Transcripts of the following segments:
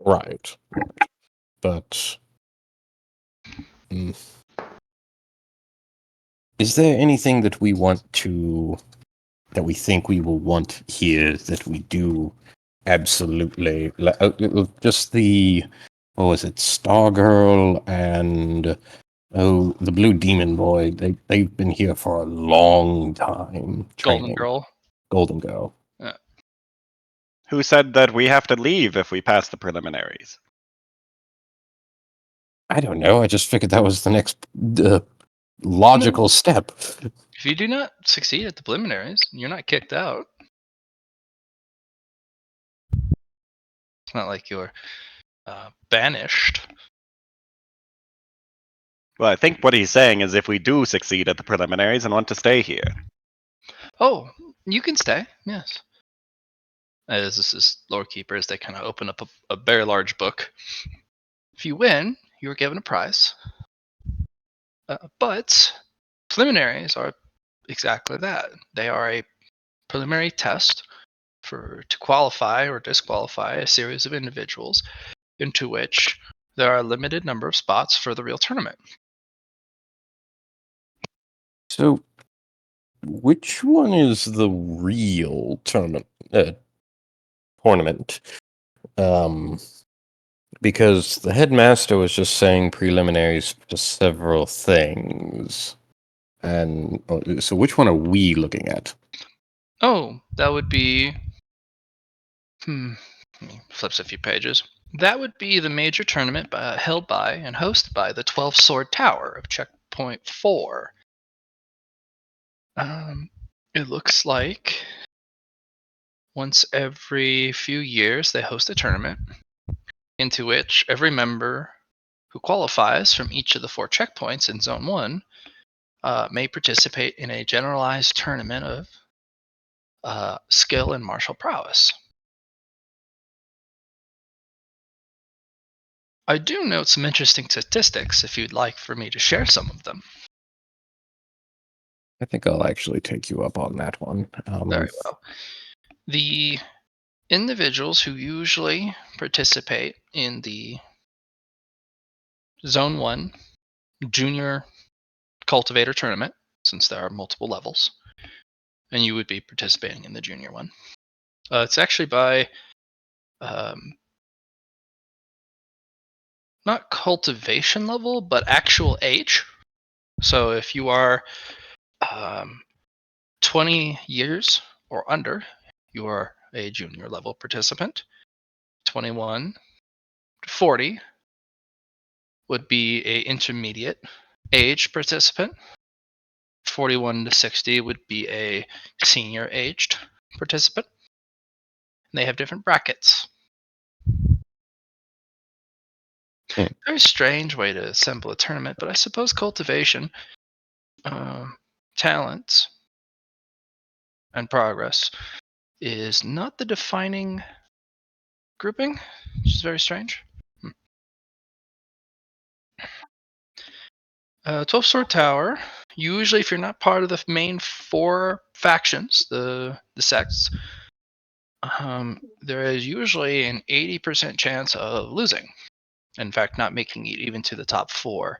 Right. But is there anything that we think we will want here that we do absolutely? Just what was it, Stargirl and the Blue Demon Boy? They've been here for a long time Golden training. Girl. Golden Girl. Who said that we have to leave if we pass the preliminaries? I don't know. I just figured that was the next logical step. If you do not succeed at the preliminaries, you're not kicked out. It's not like you're banished. Well, I think what he's saying is if we do succeed at the preliminaries and want to stay here. Oh, you can stay, yes. As this is Lord Keepers, they kind of open up a very large book. If you win, you are given a prize. But preliminaries are exactly that. They are a preliminary test to qualify or disqualify a series of individuals into which there are a limited number of spots for the real tournament. So, which one is the real tournament? Because the headmaster was just saying preliminaries to several things, and so which one are we looking at? Oh, that would be. Let me flip a few pages. That would be the major tournament held by and hosted by the 12 Sword Tower of Checkpoint 4. It looks like once every few years they host a tournament into which every member who qualifies from each of the 4 checkpoints in Zone 1 may participate in a generalized tournament of skill and martial prowess. I do note some interesting statistics if you'd like for me to share some of them. I think I'll actually take you up on that one. Very well. The individuals who usually participate in the Zone 1 Junior Cultivator Tournament, since there are multiple levels, and you would be participating in the Junior one. It's actually by not cultivation level, but actual age. So if you are 20 years or under, you are a junior level participant. 21 to 40 would be a intermediate age participant. 41 to 60 would be a senior aged participant. And they have different brackets. Very strange way to assemble a tournament, but I suppose cultivation, talent, and progress is not the defining grouping, which is very strange. 12 Sword Tower, usually if you're not part of the main 4 factions, the sects, there is usually an 80% chance of losing. In fact, not making it even to the top 4,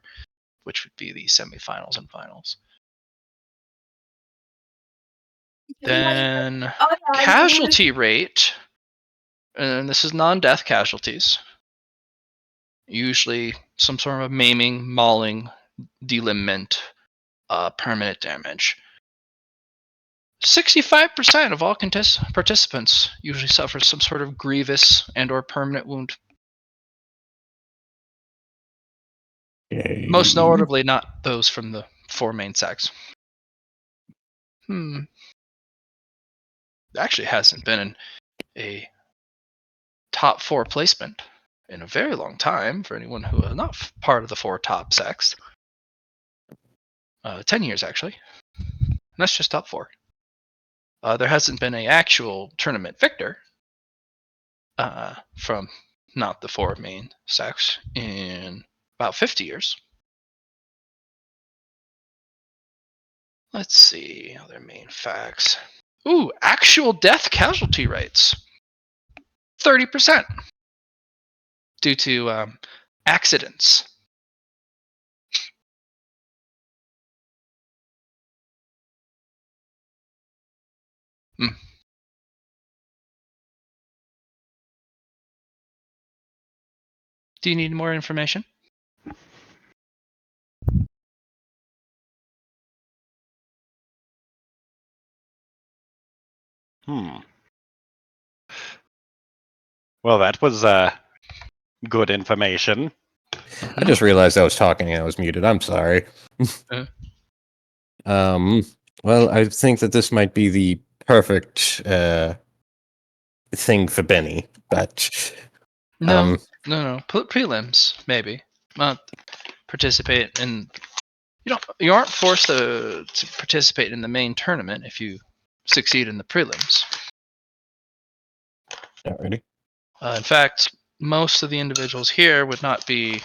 which would be the semifinals and finals. Then casualty rate, and this is non-death casualties. Usually some sort of maiming, mauling, delimbment, permanent damage. 65% of all participants usually suffer some sort of grievous and or permanent wound. Okay. Most notably not those from the 4 main sects. Actually hasn't been in a top 4 placement in a very long time for anyone who is not part of the 4 top sects. 10 years actually. And that's just top 4. There hasn't been an actual tournament victor from not the 4 main sects in about 50 years. Let's see other main facts. Ooh, actual death casualty rates. 30%. due to accidents. Hmm. Do you need more information? Well, that was good information. I just realized I was talking and I was muted. I'm sorry. Uh. Well, I think that this might be the perfect thing for Benny, but No. Prelims, maybe. Not participate in. You aren't forced to participate in the main tournament if you succeed in the prelims. alrighty. In fact, most of the individuals here would not be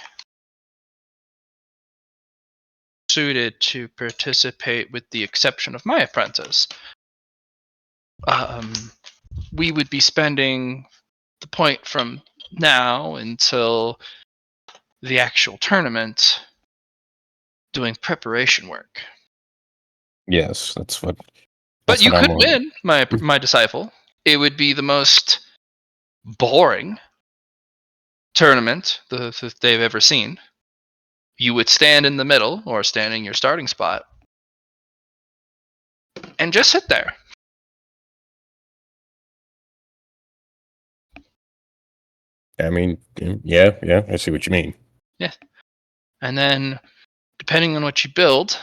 suited to participate, with the exception of my apprentice. We would be spending the point from now until the actual tournament doing preparation work. Yes, that's what. But That's you what I'm could wondering. win, my disciple. It would be the most boring tournament that they've ever seen. You would stand in the middle or stand in your starting spot and just sit there. I mean, yeah, I see what you mean. Yeah. And then, depending on what you build,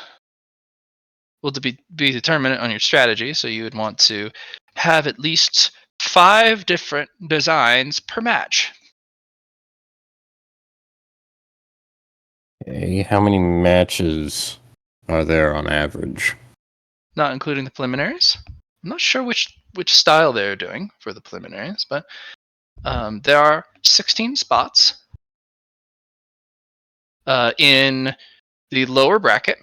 will be determinant on your strategy. So you would want to have at least 5 different designs per match. Okay, how many matches are there on average? Not including the preliminaries. I'm not sure which style they're doing for the preliminaries, but there are 16 spots in the lower bracket.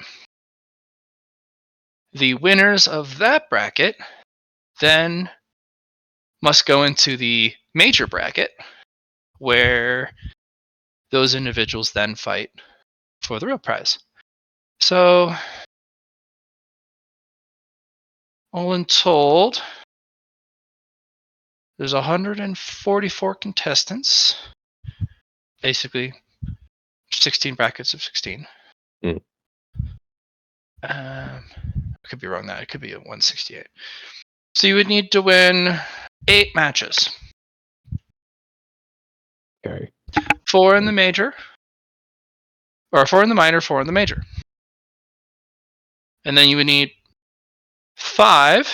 The winners of that bracket then must go into the major bracket, where those individuals then fight for the real prize. So, all in told, there's 144 contestants. Basically, 16 brackets of 16. Hmm. I could be wrong. That it could be a 168. So you would need to win 8 matches. Okay. 4 in the major, or 4 in the minor, 4 in the major, and then you would need 5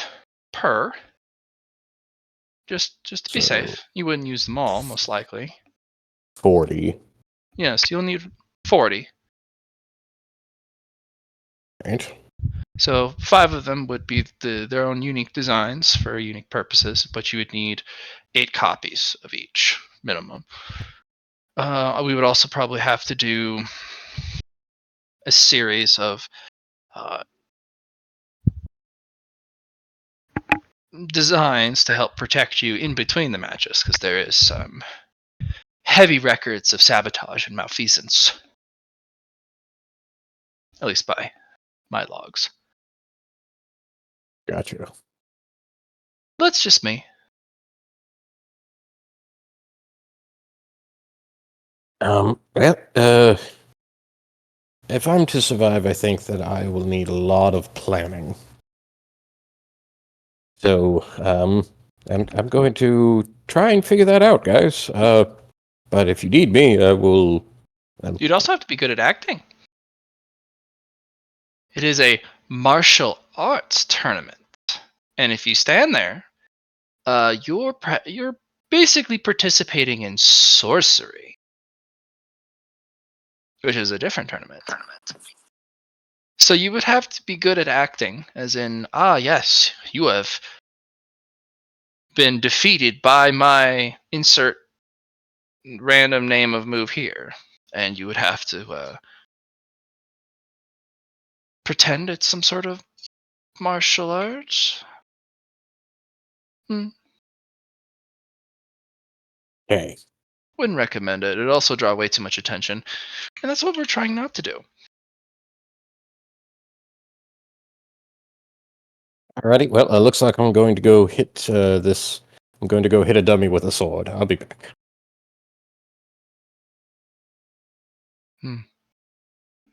per. Just to be So safe. You wouldn't use them all, most likely. 40. Yes, you'll need 40. Right. So 5 of them would be their own unique designs for unique purposes, but you would need 8 copies of each minimum. We would also probably have to do a series of designs to help protect you in between the matches, because there is some heavy records of sabotage and malfeasance, at least by my logs. Gotcha. That's just me. Well, if I'm to survive, I think that I will need a lot of planning. So, I'm going to try and figure that out, guys. But if you need me, I will. You'd also have to be good at acting. It is a martial arts tournament, and if you stand there, you're basically participating in sorcery, which is a different tournament. So you would have to be good at acting, as in, yes, you have been defeated by my insert random name of move here, and you would have to pretend it's some sort of martial arts. Okay. Wouldn't recommend it. It'd also draw way too much attention. And that's what we're trying not to do. Alrighty, well, it looks like I'm going to go hit this. I'm going to go hit a dummy with a sword. I'll be back.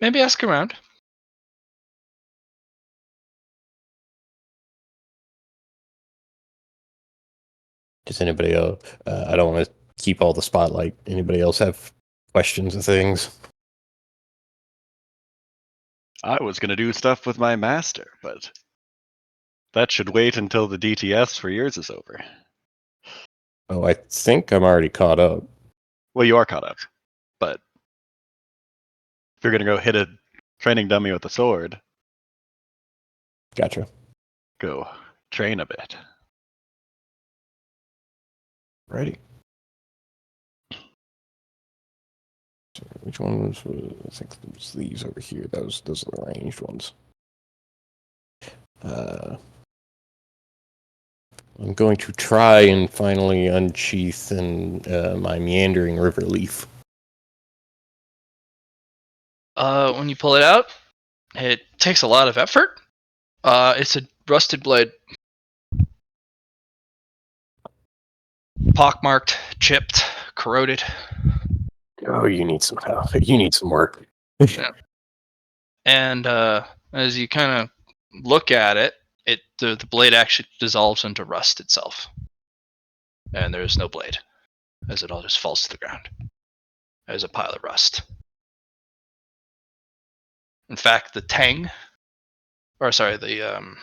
Maybe ask around. Does anybody else? I don't want to keep all the spotlight. Anybody else have questions or things? I was going to do stuff with my master, but that should wait until the DTS for yours is over. Oh, I think I'm already caught up. Well, you are caught up, but if you're going to go hit a training dummy with a sword, Gotcha. go train a bit. Righty. So which one was? I think it was these over here. Those are the ranged ones. I'm going to try and finally unsheath my meandering river leaf. When you pull it out, it takes a lot of effort. It's a rusted blade. Pockmarked, chipped, corroded. Oh, you need some help. You need some work. Yeah. And as you kind of look at it, the blade actually dissolves into rust itself. And there's no blade, as it all just falls to the ground. There's a pile of rust. In fact, the tang, or sorry, the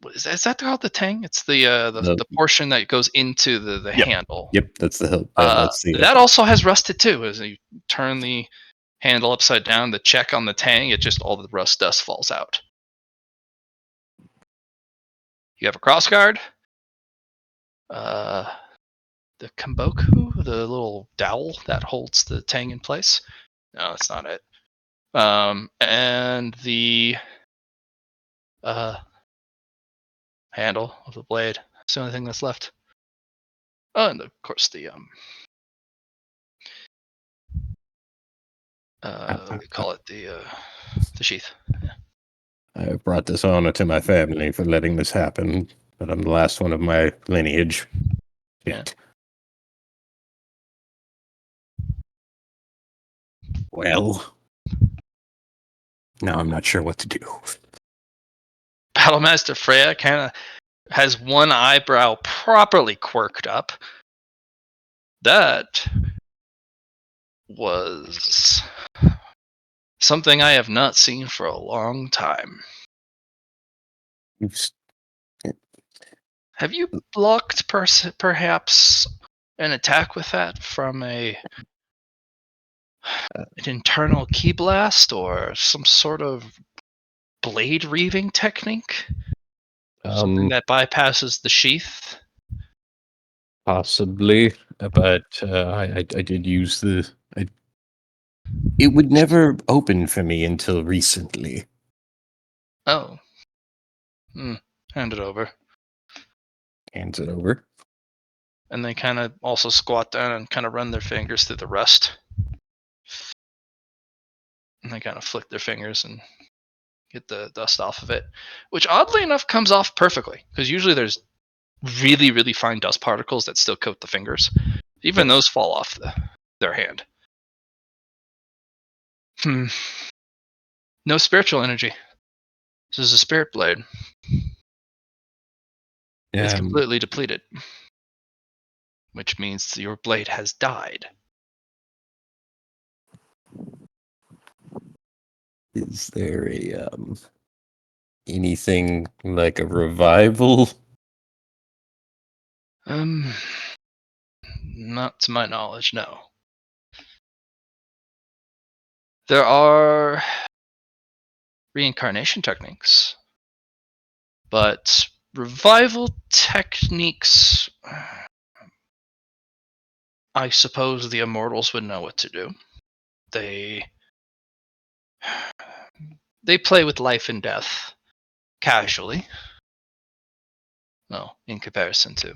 what is that called? The tang? It's the portion that goes into the Yep. handle. Yep, that's the hilt. That's the that also has rusted too. As you turn the handle upside down, the check on the tang, it just all the rust dust falls out. You have a crossguard. The kamboku, the little dowel that holds the tang in place. No, that's not it. And the handle of the blade. That's the only thing that's left. Oh, and of course the what do you call it? The sheath. Yeah. I've brought dishonor to my family for letting this happen, but I'm the last one of my lineage. Yeah. Well, now I'm not sure what to do. Battlemaster Freya kind of has one eyebrow properly quirked up. That was something I have not seen for a long time. Have you blocked perhaps an attack with that from an internal key blast or some sort of blade reaving technique? Something that bypasses the sheath? Possibly, but I did use the. It would never open for me until recently. Oh. Hand it over. Hands it over. And they kind of also squat down and kind of run their fingers through the rust. And they kind of flick their fingers and get the dust off of it, which oddly enough comes off perfectly, because usually there's really, really fine dust particles that still coat the fingers. Even those fall off their hand. No spiritual energy. This is a spirit blade. It's completely depleted, which means your blade has died. Is there anything like a revival? Not to my knowledge, no. There are reincarnation techniques, but revival techniques, I suppose the immortals would know what to do. They play with life and death casually. Well, in comparison to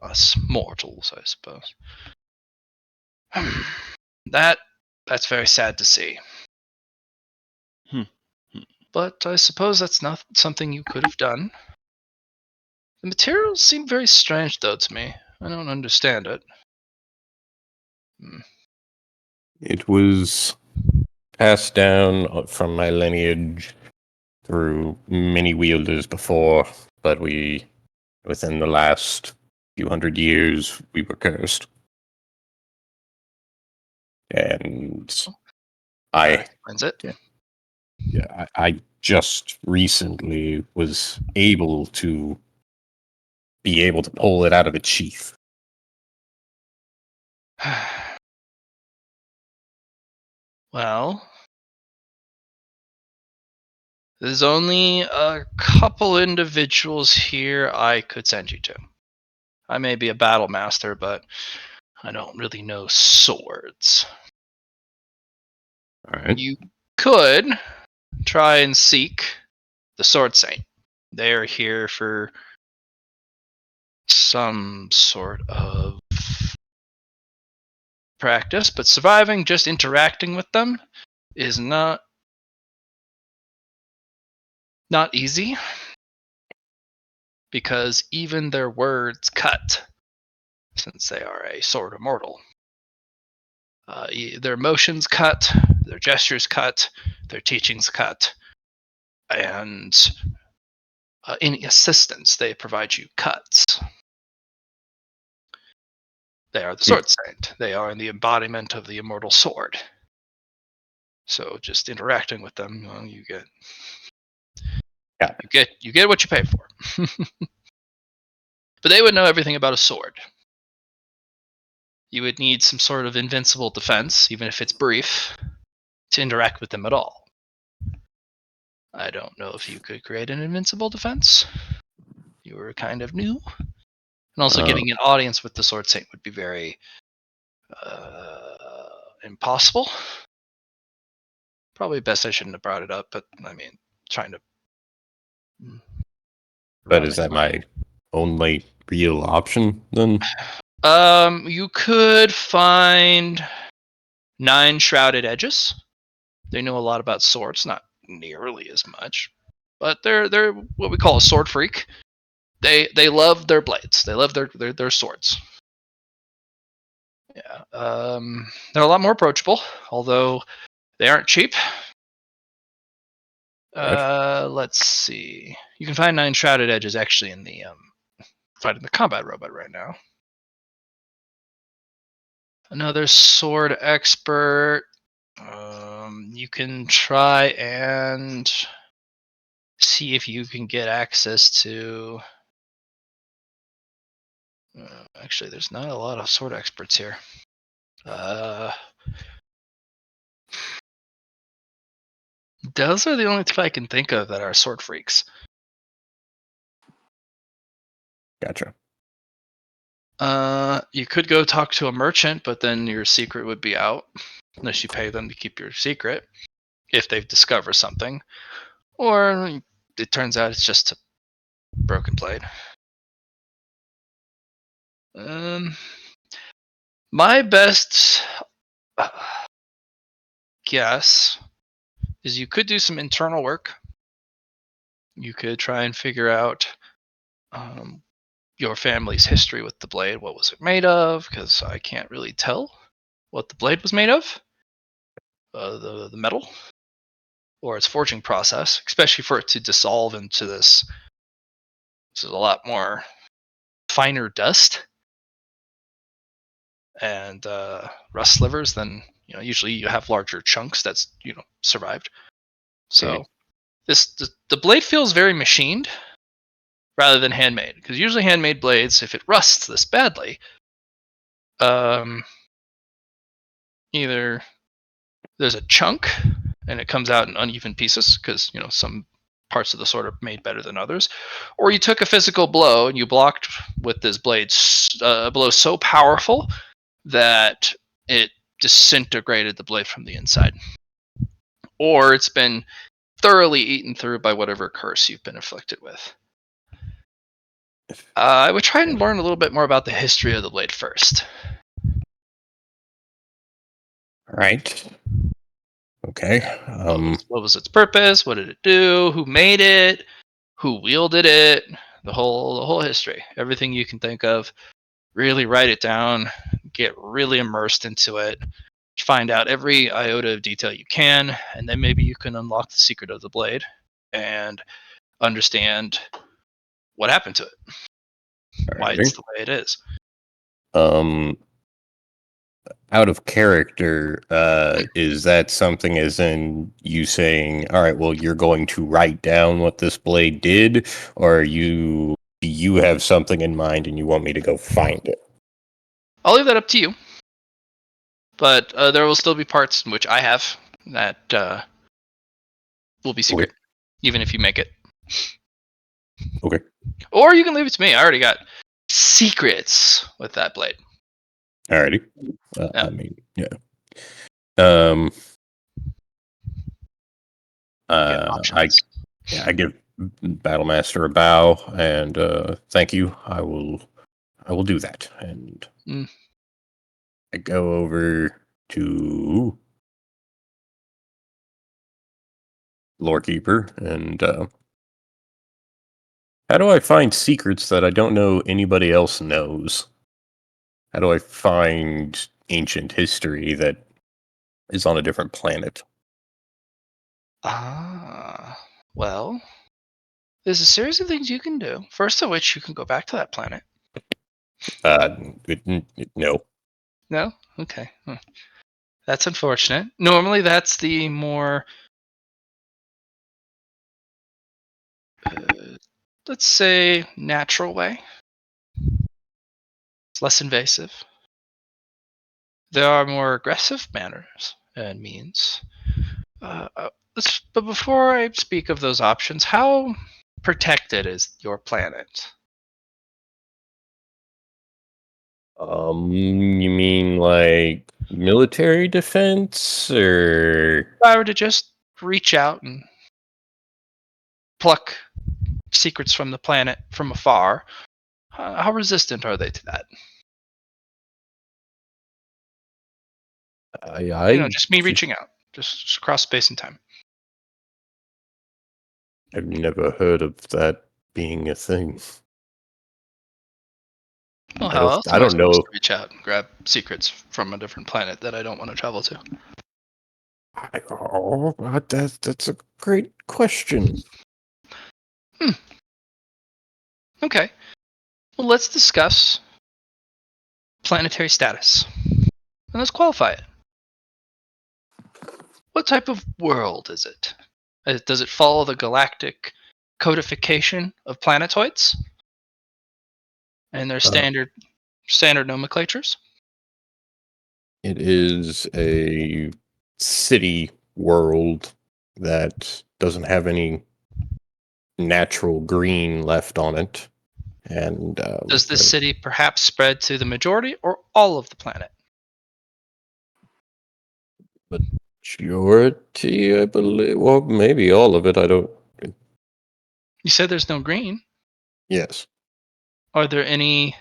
us mortals, I suppose. That's very sad to see. Hmm. But I suppose that's not something you could have done. The materials seem very strange, though, to me. I don't understand it. It was passed down from my lineage through many wielders before, but within the last few hundred years, we were cursed. And That I, explains it. I just recently was able to pull it out of its sheath. Well, there's only a couple individuals here I could send you to. I may be a battle master, but I don't really know swords. All right. You could try and seek the Sword Saint. They are here for some sort of practice, but surviving just interacting with them is not easy, because even their words cut, since they are a sword immortal. Their emotions cut, their gestures cut, their teachings cut, and any assistance they provide you cuts. They are the Sword Saint. They are the embodiment of the immortal sword. So just interacting with them, well, you get what you pay for. But they would know everything about a sword. You would need some sort of invincible defense, even if it's brief, to interact with them at all. I don't know if you could create an invincible defense. You were kind of new. And also getting an audience with the Sword Saint would be very impossible. Probably best I shouldn't have brought it up, but I mean, trying to. But is that my only real option then? You could find 9 shrouded edges. They know a lot about swords, not nearly as much, but they're what we call a sword freak. They love their blades. They love their swords. Yeah. They're a lot more approachable, although they aren't cheap. Let's see. You can find 9 shrouded edges actually in the fighting the combat robot right now. Another sword expert. You can try and see if you can get access to. Actually, there's not a lot of sword experts here. Those are the only 2 I can think of that are sword freaks. Gotcha. You could go talk to a merchant, but then your secret would be out unless you pay them to keep your secret if they've discovered something. Or it turns out it's just a broken blade. My best guess is you could do some internal work. You could try and figure out your family's history with the blade. What was it made of? Because I can't really tell what the blade was made of. The metal or its forging process, especially for it to dissolve into this. This is a lot more finer dust and rust slivers than usually you have larger chunks that's survived. So the blade feels very machined rather than handmade, because usually handmade blades, if it rusts this badly, either there's a chunk and it comes out in uneven pieces because some parts of the sword are made better than others, or you took a physical blow and you blocked with this blade a blow so powerful that it disintegrated the blade from the inside, or it's been thoroughly eaten through by whatever curse you've been afflicted with. I would try and learn a little bit more about the history of the blade first. Right. Okay. What was its purpose? What did it do? Who made it? Who wielded it? The whole history. Everything you can think of. Really write it down. Get really immersed into it. Find out every iota of detail you can, and then maybe you can unlock the secret of the blade and understand what happened to it, why it's Alrighty. the way it is. Out of character, is that something as in you saying, all right, well, you're going to write down what this blade did, or do you have something in mind and you want me to go find it? I'll leave that up to you. But there will still be parts in which I have that will be secret, even if you make it. Okay. Or you can leave it to me. I already got secrets with that blade. Alrighty. Yeah. I mean, yeah. I Options. I give Battlemaster a bow and thank you. I will do that. And I go over to Lorekeeper and how do I find secrets that I don't know anybody else knows? How do I find ancient history that is on a different planet? Well, there's a series of things you can do. First of which, you can go back to that planet. No. No? Okay. That's unfortunate. Normally, that's the more, let's say, natural way. It's less invasive. There are more aggressive manners and means. But before I speak of those options, how protected is your planet? You mean like military defense or If I were to just reach out and pluck secrets from the planet from afar, how resistant are they to that? I Just me reaching out, just across space and time. I've never heard of that being a thing. Well, how else I am I don't supposed know. to reach out and grab secrets from a different planet that I don't want to travel to? That's a great question. Okay. Well, let's discuss planetary status. And let's qualify it. What type of world is it? Does it follow the galactic codification of planetoids and their Uh, standard nomenclatures? it is a city world that doesn't have any natural green left on it, and Does this city perhaps spread to the majority or all of the planet? majority, I believe. Well, maybe all of it. I don't. You said there's no green. Yes. Are there any?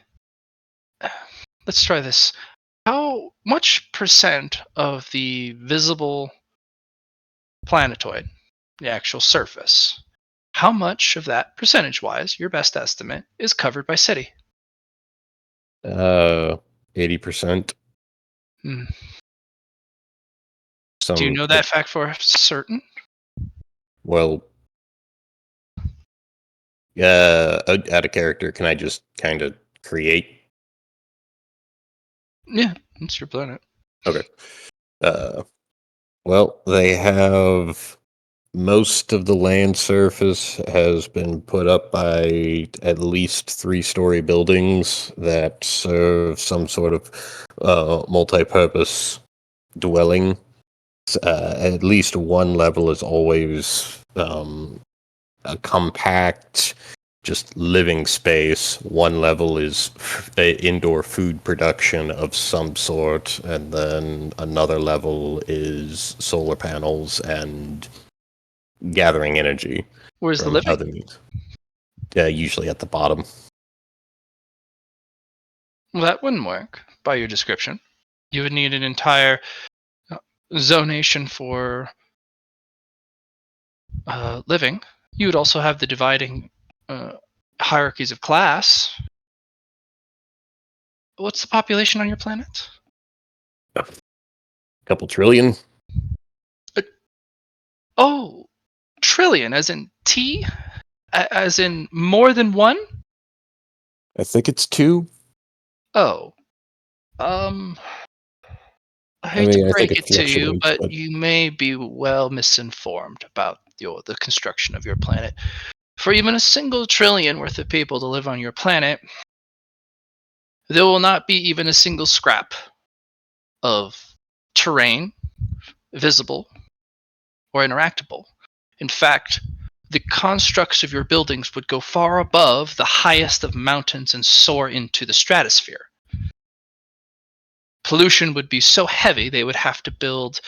Let's try this. How much percent of the visible planetoid, the actual surface, how much of that percentage-wise, your best estimate, is covered by city? 80%. Hmm. Do you Some know that fact for certain? well, out of character. Can I just kind of create? Yeah, it's your planet. Okay. Uh, well, they have most of the land surface has been put up by at least 3-story buildings that serve some sort of multi-purpose dwelling. At least one level is always a compact, just living space. One level is indoor food production of some sort, and then another level is solar panels and gathering energy Where's the from living? other means. Usually at the bottom. Well, that wouldn't work by your description. You would need an entire zonation for living. You would also have the dividing hierarchies of class. What's the population on your planet? A couple trillion. Oh, trillion, as in T? As in more than one? I think it's 2. Oh. I hate to I think break it it to you, fluctuates, but but you may be well misinformed about the construction of your planet. For even a single trillion worth of people to live on your planet, there will not be even a single scrap of terrain visible or interactable. In fact, the constructs of your buildings would go far above the highest of mountains and soar into the stratosphere. Pollution would be so heavy they would have to build,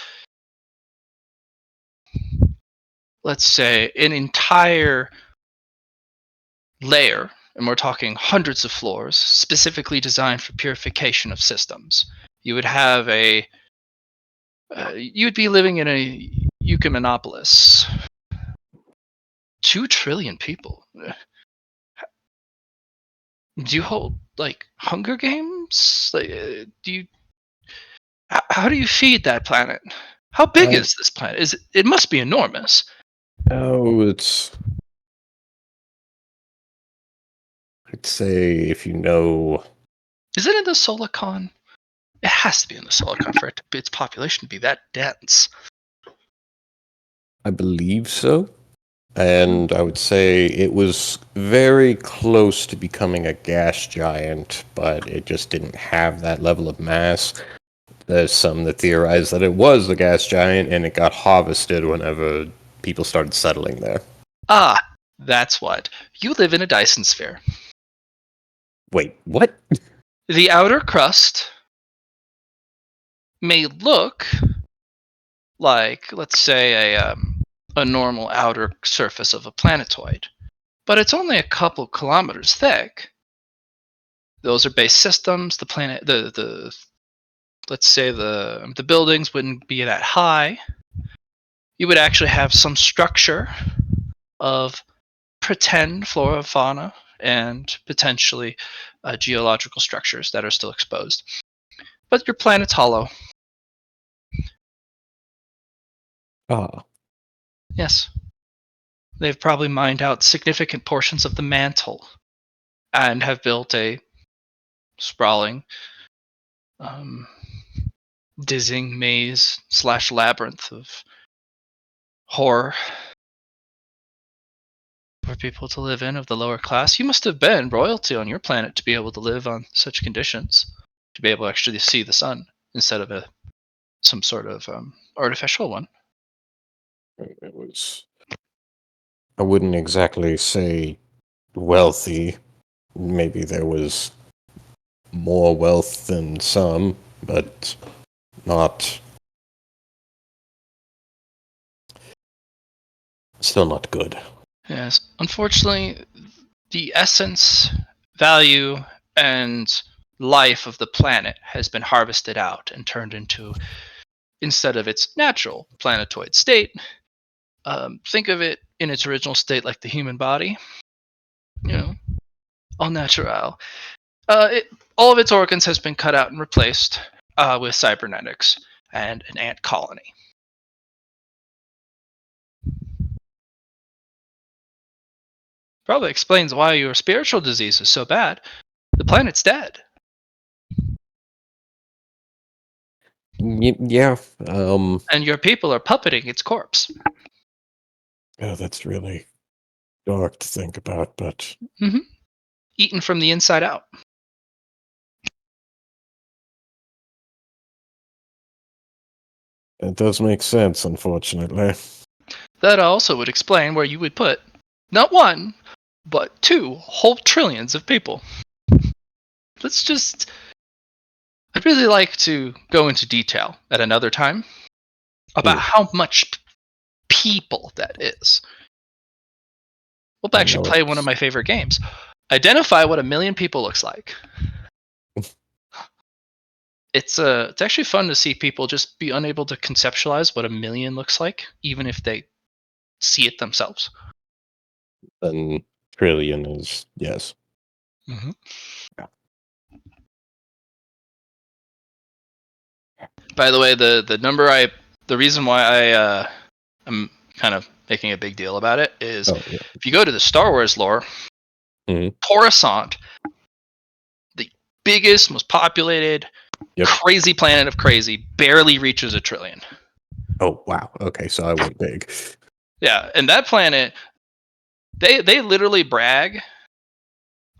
let's say, an entire layer, and we're talking hundreds of floors, specifically designed for purification of systems. You would have you'd be living in a Eucaminopolis. 2 trillion people. Do you hold like Hunger Games? Like, do you? How do you feed that planet? How big is this planet? It must be enormous. it's. I'd say if you know. Is it in the Solicon? It has to be in the Solicon for its population to be that dense. I believe so. And I would say it was very close to becoming a gas giant, but it just didn't have that level of mass. There's some that theorize that it was a gas giant and it got harvested whenever people started settling there. Ah, that's what. You live in a Dyson sphere. Wait, what? The outer crust may look like, let's say, a normal outer surface of a planetoid, but it's only a couple kilometers thick. Those are base systems. The planet, the let's say the buildings wouldn't be that high. You would actually have some structure of pretend flora, fauna, and potentially geological structures that are still exposed. But your planet's hollow. Ah, Yes. They've probably mined out significant portions of the mantle and have built a sprawling, um, dizzying maze / labyrinth of horror for people to live in of the lower class. You must have been royalty on your planet to be able to live on such conditions, to be able to actually see the sun instead of some sort of artificial one. it was. I wouldn't exactly say wealthy. Maybe there was more wealth than some, but not. Still not good. Yes, unfortunately, the essence, value, and life of the planet has been harvested out and turned into, instead of its natural planetoid state, think of it in its original state like the human body. You know, all natural. All of its organs has been cut out and replaced with cybernetics and an ant colony. Probably explains why your spiritual disease is so bad. The planet's dead. Yeah. And your people are puppeting its corpse. Oh, that's really dark to think about, but Mm-hmm. Eaten from the inside out. it does make sense, unfortunately. That also would explain where you would put not one, but 2 whole trillions of people. Let's just. I'd really like to go into detail at another time about how much people that is. We'll I actually know play one of it's my favorite games. Identify what 1 million people looks like. it's actually fun to see people just be unable to conceptualize what a million looks like, even if they see it themselves. Then trillion is yes. Mm-hmm. Yeah. By the way, the reason why I'm kind of making a big deal about it is Oh yeah. if you go to the Star Wars lore, Mhm. Coruscant, the biggest, most populated, Yep. crazy planet of crazy, barely reaches 1 trillion. Oh wow. Okay, so I went big. Yeah, and that planet, they literally brag.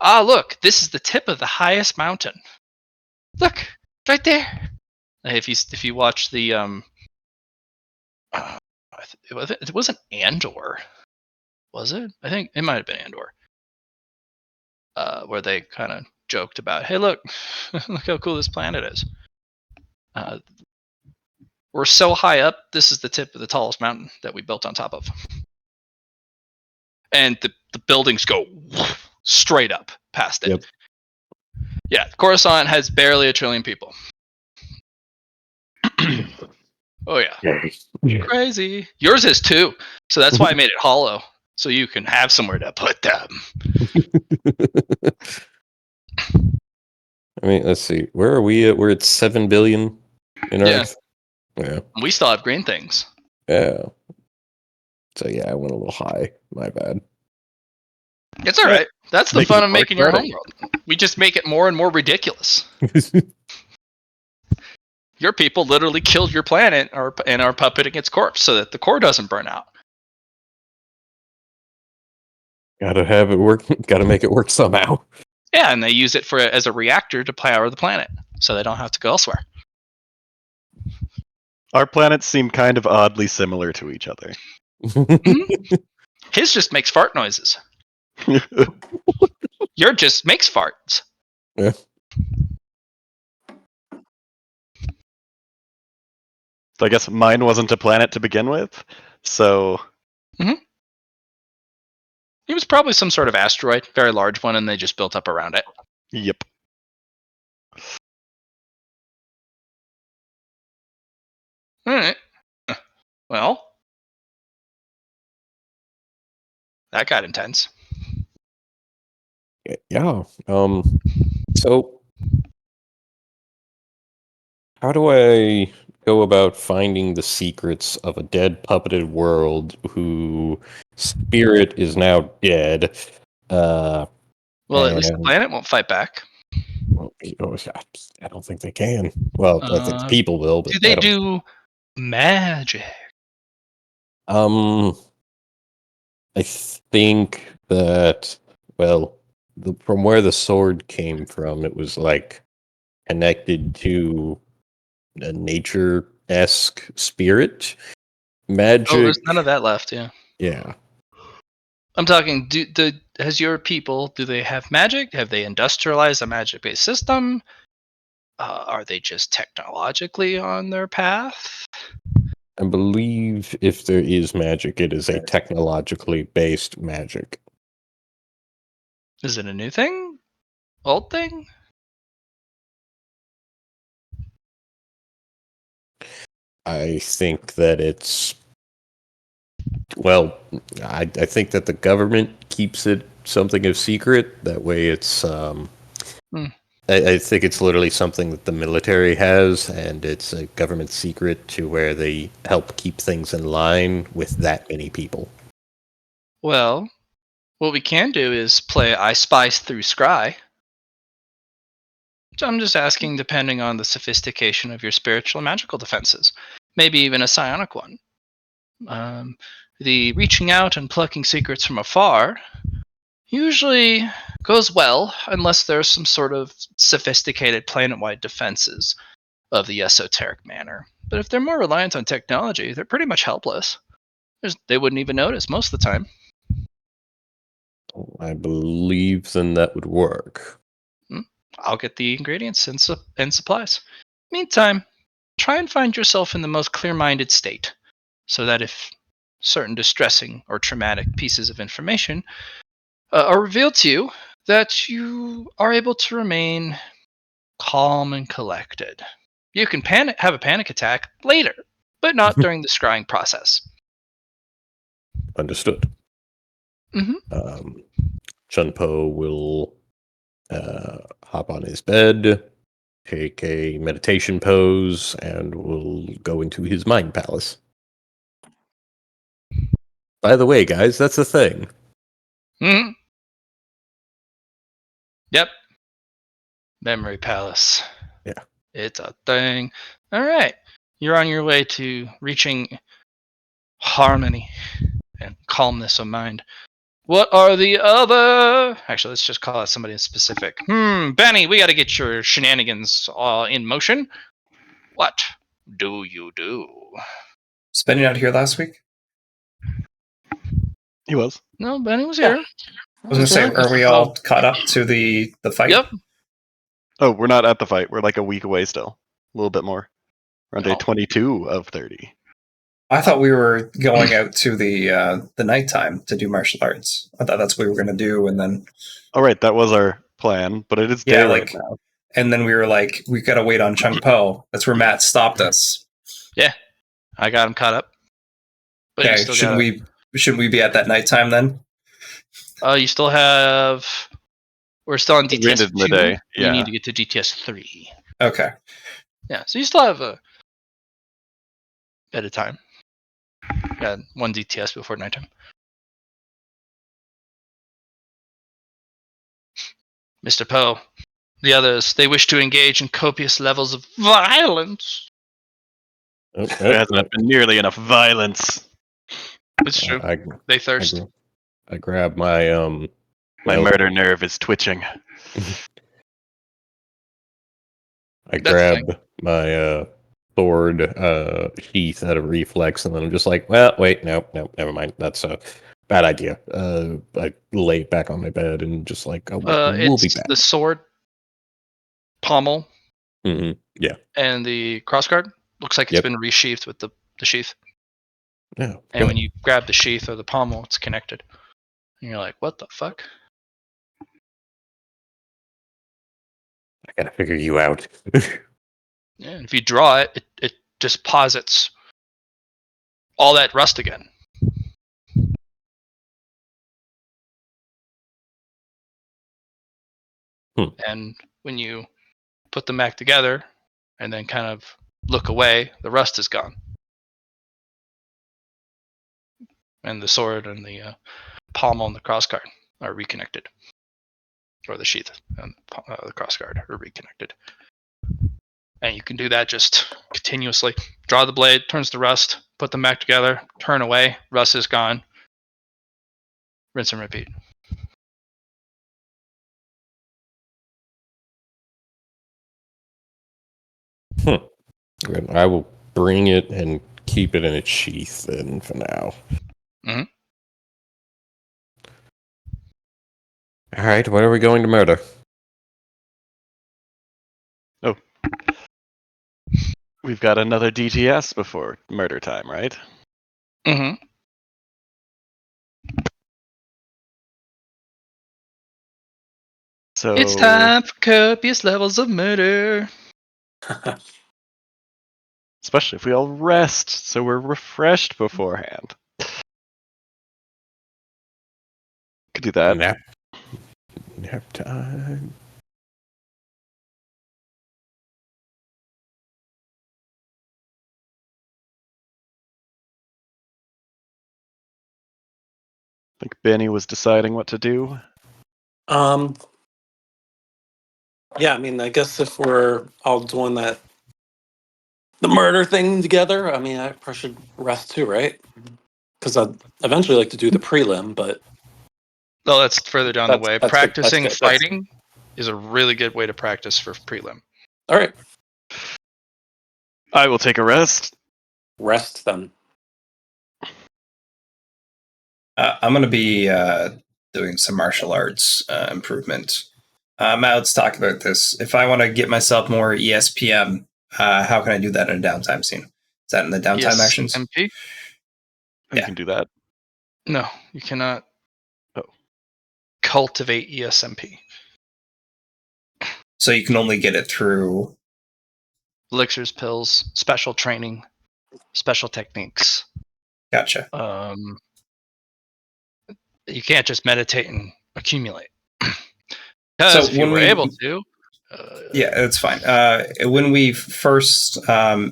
Look, this is the tip of the highest mountain. Look, right there. If you watch the it wasn't Andor, was it? I think it might have been Andor, where they kind of joked about, hey, look, look how cool this planet is. Uh, we're so high up. This is the tip of the tallest mountain that we built on top of, and the buildings go straight up past it. Yep. Yeah, Coruscant has barely 1 trillion people. Oh yeah. Crazy. Yours is too. So that's why I made it hollow. So you can have somewhere to put them. I mean, let's see. Where are we at? We're at 7 billion in Yeah. Earth. Yeah. We still have green things. Yeah. So yeah, I went a little high. My bad. It's all right. That's the Making fun it of more making your exciting. homeworld. We just make it more and more ridiculous. Your people literally killed your planet and are puppeting its corpse so that the core doesn't burn out. Gotta have it work. Gotta make it work somehow. Yeah, and they use it as a reactor to power the planet, so they don't have to go elsewhere. Our planets seem kind of oddly similar to each other. His just makes fart noises. Your just makes farts. Yeah. I guess mine wasn't a planet to begin with, so It was probably some sort of asteroid, very large one, and they just built up around it. yep. All right. Well, that got intense. Yeah. So how do I go about finding the secrets of a dead puppeted world whose spirit is now dead? Well, at least the And planet won't fight back. well, I don't think they can. Well, I think the people will, but Do I they don't. do magic? Um, I think that well, from where the sword came from, it was like connected to a nature-esque spirit Oh, there's magic. none of that left. Yeah, Yeah, I'm talking. Has your people? Do they have magic? Have they industrialized a magic-based system? Are they just technologically on their path? I believe if there is magic, it is a technologically based magic. Is it a new thing? Old thing? I think that it's well, I think that the government keeps it something of secret. That way, it's Hmm. I think it's literally something that the military has, and it's a government secret to where they help keep things in line with that many people. Well, what we can do is play I Spy through Scry. So I'm just asking, depending on the sophistication of your spiritual and magical defenses, maybe even a psionic one. Um, the reaching out and plucking secrets from afar usually goes well unless there's some sort of sophisticated planet-wide defenses of the esoteric manner. But if they're more reliant on technology, they're pretty much helpless. They wouldn't even notice most of the time. I believe then that would work. I'll get the ingredients and supplies. Meantime, try and find yourself in the most clear-minded state, so that if certain distressing or traumatic pieces of information are revealed to you, that you are able to remain calm and collected. You can have a panic attack later, but not during the scrying process. Understood. Mm-hmm. Chunpo will hop on his bed, take a meditation pose, and will go into his mind palace. By the way, guys, that's a thing. Mm-hmm. Yep. Memory Palace. Yeah. It's a thing. All right. You're on your way to reaching harmony and calmness of mind. What are the other... Actually, let's just call out somebody specific. Benny, we got to get your shenanigans in motion. What do you do? Spending out here last week? He was. No, Benny was Yeah. here. I was going to say, are we all caught up to the fight? Yep. Oh, we're not at the fight. We're like a week away still. A little bit more. We're on day Oh. 22 of 30. I thought we were going out to the nighttime to do martial arts. I thought that's what we were going to do, and then All right, that was our plan, but it is Yeah, daylight like- now. and then we were like, we got to wait on Chung Po. That's where Matt stopped us. I got him caught up. But you Okay, still should we be at that nighttime then? You still have... We're still on We DTS ended in the 2. day, You yeah. need to get to DTS 3. Okay. Yeah, so you still have a bit of time. Got one DTS before nighttime. Mr. Poe, the others, they wish to engage in copious levels of violence. Oh, There has not been nearly enough violence. It's true. I, They thirst. I grab my My well, murder nerve is twitching. I That's the grab my sword sheath out of reflex, and then I'm just like, well, wait, no, never mind. That's a bad idea. I lay it back on my bed and just like, oh, we'll be It's back. the sword, pommel, Hmm. Yeah. and the crossguard. Looks like it's Yep. been resheathed with the sheath. Yeah. And when you grab the sheath or the pommel, it's connected. And you're like, what the fuck? I gotta figure you out. Yeah, and if you draw it, it deposits all that rust again. And when you put them back together and then kind of look away, the rust is gone. And the sword and the pommel and the crossguard are reconnected. Or the sheath and the crossguard are reconnected. And you can do that just continuously. Draw the blade, turns to rust, put them back together, turn away, rust is gone. Rinse and repeat. Good. I will bring it and keep it in its sheath then for now. Mhm. All right, what are we going to murder? We've got another DTS before murder time, right? Mm-hmm. So It's time for copious levels of murder. especially if we all rest, so we're refreshed beforehand. Could do that. Nap time. I think Benny was deciding what to do. Yeah, I mean, I guess if we're all doing the murder thing together, I mean, I probably should rest too, right? Because I'd eventually like to do the prelim, but Well, that's further down the way. That's good, Practicing that's good, that's- fighting is a really good way to practice for prelim. all right, I will take a rest. rest then. I'm going to be doing some martial arts improvement. Matt, let's talk about this. If I want to get myself more ESPM, how can I do that in a downtime scene? Is that in the downtime actions? MP? You Yeah. can do that. No, you cannot Oh. cultivate ESMP. So you can only get it through. elixirs, pills, special training, special techniques. Gotcha. You can't just meditate and accumulate. So Because if you when were we- able to, Yeah, that's fine. When we first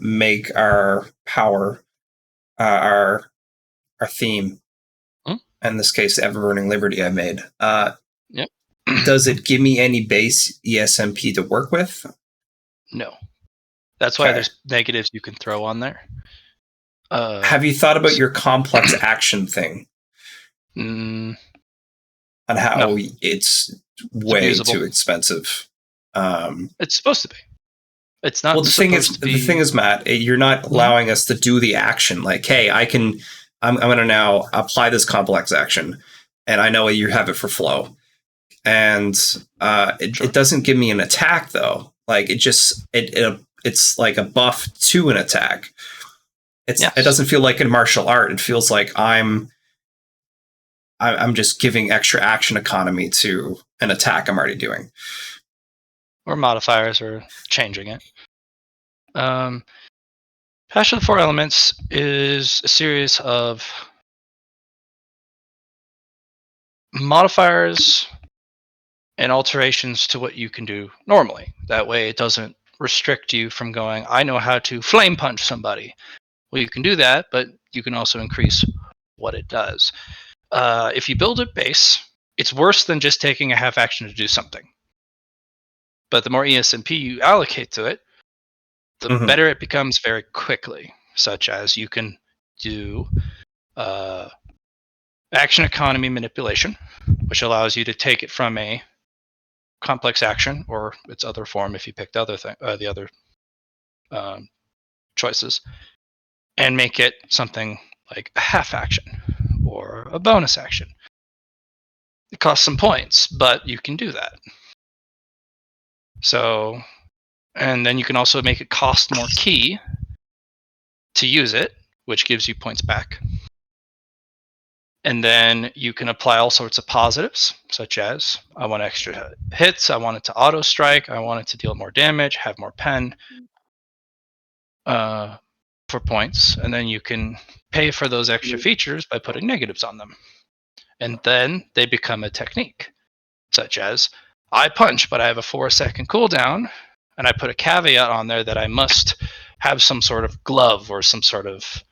make our power, our theme, in this case, the Ever-Burning Liberty I made, Yep. Does it give me any base ESMP to work with? No. That's why Okay. there's negatives you can throw on there. Have you thought about your complex action thing? Mm, On how No. it's way abusable. too expensive. It's supposed to be. It's not Well, the thing supposed is, to be. Matt, you're not allowing us to do the action. Like, hey, I'm going to now apply this complex action, and I know you have it for flow, and it doesn't give me an attack though. Like it's like a buff to an attack. It doesn't feel like a martial art. It feels like I'm just giving extra action economy to an attack I'm already doing. Or modifiers or changing it. Passion of the Four Elements is a series of modifiers and alterations to what you can do normally. That way it doesn't restrict you from going, I know how to flame punch somebody. Well, you can do that, but you can also increase what it does. If you build a base, it's worse than just taking a half action to do something. But the more ESMP you allocate to it, the better it becomes very quickly, such as you can do action economy manipulation, which allows you to take it from a complex action or its other form if you picked the other choices, and make it something like a half action or a bonus action. It costs some points, but you can do that. So, and then you can also make it cost more key to use it, which gives you points back. And then you can apply all sorts of positives, such as I want extra hits, I want it to auto strike, I want it to deal more damage, have more pen for points. And then you can pay for those extra features by putting negatives on them. And then they become a technique, such as I punch, but I have a 4-second cooldown, and I put a caveat on there that I must have some sort of glove or some sort of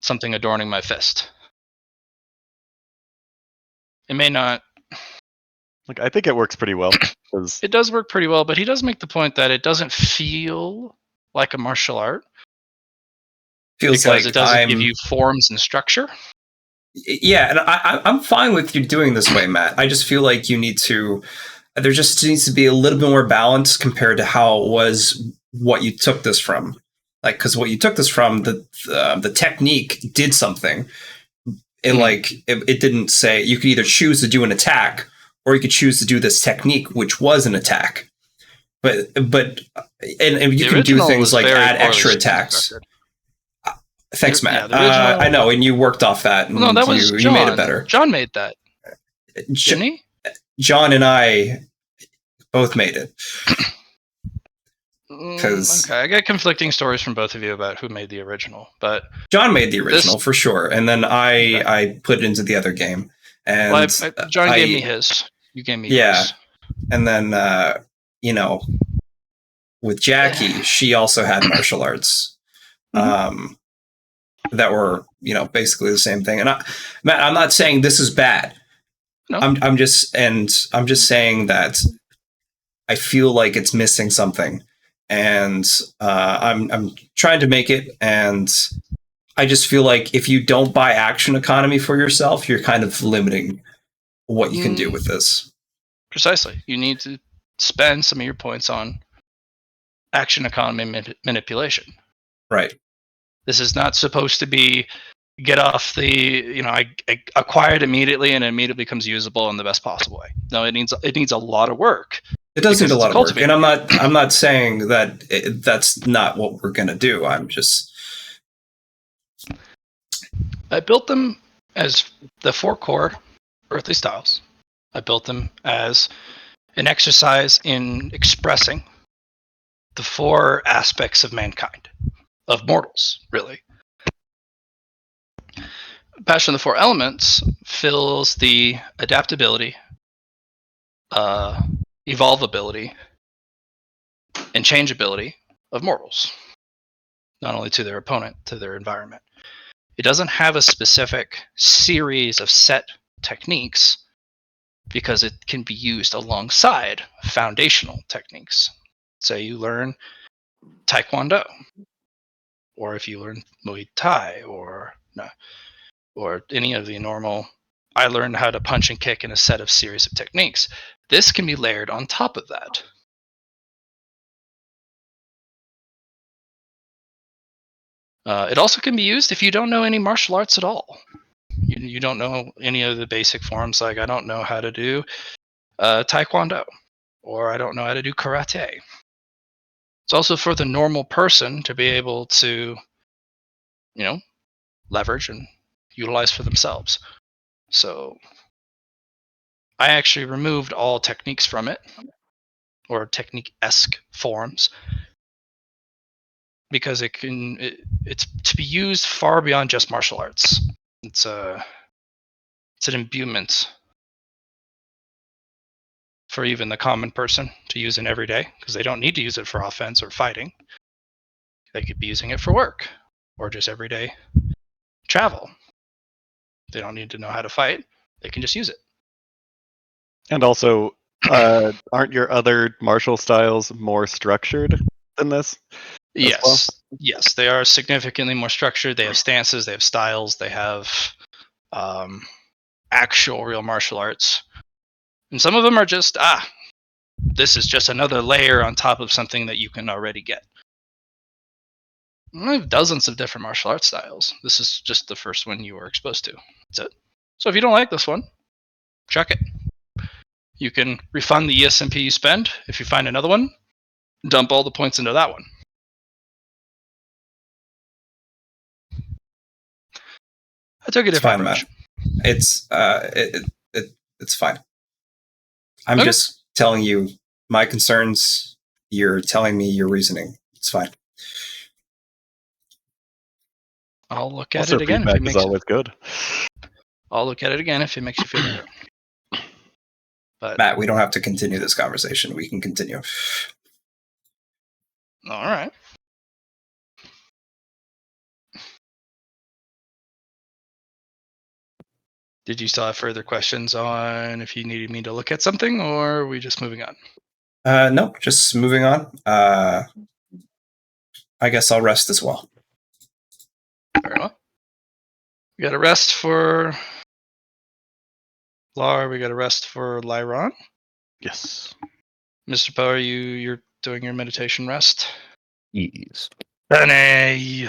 something adorning my fist. It may not. Like, I think it works pretty well. It does work pretty well, but he does make the point that it doesn't feel like a martial art. Feels because like it doesn't give you forms and structure. Yeah, and I'm fine with you doing this way, Matt. I just feel like you need to. There just needs to be a little bit more balance compared to how it was what you took this from. Like, because what you took this from, the technique did something. It didn't say you could either choose to do an attack or you could choose to do this technique, which was an attack. But you can do things like add extra attacks. Thanks, Matt. I know, and you worked off that. And that was John. You made it better. John made that. Didn't he? John and I both made it. Okay, I get conflicting stories from both of you about who made the original, but John made the original for sure, and then I put it into the other game. And John gave me his. You gave me yours. And then with Jackie, she also had martial arts. That were basically the same thing. And Matt, I'm not saying this is bad. No. I'm just saying that I feel like it's missing something, and I'm trying to make it. And I just feel like if you don't buy action economy for yourself, you're kind of limiting what you can do with this. Precisely. You need to spend some of your points on action economy manipulation. Right. This is not supposed to be get off the, I acquire it immediately and it immediately becomes usable in the best possible way. No, it needs a lot of work. It does need a lot of work, and I'm not saying that that's not what we're gonna do. I built them as the 4 core earthly styles. I built them as an exercise in expressing the four aspects of mankind, of mortals, really. Passion of the Four Elements fills the adaptability, evolvability, and changeability of mortals, not only to their opponent, to their environment. It doesn't have a specific series of set techniques because it can be used alongside foundational techniques. Say you learn Taekwondo, or if you learn Muay Thai, or any of the normal. I learned how to punch and kick in a set of series of techniques. This can be layered on top of that. It also can be used if you don't know any martial arts at all. You don't know any of the basic forms, like I don't know how to do Taekwondo, or I don't know how to do karate. It's also for the normal person to be able to, leverage and utilize for themselves. So I actually removed all techniques from it, or technique-esque forms, because it's to be used far beyond just martial arts. It's an imbuement for even the common person to use in every day, because they don't need to use it for offense or fighting. They could be using it for work or just everyday travel. They don't need to know how to fight. They can just use it. And also, aren't your other martial styles more structured than this? Yes. Yes, they are significantly more structured. They have stances, they have styles, they have actual real martial arts. And some of them are just, this is just another layer on top of something that you can already get. I have dozens of different martial arts styles. This is just the first one you were exposed to. That's it. So if you don't like this one, chuck it. You can refund the ESMP you spend. If you find another one, dump all the points into that one. I took a different approach. It's it's fine. I'm just telling you my concerns. You're telling me your reasoning. It's fine. I'll look at Also, it again if feedback it is makes always good. I'll look at it again if it makes you feel better. But Matt, we don't have to continue this conversation. We can continue. all right. Did you still have further questions on if you needed me to look at something, or are we just moving on? No, just moving on. I guess I'll rest as well. Very well. We got a rest for Lar. We got a rest for Lyron. Yes. Mr. Poe, you're doing your meditation rest? Ease. Benny!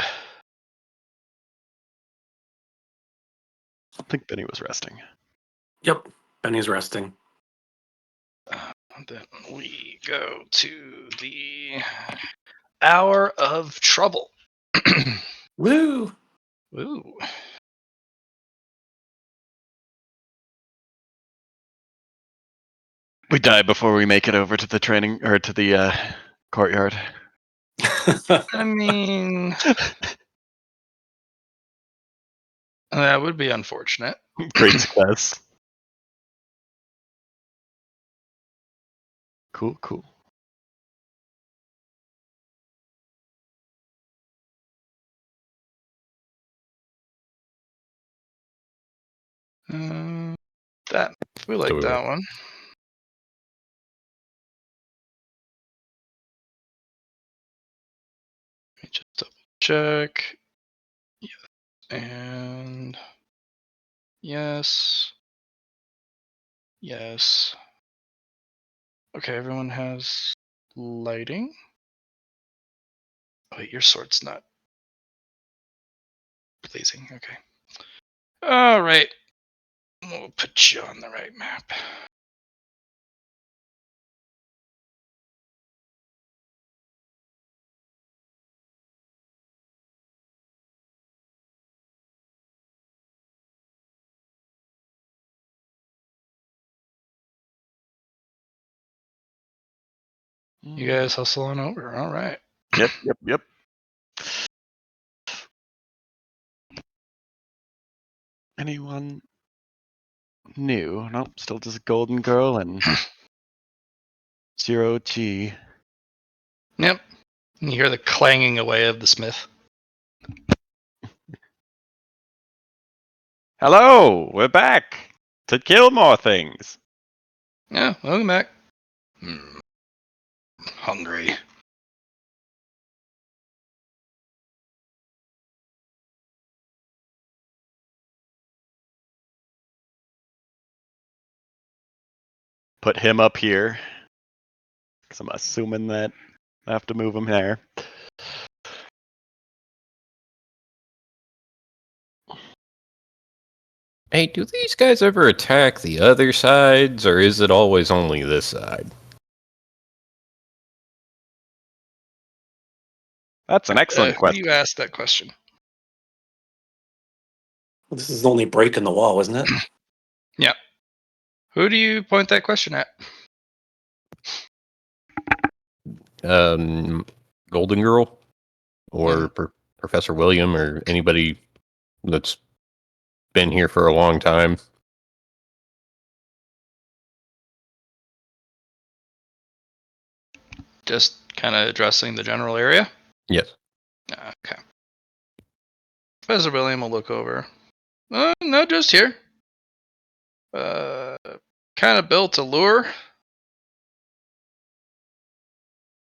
I think Benny was resting. Yep. Benny's resting. Then we go to the Hour of Trouble. Woo! Ooh. We die before we make it over to the training or to the courtyard. I mean, that would be unfortunate. Great success. Cool. That we like So- that one. Let me just double check. Yes, and yes. Okay, everyone has lighting. Wait, your sword's not blazing. Okay. All right. We'll put you on the right map. You guys hustle on over. All right. Yep. Anyone new? Nope, still just Golden Girl and Zero G. Yep. You hear the clanging away of the smith. Hello, we're back to kill more things. Yeah, welcome back. Hungry. Put him up here. Because I'm assuming that I have to move him there. Hey, do these guys ever attack the other sides, or is it always only this side? That's an excellent Who do question. you ask that question? This is the only break in the wall, isn't it? Yeah. Who do you point that question at? Golden Girl? Or Mhm. Professor William, or anybody that's been here for a long time? Just kind of addressing the general area? Yes. Okay. Professor William will look over. No, just here. Kind of built to lure.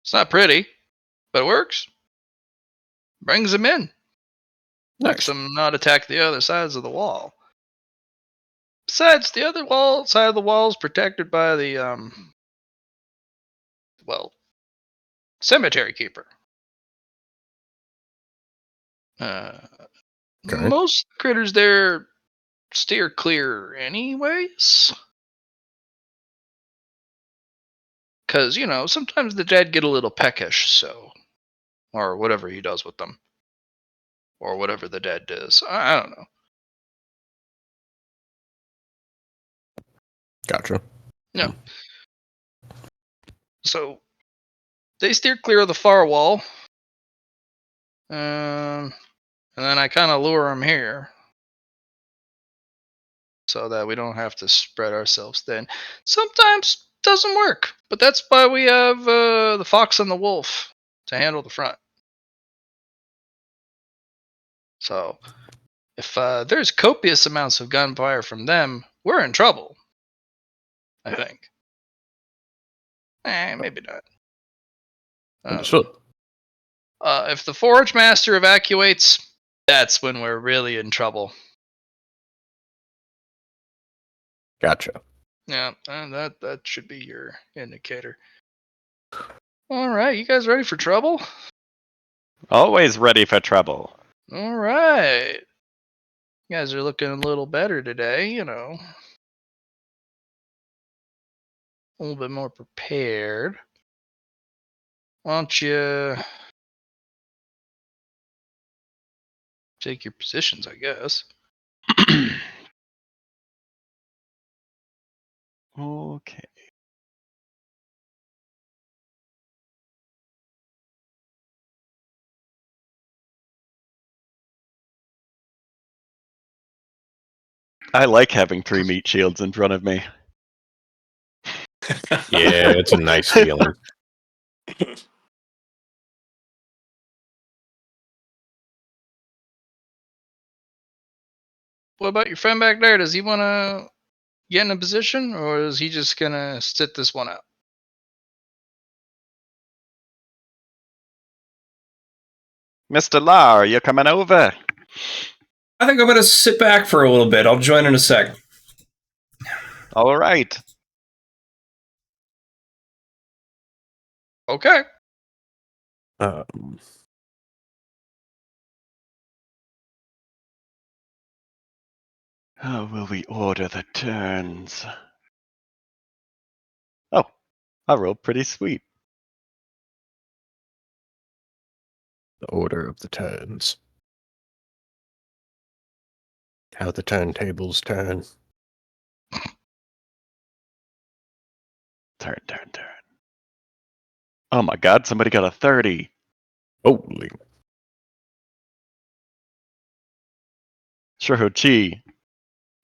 It's not pretty, but it works. Brings them in. Makes Nice. them not attack the other sides of the wall. Besides, the other side of the wall is protected by the cemetery keeper. Okay. Most critters there steer clear, anyways. Because, sometimes the dead get a little peckish, or whatever he does with them. Or whatever the dead does. I don't know. Gotcha. No. So, they steer clear of the far wall. And then I kind of lure them here. So that we don't have to spread ourselves thin. Sometimes doesn't work. But that's why we have the fox and the wolf to handle the front. So, if there's copious amounts of gunfire from them, we're in trouble. I think. Maybe not. Understood. If the Forge Master evacuates, that's when we're really in trouble. Gotcha. Yeah, and that should be your indicator. All right, you guys ready for trouble? Always ready for trouble. All right. You guys are looking a little better today, a little bit more prepared. Why don't you take your positions, I guess. Okay. I like having 3 meat shields in front of me. Yeah, it's a nice feeling. What about your friend back there? Does he want to get in a position, or is he just going to sit this one out? Mr. Lar, are you coming over? I think I'm going to sit back for a little bit. I'll join in a sec. All right. Okay. How will we order the turns? Oh, I rolled pretty sweet. The order of the turns. How the turntables turn. Turn. Oh my god, somebody got a 30. Holy. Shuro-chi.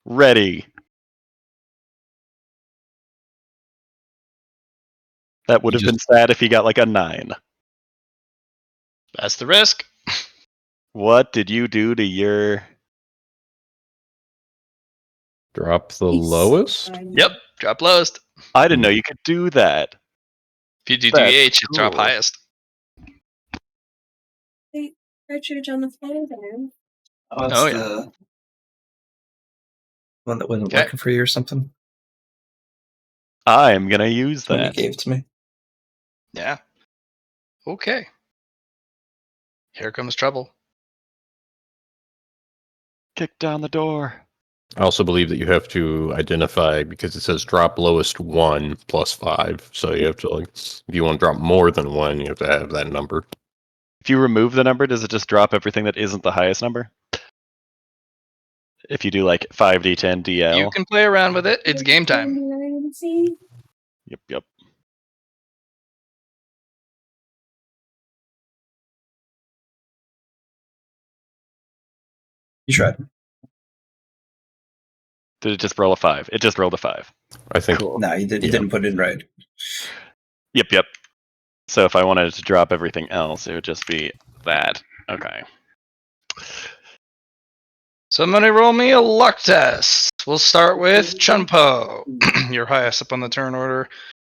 Ready. That would You have been sad if he got like a 9. That's the risk. What did you do to your... Drop the lowest? Yep, drop lowest. I didn't know you could do that. If you do That's DH, you drop cool. highest. Hey, Richard's on the phone then. Oh, it's Oh, yeah. the one that wasn't Okay. working for you or something. I am gonna use When you that. gave it to me. Yeah. Okay. Here comes trouble. Kick down the door. I also believe that you have to identify, because it says drop lowest 1 plus 5. So you have to, like, if you want to drop more than 1, you have to have that number. If you remove the number, does it just drop everything that isn't the highest number? If you do like 5d10 DL. You can play around with it. It's game time. Yep. You tried. Did it just roll a 5? It just rolled a 5. I think. Cool. No, you did. You Yeah. didn't put it in right. Yep. So if I wanted to drop everything else, it would just be that. Okay. Somebody roll me a luck test. We'll start with Chunpo. You're highest up on the turn order.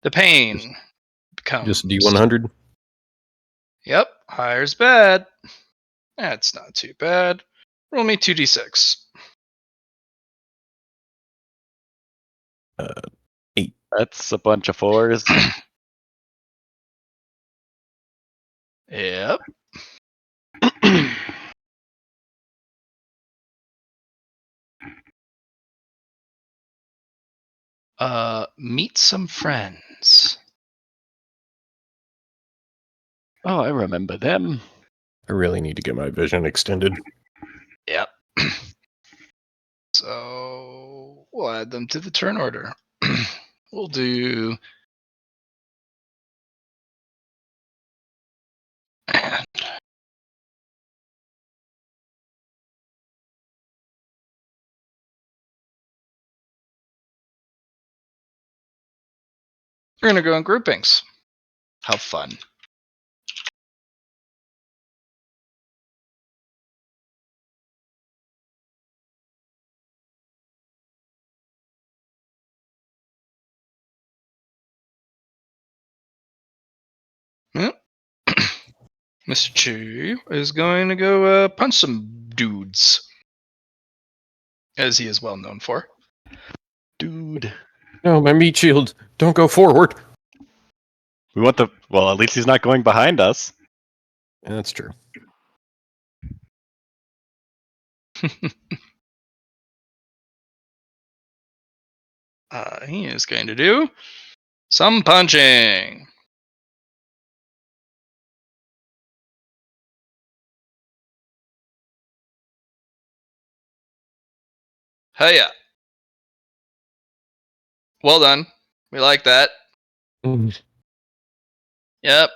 The pain becomes. Just D100. Yep, higher's bad. That's not too bad. Roll me 2d6. That's a bunch of 4s. Yep. Meet some friends. Oh, I remember them. I really need to get my vision extended. Yep. So we'll add them to the turn order. We'll do. And we're gonna go in groupings. How fun. Yep. Mr. Chu is going to go punch some dudes, as he is well known for. Dude. No, my meat shield. Don't go forward. We want the... Well, at least he's not going behind us. Yeah, that's true. He is going to do some punching. Hiya. Well done. We like that. Yep.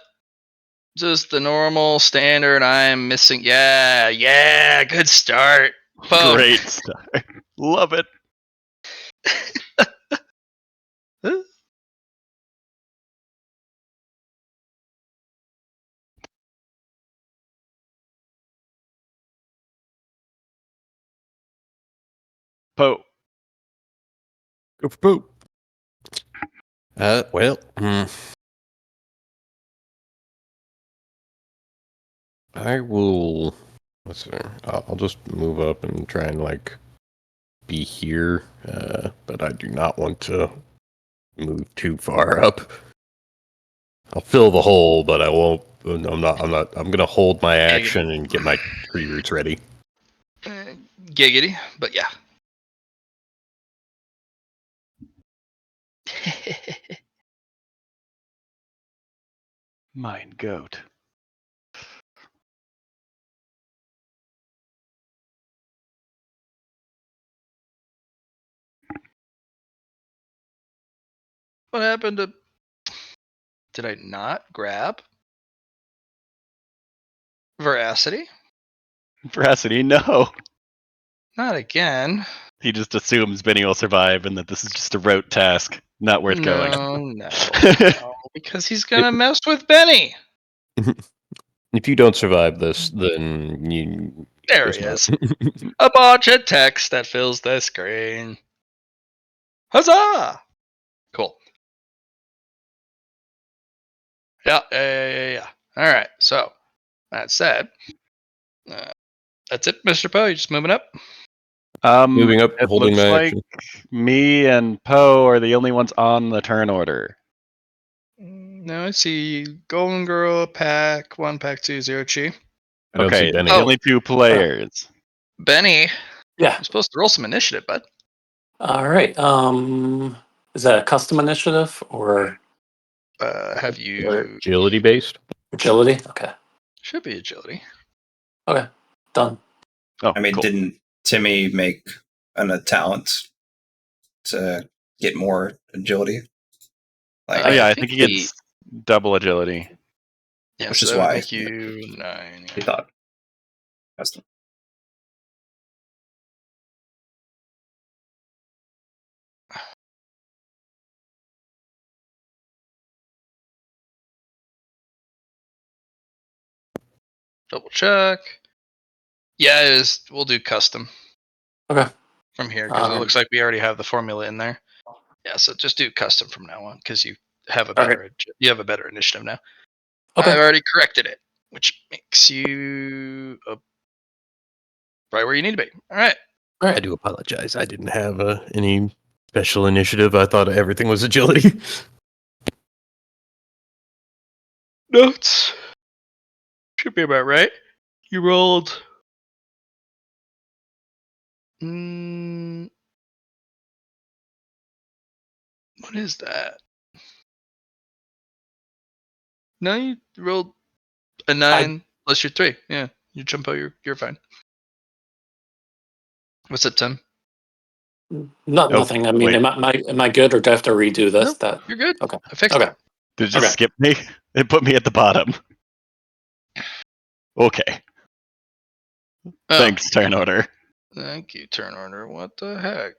Just the normal standard. I'm missing. Yeah. Good start. Boom. Great start. Love it. Poe. Go for poop. Well, I will. Let's see. I'll just move up and try and like be here, but I do not want to move too far up. I'll fill the hole, but I won't. I'm not. I'm gonna hold my action and get my tree roots ready. Giggity, but yeah. Mine goat. What happened to Did I not grab veracity? Veracity, no. Not again. He just assumes Benny will survive and that this is just a rote task, not worth going. No, because he's gonna mess with Benny. If you don't survive this, then you. There he is. A bunch of text that fills the screen. Huzzah! Cool. Yeah. All right. So that said, that's it, Mr. Poe. You just moving up. Moving up, It holding looks my like action. me and Poe are the only ones on the turn order. No, I see Golden Girl, pack 1, pack 2, 0 chi. I don't see Okay, Benny. the only 2 players. Benny, Yeah. you're supposed to roll some initiative, bud. All right. Is that a custom initiative or Have you? Agility based. agility? Okay. Should be agility. Okay. Done. Oh, I mean, cool. didn't Timmy make a talent to get more agility? Like, Oh, yeah, I think think he gets double agility. Yeah, which so is that would why make you 9. he thought. Custom. Double check. Yeah, it is. We'll do custom. Okay. From here because it looks like we already have the formula in there. Yeah, so just do custom from now on because you have a better initiative now. Okay. I've already corrected it, which makes you right where you need to be. All right. All I right. do apologize. I didn't have any special initiative. I thought everything was agility. Notes should be about right. You rolled. What is that? No, you rolled a 9 plus your 3. Yeah, you jump out. You're fine. What's it, Tim? Nothing. I mean, wait. am I good or do I have to redo this? Nope, That you're good. okay. I fixed Okay. it. Did it just Okay. skip me? It put me at the bottom. Okay. Oh, Thanks, turn order. thank you, turn order. What the heck?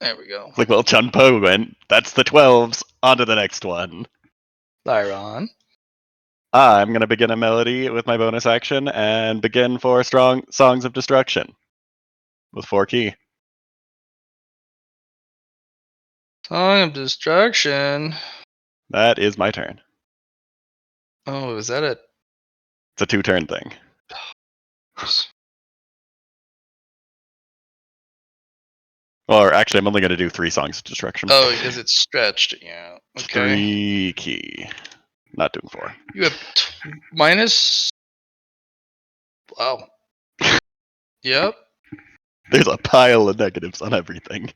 There we go. Like, well, Chun Po went. That's the 12s. On to the next one. Lyron. I'm going to begin a melody with my bonus action and begin 4 strong songs of destruction with 4 key. Song of Destruction. That is my turn. Oh, is that it? It's a 2-turn thing. Or actually, I'm only going to do 3 songs of destruction. Oh, because it's stretched. Yeah. Okay. 3 key. Not doing 4. You have minus. Wow. Yep. There's a pile of negatives on everything.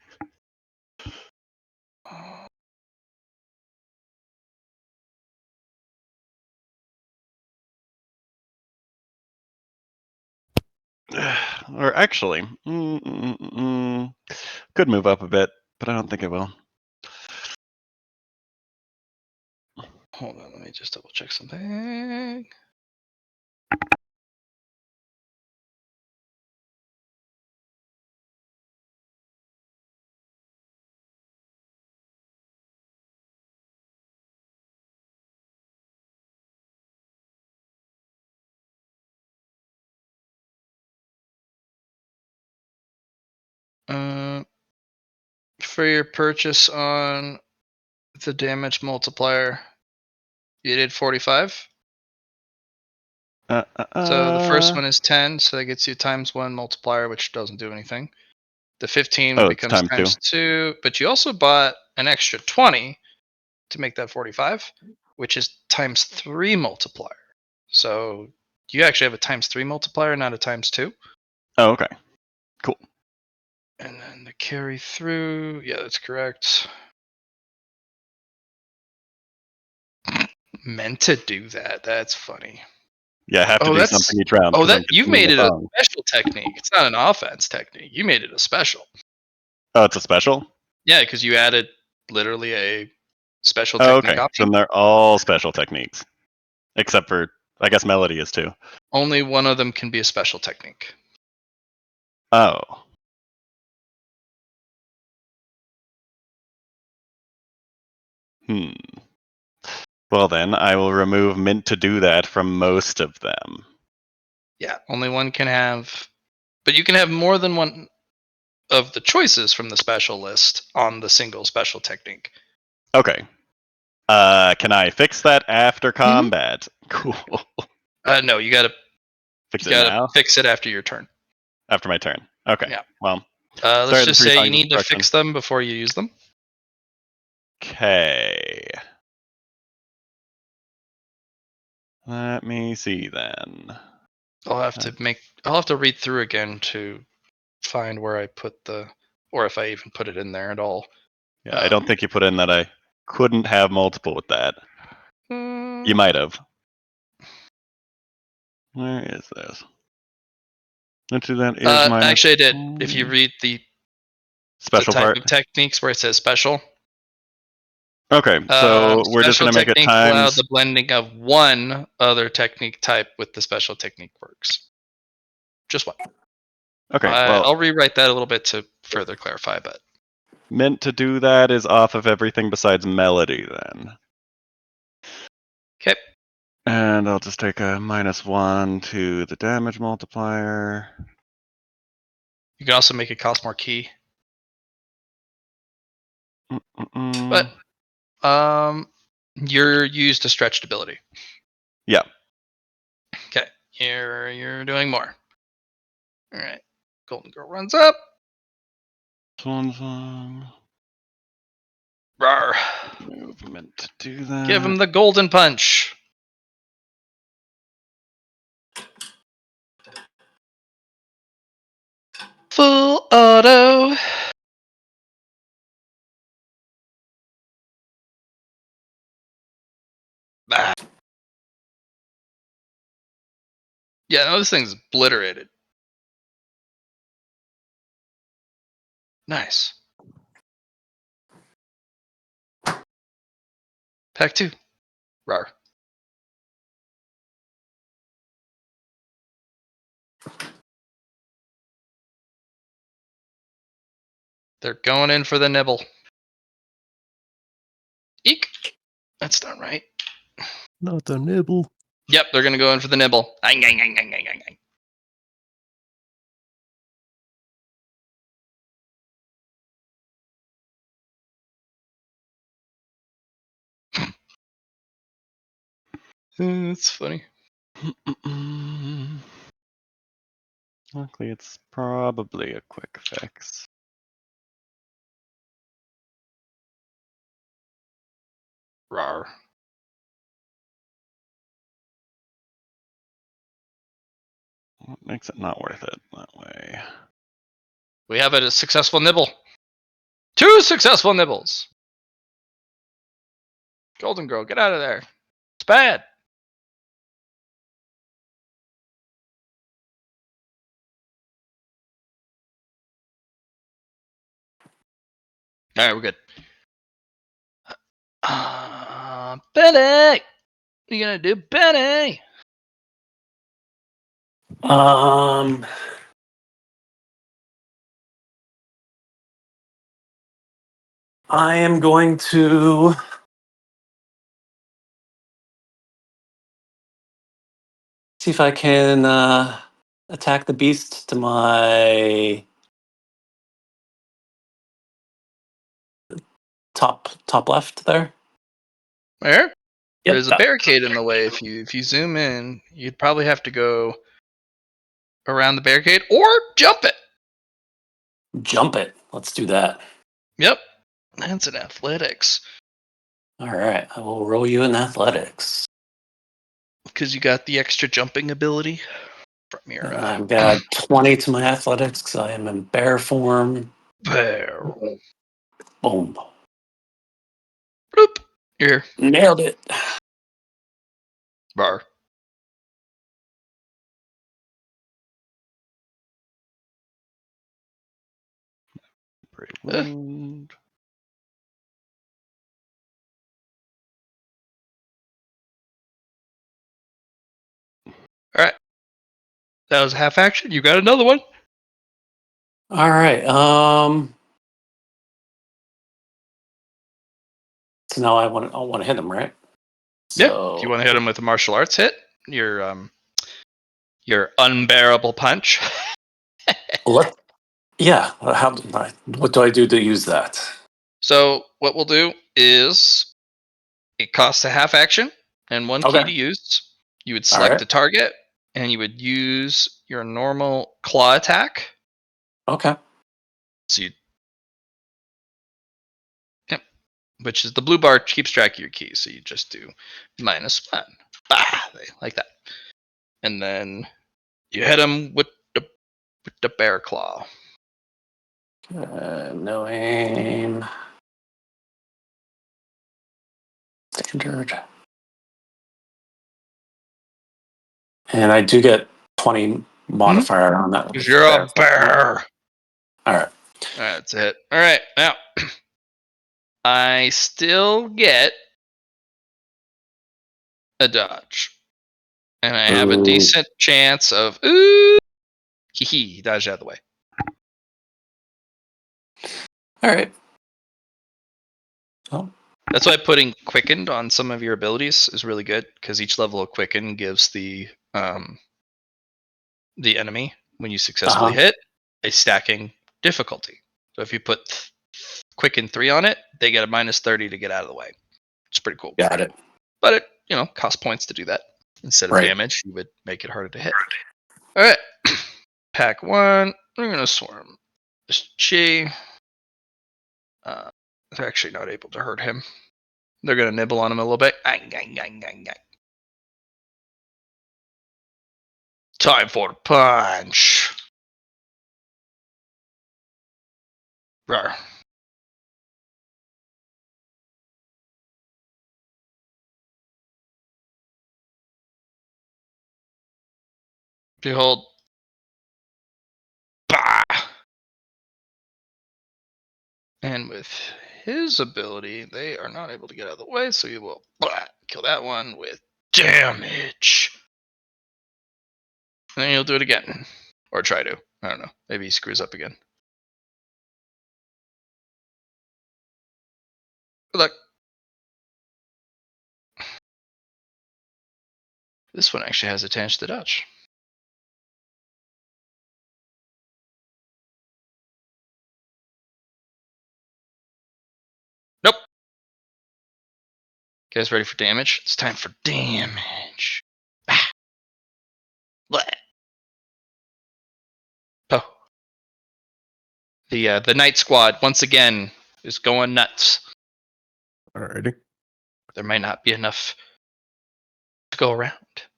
Or actually, could move up a bit, but I don't think it will. Hold on, let me just double check something. For your purchase on the damage multiplier, you did 45. So the first one is 10, so that gets you ×1 multiplier, which doesn't do anything. The 15 becomes times 2, but you also bought an extra 20 to make that 45, which is ×3 multiplier. So you actually have a ×3 multiplier, not a ×2. Oh, okay. Cool. And then the carry through, yeah, that's correct. Meant to do that. That's funny. Yeah, I have to do something each round. Oh, 'cause that I'm you've continuing made the it a song. special technique. It's not an offense technique. You made it a special. Oh, it's a special? Yeah, because you added literally a special Oh, technique okay. option. Then they're all special techniques, except for I guess Melody is too. Only one of them can be a special technique. Oh. Hmm. Well then, I will remove Mint to do that from most of them. Yeah, only one can have, but you can have more than one of the choices from the special list on the single special technique. Okay. Can I fix that after combat? Cool. No, you gotta Fix it now? fix it after your turn. After my turn. Okay. Yeah. Well, Let's sorry, the just three say you songs of need to destruction. fix them before you use them. Okay. Let me see then. I'll have to read through again to find where I put or if I even put it in there at all. Yeah, I don't think you put in that I couldn't have multiple with that. You might have. Where is this? Actually, that is minus actually, I did. If you read the special type part. of techniques where it says special, Okay, so we're just special gonna make it techniques allow times. the blending of one other technique type with the special technique works. Just one. Okay, well, I'll rewrite that a little bit to further clarify, but meant to do that is off of everything besides melody then. okay. And I'll just take a -1 to the damage multiplier. You can also make it cost more key, Mm-mm-mm. but you're used to stretched ability. Yeah. Okay, you're doing more. All right, Golden Girl runs up. Swan song. Rawr. Movement to do that. Give him the golden punch. Full auto. Ah. Yeah, no, this thing's obliterated. Nice. Pack 2. Rawr. They're going in for the nibble. Eek. That's not right. Not a nibble. Yep, they're going to go in for the nibble. Ang, ang, ang, ang, ang, ang. It's funny. Luckily, it's probably a quick fix. Rawr. What makes it not worth it that way? We have a successful nibble. 2 successful nibbles. Golden Girl, get out of there. It's bad. All right, we're good. Benny! What are you going to do, Benny? I am going to see if I can attack the beast to my top left there. Where? Yep, There's a that. barricade in the way. If you zoom in, you'd probably have to go around the barricade or jump it. Jump it. Let's do that. Yep. That's an athletics. All right, I will roll you in athletics. Because you got the extra jumping ability from your And I've got 20 to my athletics because I am in bear form. bear. Boom. Bloop. You're here. Nailed it. Bar. Brave wound. All right. That was a half action. You got another one. All right. So now I want to hit him, right? Yeah. So If you want to hit him with a martial arts hit, your unbearable punch. what? Yeah. What do I do to use that? So what we'll do is it costs a half action and one key Okay. to use. You would All select right. a target and you would use your normal claw attack. Okay. So you, yep, which is the blue bar keeps track of your keys. So you just do -1. Bah, like that. And then you hit him with the bear claw. No aim. Standard. And I do get 20 modifier on that. Because you're a bear. All right. That's it. All right. Now, I still get a dodge. And I have a Ooh. decent chance of, ooh, he dodged out of the way. All right. Oh. That's why putting quickened on some of your abilities is really good, because each level of quicken gives the enemy, when you successfully hit, a stacking difficulty. So if you put quicken 3 on it, they get a -30 to get out of the way. It's pretty cool. Got it. But it, costs points to do that. Instead of Right. damage, you would make it harder to hit. All right. Pack 1. We're going to swarm this Chi. They're actually not able to hurt him. They're going to nibble on him a little bit. Time for the punch. Rawr. Behold. Bah! And with his ability, they are not able to get out of the way, so you will kill that one with damage. And then you'll do it again. Or try to. I don't know. Maybe he screws up again. Good luck. This one actually has a chance to dodge. Nope. Guys ready for damage? It's time for damage. Ah. Blech. Oh. The Night Squad, once again, is going nuts. Alrighty. There might not be enough to go around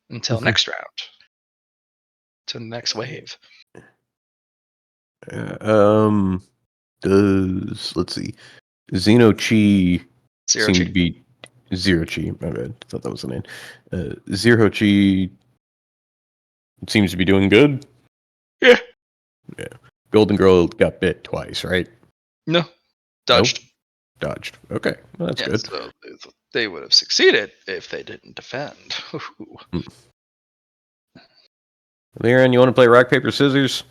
until next round. To the next wave. Let's see, Xeno Chi Zero seemed Chi. to be Zero Chi. My bad. I thought that was the name. Zero Chi seems to be doing good. Yeah. Golden Girl got bit twice, right? No. Dodged. Nope. Dodged. Okay, well, that's good. So they would have succeeded if they didn't defend. Liren, you want to play rock, paper, scissors?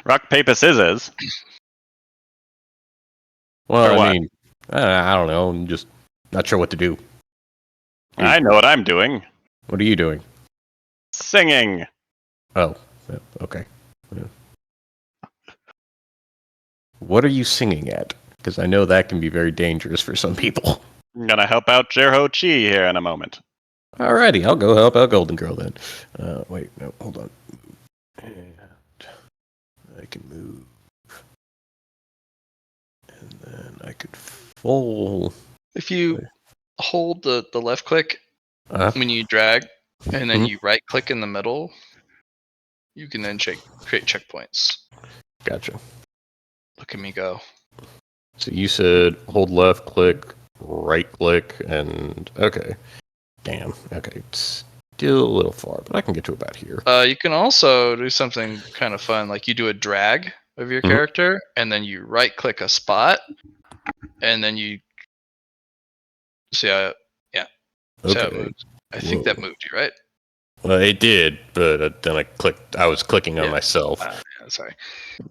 Rock, paper, scissors. Well, Or I what? mean, I don't know. I'm just not sure what to do. I know what I'm doing. What are you doing? Singing. Oh, okay. Yeah. What are you singing at? Because I know that can be very dangerous for some people. I'm gonna help out Jerho Chi here in a moment. Alrighty, I'll go help out Golden Girl then. Wait, no, hold on. And I can move. And then I could full. If you hold the left click when you drag, and then Mhm. you right click in the middle, you can then create checkpoints. Gotcha. Look at me go. So you said hold left click, right click, and okay. Damn. Okay, it's still a little far, but I can get to about here. You can also do something kind of fun, like you do a drag of your character, and then you right click a spot, and then you see how, yeah. See how it Okay. moves. I think that moved you, right? Well, it did, but then I was clicking on Yeah. myself. Yeah, sorry.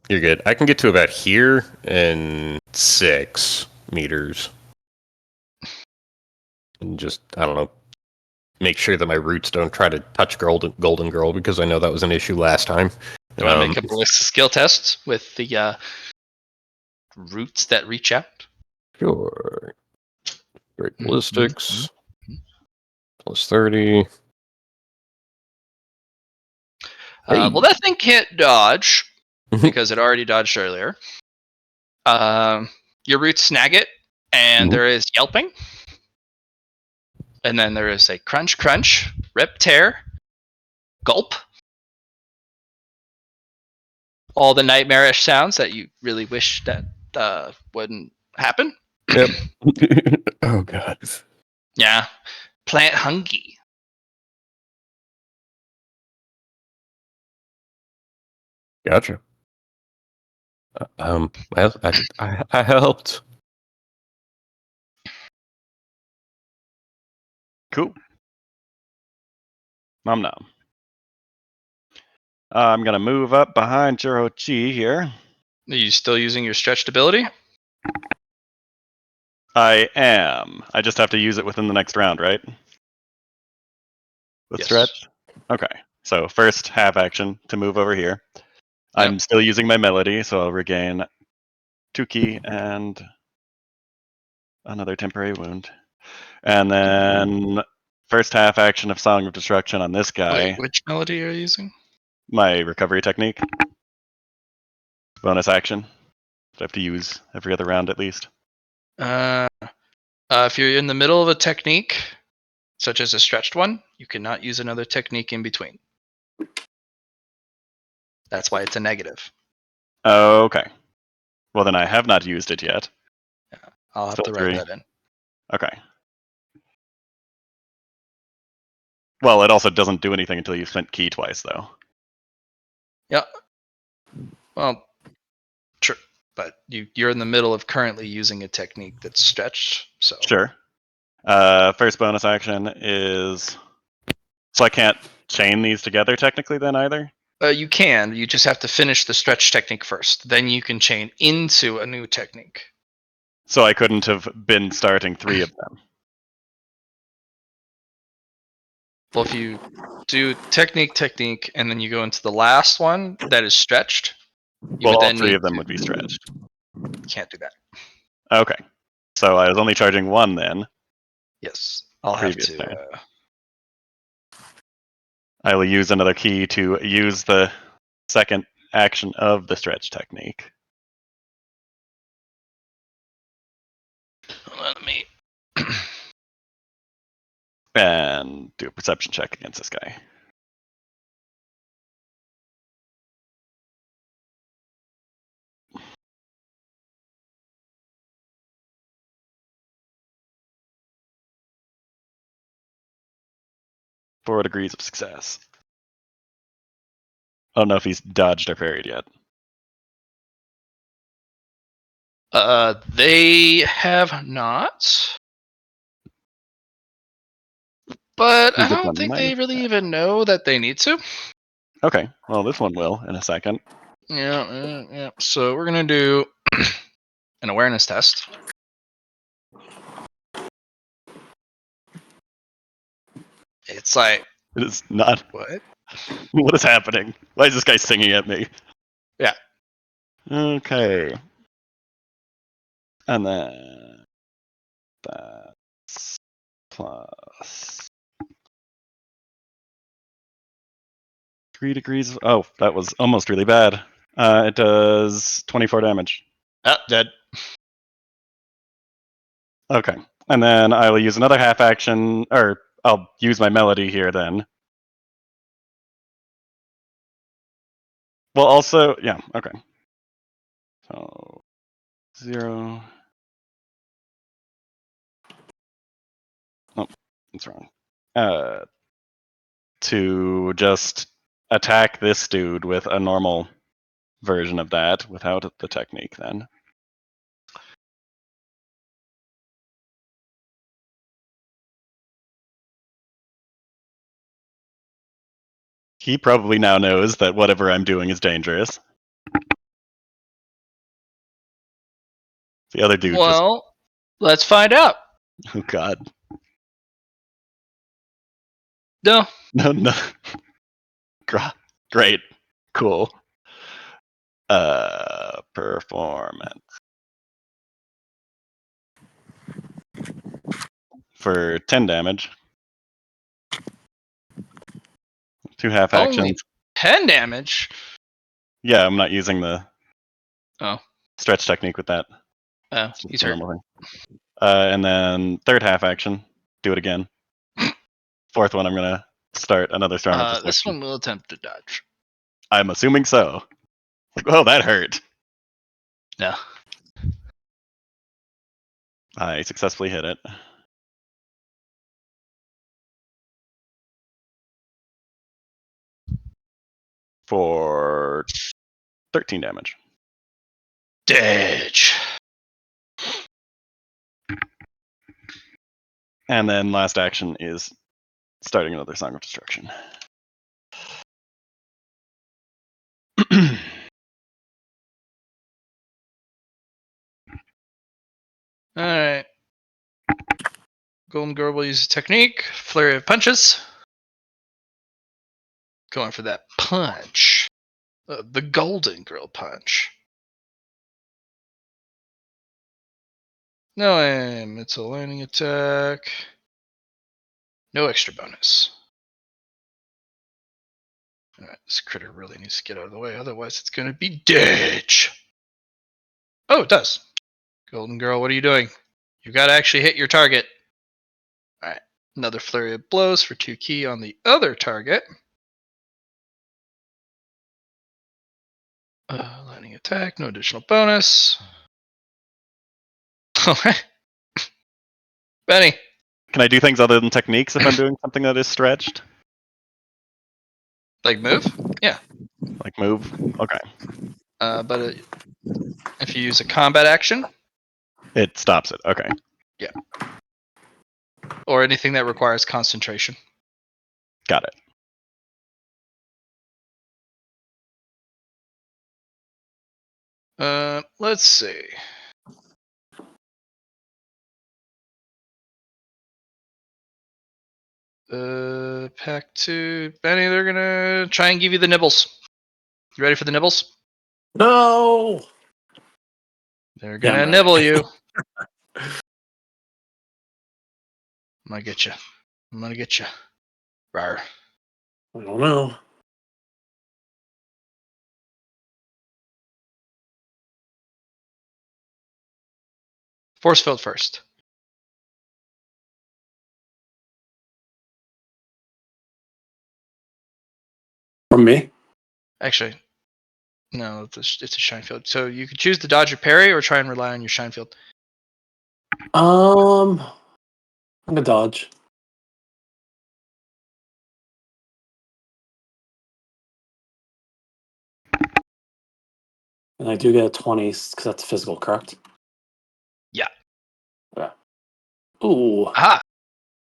You're good. I can get to about here in 6 meters. And just, I don't know, make sure that my roots don't try to touch Golden Girl, because I know that was an issue last time. Do you want to make a ballistic skill test with the roots that reach out? Sure. Great Mhm, ballistics. mhm. Plus 30. Well, that thing can't dodge because it already dodged earlier. Your roots snag it, and Mhm. there is yelping. And then there is a crunch, crunch, rip, tear, gulp. All the nightmarish sounds that you really wish that wouldn't happen. Yep. Oh, God. Yeah. Plant hungry. Gotcha. I helped. Cool. Nom nom. I'm gonna move up behind Jirochi here. Are you still using your stretched ability? I am. I just have to use it within the next round, right? With Yes. stretch? Okay. So first half action to move over here. I'm Yep. still using my melody, so I'll regain 2 key and another temporary wound. And then first half action of Song of Destruction on this guy. Wait, which melody are you using? My recovery technique. Bonus action. I have to use every other round at least. If you're in the middle of a technique, such as a stretched one, you cannot use another technique in between. That's why it's a negative. Okay. Well, then I have not used it yet. I'll have Still to write 3. that in. Okay. Well, it also doesn't do anything until you've spent key twice, though. Yeah. Well, true. But you're in the middle of currently using a technique that's stretched, so. Sure. First bonus action is... So I can't chain these together technically then either? You can. You just have to finish the stretch technique first. Then you can chain into a new technique. So I couldn't have been starting 3 of them. Well, if you do technique, and then you go into the last one that is stretched, you Well, would all then 3 need of them to. would be stretched. Can't do that. Okay. So I was only charging 1 then. Yes, I'll have Previous to. turn. I will use another key to use the second action of the stretch technique. Let me. And do a perception check against this guy. Four degrees of success. I don't know if he's dodged or parried yet. They have not. But I Think it's don't a think they minus really attack. even know that they need to. Okay, well, this one will in a second. Yeah. So we're gonna do an awareness test. It's like, It is not. what? What is happening? Why is this guy singing at me? Yeah. Okay. And then that's plus 3 degrees. Oh, that was almost really bad. It does 24 damage. Oh, dead. Okay. And then I will use another half action, or I'll use my melody here then. Well, also, yeah, okay. So, 0. Oh, that's wrong. To just attack this dude with a normal version of that without the technique then. He probably now knows that whatever I'm doing is dangerous. The other dude Well, let's find out. just... Oh, God. No. No. Great. Cool. Performance. For 10 damage. 2 half actions. Only 10 damage? Yeah, I'm not using the Oh. stretch technique with that. Oh, It's just he's a hurt. normal thing. And then third half action. Do it again. Fourth one, I'm going to start another storm of This destruction. one will attempt to dodge. I'm assuming so. Like, oh, that hurt. No. I successfully hit it. For 13 damage. Ditch. And then last action is starting another Song of Destruction. Alright. Golden Girl will use a technique. Flurry of punches. Going for that punch. The Golden Girl punch. No aim. It's a landing attack. No extra bonus. Alright, this critter really needs to get out of the way, otherwise it's gonna be ditch. Oh, it does. Golden Girl, what are you doing? You've got to actually hit your target. Alright, another flurry of blows for 2 key on the other target. Lightning attack, no additional bonus. Alright. Benny. Can I do things other than techniques if I'm doing something that is stretched? Like move? Yeah. Like move? Okay. But if you use a combat action, It stops it. Okay. or anything that requires concentration. Got it. Let's see. Pack 2. Benny, they're gonna try and give you the nibbles. You ready for the nibbles? No. They're Yeah, gonna I'm nibble ready. you. I'm gonna get you. I'm gonna get you. Rawr. I don't know. Force field first. From me? Actually, no, it's a shine field. So you could choose to dodge or parry or try and rely on your shine field. I'm gonna dodge. And I do get a 20 because that's physical, correct? Yeah. Yeah. Ooh. Aha!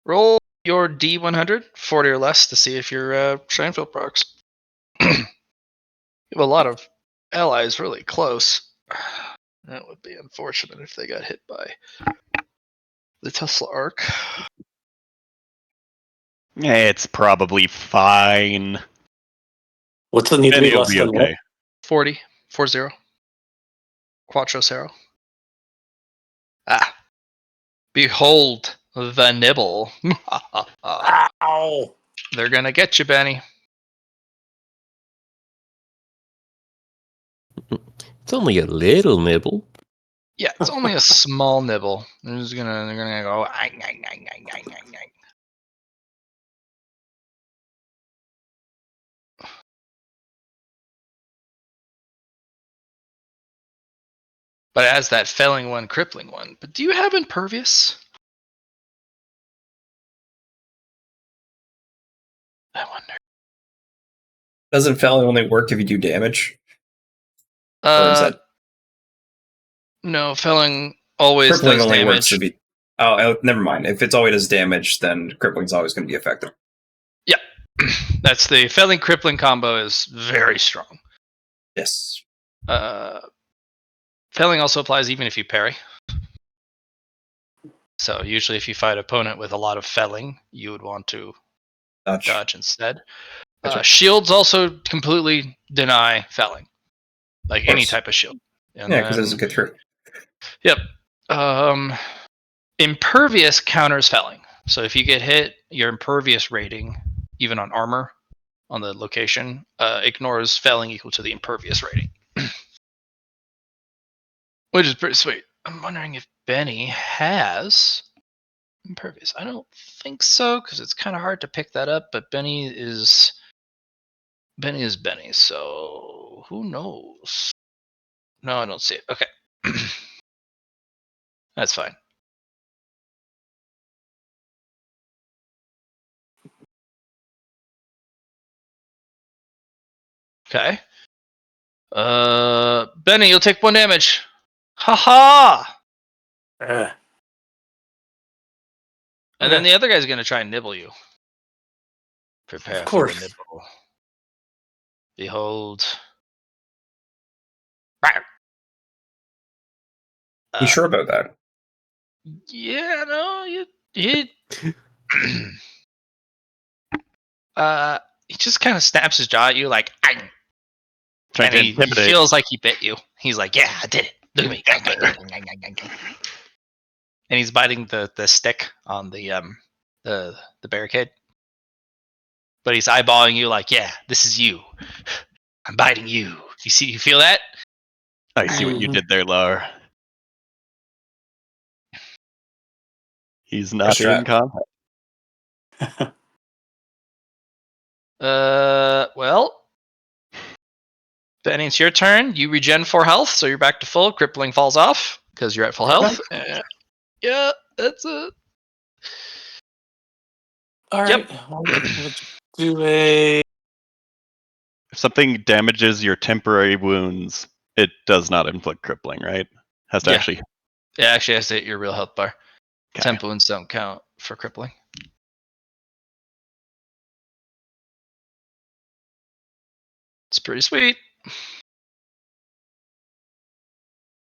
Roll your D100, 40 or less, to see if your shine field procs. You have a lot of allies really close. That would be unfortunate if they got hit by the Tesla arc. It's probably fine. What's it need to be Benny will less be than what? okay. 40. 40. Quattro Zero. Ah. Behold the nibble. Ow! They're gonna get you, Benny. It's only a little nibble. Yeah, it's only a small nibble. They're gonna go. Ang, ang, ang, ang, ang, ang, ang. But it has that felling one, crippling one. But do you have impervious? I wonder. Doesn't felling only work if you do damage? Or is that No, felling always crippling does only damage. works if you never mind. If it's always does damage, then crippling's always going to be effective. That's the felling crippling combo is very strong. Yes. Felling also applies even if you parry. So usually if you fight an opponent with a lot of felling, you would want to dodge instead. Gotcha. Shields also completely deny felling, like any course. type of shield. And Yeah, because it then, doesn't get through. Yep. Impervious counters felling. So if you get hit, your impervious rating, even on armor, on the location, ignores felling equal to the impervious rating. Which is pretty sweet. I'm wondering if Benny has impervious. I don't think so, because it's kind of hard to pick that up, but Benny is Benny, so who knows? No, I don't see it. Okay. That's fine. Okay. Benny, you'll take 1 damage. Ha! Eh, And then okay. the other guy's gonna try and nibble you. Prepare Of for the course. nibble. Behold. Rawr. You sure about that? Yeah, no, he he just kind of snaps his jaw at you like, "Ang." Trying And to he intimidate. feels like he bit you. He's like, yeah, I did it. Look at me. And he's biting the stick on the barricade. But he's eyeballing you like, yeah, this is you. I'm biting you. You feel that? I see what you Mhm. did there, Lar. He's not Where's your in at? combat. Well, Benny, it's your turn. You regen 4 health, so you're back to full. Crippling falls off because you're at full Okay. health. Yeah, that's it. All Yep. right. We'll do a. If something damages your temporary wounds, it does not inflict crippling, right? Has to Yeah. actually. Yeah, actually, has to hit your real health bar. Okay. Temp wounds don't count for crippling. It's pretty sweet.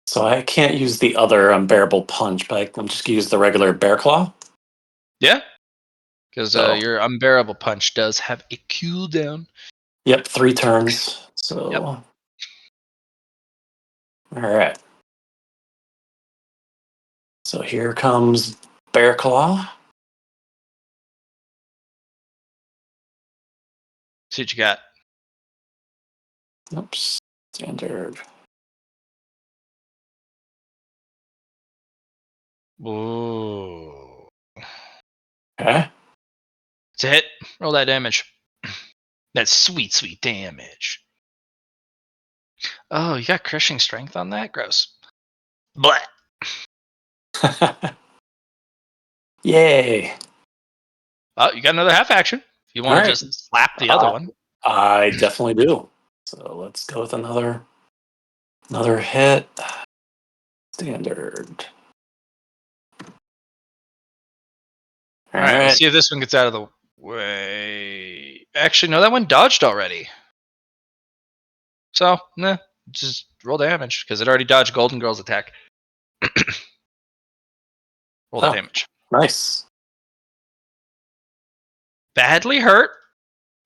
So I can't use the other unbearable punch, but I'm just gonna use the regular bear claw. Yeah, because So your unbearable punch does have a cooldown. yep, 3 turns. So Yep. all right. So here comes bear claw. See what you got. Oops, standard. Ooh. Okay. It's a hit. Roll that damage. That sweet, sweet damage. Oh, you got crushing strength on that? Gross. Blah. Yay! Oh, you got another half action. If you All want to right. just slap the other one. I definitely do. So let's go with another hit. Standard. All All right, let's right. see if this one gets out of the way. Actually, no, that one dodged already. So, nah, just roll damage because it already dodged Golden Girl's attack. Roll the Oh, damage. nice. Badly hurt.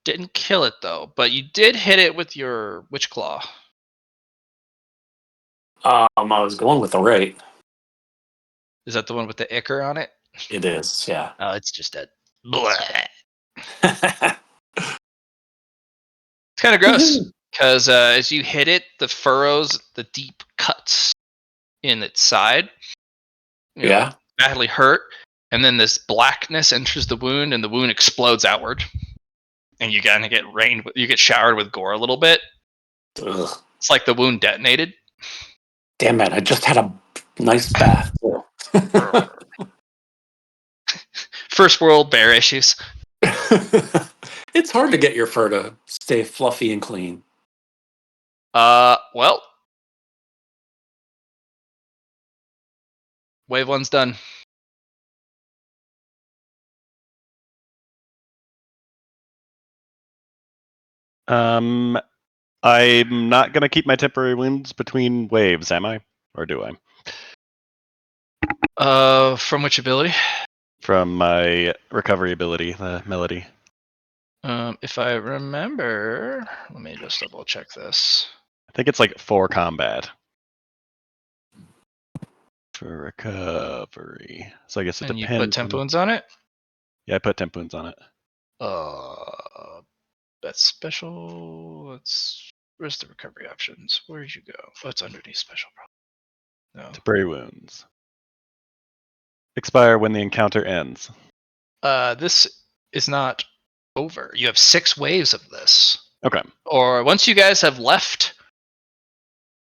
Didn't kill it though, but you did hit it with your witch claw. I was going with the right. Is that the one with the ichor on it? It is, yeah. Oh, it's just dead. Blah. It's kind of gross because as you hit it, the furrows, the deep cuts in its side, Yeah. badly hurt, and then this blackness enters the wound, and the wound explodes outward, and you kind of get you get showered with gore a little bit. Ugh. It's like the wound detonated. Damn it! I just had a nice bath too. First world bear issues. It's hard to get your fur to stay fluffy and clean. Well, wave 1's done. I'm not gonna keep my temporary wounds between waves, am I? Or do I? From which ability? From my recovery ability, the melody. If I remember, let me just double check this. I think it's like 4 combat. For recovery. So I guess it And you depends put temp on... wounds on it? Yeah, I put temp wounds on it. That's special. Where's the recovery options? Where'd you go? Oh, it's underneath special. No. Temporary wounds. Expire when the encounter ends. This is not over. You have 6 waves of this. Okay. Or once you guys have left,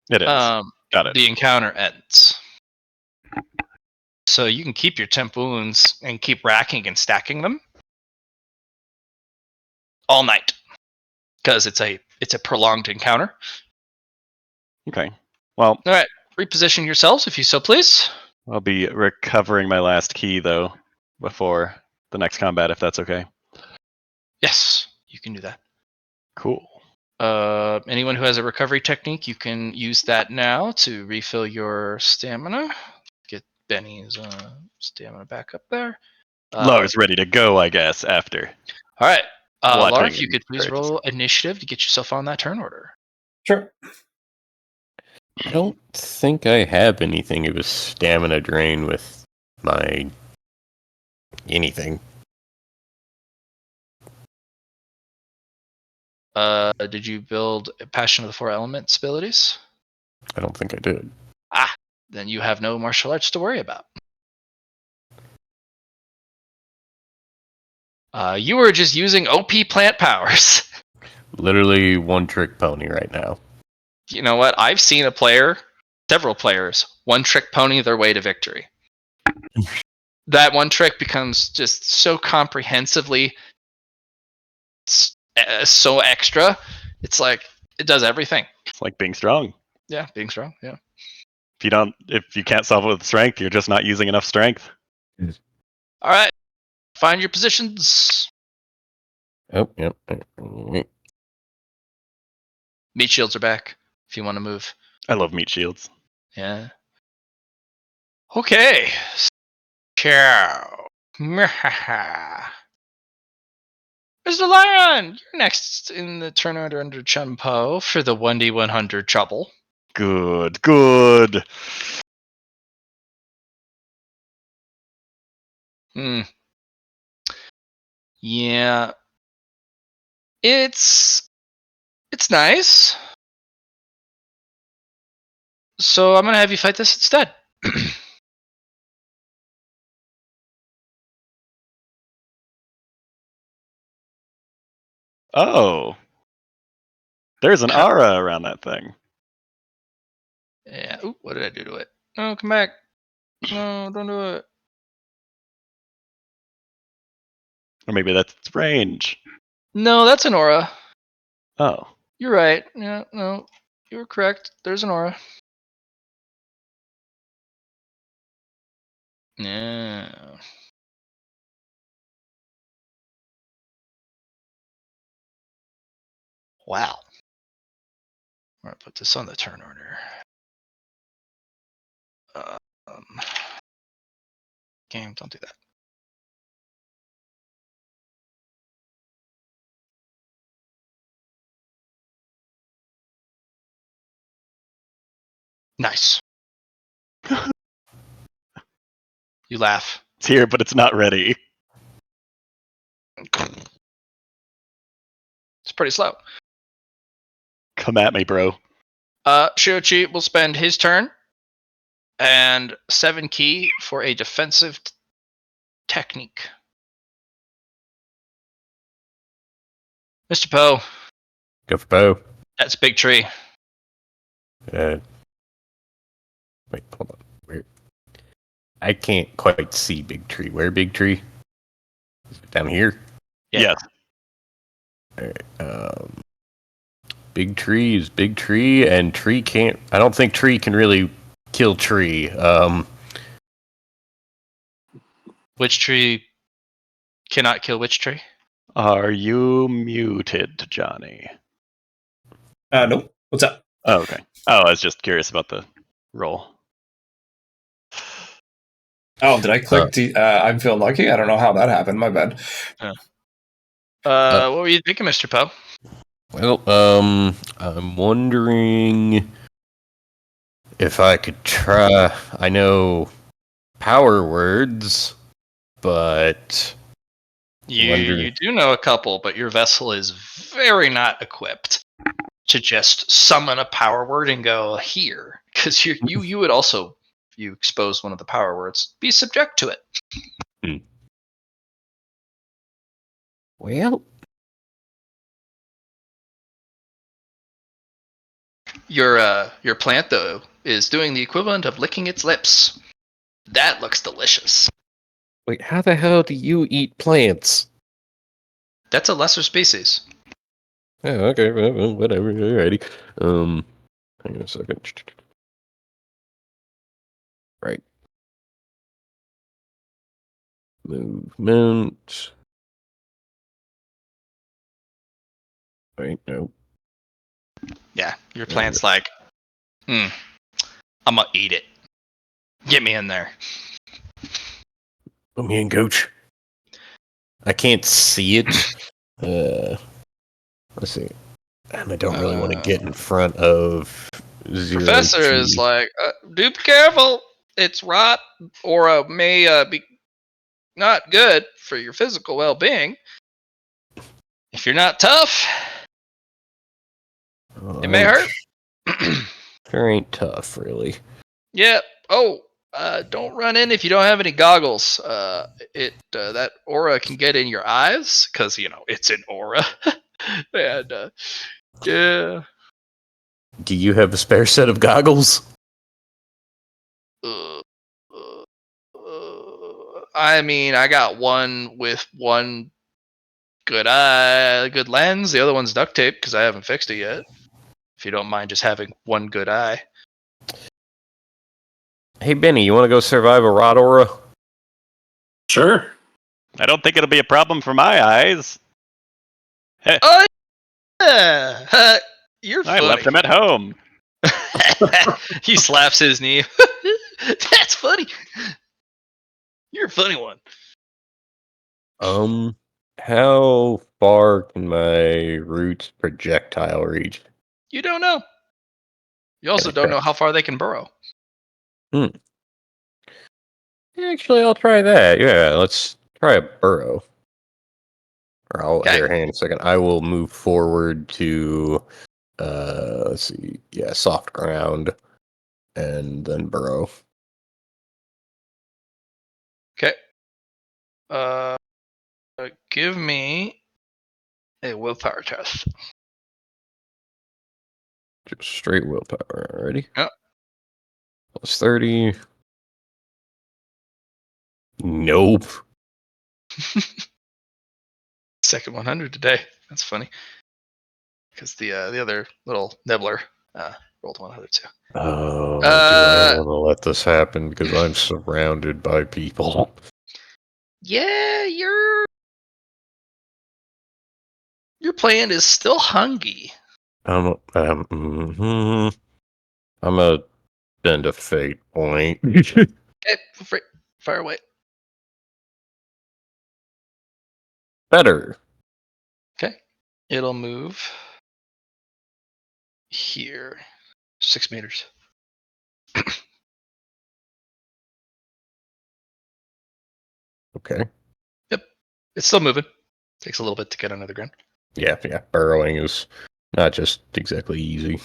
It is. Got it. the encounter ends. So you can keep your temp wounds and keep racking and stacking them all night because it's a prolonged encounter. Okay. Well, all right, reposition yourselves if you so please. I'll be recovering my last key though before the next combat, if that's okay. Yes, you can do that. Cool. Anyone who has a recovery technique, you can use that now to refill your stamina. Get Benny's stamina back up there. Lar's ready to go, I guess, after. All right. Lar, watching if you could please roll initiative to get yourself on that turn order. Sure. I don't think I have anything of a stamina drain with my anything. Did you build Passion of the Four Elements abilities? I don't think I did. Then you have no martial arts to worry about. You were just using OP plant powers. Literally one trick pony right now. You know what? I've seen several players, one trick pony their way to victory. That one trick becomes just so comprehensively so extra. It's like it does everything. It's like being strong. Yeah, being strong. Yeah. If you can't solve it with strength, you're just not using enough strength. All right. Find your positions. Oh, yep. Meat shields are back if you want to move. I love meat shields. Yeah. Okay. Ciao. Mr. Lion, you're next in the turn order under Chun-Po for the 1d100 trouble. Good. Yeah. It's nice. So I'm gonna have you fight this instead. Oh. There's an aura around that thing. Yeah. Ooh, what did I do to it? No, come back. No, don't do it. Or maybe that's its range. No, that's an aura. Oh. You're right. Yeah, no, you were correct. There's an aura. Yeah. Wow. I'm gonna put this on the turn order. Game, don't do that. Nice. You laugh. It's here, but it's not ready. It's pretty slow. Come at me, bro. Shiochi will spend his turn and 7 key for a defensive technique. Mr. Poe. Go for Poe. That's Big Tree. Wait, hold on. Where? I can't quite see Big Tree. Where Big Tree? Is it down here? Yeah. Yes. Big Tree is Big Tree, and Tree can't. I don't think Tree can really kill Tree. Which tree cannot kill which tree? Are you muted, Johnny? Nope. What's up? Oh, okay. Oh, I was just curious about the roll. Oh, did I click? I'm feeling lucky. I don't know how that happened. My bad. What were you thinking, Mr. Poe? Well, I'm wondering if I could try. I know power words, but You do know a couple, but your vessel is very not equipped to just summon a power word and go here, because you would also, if you expose one of the power words, be subject to it. well, Your plant though is doing the equivalent of licking its lips. That looks delicious. wait, how the hell do you eat plants? That's a lesser species. Oh, okay, well, whatever. Alrighty. Hang on a second. Right. Movement. Wait, no. Yeah, your plant's like, I'm gonna eat it. Get me in there. Come in, coach. I can't see it. Let's see. And I don't really want to get in front of zero Professor G. is like, do be careful. It's rot or may be not good for your physical well-being. If you're not tough, it may hurt. Sure ain't tough, really. Yeah. Oh, don't run in if you don't have any goggles. That aura can get in your eyes because it's an aura. And yeah. Do you have a spare set of goggles? I mean, I got one with one good eye, good lens. The other one's duct tape because I haven't fixed it yet. If you don't mind just having one good eye. Hey, Benny, you want to go survive a rot aura? Sure. I don't think it'll be a problem for my eyes. Oh yeah, you're I left funny. them at home. He slaps his knee. That's funny. You're a funny one. How far can my roots projectile reach? You don't know. You also don't know how far they can burrow. Actually, I'll try that. Yeah, let's try a burrow. Or Okay. here, hang on a second. I will move forward to, let's see, yeah, soft ground, and then burrow. Okay. Give me a willpower test. Just straight willpower. Already? Yep. Plus 30. Nope. Second 100 today. That's funny. Because the other little nibbler rolled 100 too. Oh, do I want to let this happen because I'm surrounded by people? Yeah, your plan is still hungry. I'm a bend of fate point. Okay, fire away. Better. Okay. It'll move here. 6 meters. Okay. Yep. It's still moving. Takes a little bit to get under the ground. Yeah. Burrowing is not just exactly easy.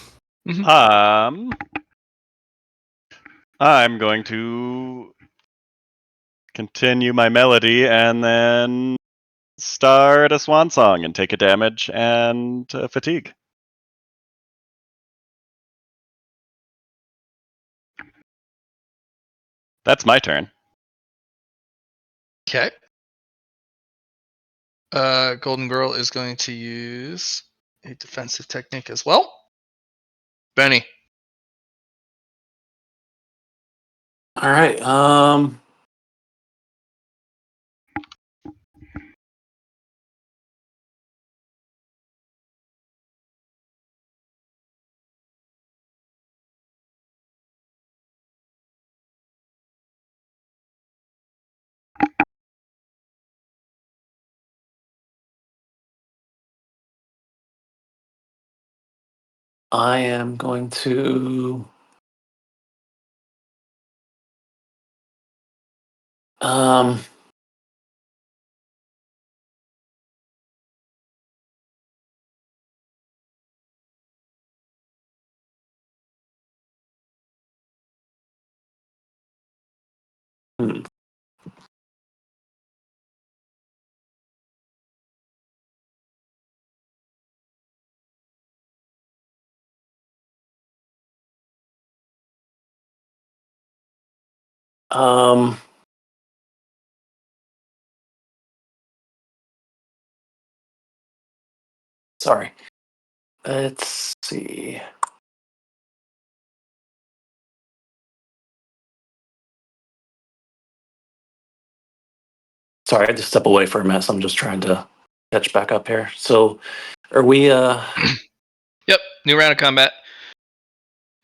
I'm going to continue my melody and then start a swan song and take a damage and fatigue. That's my turn. Okay. Golden Girl is going to use a defensive technique as well. Benny. All right. I am going to. Um. hmm. Um. Sorry. Let's see. Sorry, I had to step away for a minute. So I'm just trying to catch back up here. So, are we? Yep, new round of combat.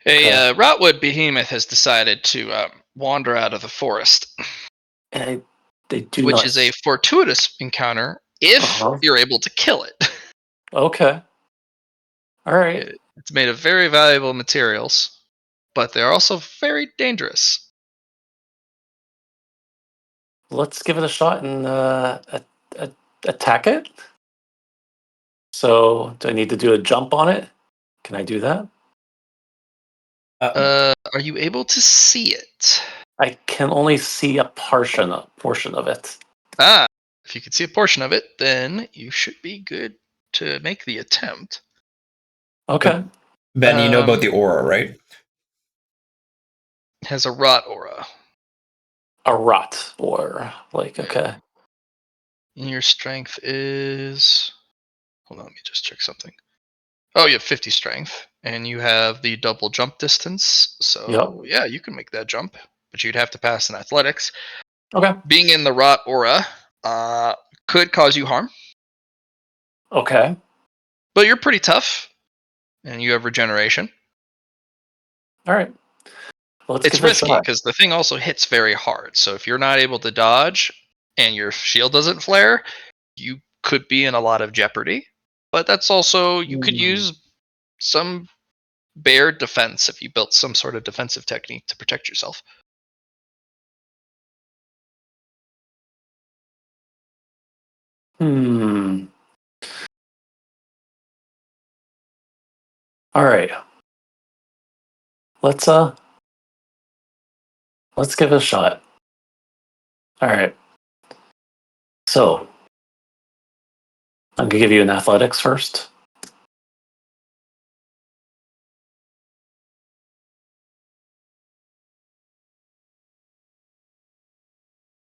Okay. A Rotwood behemoth has decided to wander out of the forest, They do which not. is a fortuitous encounter if Uh-huh. you're able to kill it. Okay. All right. It's made of very valuable materials, but they're also very dangerous. Let's give it a shot and attack it. So, do I need to do a jump on it? Can I do that? Are you able to see it? I can only see a portion of it. Ah, if you can see a portion of it, then you should be good to make the attempt. Okay. Ben, you know Um, about the aura, right? It has a rot aura. A rot or like okay. And your strength is. Hold on, let me just check something. Oh, you have 50 strength, and you have the double jump distance. So, Yep. yeah, you can make that jump, but you'd have to pass in athletics. Okay. Being in the rot aura could cause you harm, Okay. but you're pretty tough, and you have regeneration. All right. Let's It's give it a risky shot. because the thing also hits very hard. So if you're not able to dodge and your shield doesn't flare, you could be in a lot of jeopardy. But that's also, you could use some bear defense if you built some sort of defensive technique to protect yourself. Hmm. All right. Let's give it a shot. All right. So, I'm going to give you an athletics first.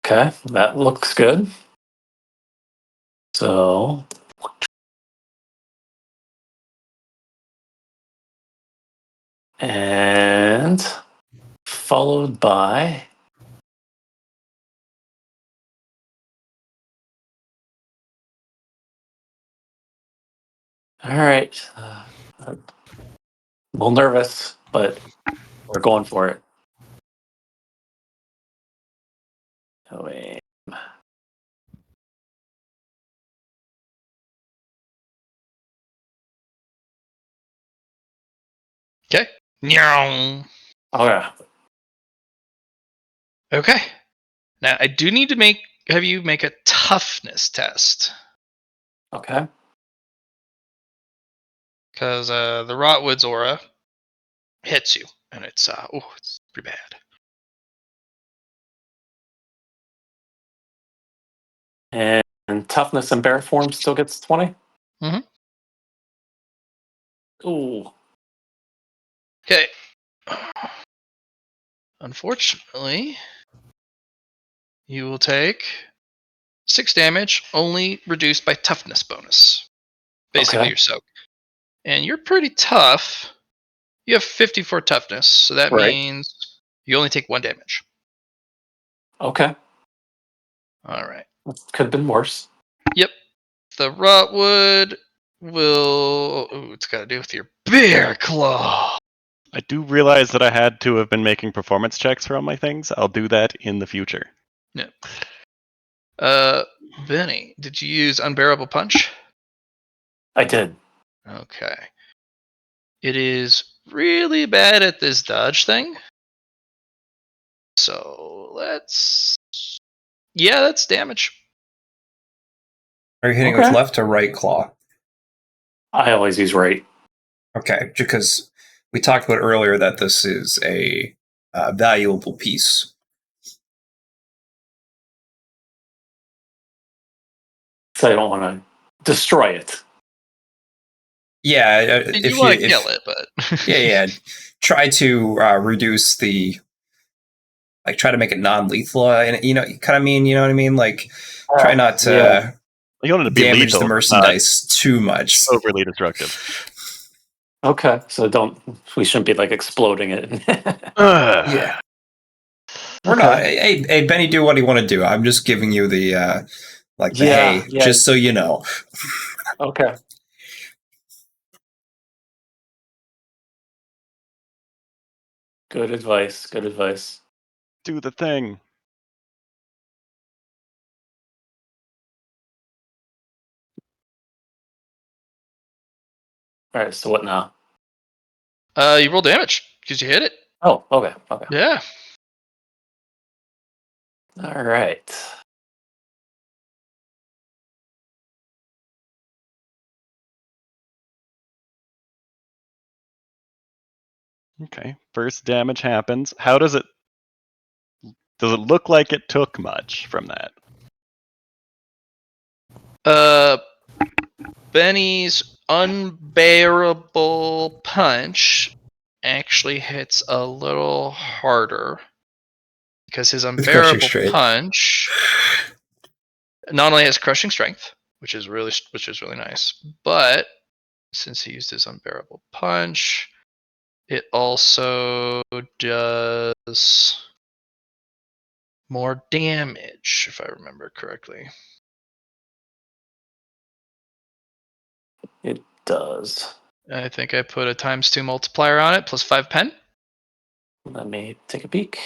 Okay, that looks good. So, and followed by all right. A little nervous, but we're going for it. Oh, wait. Okay. Meow. Okay. Okay. Now I do need to have you make a toughness test. Okay. Because the Rotwood's aura hits you, and it's pretty bad. And toughness and bear form still gets 20. Mhm. Ooh. Okay. Unfortunately, you will take 6 damage, only reduced by toughness bonus. Basically, Okay. you're soaked. And you're pretty tough. You have 54 toughness, so that Right. means you only take 1 damage. Okay. All right. Could have been worse. Yep. The Rotwood will. Ooh, it's got to do with your bear claw. I do realize that I had to have been making performance checks for all my things. I'll do that in the future. Yeah. Benny, did you use Unbearable Punch? I did. Okay. It is really bad at this dodge thing. So let's. Yeah, that's damage. Are you hitting Okay. with left or right claw? I always use right. Okay, because we talked about earlier that this is a valuable piece. So I don't want to destroy it. Yeah, You want to kill it, but yeah. Try to reduce the try to make it non-lethal. And you kind of mean, you know what I mean? Like, try not to Yeah. You want it to be damage lethal, the merchandise too much. overly destructive. Okay. So we shouldn't be like exploding it. Yeah. We're not. Hey, Benny, do what you want to do. I'm just giving you the hey, just so you know. Okay. Good advice. Good advice. Do the thing. All right. So what now? you roll damage because you hit it. Oh, okay. Okay. Yeah. All right. Okay. First damage happens. How does it look like it took much from that? Benny's unbearable punch actually hits a little harder because his crushing unbearable strength. punch not only has crushing strength, which is really nice, but since he used his unbearable punch, it also does more damage, if I remember correctly. It does. I think I put a ×2 multiplier on it, plus 5 pen. Let me take a peek.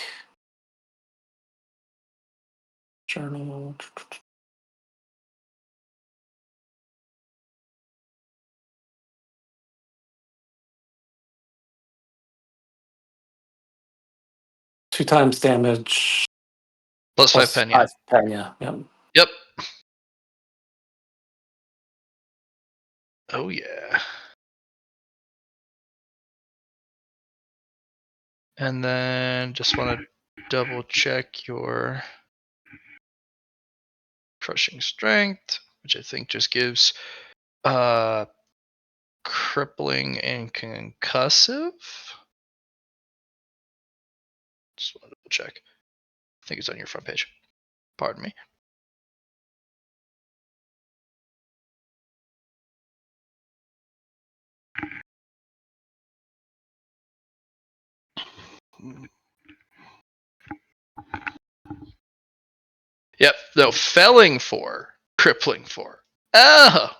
Journal. Two times damage. Plus 5 pen, yeah. 5 pen, yeah. Yep. Yep. Oh, yeah. And then just want to double check your crushing strength, which I think just gives crippling and concussive. Just want to double check. I think it's on your front page. Pardon me. Yep. No, felling 4, crippling 4. Oh!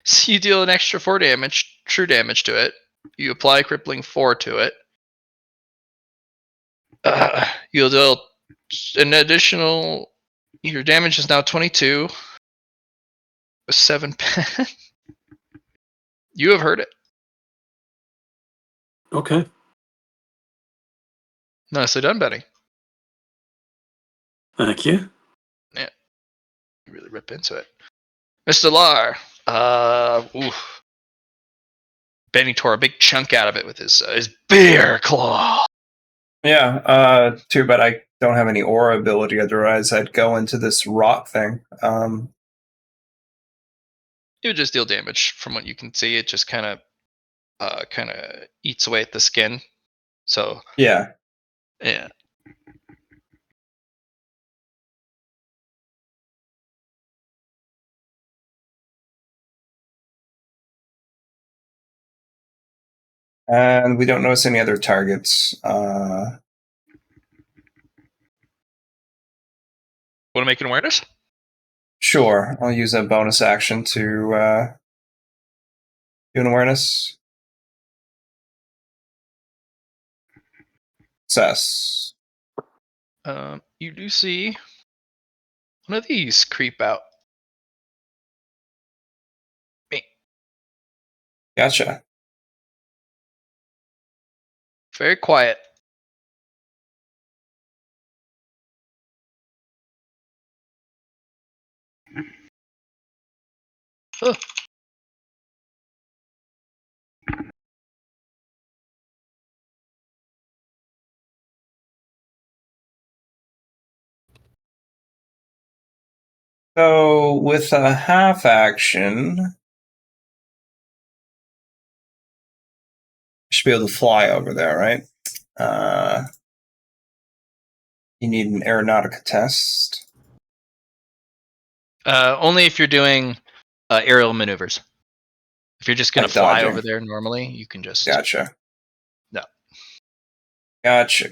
So you deal an extra 4 damage, true damage to it. You apply crippling 4 to it. You'll deal an additional. Your damage is now 22. A 7 pen. You have heard it. Okay. Nicely done, Benny. Thank you. Yeah. You really rip into it. Mr. Lar. Benny tore a big chunk out of it with his bear claw. Yeah, too bad I don't have any aura ability, otherwise I'd go into this rot thing. It would just deal damage from what you can see. It just kind of eats away at the skin. So Yeah. yeah. And we don't notice any other targets. Want to make an awareness? Sure, I'll use a bonus action to do an awareness. Success. You do see one of these creep out. Me. Gotcha. Very quiet. Oh. So with a half action, I should be able to fly over there, right? You need an aeronautica test. Only if you're doing aerial maneuvers. If you're just going Like to fly dodging. over there normally, you can just... Gotcha. No. Gotcha.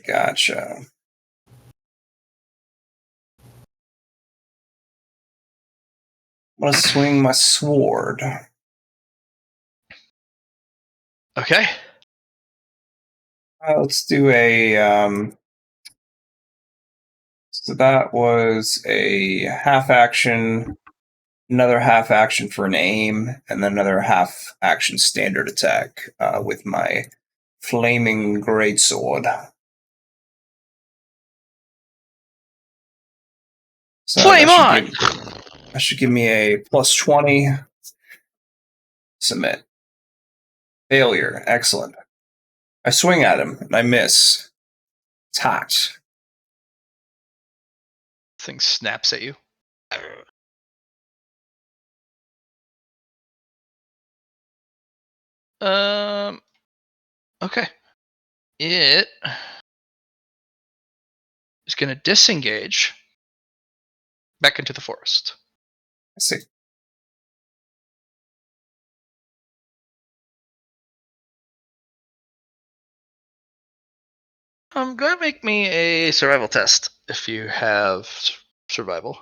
I'm gonna swing my sword. Okay. Let's do a. So that was a half action, another half action for an aim, and then another half action standard attack with my flaming greatsword. So Flame on! That should give me a +20. Submit. Failure. Excellent. I swing at him and I miss. It's hot. Thing snaps at you. Okay. It is going to disengage back into the forest. I see. Go ahead and make me a survival test if you have survival.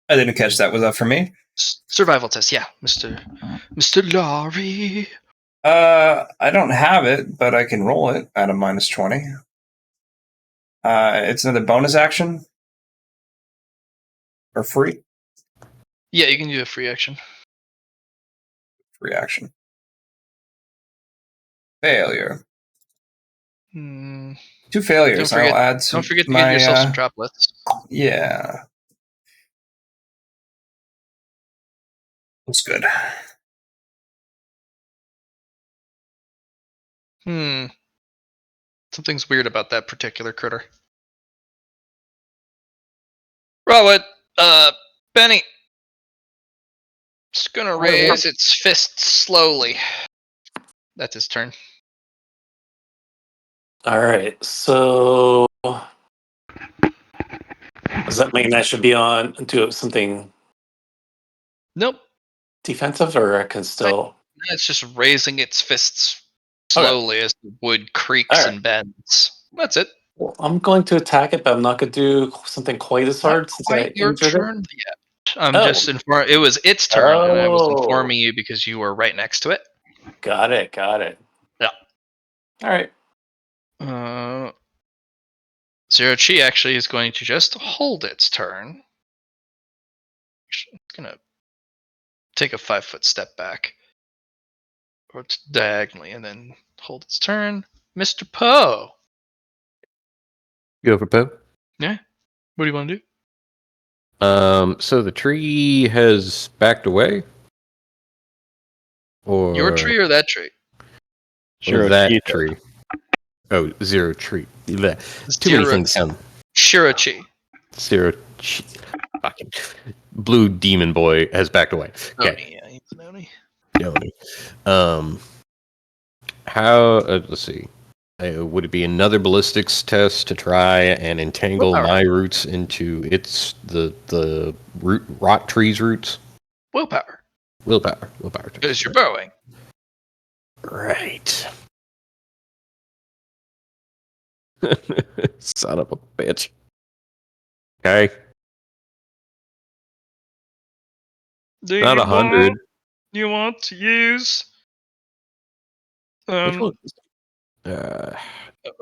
I didn't catch that. Was that for me? Survival test, yeah, Mr. Laurie. I don't have it, but I can roll it at a -20. It's another bonus action? Or free? Yeah, you can do a free action. Free action. Failure. 2 failures. I'll add to don't forget to my, get yourself some droplets. Yeah. Looks good. Something's weird about that particular critter. Roll it. Benny. It's gonna raise its fist slowly. That's his turn. All right. So does that mean I should be on do something Nope. defensive, or I can still? It's just raising its fists slowly as the wood creaks and bends. That's it. Well, I'm going to attack it, but I'm not going to do something quite as hard Not since I quite your injured it. turn yet. I'm just informing. It was its turn, and I was informing you because you were right next to it. Got it. Yeah. All right. Zero Chi actually is going to just hold its turn. It's going to take a 5-foot step back, or diagonally, and then hold its turn. Mr. Poe. Go for Poe. Yeah. What do you want to do? So the tree has backed away? Or Your tree or that tree? or that tree? Oh, Zero Tree. Too many things sound. Shirachi. Zero Chi. Fucking blue demon boy has backed away. Okay. Yeah, he's an Oni. How? Let's see. Would it be another ballistics test to try and entangle my roots into the root rock tree's roots? Willpower. Because you're burrowing. Right. Son of a bitch. Okay. Not 100. You want to use Which one? a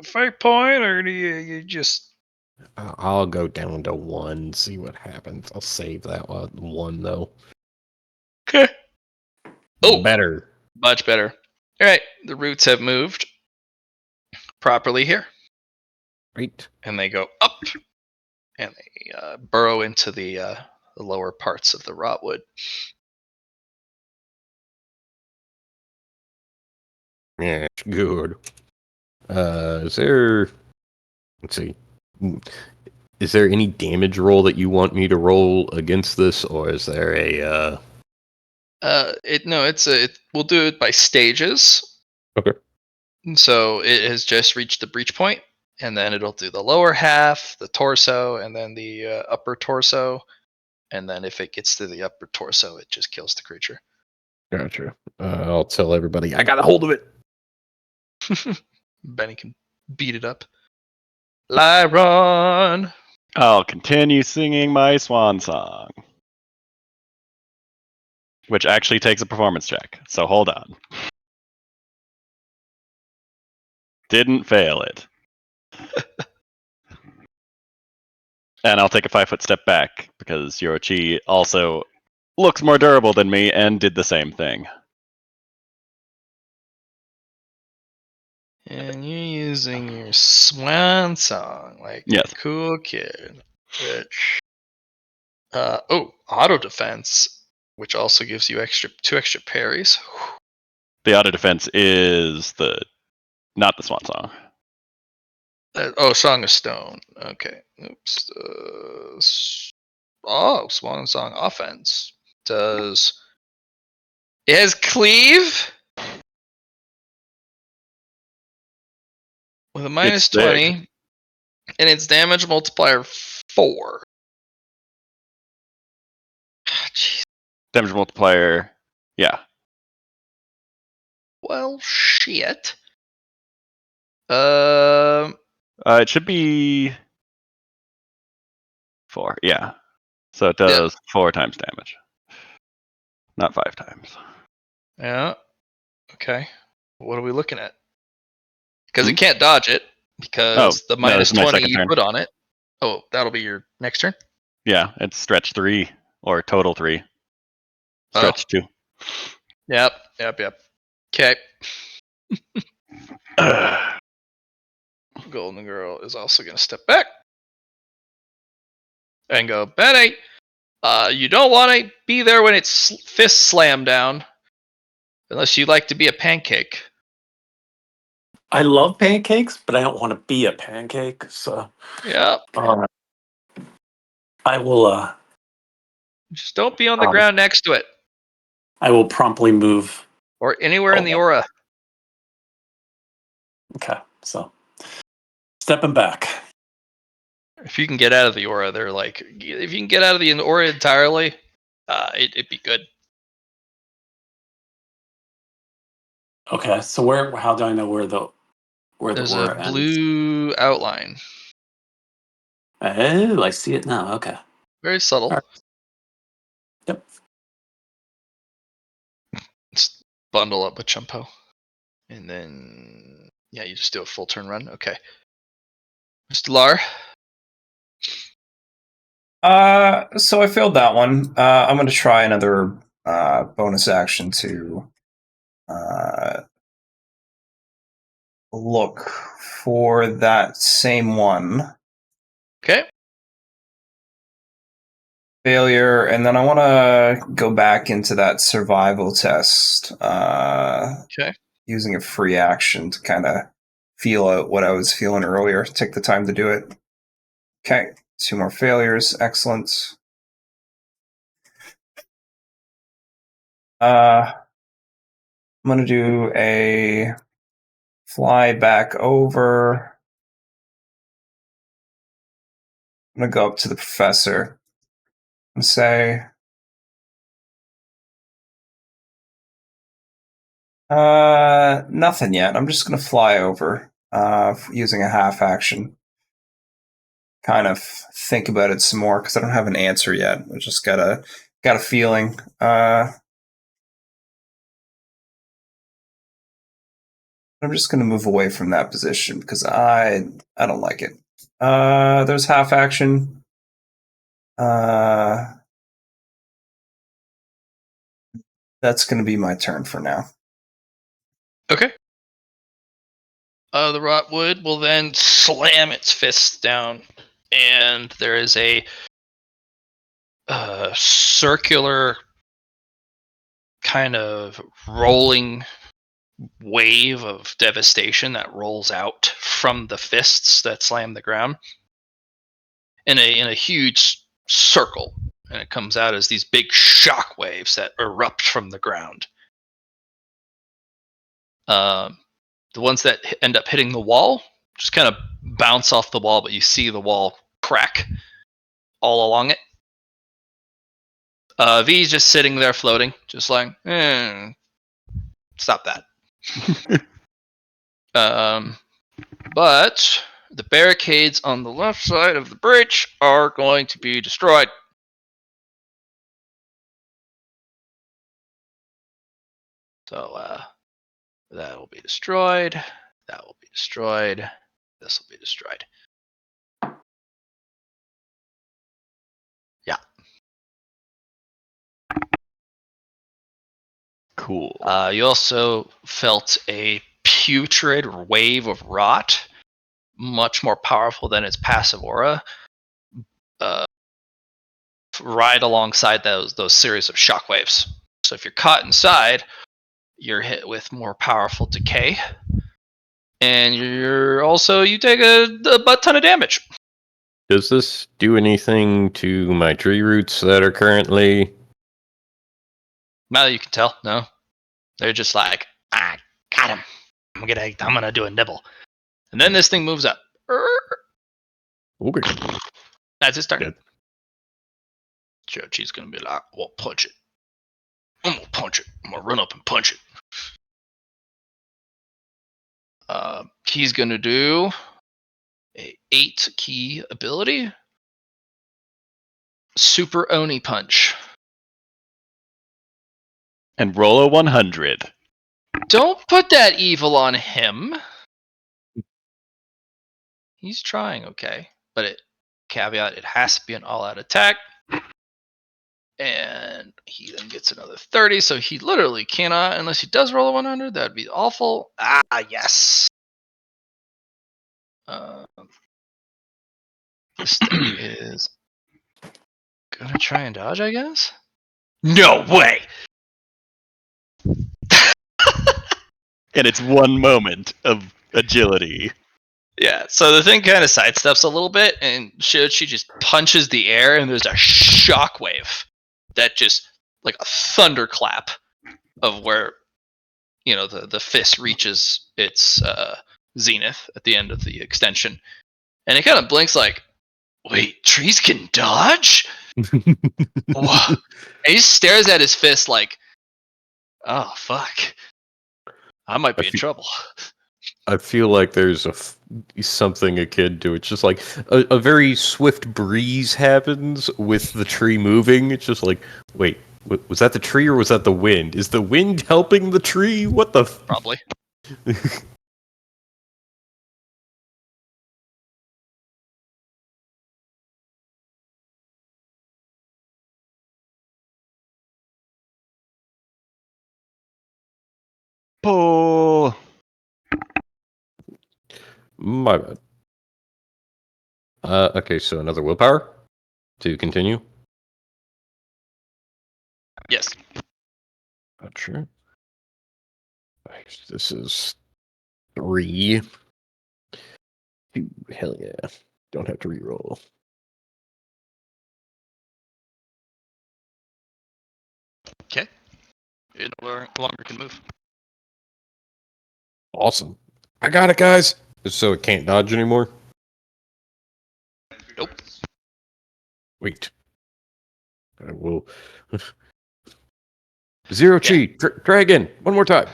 fight point, or do you just? I'll go down to 1. See what happens. I'll save that one though. Okay. Oh, better. Much better. All right, the roots have moved properly here, Right. and they go up, and they burrow into the lower parts of the rotwood. Yeah, good. Is there? Let's see. Is there any damage roll that you want me to roll against this, or is there a? We'll do it by stages. Okay. And so it has just reached the breach point, and then it'll do the lower half, the torso, and then the upper torso. And then if it gets to the upper torso, it just kills the creature. Gotcha. I'll tell everybody I got a hold of it. Benny can beat it up. Lyron! I'll continue singing my swan song. Which actually takes a performance check, so hold on. Didn't fail it. And I'll take a 5-foot step back, because Yorochi also looks more durable than me and did the same thing. And you're using your swan song like Yes. a cool kid. Which auto defense, which also gives you 2 extra parries. The auto defense is not the swan song. Song of Stone. Okay. Oops. Swan Song offense. It has cleave with a minus It's big. 20, and its damage multiplier 4. Jeez. Damage multiplier, yeah. Well, shit. It should be 4, yeah. So it does 4 times damage. Not 5 times. Yeah. Okay. What are we looking at? Because it can't dodge it, because the no, minus this is my 20 second you turn. put on it. Oh, that'll be your next turn? Yeah, it's stretch 3, or total 3. Stretch 2. Yep. Okay. Golden Girl is also going to step back and go, Benny, you don't want to be there when its fist slam down, unless you like to be a pancake. I love pancakes, but I don't want to be a pancake. So Yeah. I will. Just don't be on the ground next to it, I will promptly move. or anywhere in the aura. Okay, so stepping back. If you can get out of the aura, they're like, if you can get out of the aura entirely, it'd be good. Okay, so where? How do I know where the There's a aura ends? blue outline. Oh, I see it now. Okay. Very subtle. All right. Yep. Just bundle up with Chumpo. And then, yeah, you just do a full turn run. Okay. Mr. Lar. So I failed that one. I'm going to try another bonus action to look for that same one. Okay. Failure, and then I want to go back into that survival test. Okay. Using a free action to kind of feel out what I was feeling earlier. Take the time to do it. Okay, 2 more failures. Excellent. I'm going to do a fly back over. I'm going to go up to the professor and say, nothing yet. I'm just going to fly over using a half action. Kind of think about it some more because I don't have an answer yet. I just got a feeling. I'm just going to move away from that position because I don't like it. There's half action. That's going to be my turn for now. Okay. The rotwood will then slam its fists down, and there is a circular kind of rolling wave of devastation that rolls out from the fists that slam the ground in a huge circle, and it comes out as these big shock waves that erupt from the ground. The ones that end up hitting the wall just kind of bounce off the wall, but you see the wall crack all along it. V's just sitting there floating, just like, stop that. But the barricades on the left side of the bridge are going to be destroyed. So that will be destroyed. That will be destroyed. This will be destroyed. Yeah. Cool. You also felt a putrid wave of rot, much more powerful than its passive aura, right alongside those series of shockwaves. So if you're caught inside, you're hit with more powerful decay, and you take a butt ton of damage. Does this do anything to my tree roots that are currently? Now that you can tell, no, they're just like, got him. I'm gonna do a nibble, and then this thing moves up. Okay. That's its turn. Good. Chochi's gonna be like, well, punch it. I'm gonna punch it. I'm gonna run up and punch it. He's gonna do a 8 key ability, Super Oni Punch. And roll a 100. Don't put that evil on him. He's trying, okay, but caveat: it has to be an all-out attack. And he then gets another 30, so he literally cannot, unless he does roll a 100. That'd be awful. Yes. This thing is gonna try and dodge, I guess. No way. And it's one moment of agility. Yeah, so the thing kind of sidesteps a little bit, and she just punches the air, and there's a shockwave that just, like a thunderclap of where, the fist reaches its zenith at the end of the extension. And it kind of blinks like, wait, trees can dodge? Whoa. And he stares at his fist like, oh, fuck. I might be in trouble. I feel like there's something akin to it. It's just like a very swift breeze happens with the tree moving. It's just like, wait, was that the tree or was that the wind? Is the wind helping the tree? What the? Probably. Pull. My bad. Okay, so another willpower to continue. Yes. Gotcha. This is 3. Ooh, hell yeah. Don't have to reroll. Okay. It no longer can move. Awesome. I got it, guys. So it can't dodge anymore? Nope. Wait. I will. Zero chi. Try again. One more time.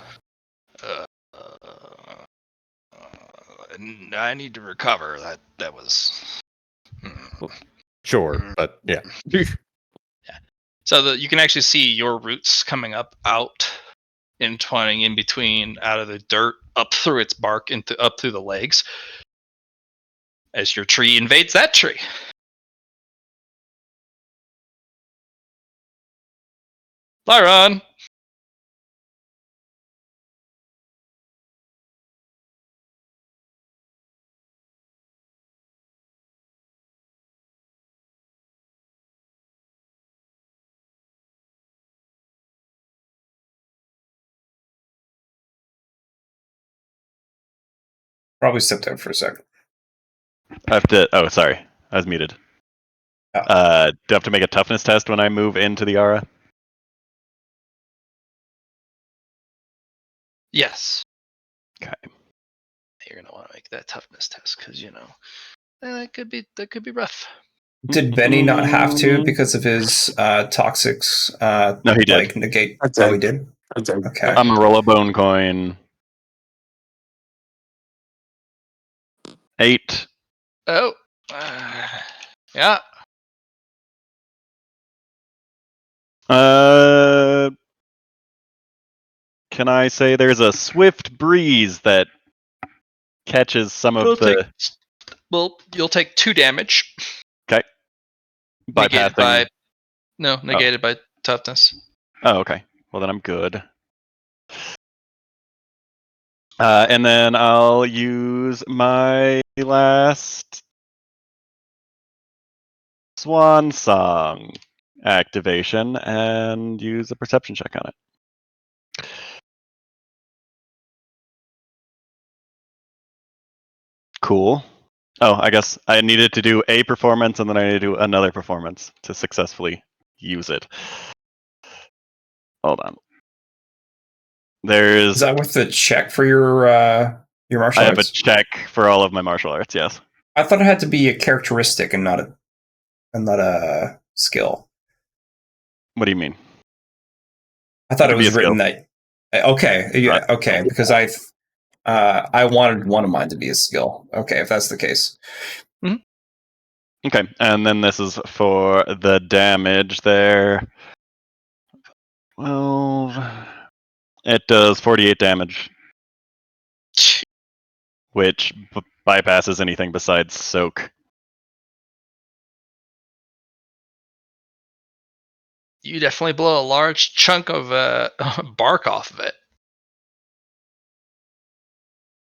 I need to recover. That was. Sure, but yeah. So you can actually see your roots coming up out, entwining in between, out of the dirt, up through its bark, up through the legs, as your tree invades that tree. Lyron. Probably stepped out for a second. I have to. Oh, sorry, I was muted. Oh. Do I have to make a toughness test when I move into the aura? Yes. Okay. You're gonna want to make that toughness test because that could be rough. Did Benny not have to because of his toxics? No, he did. Like negate. I did. Oh, he did. I did. Okay. I'm gonna roll a bone coin. 8. Oh. Yeah. Can I say there's a swift breeze that catches some of the You'll take 2 damage. Negated bypassing? negated by toughness. Oh, okay. Well, then I'm good. And then I'll use my last Swan Song activation and use a perception check on it. Cool. Oh, I guess I needed to do a performance and then I need to do another performance to successfully use it. Hold on. Is that with the check for your martial I have a arts? check for all of my martial arts, yes. I thought it had to be a characteristic and not a skill. What do you mean? I thought It it could be was a skill. written that. Okay, yeah, okay, because I wanted one of mine to be a skill. Okay, if that's the case. Okay, and then this is for the damage there. 12. It does 48 damage, which bypasses anything besides soak. You definitely blow a large chunk of bark off of it.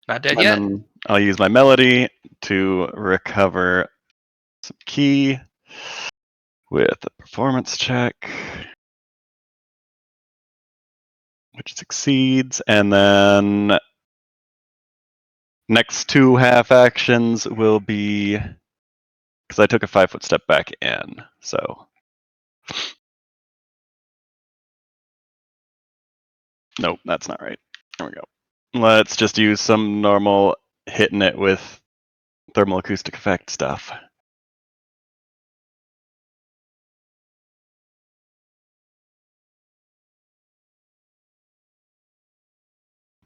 Not dead And yet. then I'll use my melody to recover some key with a performance check, which succeeds. And then next 2 half actions will be because I took a 5-foot step back in. So nope, that's not right. There we go. Let's just use some normal hitting it with thermal acoustic effect stuff.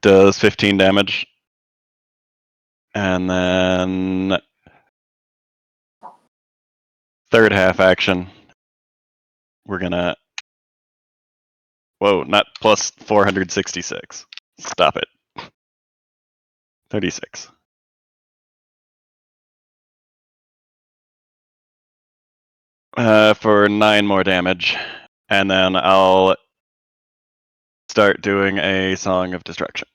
Does 15 damage. And then third half action, we're gonna. Whoa, not plus 466. Stop it. 36. For 9 more damage. And then I'll start doing a Song of Destruction.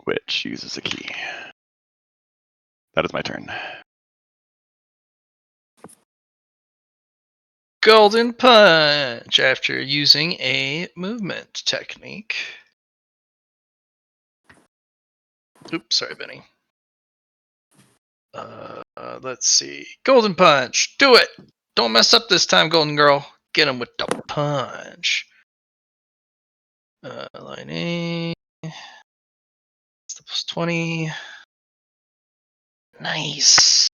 Which uses a key. That is my turn. Golden Punch after using a movement technique. Oops, sorry, Benny. Let's see. Golden Punch. Do it. Don't mess up this time, Golden Girl. Get him with the punch. Lightning. It's the plus 20. Nice.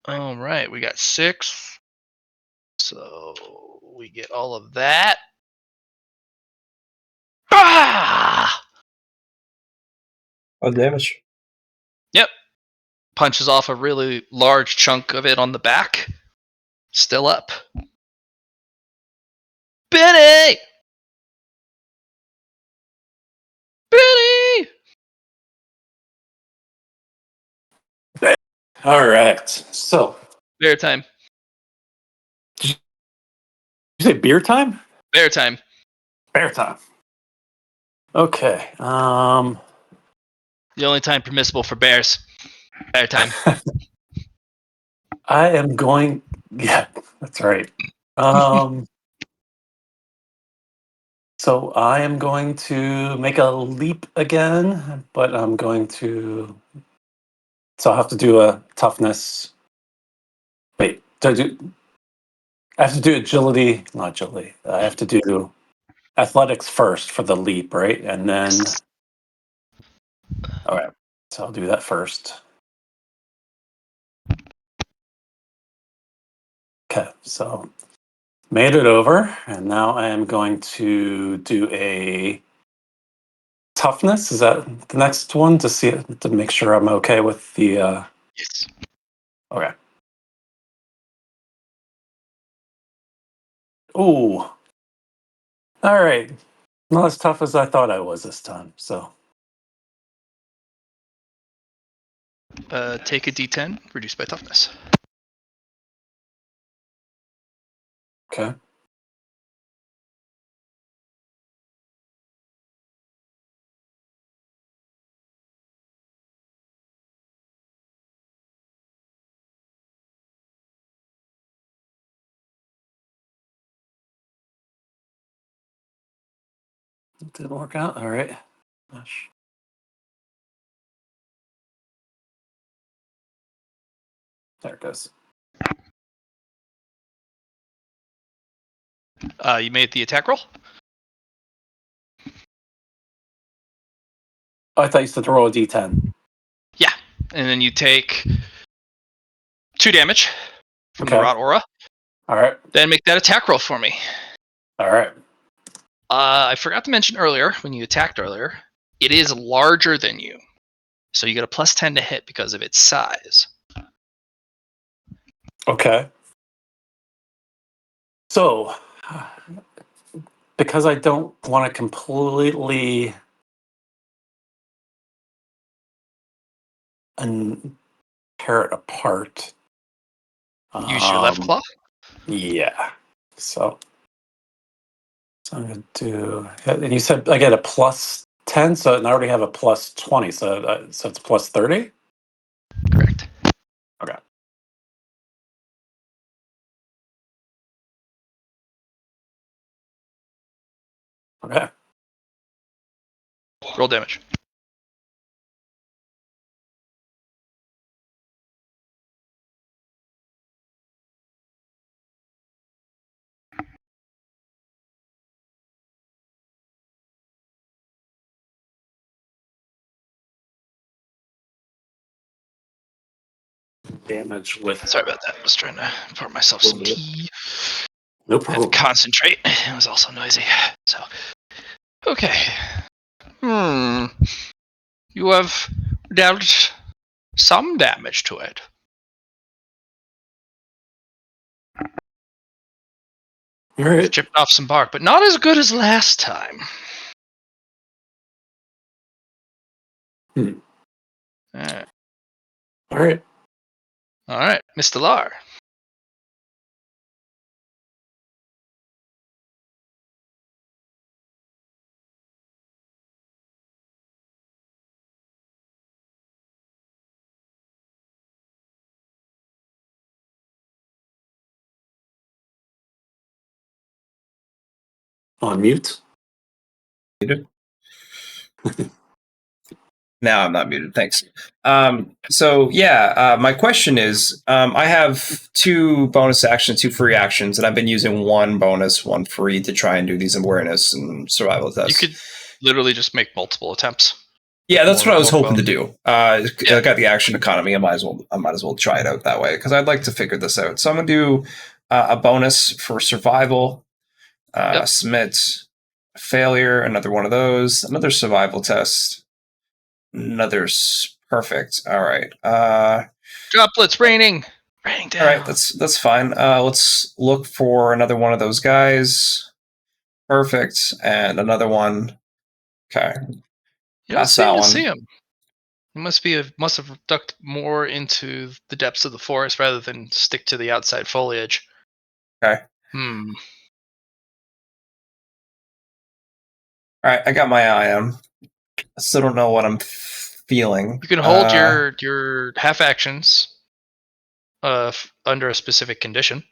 All right, we got 6. So we get all of that. Ah! Oh, damage. Yep. Punches off a really large chunk of it on the back. Still up. Benny! Benny! All right. So, Bear time. you say beer time? Bear time. Bear time. Okay. The only time permissible for bears. Bear time. I am going. Yeah, that's right. So I am going to make a leap again, but I'm going to. So I'll have to do a toughness. Wait, I have to do agility, not agility. I have to do athletics first for the leap, right? And then, all right. So I'll do that first. Okay, so made it over, and now I am going to do a toughness. Is that the next one to see it, to make sure I'm okay with the? Yes. Okay. Ooh. All right. Not as tough as I thought I was this time. So Take a D10, reduced by toughness. okay. Didn't work out. All right. Gosh. There it goes. You made the attack roll. Oh, I thought you said to roll a d10. Yeah, and then you take 2 damage from the Okay. rot aura. All right. Then make that attack roll for me. All right. I forgot to mention earlier when you attacked earlier, it is larger than you, so you get a +10 to hit because of its size. Okay. So, because I don't want to completely tear it apart. Use your left claw. Yeah. So I'm gonna do. And you said I get a +10, so and I already have a +20, so it's +30. Correct. Okay. Okay. Roll damage. Damage with. Sorry about that. I was trying to pour myself some tea. No I have to problem. concentrate. It was also noisy. So, okay. You have dealt some damage to it. All You've right. chipped off some bark, but not as good as last time. Hmm. Uh, All right. all right, Mr. Lar. On mute. Now I'm not muted. Thanks. So yeah, my question is, I have 2 bonus actions, 2 free actions, and I've been using 1 bonus, 1 free to try and do these awareness and survival You tests. could literally just make multiple attempts. Yeah, that's what I was more hoping to bonus. do. I got the action economy. I might as well try it out that way because I'd like to figure this out. So I'm gonna do a bonus for survival. Yep. Submit failure. Another one of those. Another survival test. Perfect. All right. Droplets raining down. All right. That's fine. Let's look for another one of those guys. Perfect. And another one. Okay. You don't Pass seem that to one. see him. He must have ducked more into the depths of the forest rather than stick to the outside foliage. Okay. Hmm. All right. I got my eye on. I still don't know what I'm feeling. You can hold your half actions under a specific condition.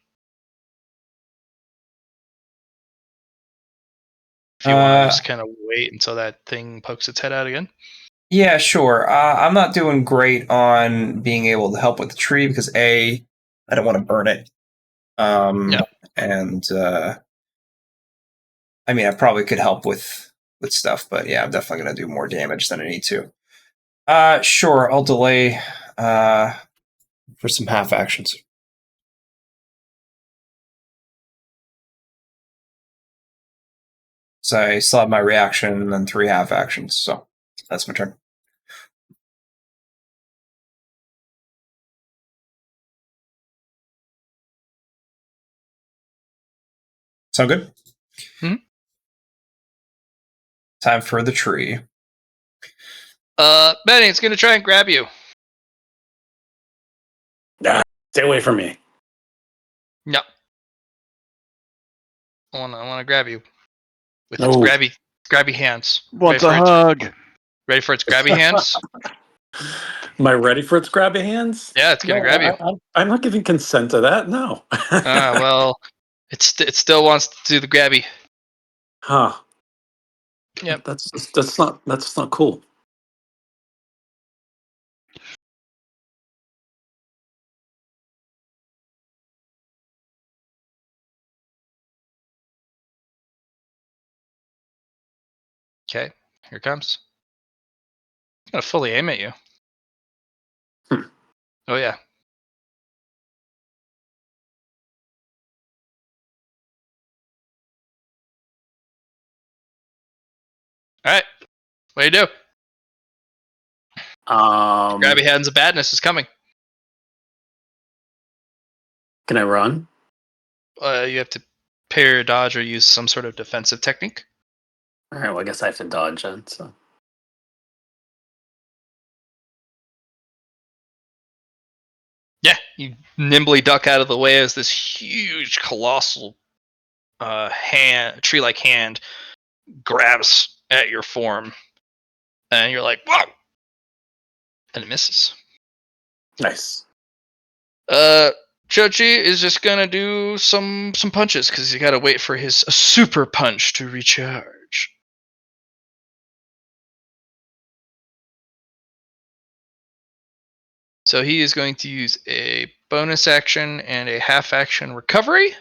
If you want to just kind of wait until that thing pokes its head out again. Yeah, sure. I'm not doing great on being able to help with the tree because I don't want to burn it. Yeah. And I mean, I probably could help with stuff, but yeah, I'm definitely going to do more damage than I need to. Sure, I'll delay for some half actions. So I still have my reaction and then 3 half actions, so that's my turn. Sound good? Mhm. Time for the tree. Benny, it's gonna try and grab you. Nah, stay away from me. No. I wanna grab you with its No. grabby hands. Wants a hug. Ready for its grabby hands? Am I ready for its grabby hands? Yeah, it's gonna grab you. I'm not giving consent to that. No. Well, it still wants to do the grabby. Huh. Yep. That's not cool. Okay, here it comes. It's gonna fully aim at you. Oh yeah. All right. What do you do? Grabby hands of badness is coming. Can I run? You have to parry or dodge or use some sort of defensive technique. All right. Well, I guess I have to dodge then. So. Yeah, you nimbly duck out of the way as this huge, colossal tree-like hand grabs at your form, and you're like, "Whoa!" and it misses. Nice. Chochi is just gonna do some punches because you gotta wait for his super punch to recharge. So he is going to use a bonus action and a half action recovery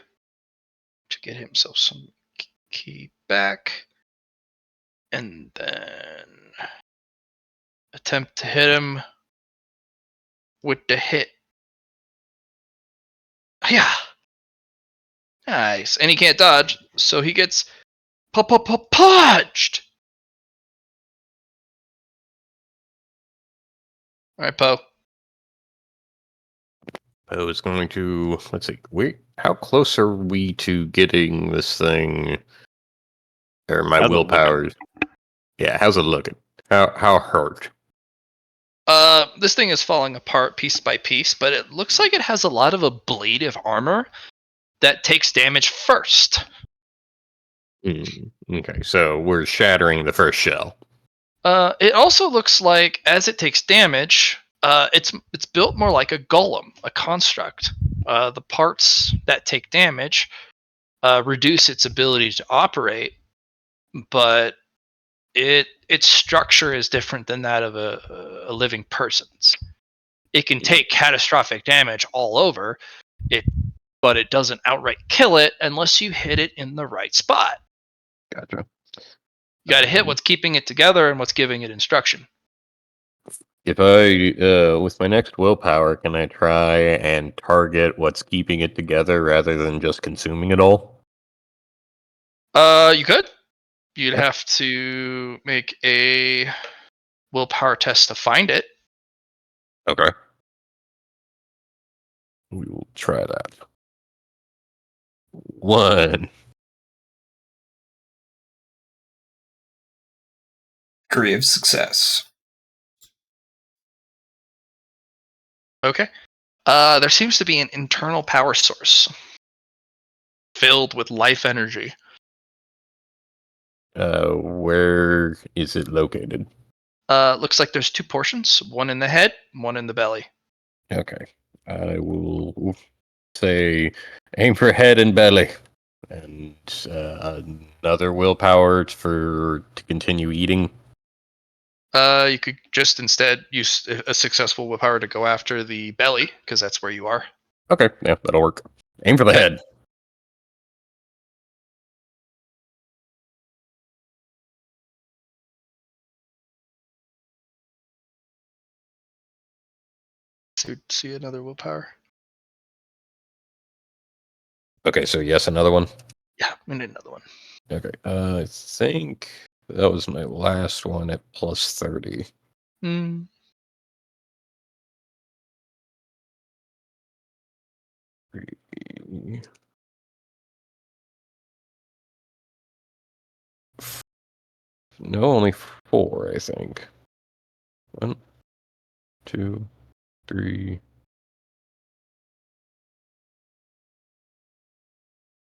to get himself some key back, and then attempt to hit him with the hit. Yeah. Nice. And he can't dodge, so he gets punched. All right, Poe. Poe is going to, let's see, how close are we to getting this thing, or my How's it willpower? Yeah, how's it looking? How hurt? This thing is falling apart piece by piece, but it looks like it has a lot of ablative armor that takes damage first. Okay, so we're shattering the first shell. It also looks like as it takes damage, it's built more like a golem, a construct. The parts that take damage reduce its ability to operate, but its structure is different than that of a living person's. It can take catastrophic damage all over it, but it doesn't outright kill it unless you hit it in the right spot. Gotcha. You got to hit what's keeping it together and what's giving it instruction. If I, with my next willpower, can I try and target what's keeping it together rather than just consuming it all? You could. You'd have to make a willpower test to find it. Okay. We will try that. 1. Degree of success. Okay. There seems to be an internal power source filled with life energy. Where is it located? Looks like there's 2 portions, one in the head, one in the belly. Okay. I will say aim for head and belly. And another willpower to continue eating. You could just instead use a successful willpower to go after the belly, because that's where you are. Okay, yeah, that'll work. Aim for the head. See another willpower. Okay, so yes, another one. Yeah, we need another one. Okay, I think that was my last one at plus 30. Mm. No, only 4, I think. 1, 2, 3,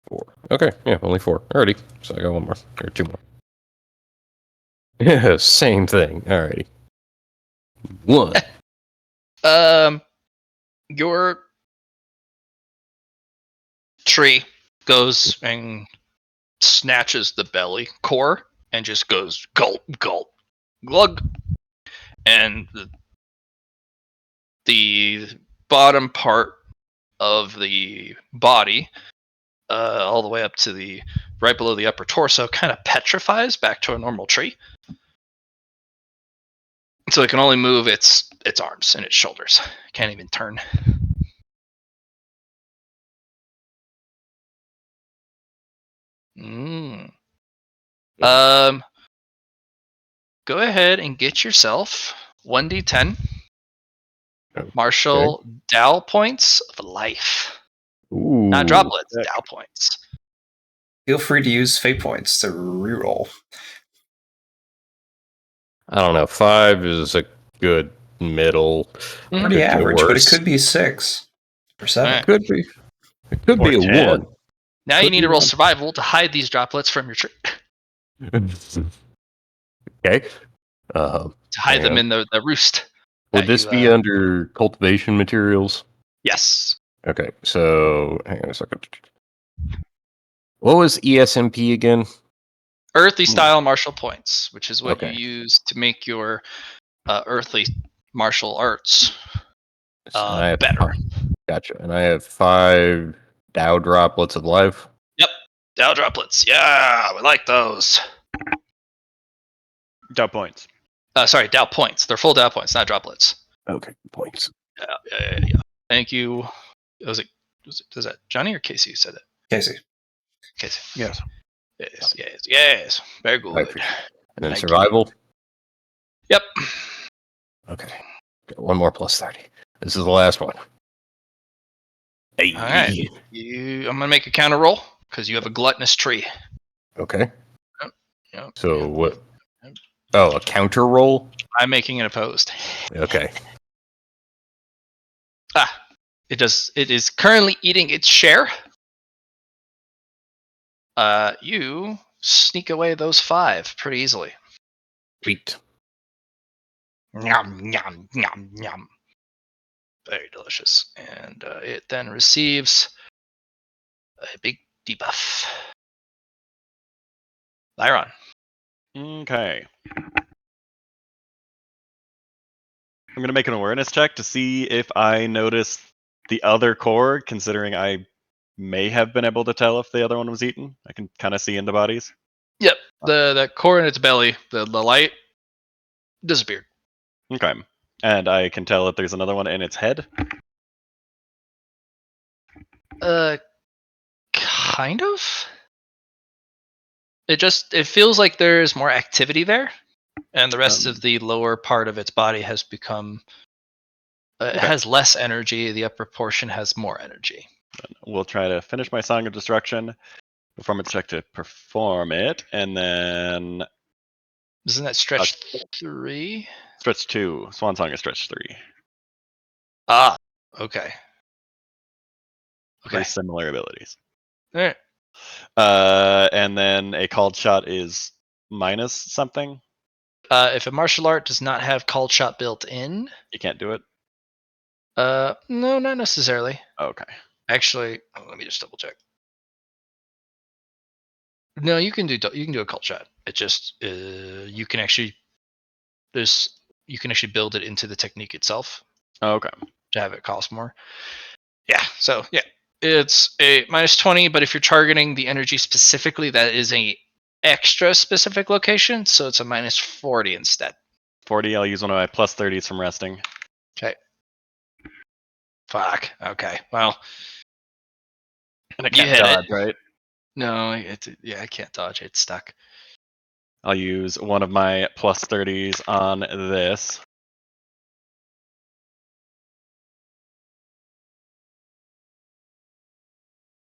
4. Okay, yeah, only 4. Alrighty, so I got 1 more, or 2 more. Yeah, same thing. Alrighty. 1. Your tree goes and snatches the belly core and just goes gulp, gulp, glug, and the bottom part of the body, all the way up to the right below the upper torso, kind of petrifies back to a normal tree. So it can only move its arms and its shoulders. Can't even turn. Mm. Go ahead and get yourself 1d10 martial Dow points of life. Ooh. Not droplets, Sick. Dow points. Feel free to use fate points to reroll. I don't know. 5 is a good middle. Pretty Could be average, but it worse. could be 6 or 7. Alright. Could be. It could Or be a 10. 1. Now you Could need be to roll one. survival to hide these droplets from your tree. Okay. To hide them in the roost. Would that this you, be under cultivation materials? Yes. Okay, so hang on a second. What was ESMP again? Earthy style martial points, which is what Okay. you use to make your earthly martial arts And I have better. Gotcha. And I have 5 Dow droplets of life. Yep. Dow droplets. Yeah, we like those. Dow points. Sorry, Dow points. They're full Dow points, not droplets. Okay, points. Yeah. Thank you. Was that Johnny or Casey who said it? Casey. Casey. Yes. Yes. Very good. I appreciate it. And then Thank you. survival. Yep. Okay. Got 1 more plus 30. This is the last one. Hey. All right. I'm gonna make a counter roll because you have a gluttonous tree. Okay. Yep. So what? Oh, a counter roll? I'm making it opposed. Okay. It is currently eating its share. You sneak away those 5 pretty easily. Sweet. Yum, yum, yum, yum. Very delicious. And it then receives a big debuff. Lyron. Okay. I'm going to make an awareness check to see if I notice the other core, considering I may have been able to tell if the other one was eaten. I can kind of see into bodies. Yep. The core in its belly, the light, disappeared. Okay. And I can tell if there's another one in its head. Kind of. It feels like there's more activity there, and the rest of the lower part of its body has become. It has less energy. The upper portion has more energy. We'll try to finish my Song of Destruction, performance check to perform it, and then Isn't that stretch 3? stretch 2. Swan Song is stretch 3. Ah, okay. Very similar abilities. All right. And then a called shot is minus something. If a martial art does not have called shot built in, You can't do it. no, not necessarily. Okay. Actually, let me just double check. No, you can do a cult shot. It just you can actually build it into the technique itself Okay. to have it cost more. Yeah. So yeah, it's a -20, but if you're targeting the energy specifically, that is a extra specific location, so it's a -40 instead. 40. I'll use one of my +30s from resting. Okay. Fuck. Okay. Well, And I you can't hit dodge, it. right? No, I can't dodge. It's stuck. I'll use one of my +30s on this.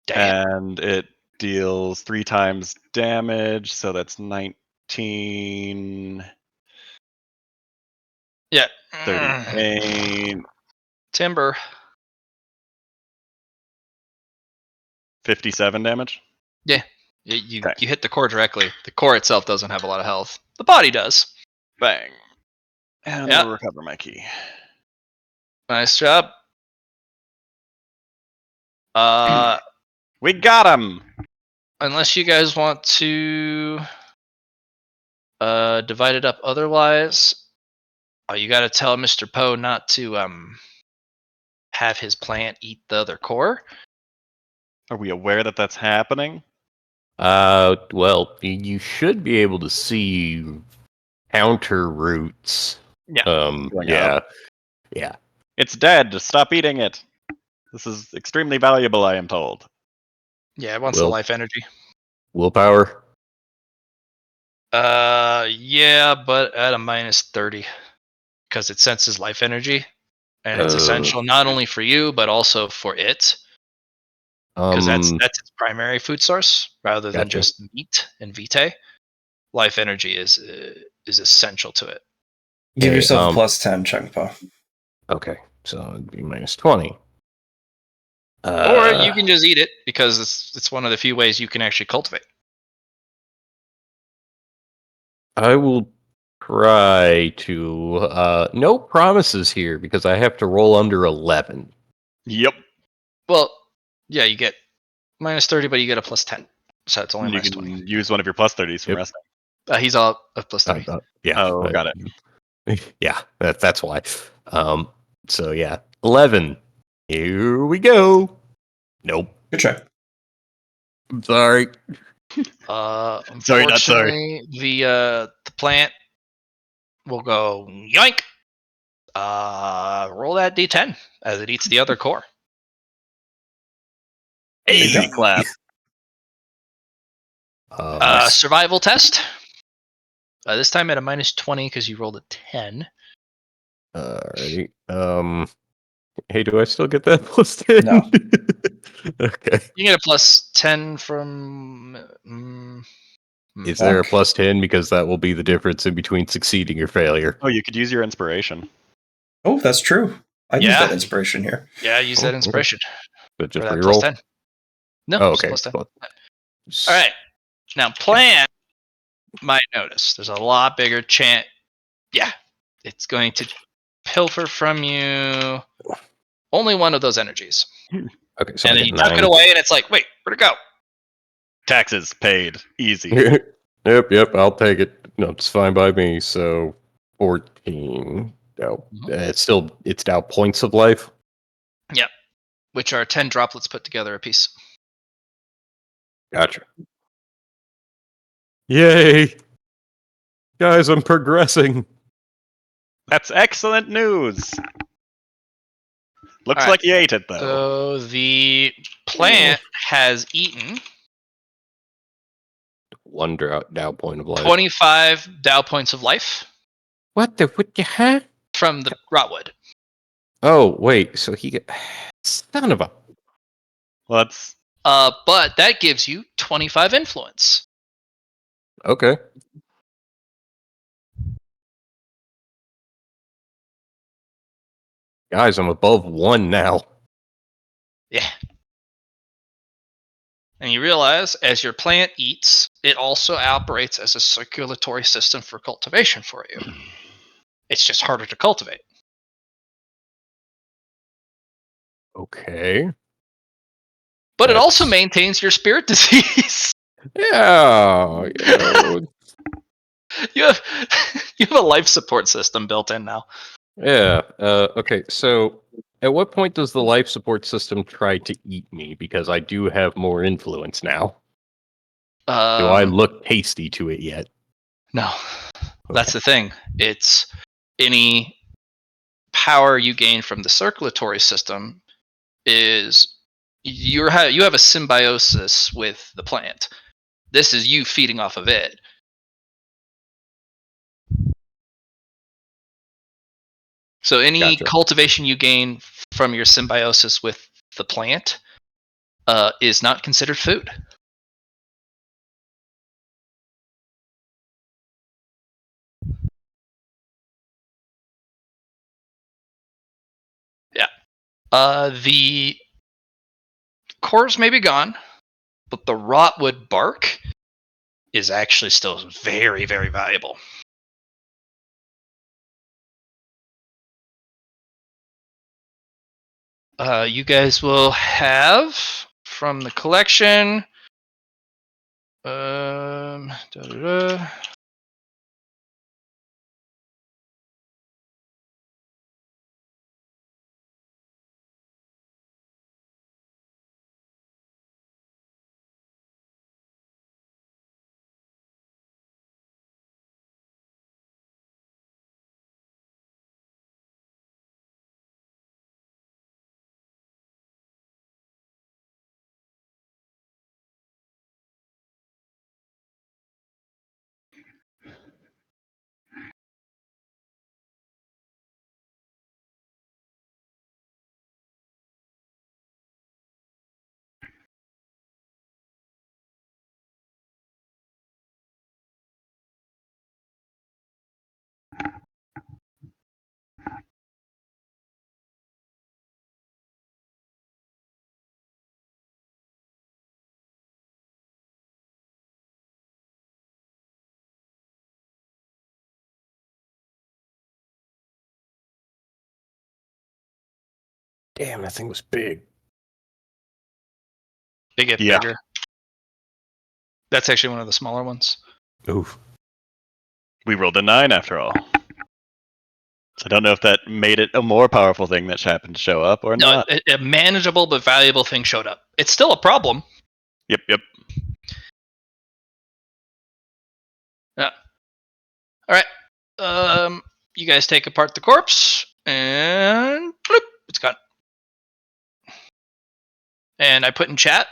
Damn. And it deals 3 times damage, so that's 19, Yeah. 38, Timber. 57 damage. Yeah. You Okay. hit the core directly. The core itself doesn't have a lot of health. The body does. Bang. And Yeah. we'll recover my key. Nice job. We got him! Unless you guys want to divide it up otherwise, you got to tell Mr. Poe not to have his plant eat the other core. Are we aware that that's happening? Well, you should be able to see counter roots. Yeah. Going Yeah. up. Yeah. It's dead. Stop eating it. This is extremely valuable, I am told. Yeah, it wants the Will- life energy. Willpower. Yeah, but at a -30 because it senses life energy, and it's essential not only for you but also for it, because that's its primary food source rather than Gotcha. just meat and vitae. Life energy is essential to it. Give Okay, yourself a +10, Chungpa. Okay, so it'd be -20. Or you can just eat it because it's one of the few ways you can actually cultivate. I will try to. No promises here because I have to roll under 11. Yep. Well, yeah, you get -30, but you get a +10, so it's only You -20. can use one of your +30s from Yep. resting. He's all a +30. Yeah. Oh, got it. Yeah, that's why. So yeah, 11. Here we go. Nope. Good try. I'm sorry. Sorry, not sorry. Unfortunately, the plant will go yoink. Roll that D10 as it eats the other core. Easy go. clap. Nice. Survival test. This time at a -20 because you rolled a 10. Alrighty. Hey, do I still get that +10? No. Okay. You get a +10 from. Is there a Fuck. +10 because that will be the difference in between succeeding or failure? Oh, you could use your inspiration. Oh, that's true. I'd use Yeah. that inspiration here. Yeah, use that Okay. inspiration But just for that reroll. +10. No, Oh, just okay. +10. All right. Now, plant might notice there's a lot bigger chance. Yeah, it's going to pilfer from you only one of those energies. Okay, so And I then get you tuck 9. it away, and it's like, wait, where'd it go? Taxes paid. Easy. Yep, I'll take it. No, it's fine by me. So 14. No, it's now points of life. Yep. Which are 10 droplets put together a piece. Gotcha. Yay! Guys, I'm progressing. That's excellent news. Looks All right. like you ate it, though. So the plant has eaten 1 Dow point of life. 25 Dow points of life What the heck? from the rotwood. Oh, wait, so he get son of a. Well, that's But that gives you 25 influence. Okay. Guys, I'm above 1 now. Yeah. And you realize as your plant eats, it also operates as a circulatory system for cultivation for you. It's just harder to cultivate. Okay. But it also That's- maintains your spirit disease. Yeah, You have you have a life support system built in now. yeah. Okay, so at what point does the life support system try to eat me? Because I do have more influence now. Do I look tasty to it yet? No, that's the thing. It's any power you gain from the circulatory system is you have a symbiosis with the plant. This is you feeding off of it. So any Gotcha. cultivation you gain from your symbiosis with the plant is not considered food. Yeah. The cores may be gone, but the rotwood bark is actually still very, very valuable. You guys will have from the collection. Da-da-da. Damn, that thing was big. They get Yeah. bigger. That's actually one of the smaller ones. Oof. We rolled a 9 after all. So I don't know if that made it a more powerful thing that happened to show up or No, not. a manageable but valuable thing showed up. It's still a problem. Yep. Yeah. All right. You guys take apart the corpse, and bloop, it's gone. And I put in chat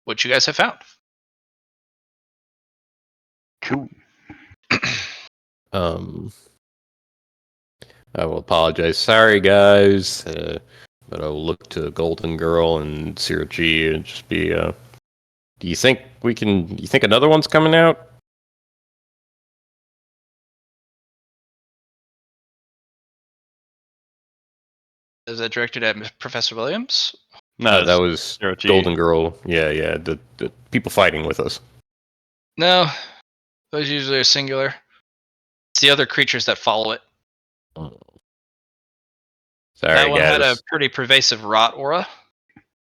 what you guys have found. Cool. I will apologize. Sorry, guys. But I will look to Golden Girl and Zero G and just be. Do you think we can? You think another one's coming out? Is that directed at Professor Williams? No, That was Zero G. Golden Girl. Yeah. The people fighting with us. No, those usually are singular. It's the other creatures that follow it. Oh. That Sorry, one had a guys. pretty pervasive rot aura,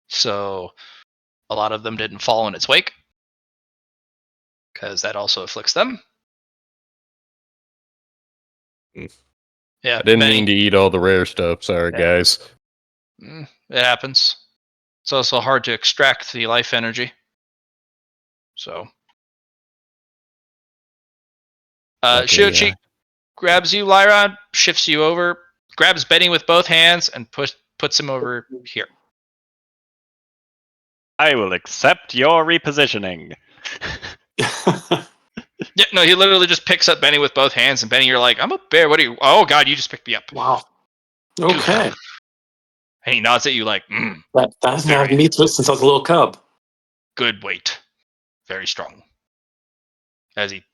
so a lot of them didn't follow in its wake, because that also afflicts them. Yeah, I didn't Benny. mean to eat all the rare stuff. Sorry, Yeah. guys. It happens. It's also hard to extract the life energy. So, Okay, Shiochi grabs you, Lyra, shifts you over, grabs Benny with both hands, and puts him over here. I will accept your repositioning. Yeah, no, he literally just picks up Benny with both hands, and Benny, you're like, I'm a bear. What are you? Oh God, you just picked me up. Wow. Okay. And he nods at you like, That hasn't happened to me since I was a little cub. good weight, very strong. As he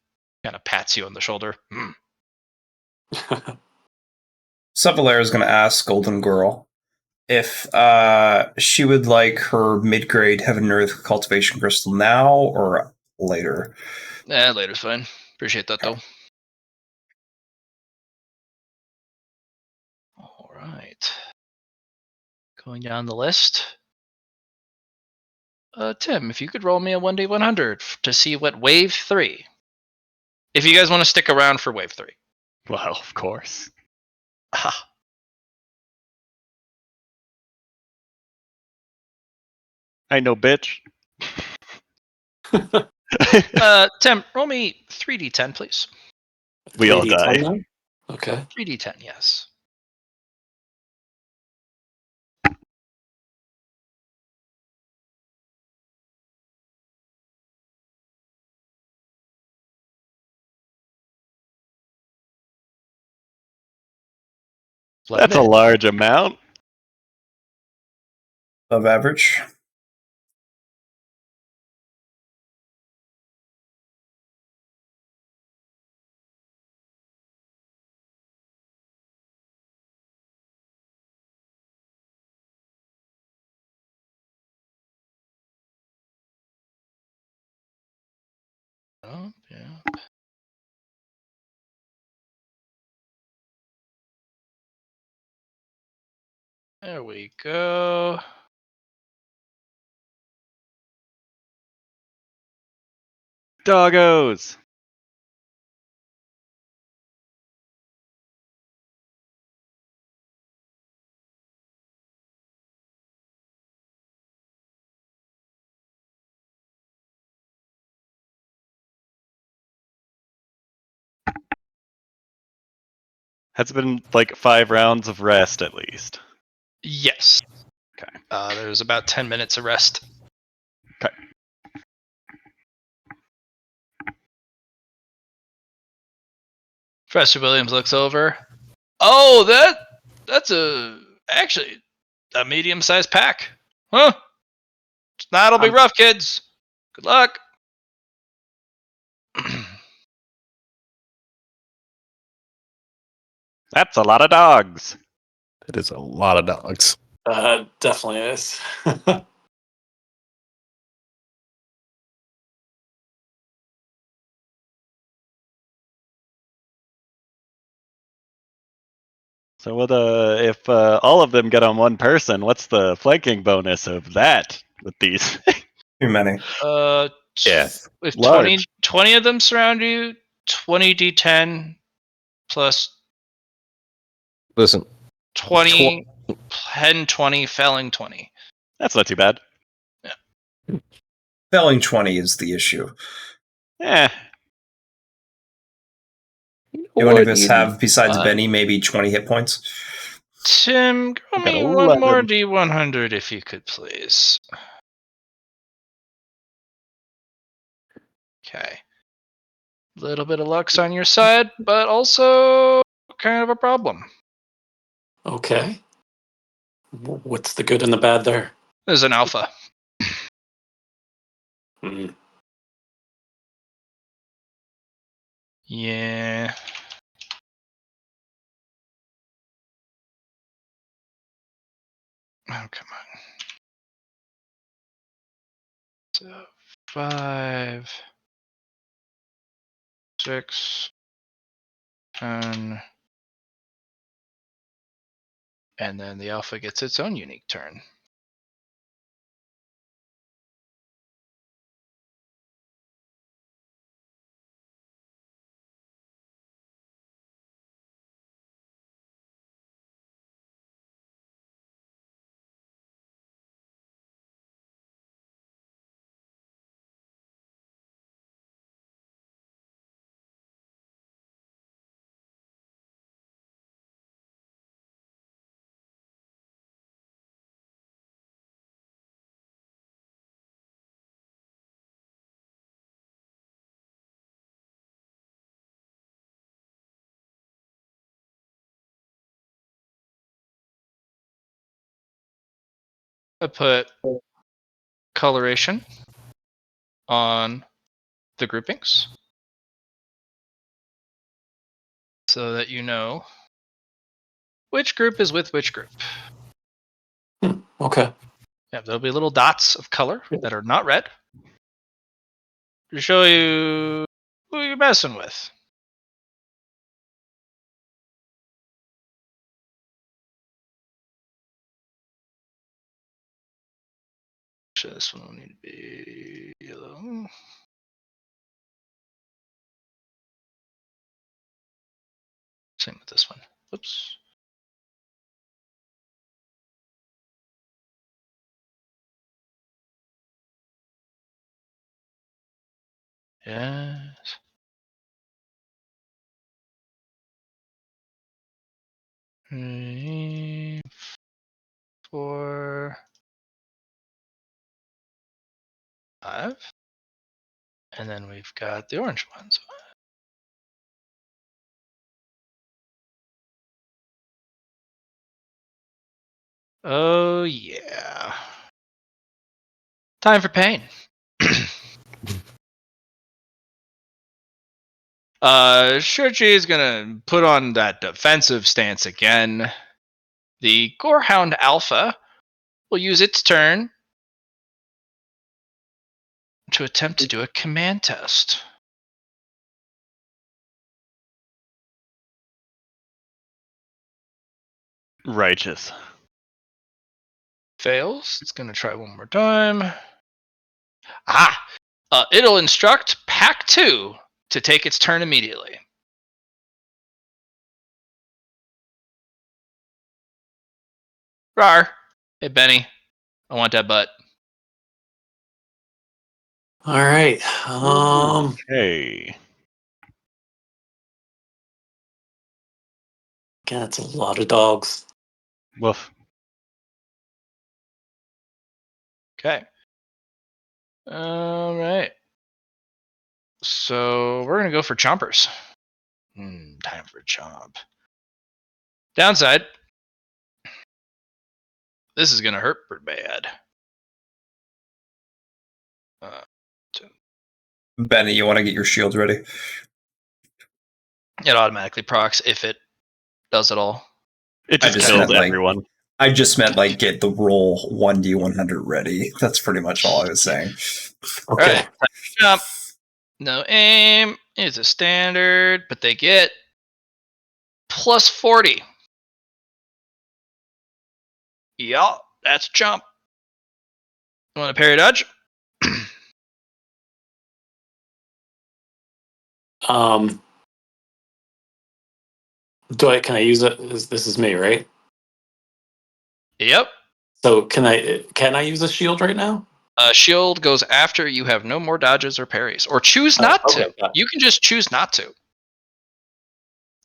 kind of pats you on the shoulder. Savalera is going to ask Golden Girl if she would like her mid-grade Heaven and Earth cultivation crystal now or later. Later's fine. Appreciate that though. All right. Going down the list. Tim, if you could roll me a 1d100 to see what wave 3. If you guys want to stick around for wave 3. Well, of course. Ah, I know, bitch. Tim, roll me 3d10, please. We all 3D10 die. then? Okay. 3d10, yes. That's a large amount. Above average. Oh, yeah. There we go. Doggos. Has been like 5 rounds of rest at least. Yes. Okay. There's about 10 minutes of rest. Okay. Professor Williams looks over. Oh, that's actually a medium-sized pack. Huh? That'll be rough, kids. Good luck. That's a lot of dogs. That is a lot of dogs. Definitely is. So what? If all of them get on one person, what's the flanking bonus of that with these? Too many. Yes. If Large. 20 of them surround you, 20 d10 plus Listen, 20, 10, 20, failing 20. That's not too bad. Failing 20 is the issue. Eh. Do any of us have, besides Benny, maybe 20 hit points? Tim, I give got me one more 11. d100 if you could, please. Okay. Little bit of luck's on your side, but also kind of a problem. Okay. What's the good and the bad there? There's an alpha. Hmm. Yeah. Oh, come on. So 5, 6, 10, and then the alpha gets its own unique turn. I put coloration on the groupings so that you know which group is with which group. Okay. Yeah, there'll be little dots of color that are not red to show you who you're messing with. Actually, this one will need to be yellow. Same with this one. Oops. Yes. Three, 4, 5. And then we've got the orange ones. Oh, yeah. Time for pain. Shurchi is gonna put on that defensive stance again. The Gorehound Alpha will use its turn to attempt to do a command test. Righteous. Fails. It's gonna try one more time. It'll instruct Pack 2 to take its turn immediately. Rar. Hey, Benny. I want that butt. All right. Hey. That's a lot of dogs. Woof. Okay. All right. So we're going to go for chompers. Time for chomp. Downside. This is going to hurt pretty bad. Benny, you want to get your shields ready? It automatically procs if it does it all. It I just just kills meant, like- everyone. I just meant like get the roll 1d100 ready. That's pretty much all I was saying. Okay. All right. Jump. No aim. It's a standard, but they get plus 40. Yeah, that's jump. You want to parry dodge? Can I use it? This is me, right? Yep. So can I use a shield right now? Shield goes after you have no more dodges or parries, or choose Oh, not okay, to. got it. You can just choose not to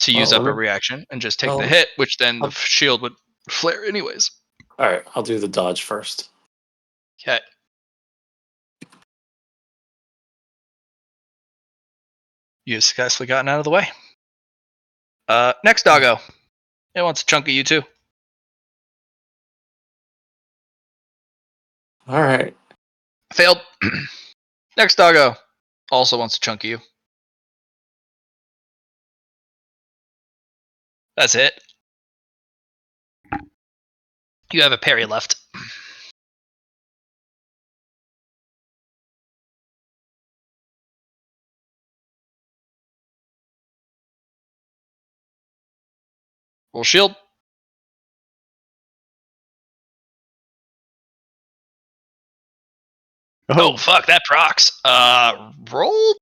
use Well, up a let me- reaction and just take the well, hit, which then the I'll- shield would flare anyways. All right, I'll do the dodge first. Okay. You successfully gotten out of the way. Next doggo. It wants a chunk of you too. All right. Failed. Next doggo also wants a chunk of you. That's it. You have a parry left. Roll shield. Oh fuck, that procs. Roll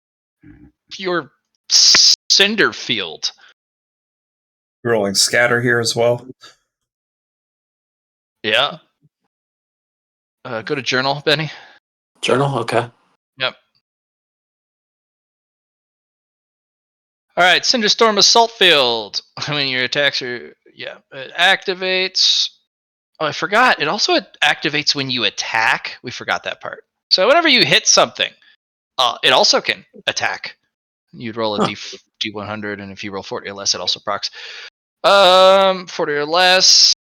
your cinder field. Rolling scatter here as well. Yeah. Go to journal, Benny. Journal. Okay. Yep. All right, Cinderstorm Assault Field. When your attacks are, it activates. Oh, I forgot. It also activates when you attack. We forgot that part. So whenever you hit something, it also can attack. You'd roll a D100, and if you roll 40 or less, it also procs. 40 or less.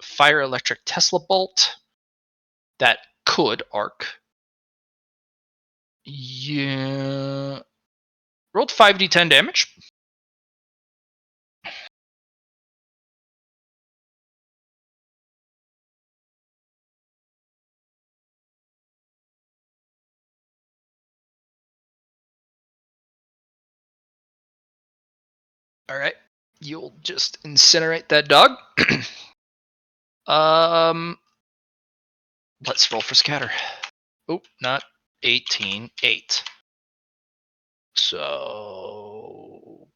Fire Electric Tesla Bolt. That could arc. Yeah. Rolled 5d10 damage. All right. You'll just incinerate that dog. Let's roll for scatter. Oh, not 18. 8. So,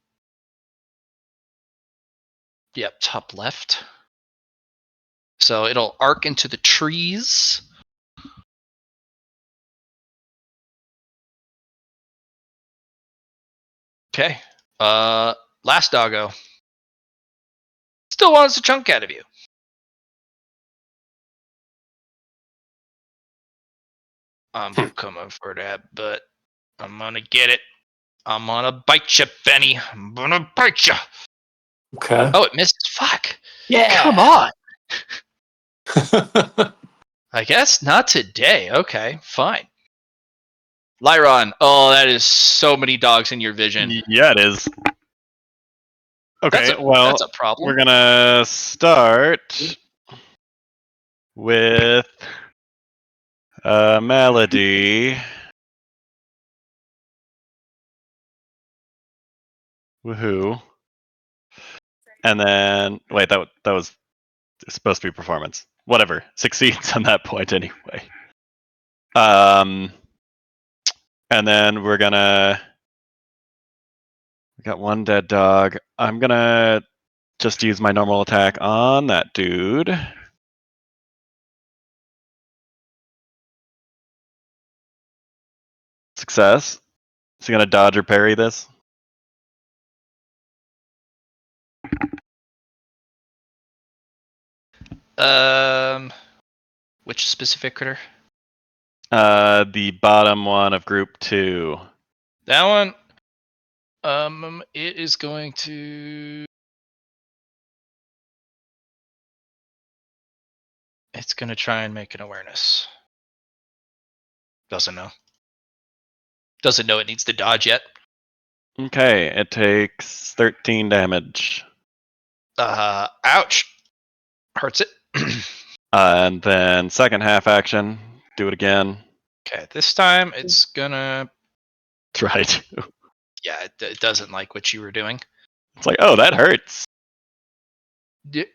yep, top left. So it'll arc into the trees. Okay. Last doggo. Still wants a chunk out of you. I'm coming for that, but I'm gonna get it. I'm gonna bite you, Benny. I'm gonna bite you. Okay. Oh, it misses. Fuck. Yeah. Come on. I guess not today. Okay, fine. Lyron. Oh, that is so many dogs in your vision. Yeah, it is. Okay, That's a problem. we're gonna start with Melody. Woohoo! And then wait, that was supposed to be performance. Whatever, succeeds on that point anyway. And then we got one dead dog. I'm gonna just use my normal attack on that dude. Success. Is he gonna dodge or parry this? Which specific critter? The bottom one of group 2. That one. It is going to. It's going to try and make an awareness. Doesn't know. Doesn't know it needs to dodge yet. Okay, it takes 13 damage. Ouch. Hurts it. And then second half action, do it again. Okay, this time it's gonna. That's right. Yeah, it doesn't like what you were doing. It's like, oh, that hurts.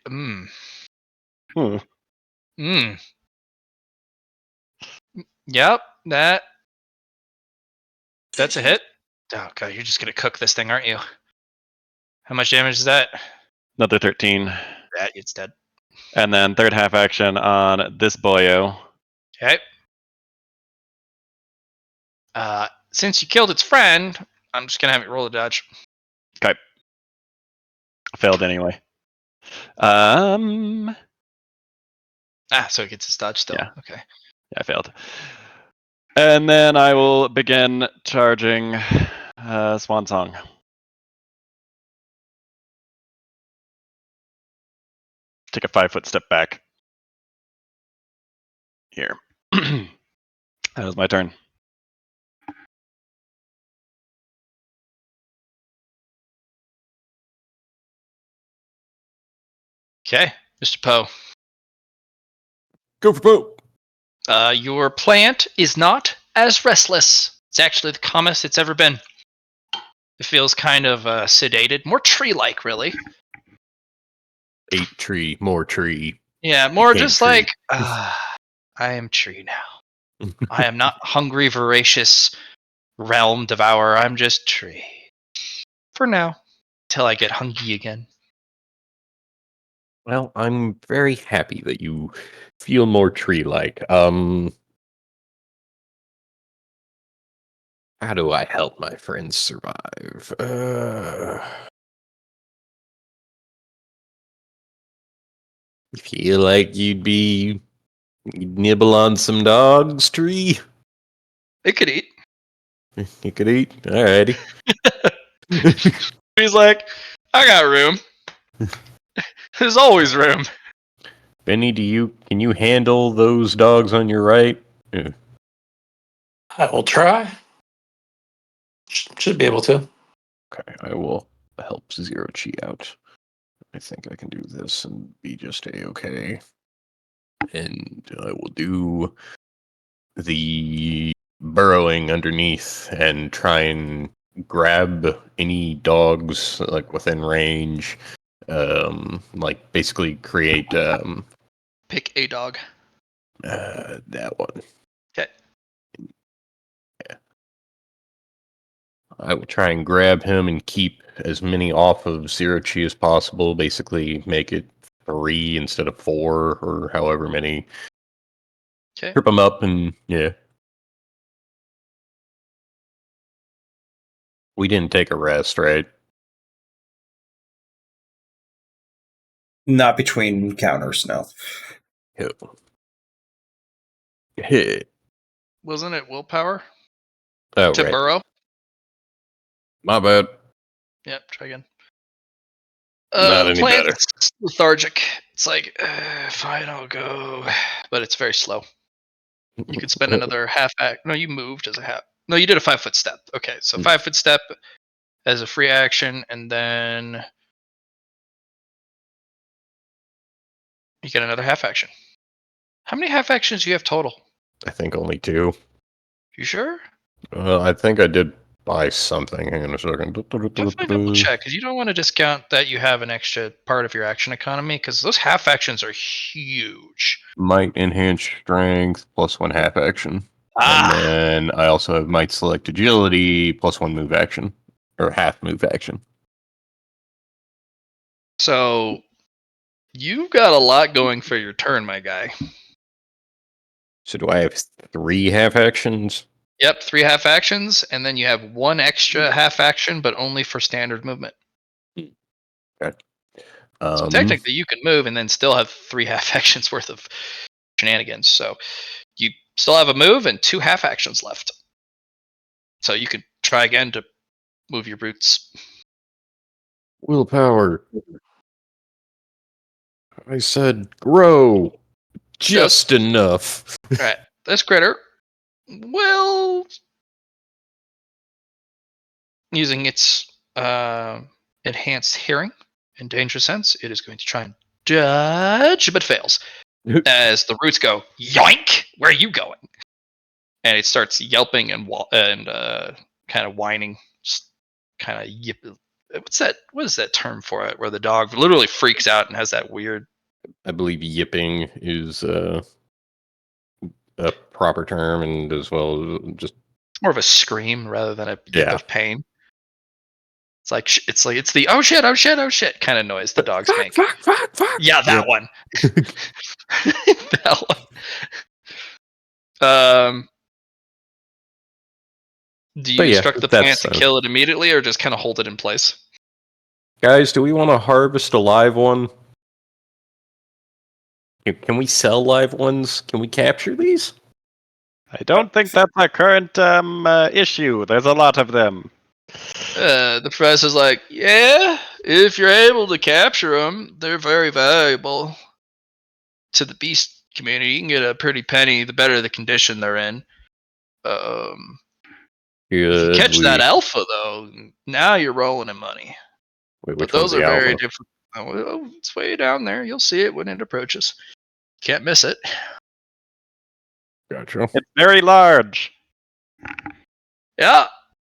Hmm. Yep, that's a hit. Oh god, you're just gonna cook this thing, aren't you? How much damage is that? Another 13. That it's dead. And then third half action on this boyo. Okay. Since you killed its friend, I'm just gonna have it roll a dodge. Okay. Failed anyway. So it gets its dodge still. Yeah. Okay. Yeah, I failed. And then I will begin charging Swan Song. Take a 5-foot step back. Here. That was my turn. Okay, Mr. Poe. Go for Poe. Your plant is not as restless. It's actually the calmest it's ever been. It feels kind of sedated, more tree-like, really. 8 tree, more tree. Yeah, more Became just tree. like I am tree now. I am not hungry, voracious realm devourer. I'm just tree for now, till I get hungry again. Well, I'm very happy that you feel more tree-like. How do I help my friends survive? You feel like you'd nibble on some dogs, tree? It could eat. You could eat? Alrighty. He's like, I got room. There's always room. Benny, can you handle those dogs on your right? Yeah. I will try. Should be able to. Okay, I will help Zero Chi out. I think I can do this and be just a-okay. And I will do the burrowing underneath and try and grab any dogs like within range. Like basically create Pick a dog. That one. Okay. I will try and grab him and keep as many off of Zero Chi as possible. Basically, make it 3 instead of 4, or however many. Okay. Trip him up, and yeah. We didn't take a rest, right? Not between counters, no. Hit. Wasn't it willpower Oh, to right. burrow? My bad. Yep. Try again. Not The any better. plan's lethargic. It's like, fine, I'll go, but it's very slow. You could spend another half act. No, you moved as a half. No, you did a 5-foot step. Okay, so 5-foot step as a free action, and then you get another half action. How many half actions do you have total? I think only 2. You sure? I think I did buy something. Hang on a second. Definitely double check, because you don't want to discount that you have an extra part of your action economy, because those half actions are huge. Might enhance strength plus 1 half action. Ah, And then I also have might select agility plus 1 move action. Or half move action. so you've got a lot going for your turn, my guy. So do I have 3 half actions? Yep, 3 half actions, and then you have 1 extra half action, but only for standard movement. Okay. So technically, you can move and then still have 3 half actions worth of shenanigans. So you still have a move and 2 half actions left. So you could try again to move your brutes. Willpower. I said grow. Just enough. All right, this critter will, using its enhanced hearing and danger sense, it is going to try and dodge, but fails. As the roots go, yoink! Where are you going? And it starts yelping and kind of whining, just kind of yip. What's that? What is that term for it? Where the dog literally freaks out and has that weird. I believe yipping is a proper term, and as well just More of a scream rather than a yip Yeah. of pain. It's the oh shit kind of noise the dogs make. Fuck. Yeah, that one. That one. Do But you yeah, instruct the that's plant to kill it immediately, or just kind of hold it in place? guys, do we want to harvest a live one? Can we sell live ones? Can we capture these? I don't think that's a current issue. There's a lot of them. The professor's like, yeah, if you're able to capture them, they're very valuable to the beast community. You can get a pretty penny the better the condition they're in. If you catch that alpha, though, now you're rolling in money. Wait, But which one's those are the very alpha? different. Oh, it's way down there. You'll see it when it approaches. Can't miss it. Gotcha. It's very large. Yeah,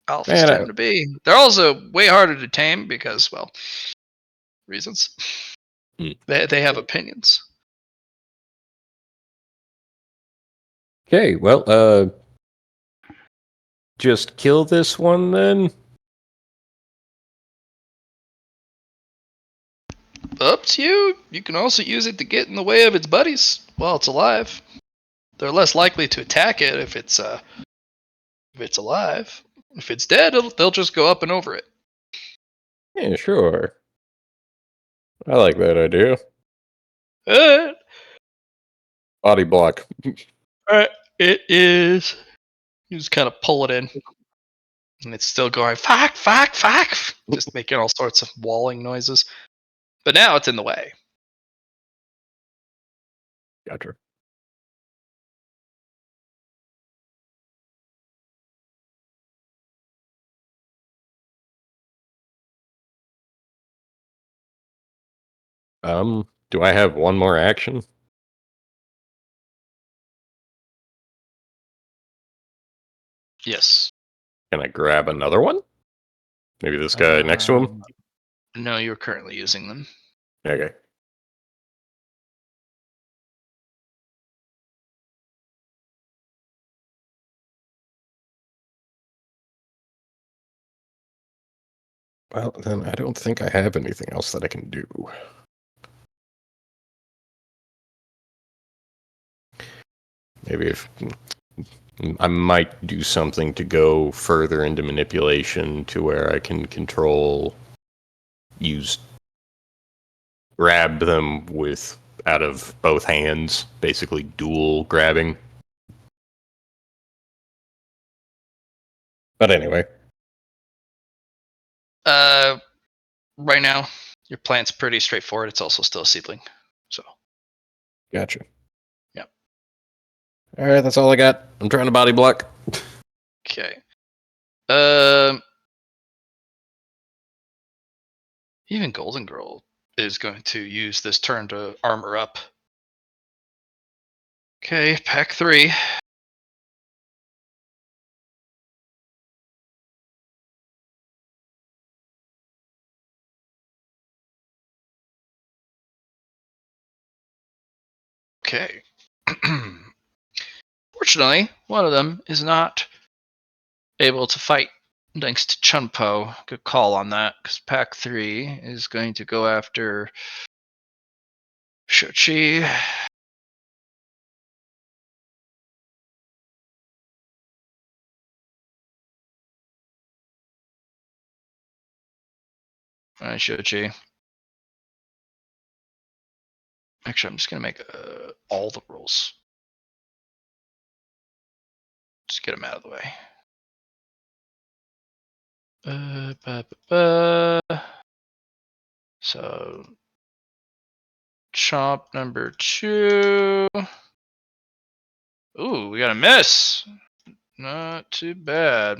alphas Man, tend to be. They're also way harder to tame because, well, reasons. They have opinions. Okay, well, just kill this one then. Up to you. You can also use it to get in the way of its buddies while it's alive. They're less likely to attack it if it's alive. If it's dead, they'll just go up and over it. Yeah, sure. I like that idea. Uh, Body block. it is. You just kind of pull it in, and it's still going fuck, just making all sorts of walling noises. But now it's in the way. Gotcha. Do I have one more action? Yes. Can I grab another one? Maybe this guy next to him? No, you're currently using them. Okay. Well, then I don't think I have anything else that I can do. Maybe if I might do something to go further into manipulation to where I can grab them with out of both hands, basically dual grabbing. But anyway, Right now, your plant's pretty straightforward. It's also still a seedling. So, gotcha. Yep. All right, that's all I got. I'm trying to body block. okay. Even Golden Girl is going to use this turn to armor up. Okay, pack 3. Okay. Fortunately, one of them is not able to fight thanks to Chunpo. Good call on that, because pack 3 is going to go after Shochi. Shochi. Actually, I'm just going to make all the rolls. Just get them out of the way. So, chomp number 2. Ooh, we got a miss. Not too bad.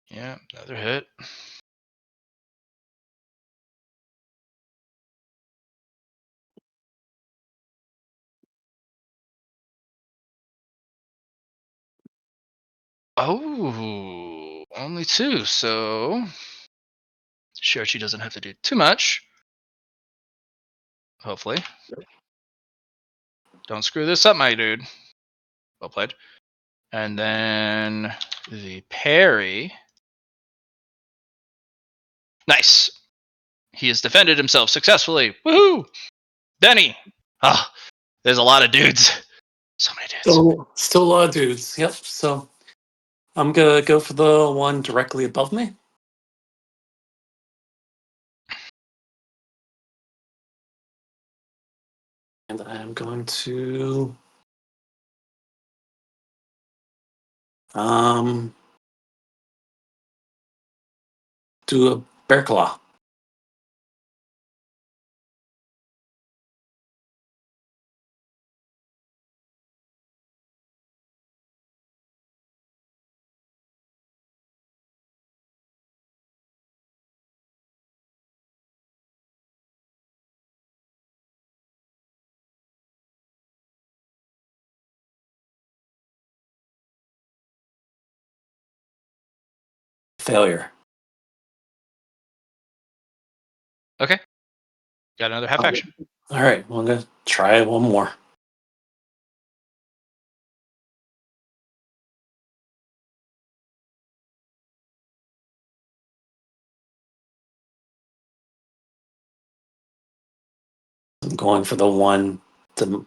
Yeah, another hit. Oh, only 2. So Shochi doesn't have to do too much. Hopefully. Don't screw this up, my dude. Well played. And then the parry. Nice. He has defended himself successfully. Woohoo! Benny. Ah, there's a lot of dudes. So many dudes. Still a lot of dudes. Yep. So I'm gonna go for the one directly above me. And I'm going to do a bear claw. Failure. Okay. Got another half action. All right, well, I'm gonna try one more. I'm going for the one to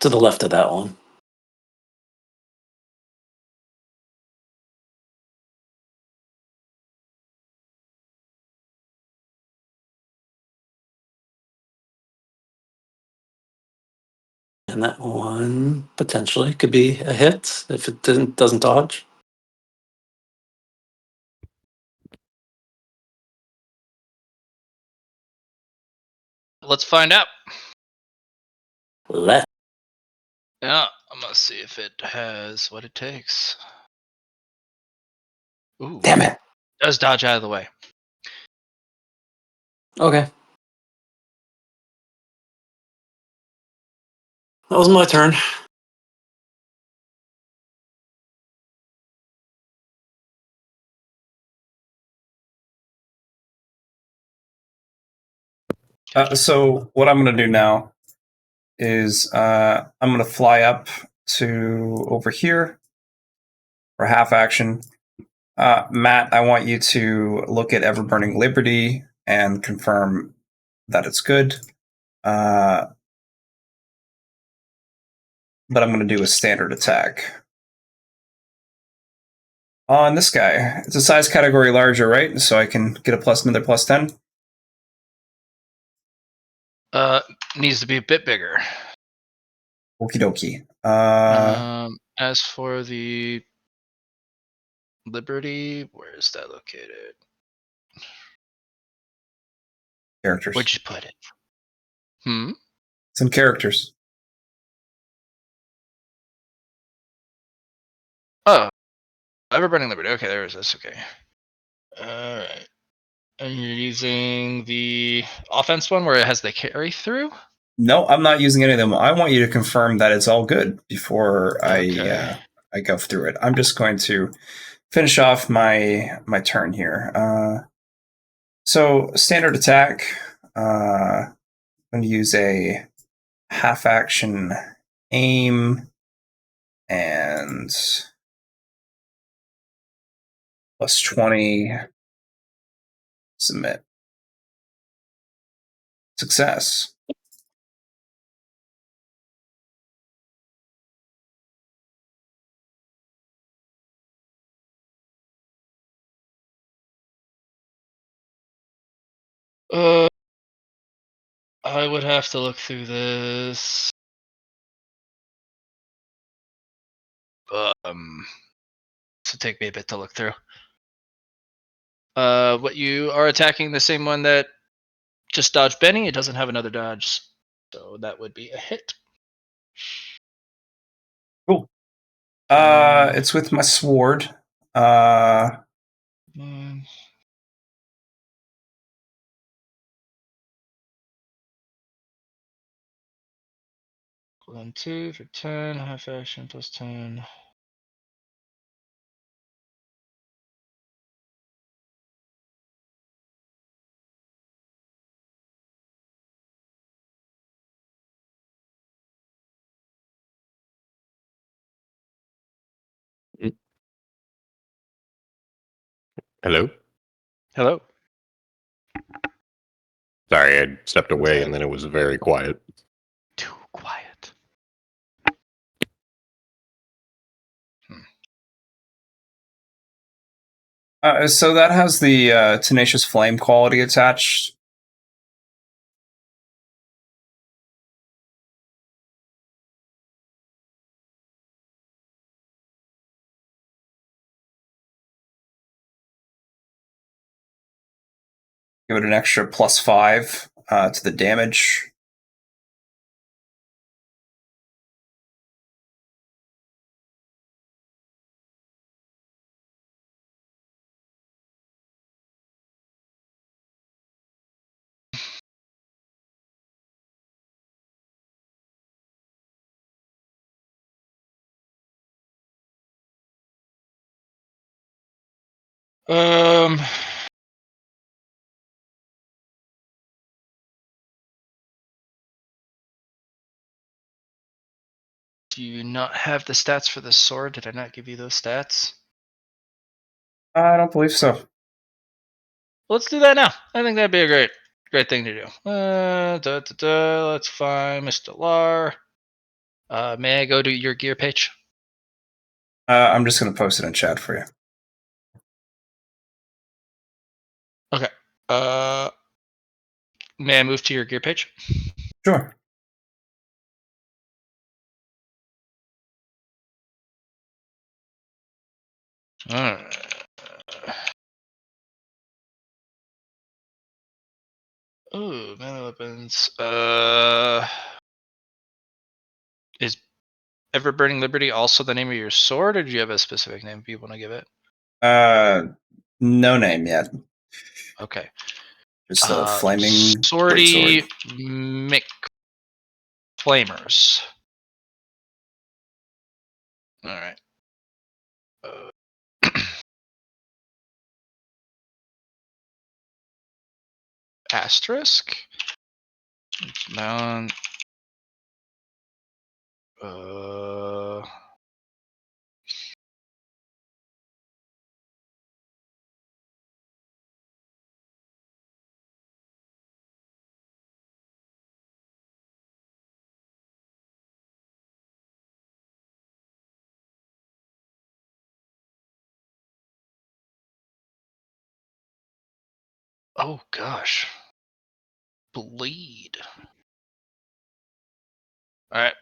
the left of that one. And that one potentially could be a hit if it doesn't dodge. Let's find out. Let Yeah, I'm gonna see if it has what it takes. Ooh. damn it. Does dodge out of the way. Okay. That was my turn. So what I'm going to do now is I'm going to fly up to over here for half action. Matt, I want you to look at Ever Burning Liberty and confirm that it's good. But I'm going to do a standard attack. On this guy, it's a size category larger, right? So I can get another plus 10. Needs to be a bit bigger. Okie dokie. As for the Liberty, where is that located? Characters. Where'd you put it? Some characters. Oh, Ever-Burning Liberty. Okay, there it is. That's okay. All right. And you're using the offense one where it has the carry through? No, I'm not using any of them. I want you to confirm that it's all good before Okay. I go through it. I'm just going to finish off my turn here. So standard attack. I'm going to use a half action aim and plus 20 submit. Success. I would have to look through this. So take me a bit to look through. What you are attacking the same one that just dodged Benny? It doesn't have another dodge, so that would be a hit. Cool. It's with my sword. Mm. 2 for 10, half action plus 10. Hello? Hello. Sorry, I stepped Was away that- and then it was very quiet. Too quiet. So that has the tenacious flame quality attached. Give it an extra plus 5 to the damage. Um. Do you not have the stats for the sword? Did I not give you those stats? I don't believe so. Let's do that now. I think that'd be a great thing to do. Let's find Mr. Lar. May I go to your gear page? I'm just going to post it in chat for you. Okay. May I move to your gear page? Sure. Oh, melee weapons. Is Ever Burning Liberty also the name of your sword, or do you have a specific name you want to give it? No name yet. Okay. Just a flaming Swordy greatsword. Flamers. All right. Asterisk. Mount. Oh gosh. Bleed. All right.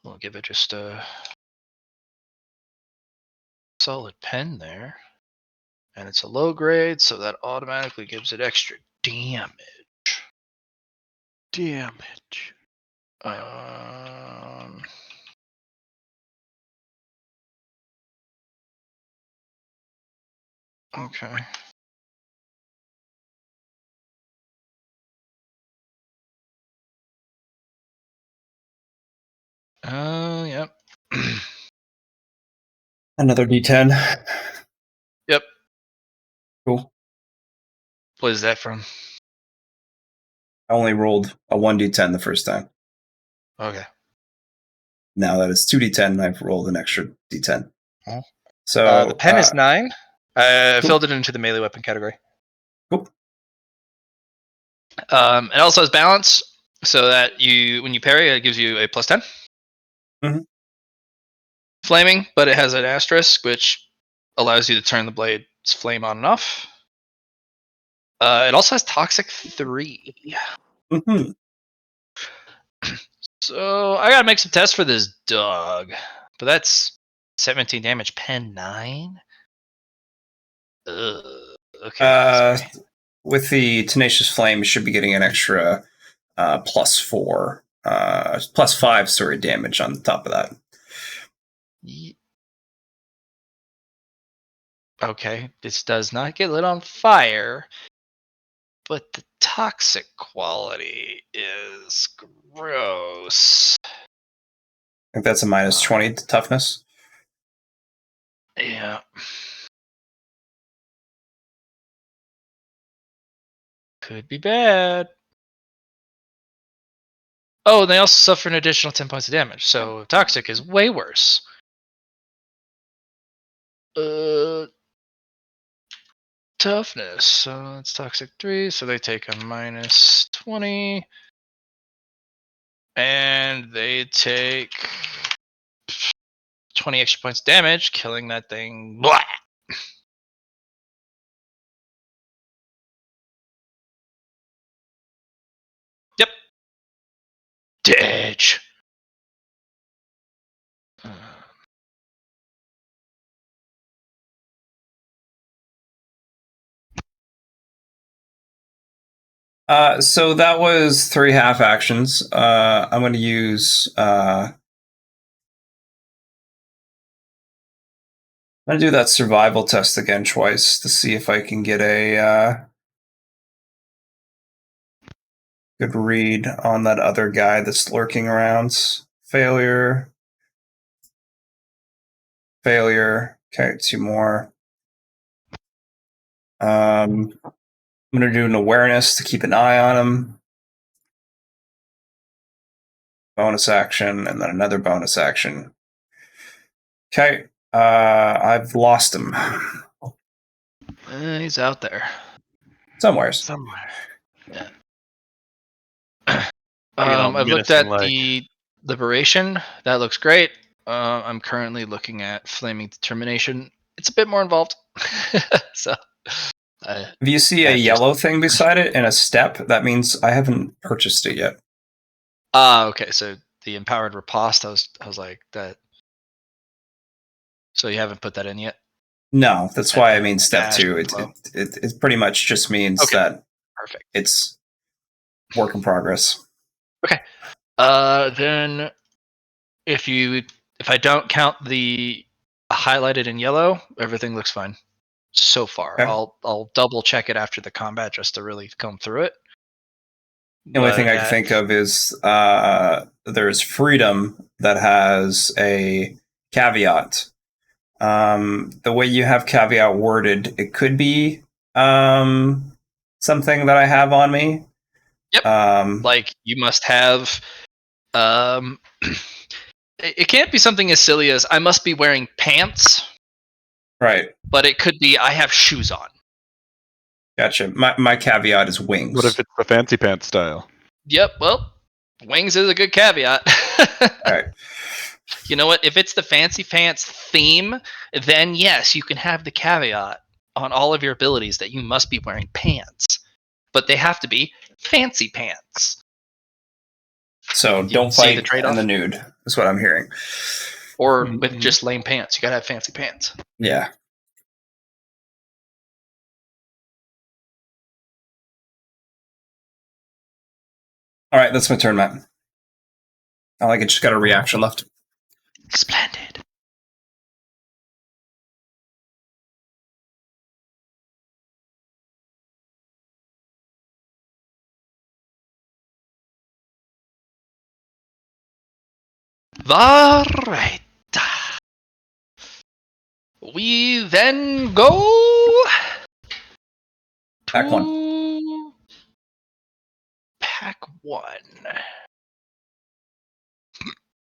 We'll give it just a solid 10 there. And it's a low grade, so that automatically gives it extra damage. Damage. Okay. Yep. Another D10. Yep. Cool. What is that from? I only rolled a 1d10 the first time. Okay. Now that it's 2d10, I've rolled an extra d10. Oh. So The pen is 9. I cool. filled it into the melee weapon category. Cool. It also has balance, so that when you parry, it gives you a plus 10. Mhm. Flaming, but it has an asterisk, which allows you to turn the blade's flame on and off. It also has Toxic 3. Mm-hmm. So I gotta make some tests for this dog. But that's 17 damage, pen 9. Okay. With the Tenacious Flame, you should be getting an extra +4, +5, sorry, damage on the top of that. Okay, this does not get lit on fire, but the toxic quality is gross. I think that's a -20 to toughness. Yeah. Could be bad. Oh, and they also suffer an additional 10 points of damage, so toxic is way worse. Toughness. So it's toxic 3, so they take a -20. And they take 20 extra points of damage, killing that thing. Blah! Yep. Ditch. So that was 3 half actions. I'm going to use. I'm going to do that survival test again twice to see if I can get a good read on that other guy that's lurking around. Failure. Failure. Okay, 2 more. I'm going to do an awareness to keep an eye on him. Bonus action, and then another bonus action. Okay, I've lost him. He's out there. Somewheres. Somewhere. Yeah. Being all I've looked at menacing-like. the liberation. That looks great. I'm currently looking at flaming determination. It's a bit more involved. So. If you see a yellow thing beside it and a step, that means I haven't purchased it yet. Okay. So the empowered riposte. I was like that. So you haven't put that in yet? No, that's why I mean step 2. Flow. It pretty much just means that Perfect. it's work in progress. Okay. Then if I don't count the highlighted in yellow, everything looks fine so far. Okay. I'll double check it after the combat just to really comb through it. The only thing I can think of is there's freedom that has a caveat. The way you have caveat worded, it could be something that I have on me. Yep. Like you must have. It can't be something as silly as I must be wearing pants. Right. But it could be I have shoes on. Gotcha. My caveat is wings. What if it's the fancy pants style? Yep. Well, wings is a good caveat. All right. You know what? If it's the fancy pants theme, then yes, you can have the caveat. on all of your abilities that you must be wearing pants, but they have to be fancy pants. So You don't see the fight trade-off? in the nude, is what I'm hearing. Or with just lame pants. You gotta have fancy pants. Yeah. All right, that's my turn, Matt. I like it. Just got a reaction left. Splendid. Alright. We then go Pack one. to pack 1.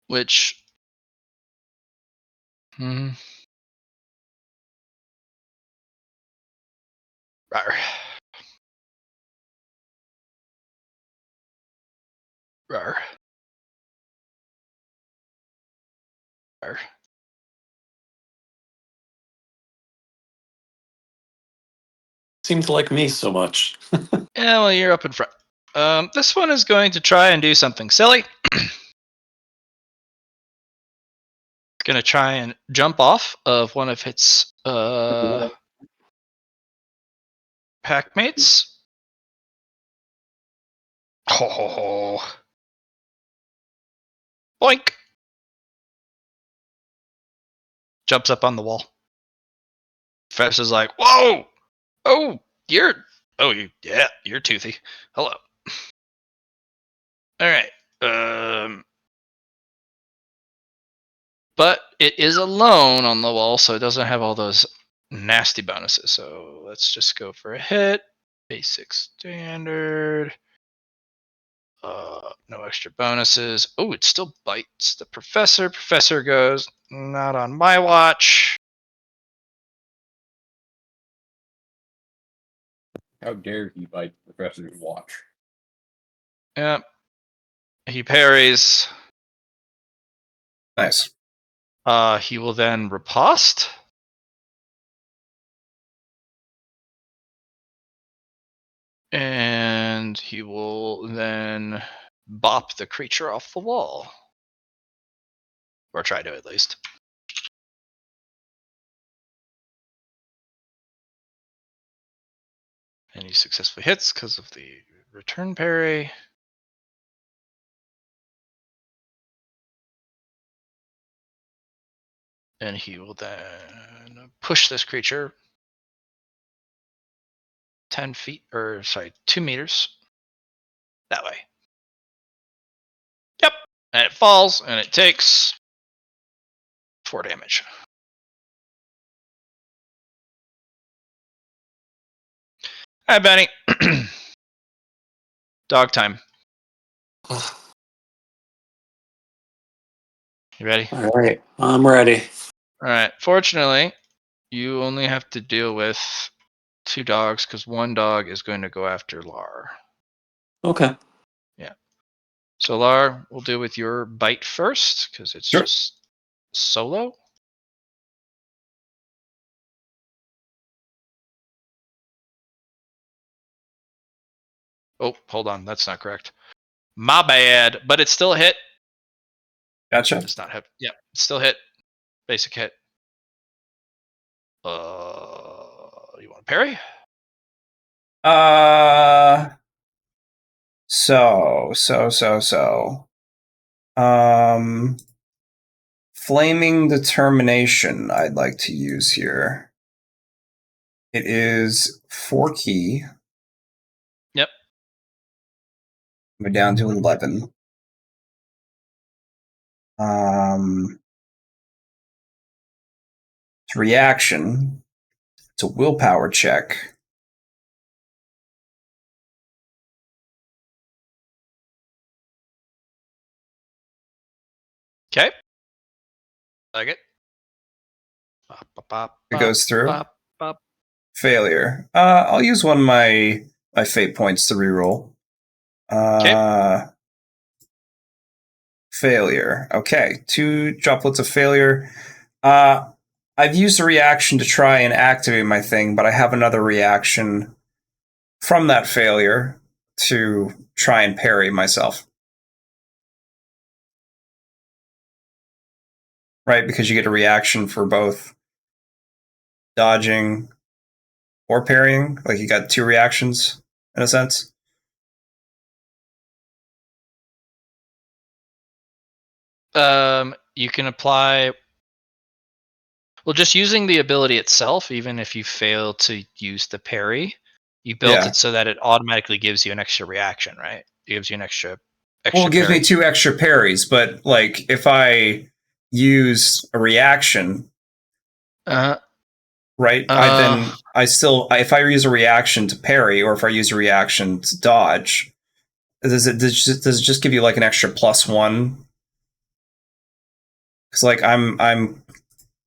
Which rawr. Rawr. Rawr. Seems to like me so much. Yeah, well, you're up in front. This one is going to try and do something silly. It's going to try and jump off of one of its packmates. Oh. Boink. Jumps up on the wall. Professor's like, whoa! Oh, you're toothy. Hello. All right. But it is alone on the wall, so it doesn't have all those nasty bonuses. So let's just go for a hit. Basic standard. No extra bonuses. Oh, it still bites the professor. Professor goes, not on my watch. How dare he bite the professor's watch? Yep. He parries. Nice. He will then riposte. And he will then bop the creature off the wall. Or try to, at least. And he successfully hits because of the return parry. And he will then push this creature 2 meters that way. Yep. And it falls and it takes 4 damage. All right, Benny. Dog time. You ready? All right, I'm ready. All right. Fortunately, you only have to deal with 2 dogs because 1 dog is going to go after Lar. Okay. Yeah. So Lar, we'll deal with your bite first because it's Sure. just solo. Oh, hold on. That's not correct. My bad. But it's still a hit. Gotcha. It's not hit. Yeah, it's still hit. Basic hit. You want to parry? So. Flaming Determination I'd like to use here. It is 4 key. Yep. We're down to 11. It's reaction. It's a willpower check. Okay. Like it. It goes through. Bop. Failure. I'll use one of my fate points to reroll. Failure. Okay, 2 droplets of failure. I've used a reaction to try and activate my thing, but I have another reaction from that failure to try and parry myself. Right? Because you get a reaction for both dodging or parrying. Like you got two reactions in a sense. You can apply. Well, just using the ability itself, even if you fail to use the parry, you built Yeah. it so that it automatically gives you an extra reaction, right? It gives you an extra Well, it gives parry. me two extra parries, but like if I use a reaction, right? If I use a reaction to parry, or if I use a reaction to dodge, does it just give you like an extra +1? Because like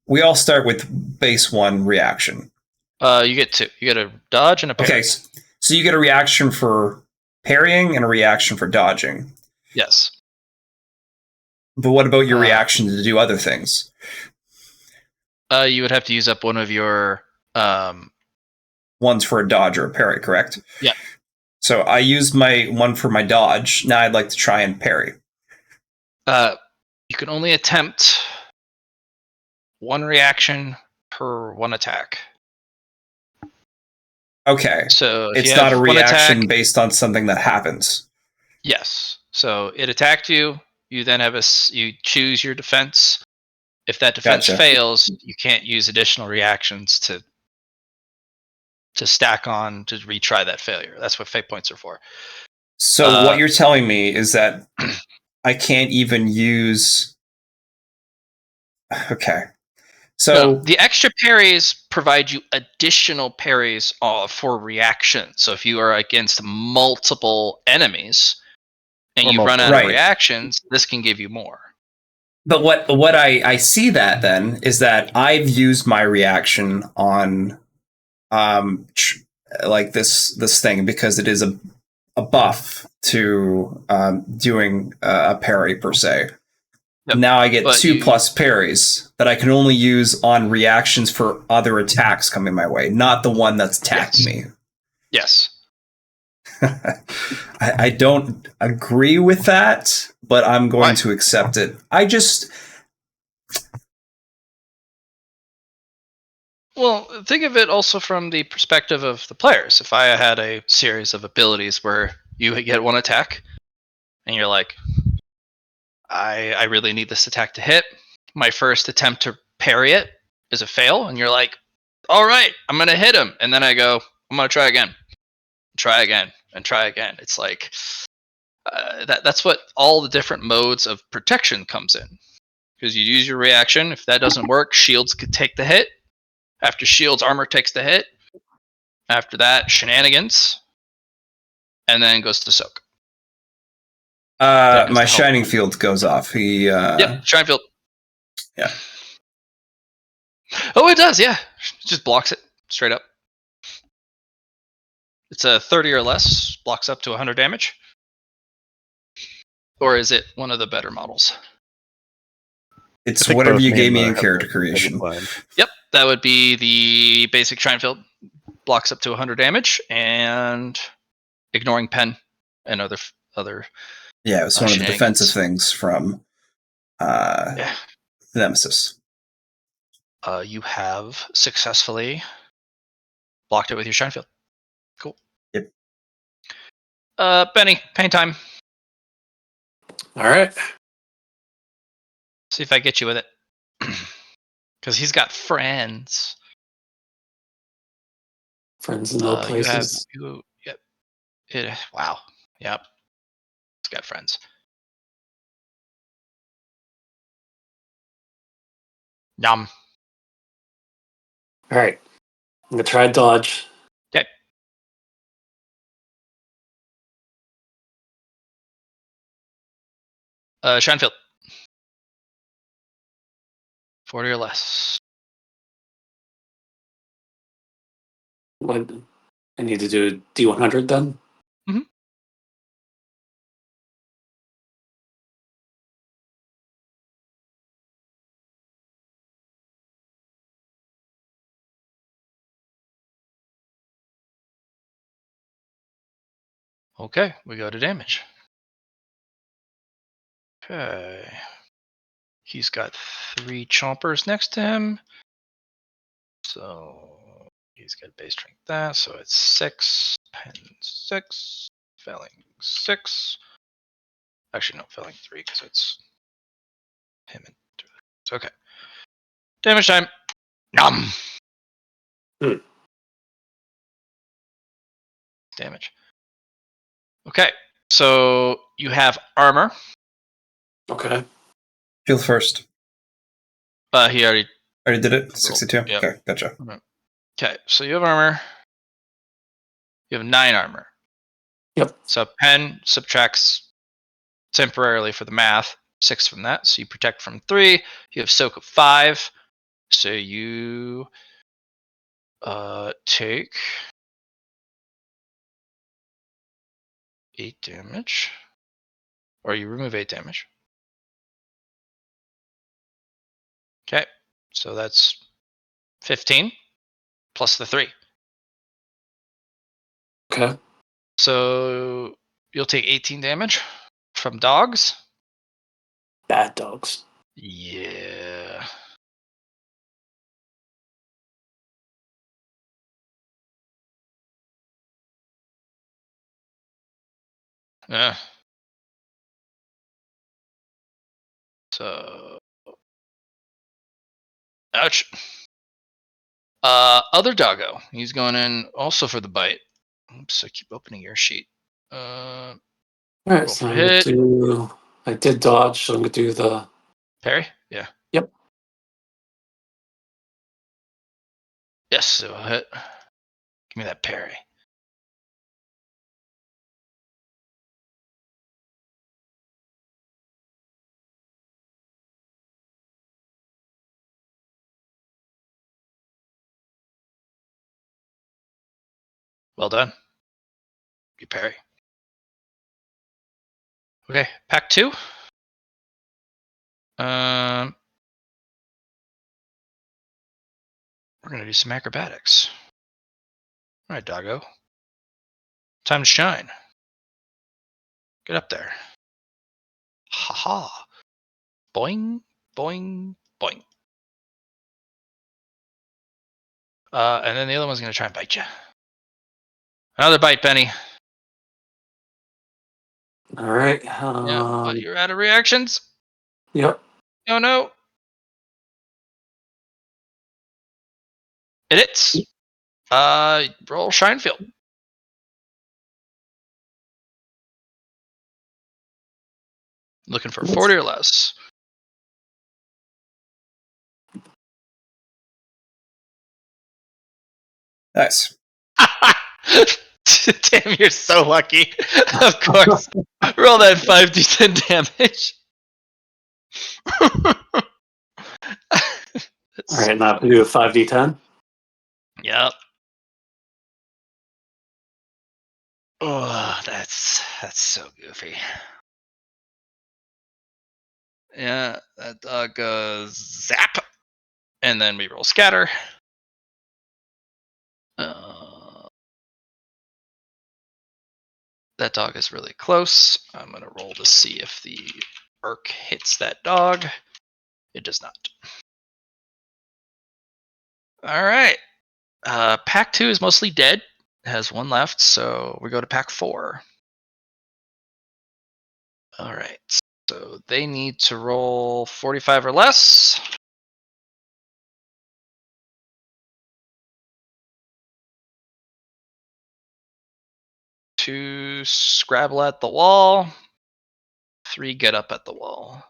we all start with base 1 reaction. You get two. You get a dodge and a parry. Okay, so you get a reaction for parrying and a reaction for dodging. Yes. But what about your reaction to do other things? You would have to use up one of your. One's for a dodge or a parry, correct? Yeah. So I used my one for my dodge. Now I'd like to try and parry. You can only attempt one reaction per one attack. Okay. So if it's you not a have one reaction attack, based on something that happens. yes. So it attacked you. You then have you choose your defense. If that defense Gotcha. fails, you can't use additional reactions to stack on to retry that failure. That's what fate points are for. So what you're telling me is that I can't even use. Okay. So no, the extra parries provide you additional parries for reaction. So if you are against multiple enemies and Or you run out multiple. of Right. reactions, this can give you more. But what I see that then is that I've used my reaction on like this thing because it is a buff to doing a parry per se. Yep. Now I get But 2 plus parries that I can only use on reactions for other attacks coming my way, not the one that's attacking me. Yes. I don't agree with that, but I'm going Why? to accept it. Well, think of it also from the perspective of the players. If I had a series of abilities where you get one attack and you're like, I really need this attack to hit. My first attempt to parry it is a fail, and you're like, all right, I'm going to hit him. And then I go, I'm going to try again, and try again. It's like, that's what all the different modes of protection comes in. Because you use your reaction. If that doesn't work, shields could take the hit. After shields, armor takes the hit. After that, shenanigans. And then goes to soak. My shining field goes off. Yep, shining field. Yeah. Oh, it does, yeah. It just blocks it straight up. It's a 30 or less, blocks up to 100 damage. Or is it one of the better models? It's whatever you gave me in character Have creation. Yep, that would be the basic Shrine Field. Blocks up to 100 damage and ignoring pen and other. Yeah, it was one of the shenanigans. defensive things from Nemesis. You have successfully blocked it with your Shrine Field. Cool. Yep. Benny, pain time. All right. See if I get you with it. Because he's got friends. Friends in low places. Yep. Wow. Yep. He's got friends. Yum. All right. I'm going to try dodge. Okay. Shrine Field. 40 or less. What? I need to do a D100 then? Mhm. Okay, we go to damage. Okay. He's got 3 chompers next to him. So he's got base strength that. So it's 6, pen 6, felling 6. Actually, no, felling 3 because it's him and 2. Okay. Damage time. Nom. Damage. Okay. So you have armor. Okay. Feel first. He already. Already did it? 62? Yep. Okay, gotcha. Okay, so you have armor. You have 9 armor. Yep. So pen subtracts temporarily for the math 6 from that. So you protect from 3. You have soak of 5. So you take 8 damage, or you remove 8 damage. Okay, so that's 15 plus the 3. Okay. So you'll take 18 damage from dogs. Bad dogs. Yeah. Yeah. So, ouch. Other doggo. He's going in also for the bite. Oops, I keep opening your sheet. All right, Roll so for I'm gonna hit. do. I did dodge, so I'm gonna do the. Parry? Yeah. Yep. Yes, so hit. Give me that parry. Well done. You parry. Okay, pack 2. We're gonna do some acrobatics. All right, doggo. Time to shine. Get up there. Ha ha. Boing, boing, boing. And then the other one's gonna try and bite you. Another bite, Benny. All right. Yeah, but you're out of reactions. Yep. Oh no. It hits. Roll shine field. Looking for 40 or less. Nice. Damn, you're so lucky. Of course. Roll that 5d10 damage. All right, now I have to do a 5d10. Yep. Oh, that's so goofy. Yeah, that dog goes zap, and then we roll scatter. That dog is really close. I'm gonna roll to see if the arc hits that dog. It does not. All right. Pack 2 is mostly dead. It has 1 left, so we go to pack 4. All right. So they need to roll 45 or less. To scrabble at the wall. 3 get up at the wall.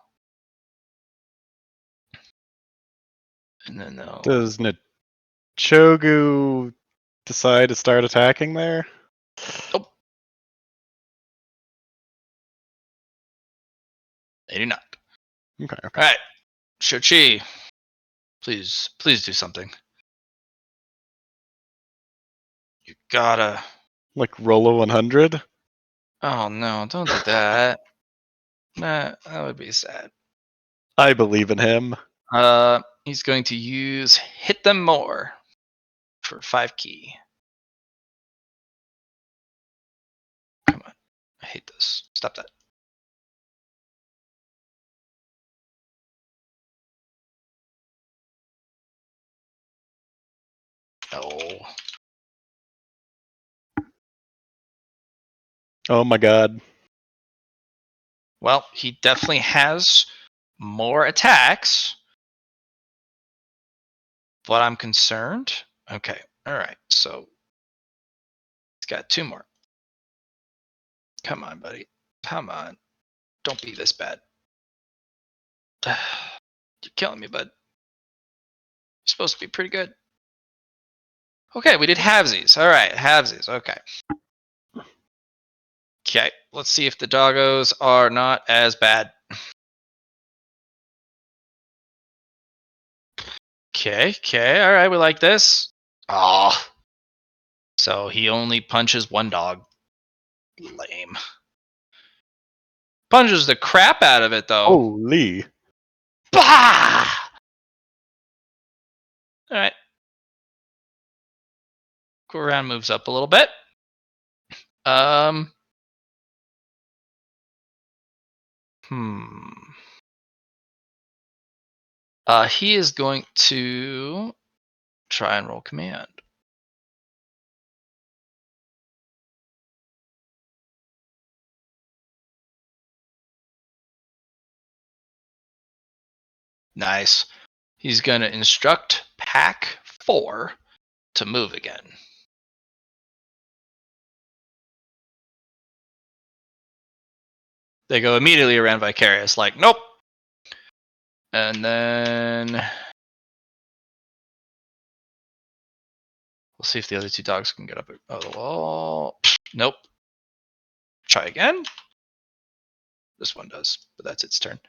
And then they'll... Does Chogu decide to start attacking there? Nope. They do not. Okay. All right. Shochi, please do something. You gotta... Like roll a 100? Oh no, don't do that. Nah, that would be sad. I believe in him. He's going to use hit them more for 5 key. Come on. hate this. Stop that. No. Oh my god. Well, he definitely has more attacks, but I'm concerned. Okay, all right. So he's got 2 more. Come on, buddy. Come on. Don't be this bad. You're killing me, bud. You're supposed to be pretty good. Okay, we did halvesies. All right, halvesies. Okay. Okay, let's see if the doggos are not as bad. Okay, all right, we like this. Oh. So he only punches 1 dog. Lame. Punches the crap out of it, though. Holy. Bah! All right. Goran moves up a little bit. He is going to try and roll command. Nice. He's going to instruct Pack 4 to move again. They go immediately around Vicarious, like, nope. And then we'll see if the other 2 dogs can get up the wall. Nope. Try again. This one does, but that's its turn.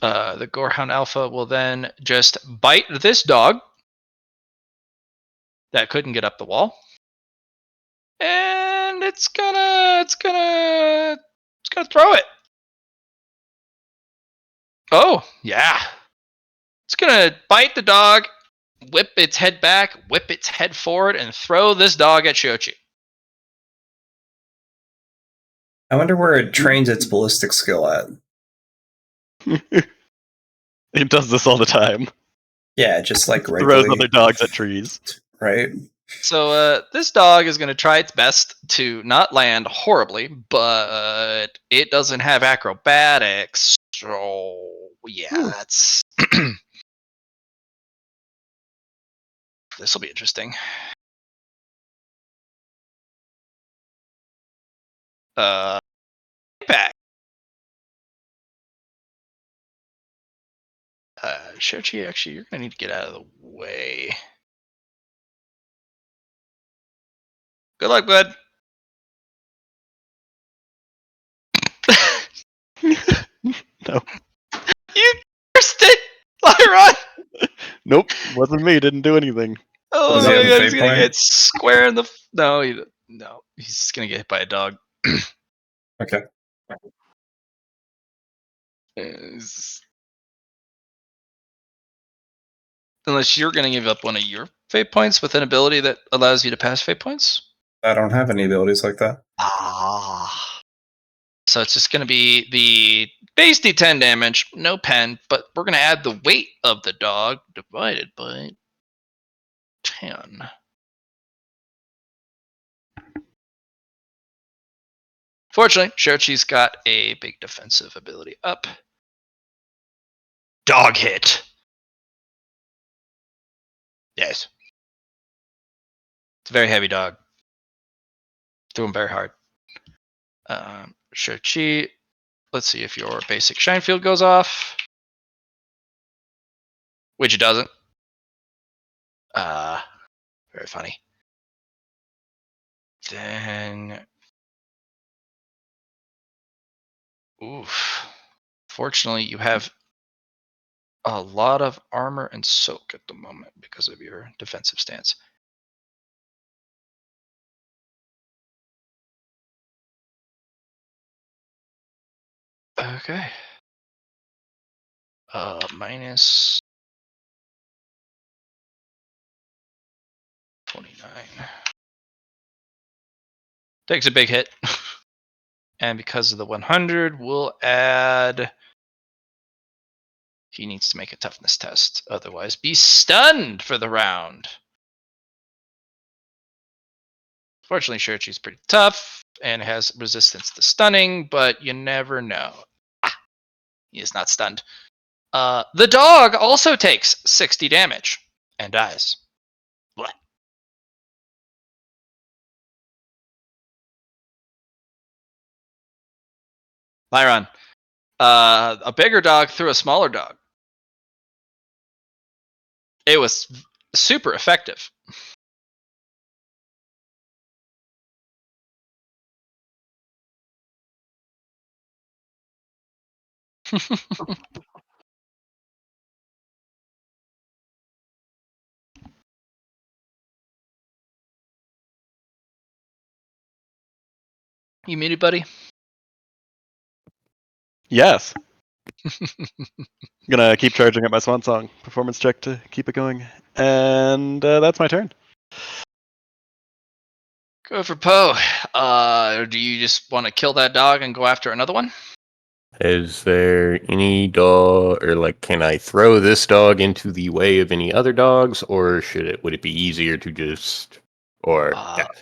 The Gorehound Alpha will then just bite this dog that couldn't get up the wall, and it's gonna throw it. Oh yeah, it's gonna bite the dog, whip its head back, whip its head forward, and throw this dog at Shochi. I wonder where it trains its ballistic skill at. It does this all the time. Yeah, just like Throws regularly, other dogs at trees. right? So this dog is going to try its best to not land horribly, but it doesn't have acrobatics. So yeah, that's this will be interesting. Back. Shochi, actually, you're going to need to get out of the way. Good luck, bud. No. You cursed it, Lyron. Nope. Wasn't me. Didn't do anything. Oh Does my he have a god, he's fate gonna point? get square in the. No, he's gonna get hit by a dog. Okay. Unless you're gonna give up one of your fate points with an ability that allows you to pass fate points. I don't have any abilities like that. Ah. So it's just gonna be the base D10 damage, no pen, but we're gonna add the weight of the dog divided by 10. Fortunately, Shochi's got a big defensive ability up. Dog hit. Yes. It's a very heavy dog. Threw him very hard. Shochi, let's see if your basic shine field goes off. Which it doesn't. Very funny. Then, oof. Fortunately, you have a lot of armor and soak at the moment because of your defensive stance. Okay. Minus 29. Takes a big hit. And because of the 100, we'll add... He needs to make a toughness test. Otherwise, be stunned for the round. Fortunately, Shurichi's pretty tough and has resistance to stunning, but you never know. He is not stunned. The dog also takes 60 damage and dies. What? Myron, a bigger dog threw a smaller dog. It was super effective. You muted, buddy? Yes. Gonna keep charging at my swan song performance check to keep it going. And that's my turn. Go for Poe. Do you just want to kill that dog and go after another one? Is there any dog, or like, can I throw this dog into the way of any other dogs, or would it be easier to just, or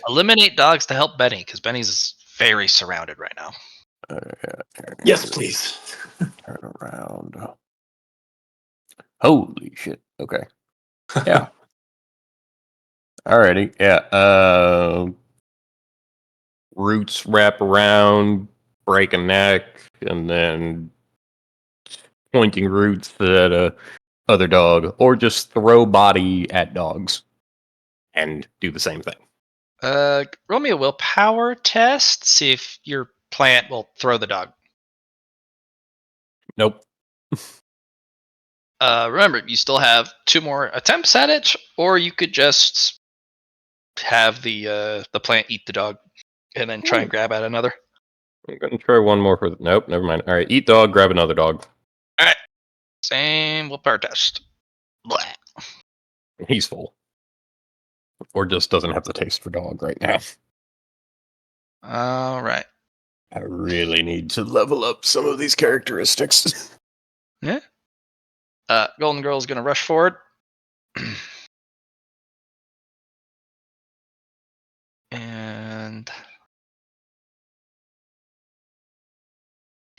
Eliminate dogs to help Benny, because Benny's very surrounded right now. Yes, please. Turn around. Holy shit. Okay. Yeah. Alrighty. Yeah. Roots wrap around, break a neck, and then pointing roots at a other dog, or just throw body at dogs and do the same thing. Roll me a willpower test. See if your plant will throw the dog. Nope. Remember, you still have 2 more attempts at it, or you could just have the plant eat the dog and then try and grab at another. I'm gonna try one more for nope, never mind. Alright, eat dog, grab another dog. Alright. Same willpower test. Blah. He's full. Or just doesn't have the taste for dog right now. Alright. I really need to level up some of these characteristics. Yeah. Golden Girl is going to rush forward. And...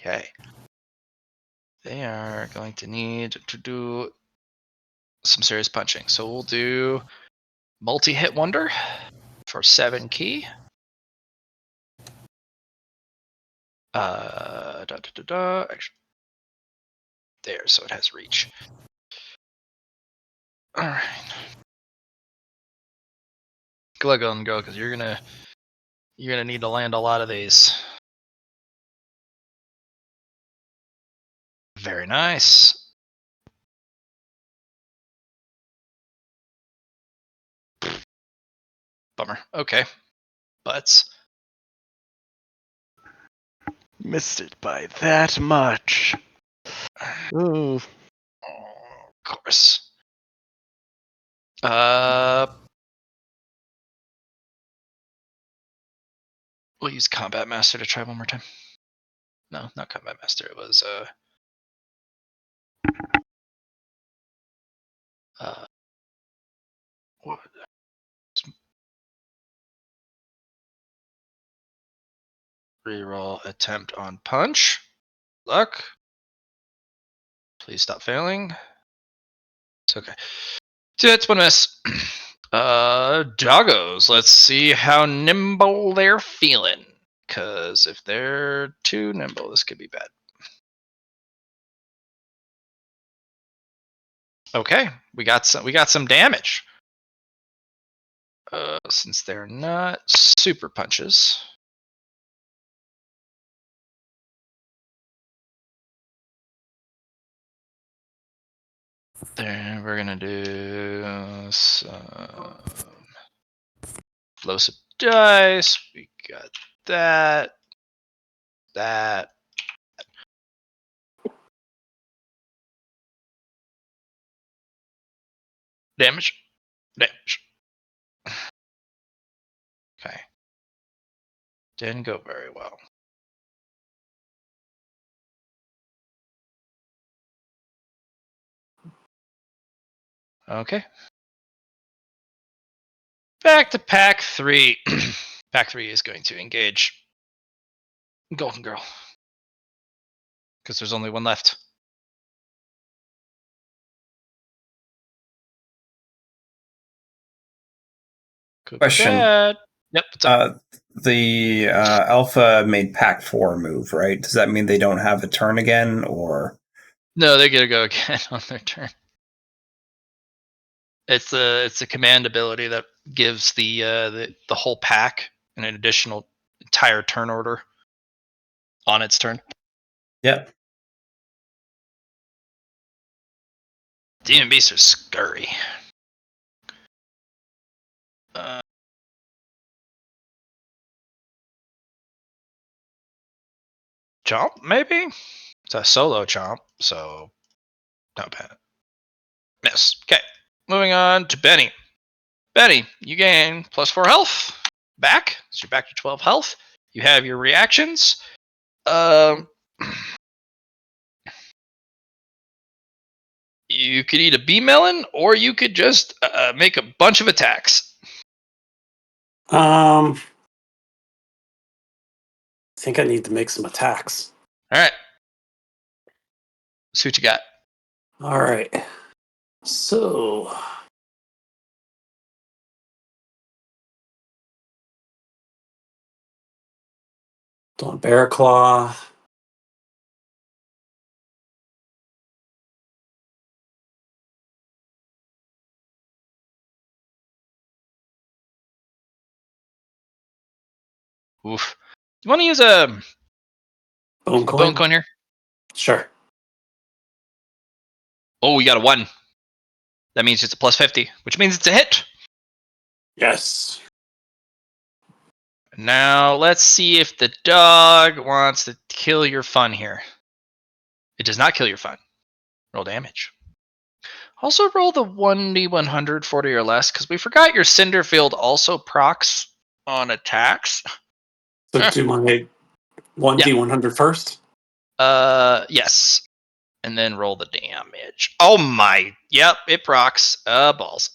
Okay. They are going to need to do some serious punching. So we'll do multi-hit wonder for 7 key. Actually, there, so it has reach. All right. Go ahead and go, because you're gonna need to land a lot of these. Very nice. Bummer. Okay. Butts. Missed it by that much. Ooh. Of course. We'll use Combat Master to try one more time. No, not Combat Master. It was what? Reroll attempt on punch. Luck. Please stop failing. It's okay. So that's one miss. Doggos. Let's see how nimble they're feeling. Because if they're too nimble, this could be bad. Okay, we got some damage. Since they're not super punches. Then we're gonna do some explosive dice. We got that. Damage. Okay. Didn't go very well. Okay. Back to pack 3. Pack 3 is going to engage Golden Girl. Because there's only one left. Could Question. be bad. Yep. What's up? The Alpha made Pack 4 move, right? Does that mean they don't have a turn again, or? No, they're gonna go again on their turn. It's a command ability that gives the whole pack an additional entire turn order on its turn. Yep. Demon beasts are scurry. Chomp, maybe? It's a solo chomp, so not bad. Miss. Okay. Moving on to Benny. Benny, you gain +4 health. Back. So you're back to 12 health. You have your reactions. You could eat a bee melon, or you could just make a bunch of attacks. I think I need to make some attacks. All right. See what you got. All right. So doing bear claw. Oof. You want to use a Bone bone coin here? Sure. Oh, you got a 1. That means it's a +50, which means it's a hit. Yes. Now, let's see if the dog wants to kill your fun here. It does not kill your fun. Roll damage. Also roll the 1d100, 40 or less, because we forgot your Cinder Field also procs on attacks. So do my 1d100 first? Yes. And then roll the damage. Oh my. Yep, it procs. Balls.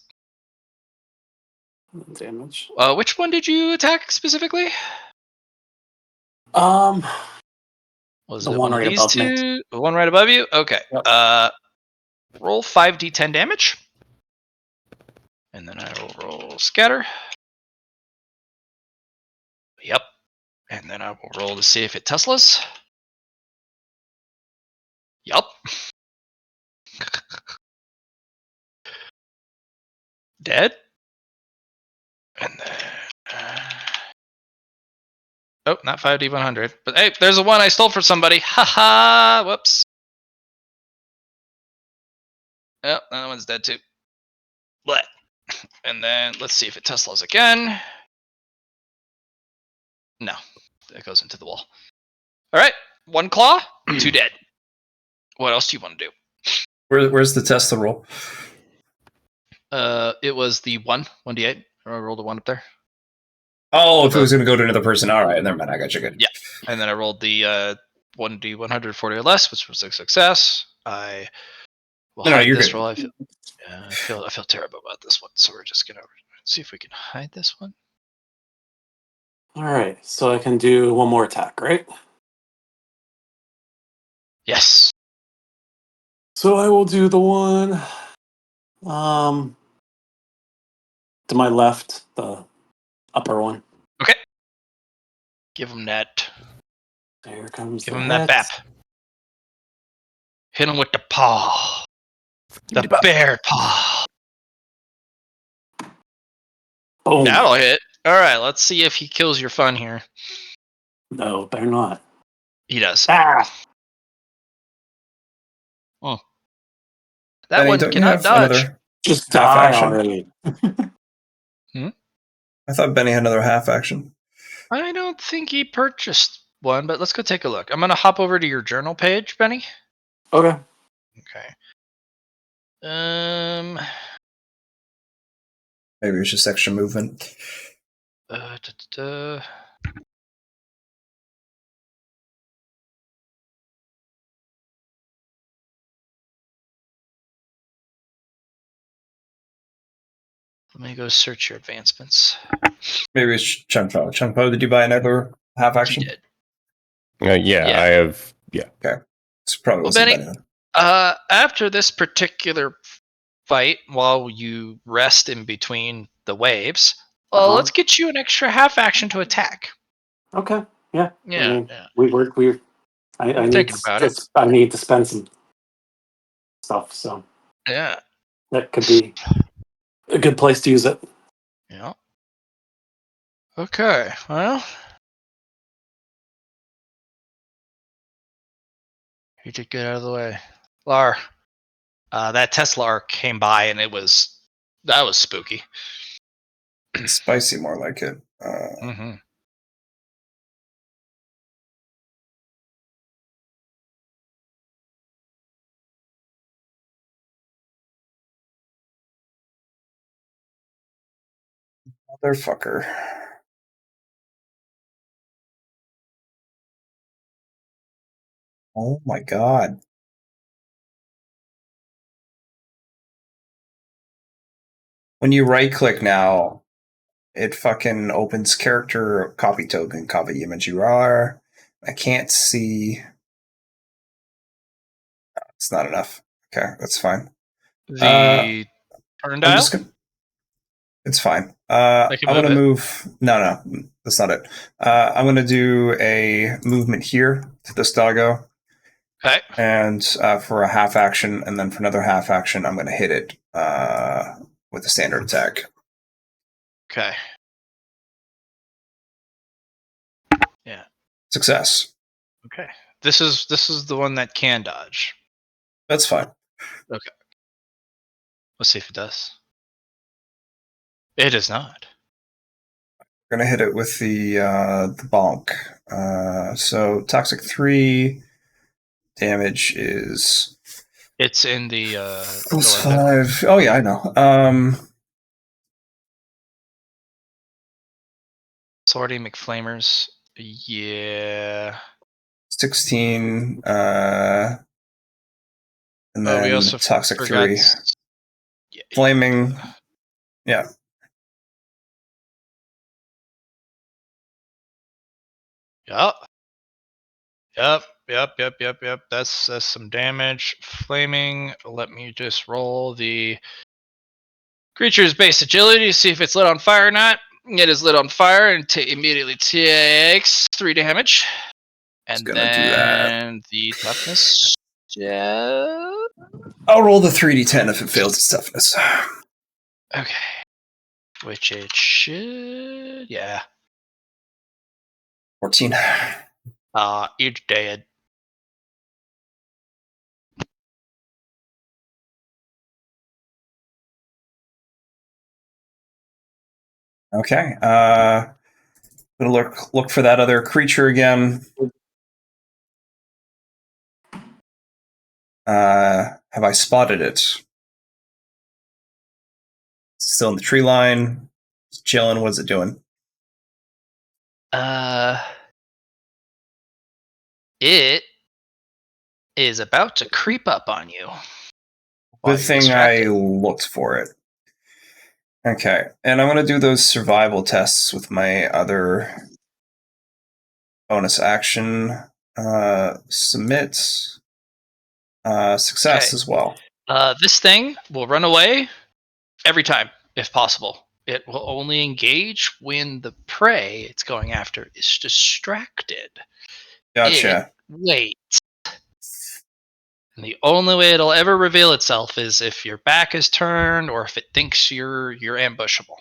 Damage. Which one did you attack specifically? Was Was the it one one of right these above me. two? The one right above you? Okay. Yep. Roll 5d10 damage. And then I will roll scatter. Yep. And then I will roll to see if it Teslas. Yup. Dead. And then. Oh, not 5d100. But hey, there's a one I stole from somebody. Haha. Whoops. Yep, that one's dead too. Bleh. And then let's see if it Teslas again. No. It goes into the wall. All right. 1 claw, 2 dead. What else do you want to do? Where's the Tesla roll? It was the 1d8. I rolled a 1 up there. Oh, if it was going to go to another person. All right, never mind. I got you good. Yeah. And then I rolled the 1d140 or less, which was a success. I will hide you're this good. roll. I feel terrible about this one, so we're just gonna see if we can hide this one. All right. So I can do one more attack, right? Yes. So I will do the one to my left, the upper one. Okay. Give him that. There comes Give the him that hit. bap. Hit him with the paw. The bear paw. Boom. That'll hit. All right. Let's see if he kills your fun here. No, better not. He does. Ah! That Benny, one don't you cannot have dodge. another Just half die action? already. I thought Benny had another half action. I don't think he purchased one, but let's go take a look. I'm gonna hop over to your journal page, Benny. Okay. Okay. Maybe it's just extra movement. Let me go search your advancements. Maybe it's Chungpo. Chungpo, did you buy another half action? You did. Yeah, Yeah. I have. Yeah. It's probably Well, wasn't Benny, Benny then. after this particular fight, while you rest in between the waves, let's get you an extra half action to attack. Okay. Yeah. Yeah, I mean, yeah. I I'm need thinking about it. I need to spend some stuff, so Yeah, that could be a good place to use it. yeah. Okay, well, you did get out of the way. Lar, that Tesla came by and that was spooky. Spicy, more like it. Mm-hmm. Motherfucker. Oh my god. When you right click now, it fucking opens character copy token, copy image URL. I can't see. It's not enough. Okay, that's fine. The turn I'm dial? just gonna. It's fine. I can I'm gonna move it. move. No, that's not it. I'm gonna do a movement here to this doggo, Okay. and for a half action, and then for another half action, I'm gonna hit it with a standard attack. Okay. Yeah. Success. Okay. This is the one that can dodge. That's fine. Okay. Let's see if it does. It does not. We're gonna hit it with the bonk. So toxic 3 damage is It's in the plus window. 5. Oh yeah, I know. Sortie McFlamers. Yeah. 16. And Oh, we then also toxic forgot. 3. Flaming. Yeah. Yep. Yep. That's some damage. Flaming. Let me just roll the creature's base agility to see if it's lit on fire or not. It is lit on fire and immediately takes 3 damage. And gonna do that. then the toughness. Yeah. I'll roll the 3d10 if it fails its toughness. Okay. Which it should. Yeah. 14. You're dead. Okay. Gonna look for that other creature again. Have I spotted it? It's still in the tree line. It's chilling. What's it doing? It is about to creep up on you. Good thing I looked for it. Okay, and I'm gonna do those survival tests with my other bonus action. Submit. Success as well. This thing will run away every time, if possible. It will only engage when the prey it's going after is distracted. Gotcha. Wait. And the only way it'll ever reveal itself is if your back is turned or if it thinks you're ambushable.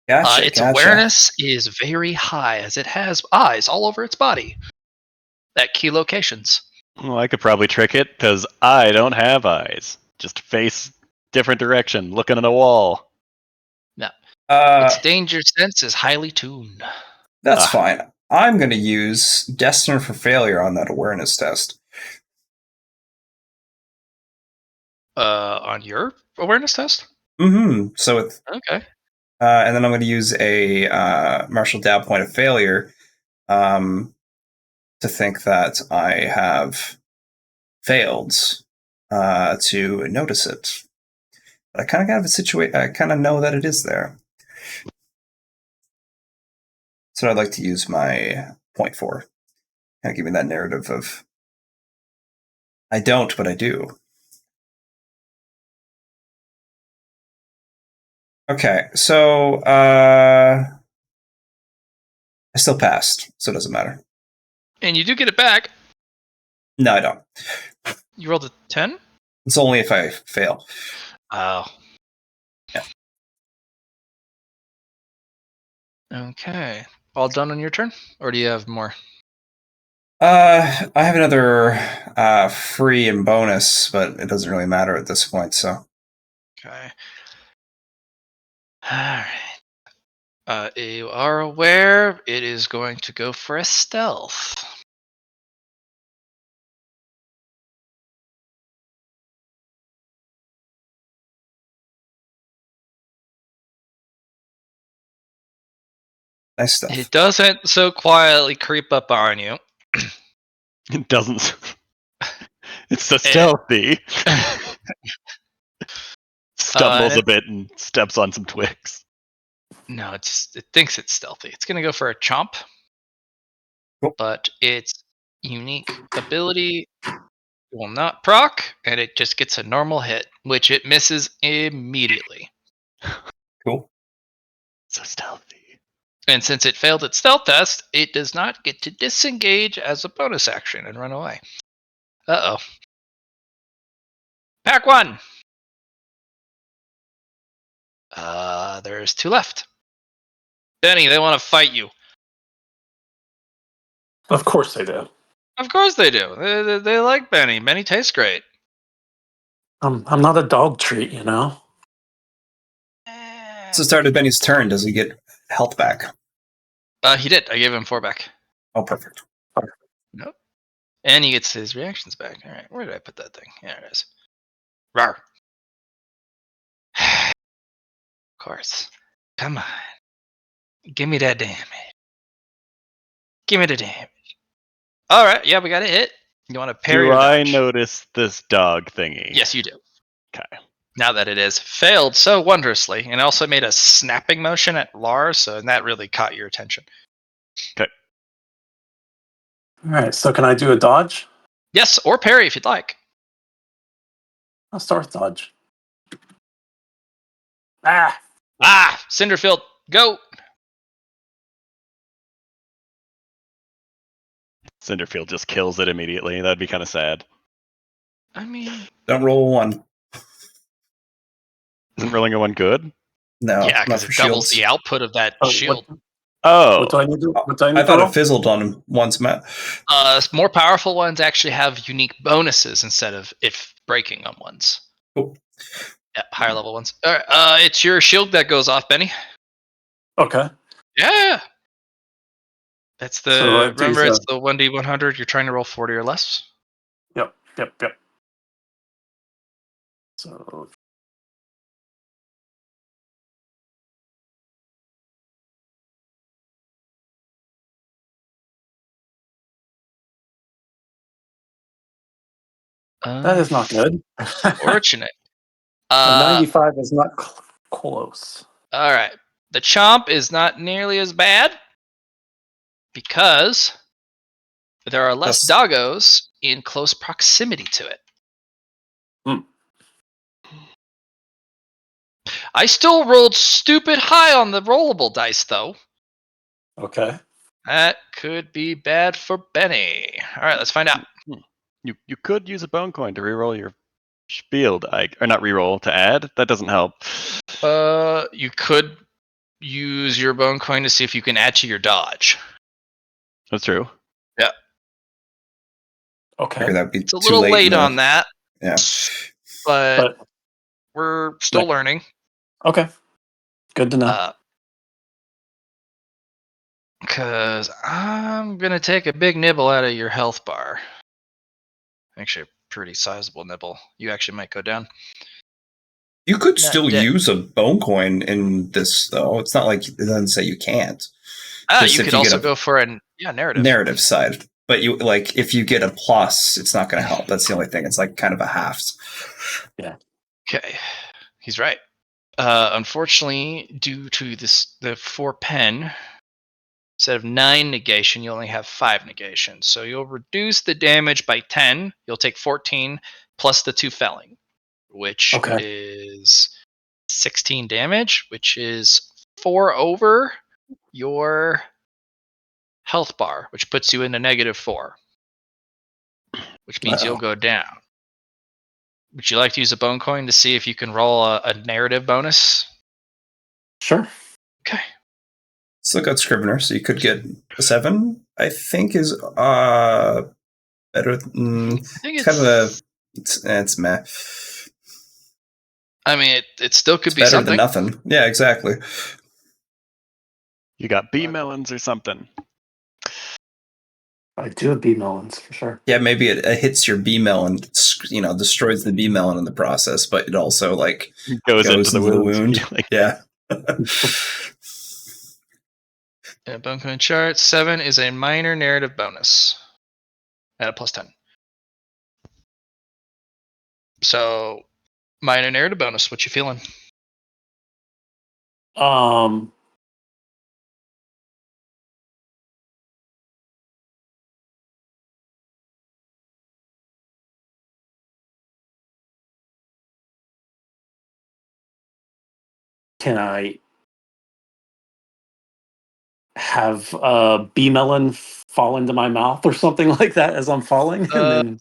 Gotcha. Its awareness is very high as it has eyes all over its body at key locations. Well, I could probably trick it because I don't have eyes. Just face different direction, looking at a wall. No. Its danger sense is highly tuned. That's fine. I'm going to use Destined for Failure on that awareness test. On your awareness test? Mm-hmm. So it's okay. And then I'm going to use a Martial Dow point of failure to think that I have failed to notice it. But I kind of got a situation. I kind of know that it is there. So I'd like to use my point for. Kind of give me that narrative of I don't, but I do. Okay, so I still passed, so it doesn't matter. And you do get it back. No, I don't. You rolled a 10? It's only if I fail. Oh. Yeah. Okay. All done on your turn? Or do you have more? I have another free and bonus, but it doesn't really matter at this point, so. Okay. Alright. You are aware it is going to go for a stealth. Nice stuff. It doesn't so quietly creep up on you. It doesn't. It's so stealthy. Stumbles a bit and steps on some twigs. No, it thinks it's stealthy. It's going to go for a chomp. Cool. But its unique ability will not proc, and it just gets a normal hit, which it misses immediately. Cool. So stealthy. And since it failed its stealth test, it does not get to disengage as a bonus action and run away. Uh-oh. Pack 1! There's 2 left. Benny, they want to fight you. Of course they do. Of course they do. They like Benny. Benny tastes great. I'm not a dog treat, you know. So started Benny's turn. Does he get health back? He did. I gave him 4 back. Oh, perfect. Nope. And he gets his reactions back. All right, where did I put that thing? There it is. Rawr. Of course. Come on. Give me that damage. Give me the damage. All right, yeah, we got a hit. You want to parry Do or I dodge? notice this dog thingy? Yes, you do. Okay. Now that it is failed so wondrously, and also made a snapping motion at Lars, so that really caught your attention. Okay. All right, so can I do a dodge? Yes, or parry if you'd like. I'll start with dodge. Ah! Cinderfield, go! Cinderfield just kills it immediately. That'd be kind of sad. I mean, Don't roll a 1. Isn't rolling a 1 good? No, yeah, not because for it doubles shields. the output of that Oh, shield. Oh. What do I need to? What do I need I to thought roll? it fizzled on him once, Matt. More powerful ones actually have unique bonuses instead of if breaking on ones. Cool. Yeah, higher level ones. All right, it's your shield that goes off, Benny. Okay. Yeah. That's the So, remember it's the 1d100. You're trying to roll 40 or less. Yep. So that is not good. Fortunate. A 95 is not close. All right. The chomp is not nearly as bad because there are less doggos in close proximity to it. I still rolled stupid high on the rollable dice, though. Okay. That could be bad for Benny. All right, let's find out. You could use a bone coin to reroll your shield, or not reroll, to add. That doesn't help. You could use your bone coin to see if you can add to your dodge. That's true. Yeah. Okay. That'd be It's a too little late in on that. Yeah. But we're still learning. Okay. Good to know. Because I'm going to take a big nibble out of your health bar. Actually, a pretty sizable nibble. You actually might go down. You could still use a bone coin in this, though. It's not like it doesn't say you can't. You could also go for a narrative side. But if you get a plus, it's not going to help. That's the only thing. It's like kind of a half. Yeah. Okay. He's right. Unfortunately, due to the 4 pen, instead of 9 negation, you only have 5 negation. So you'll reduce the damage by 10. You'll take 14 plus the 2 felling, which Okay. is 16 damage, which is 4 over your health bar, which puts you in a -4, which means you'll go down. Would you like to use a bone coin to see if you can roll a narrative bonus? Sure. Okay. Let's look at Scrivener. So you could get a 7, I think is better. I think It's kind of it's meh. I mean, it still could It's be better something. than nothing. Yeah, exactly. You got bee melons or something. I do have bee melons for sure. Yeah, maybe it hits your bee melon, destroys the bee melon in the process, but it also like Goes into the wound. Yeah. Yeah, bone coin chart. 7 is a minor narrative bonus at a +10. So, minor narrative bonus. What you feeling? Can I have a bee melon fall into my mouth or something like that as I'm falling? And then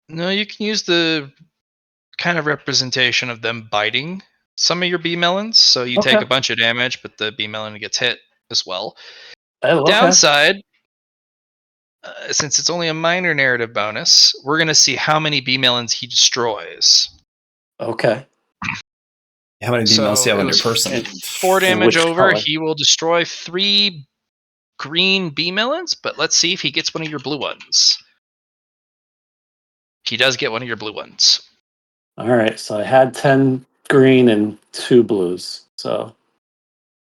No, you can use the kind of representation of them biting some of your bee melons. So you take Okay. a bunch of damage, but the bee melon gets hit as well. Oh, okay. Downside, since it's only a minor narrative bonus, we're going to see how many bee melons he destroys. Okay. How many bee melons do you have on your person? And 4 damage which over. color? He will destroy 3 green bee melons, but let's see if he gets one of your blue ones. He does get one of your blue ones. All right. So I had 10 green and 2 blues. So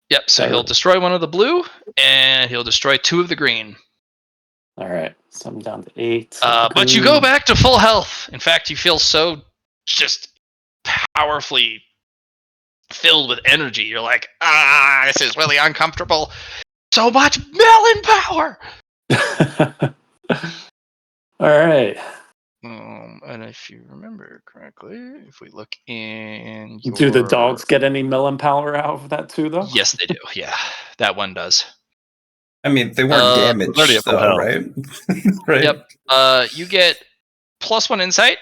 Yep, so he'll destroy one of the blue, and he'll destroy 2 of the green. all right. So I'm down to 8. But you go back to full health. In fact, you feel so just powerfully filled with energy. You're like, this is really uncomfortable. So much melon power! All right. And if you remember correctly, if we look in Do the dogs get any melon power out of that too, though? Yes, they do. Yeah, that one does. I mean, they weren't damaged, already at full though, health. right? Right. Yep. You get +1 insight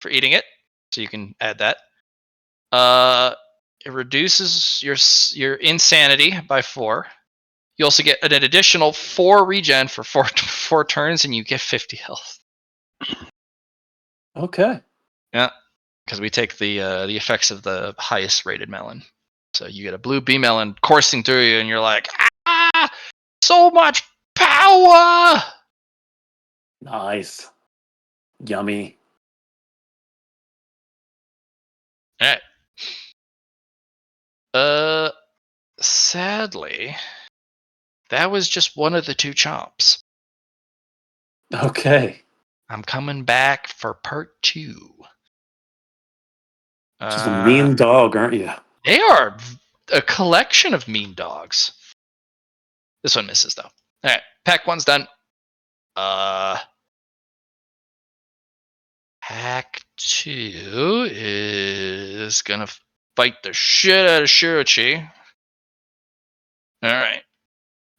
for eating it, so you can add that. It reduces your insanity by 4. You also get an additional 4 regen for 4 turns, and you get 50 health. Okay. Yeah, because we take the effects of the highest rated melon. So you get a blue bee melon coursing through you, and you're like, so much power! Nice. Yummy. All right. Sadly, that was just one of the 2 chomps. Okay. I'm coming back for part 2. Just a mean dog, aren't you? They are a collection of mean dogs. This one misses, though. All right, pack 1's done. Pack 2 is gonna fight the shit out of Shirachi. All right.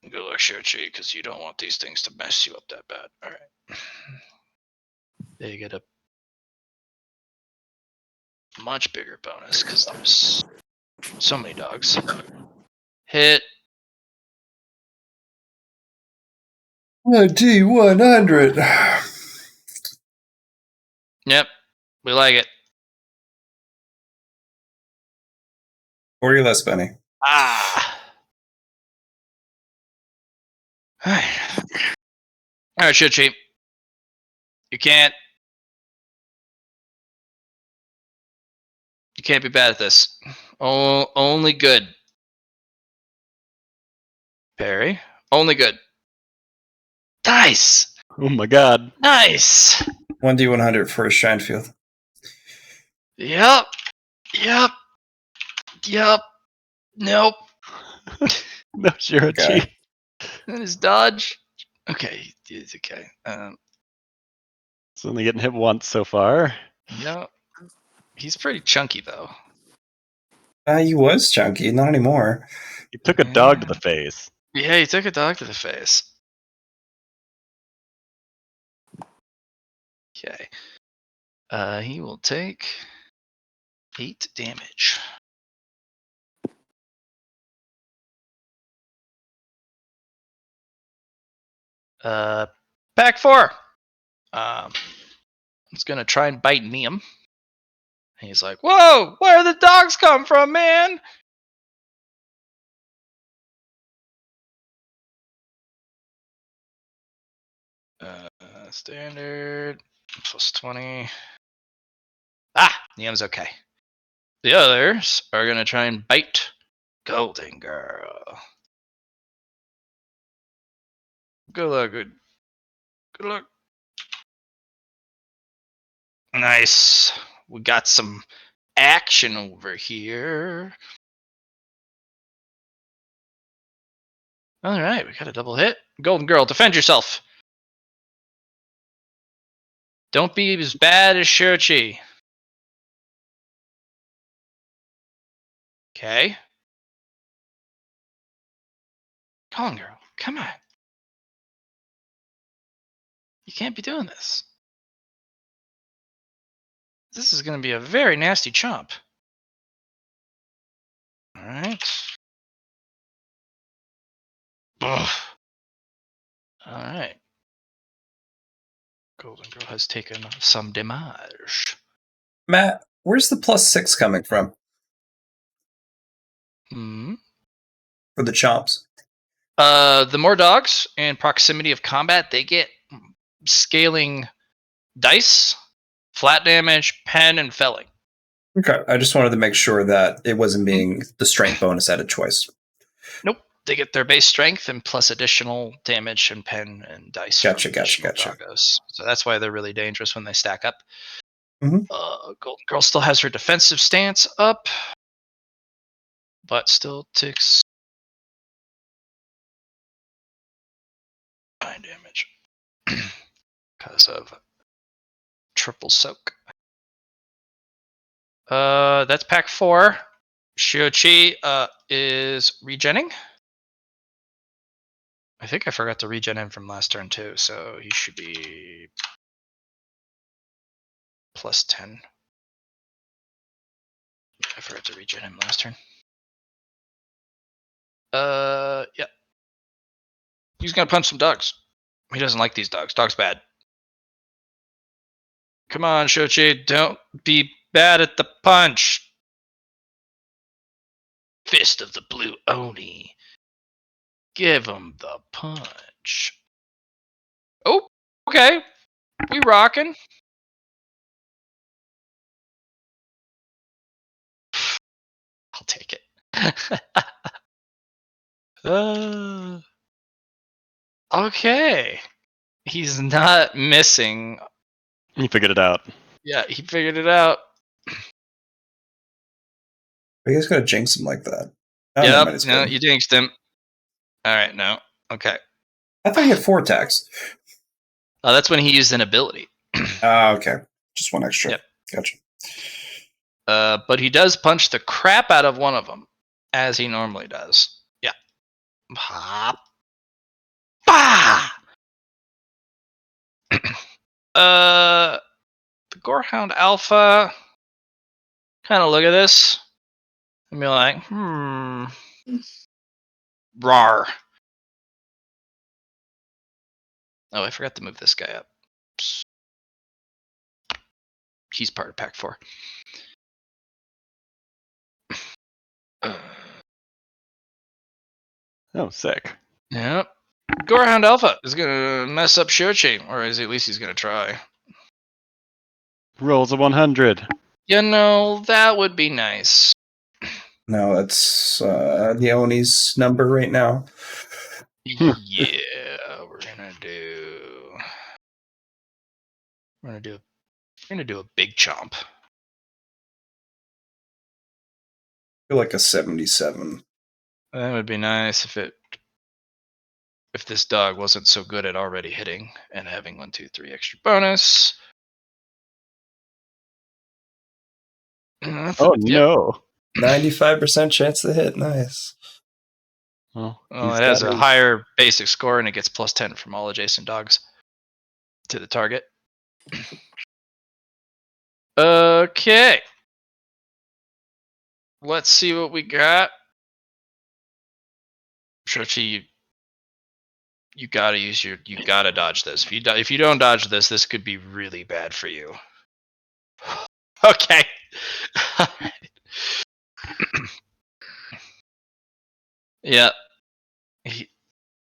Good luck, Shirachi, because you don't want these things to mess you up that bad. All right. They get a much bigger bonus because there's so many dogs. Hit. D100. Yep. We like it. Or you less, Benny. All right, Shirachi. You can't be bad at this. Only good. Perry. Only good. Nice. Oh my god. Nice. 1D100 for a Shine Field. Yep. Yep. Nope. No, Shirachi. Okay. That is dodge. Okay, it's okay. It's only getting hit once so far. Yeah. He's pretty chunky though. He was chunky, not anymore. He took a dog to the face. Yeah, he took a dog to the face. Okay. He will take 8 damage. Pack 4. It's gonna try and bite Neum. He's like, "Whoa! Where the dogs come from, man?" Standard plus 20. Neum's okay. The others are gonna try and bite Golden Girl. Good luck. Good luck. Nice. We got some action over here. All right, we got a double hit. Golden Girl, defend yourself. Don't be as bad as Shirchi. Okay. Golden Girl, come on. You can't be doing this. This is going to be a very nasty chomp. All right. Ugh. All right. Golden Girl has taken some damage. Matt, where's the +6 coming from Hmm. for the chomps? The more dogs and proximity of combat, they get scaling dice, flat damage, pen, and felling. Okay, I just wanted to make sure that it wasn't being the strength bonus added twice. Nope. They get their base strength and plus additional damage and pen and dice Gotcha, from gotcha, additional gotcha. doggos. So that's why they're really dangerous when they stack up. Mhm. Golden Girl still has her defensive stance up, but still takes 9 damage because of triple soak. That's pack 4. Shiochi is regenning. I think I forgot to regen him from last turn too, so he should be plus 10. I forgot to regen him last turn. Yeah. He's gonna punch some dogs. He doesn't like these dogs. Dog's bad. Come on, Shochi, don't be bad at the punch. Fist of the Blue Oni. Give him the punch. Oh, okay. We rocking. I'll take it. Okay. He's not missing. He figured it out. Yeah, he figured it out. You guys gotta jinx him like that. Oh, never mind, Yep. it's No, good. you jinxed him. All right. No. Okay. I thought he had 4 attacks. That's when he used an ability. Okay. Just one extra. Yep. Gotcha. But he does punch the crap out of one of them, as he normally does. Yeah. Hop. Bah! The Gorehound Alpha kind of look at this and be like, rar. Oh, I forgot to move this guy up. Psst. He's part of pack 4. Oh, sick. Yep. Gorehound Alpha is gonna mess up Shochi, or at least he's gonna try. Rolls a 100. You know, that would be nice. No, that's the Oni's number right now. Yeah, we're gonna do a big chomp. feel like a 77. That would be nice if this dog wasn't so good at already hitting and having 1, 2, 3 extra bonus. Oh Yep. no. 95% chance to hit. Nice. Well, Well, he's it has got a his- higher basic score and it gets plus 10 from all adjacent dogs to the target. Okay. Let's see what we got. Churchy, you gotta dodge this. If you don't dodge this, this could be really bad for you. Okay. Yeah.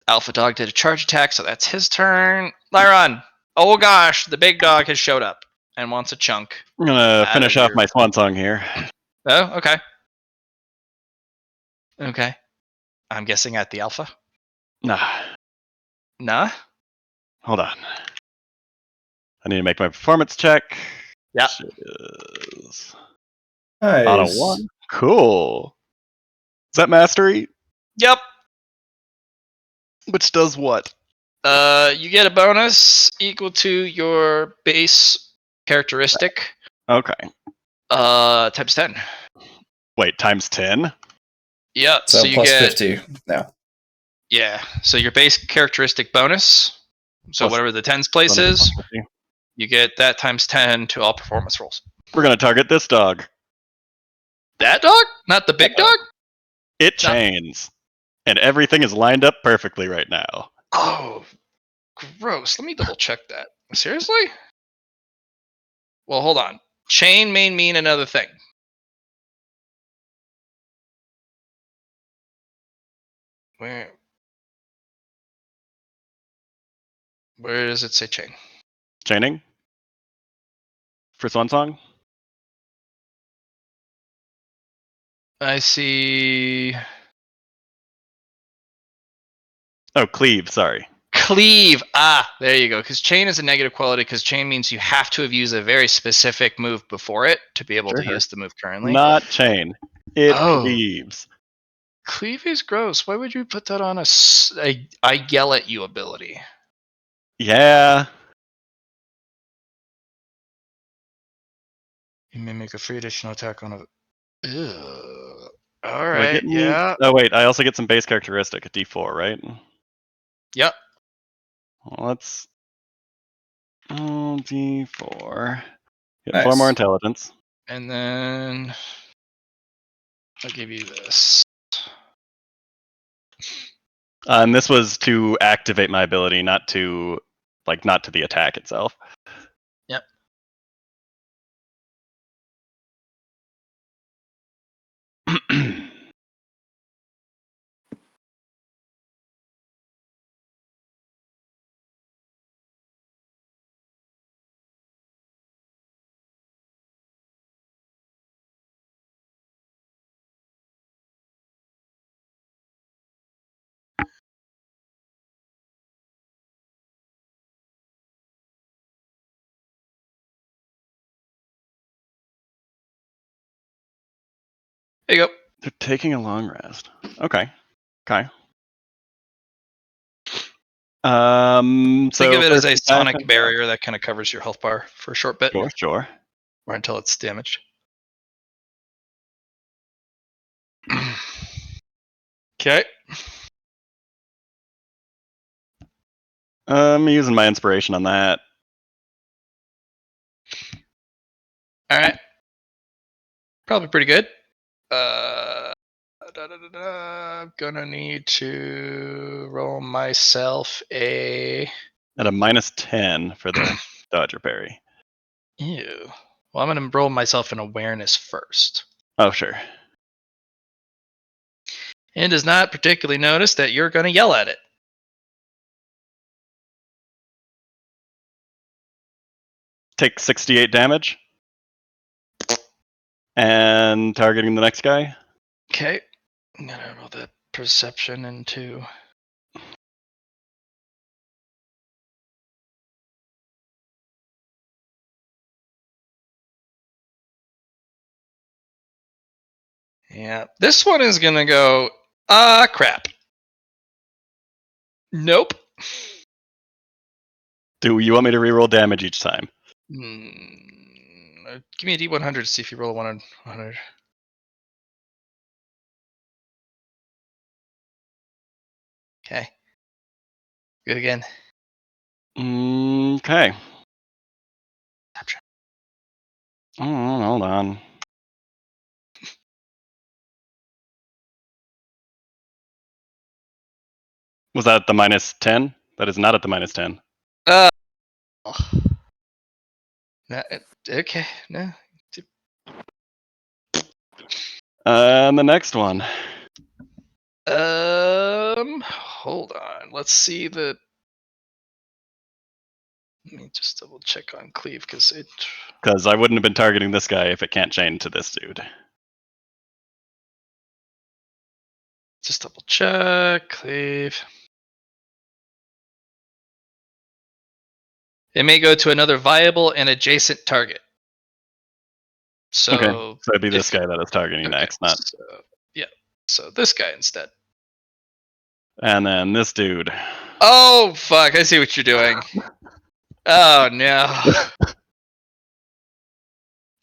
Alpha Dog did a charge attack, so that's his turn. Lyron, oh gosh, the big dog has showed up and wants a chunk. I'm gonna Out finish of off your- my swan song here. Oh, okay. Okay. I'm guessing at the alpha. Nah, Nah. hold on. I need to make my performance check. Yeah. Which is Nice. on a 1. Cool. Is that mastery? Yep. Which does what? You get a bonus equal to your base characteristic. Okay. Times 10. Wait, times 10? Yeah. So, So you plus get 50 now. Yeah. So your base characteristic bonus. So Plus whatever the tens place another is, 150. you get that times 10 to all performance rolls. We're gonna target this dog. That dog? Not the big dog? It No. chains. And everything is lined up perfectly right now. Oh, gross. Let me double check that. Seriously? Well, hold on. Chain may mean another thing. Where does it say chain? Chaining? For Swan Song? I see Oh, cleave, sorry. cleave. Ah, there you go. Because chain is a negative quality because chain means you have to have used a very specific move before it to be able Sure. to use the move currently. Not chain. It Oh. cleaves. Cleave is gross. Why would you put that on a I yell at you ability? Yeah. You may make a free additional attack on a. Ugh. All Do I right. get any- Yeah. Oh, wait, I also get some base characteristic, a d4, right? Yep. Well, let's. Oh, d4. Get Nice. 4 more intelligence. And then I'll give you this. And this was to activate my ability, not to the attack itself. Yep. There you go. They're taking a long rest. Okay. Okay. So Think of it as first a attack sonic and- barrier that kind of covers your health bar for a short bit, Sure. or until it's damaged. Okay. I'm using my inspiration on that. All right. Probably pretty good. I'm gonna need to roll myself a. At a -10 for the dodger parry. Ew. Well, I'm gonna roll myself an awareness first. Oh, sure. And does not particularly notice that you're gonna yell at it. Take 68 damage. And targeting the next guy. Okay. I'm gonna roll that perception into. Yeah, this one is gonna go. Crap. Nope. Do you want me to reroll damage each time? Give me a D100 to see if you roll a 100. Okay. Good again. Okay. Hold on. Was that the minus 10? That is not at the minus 10. No, okay. No. And the next one. Hold on. Let's see the. Let me just double check on Cleave because it. Because I wouldn't have been targeting this guy if it can't chain to this dude. Just double check. Cleave. It may go to another viable and adjacent target. So, Okay, so it'd be this if guy that is targeting okay, next, not. So, yeah. So this guy instead. And then this dude. Oh fuck! I see what you're doing. Oh no.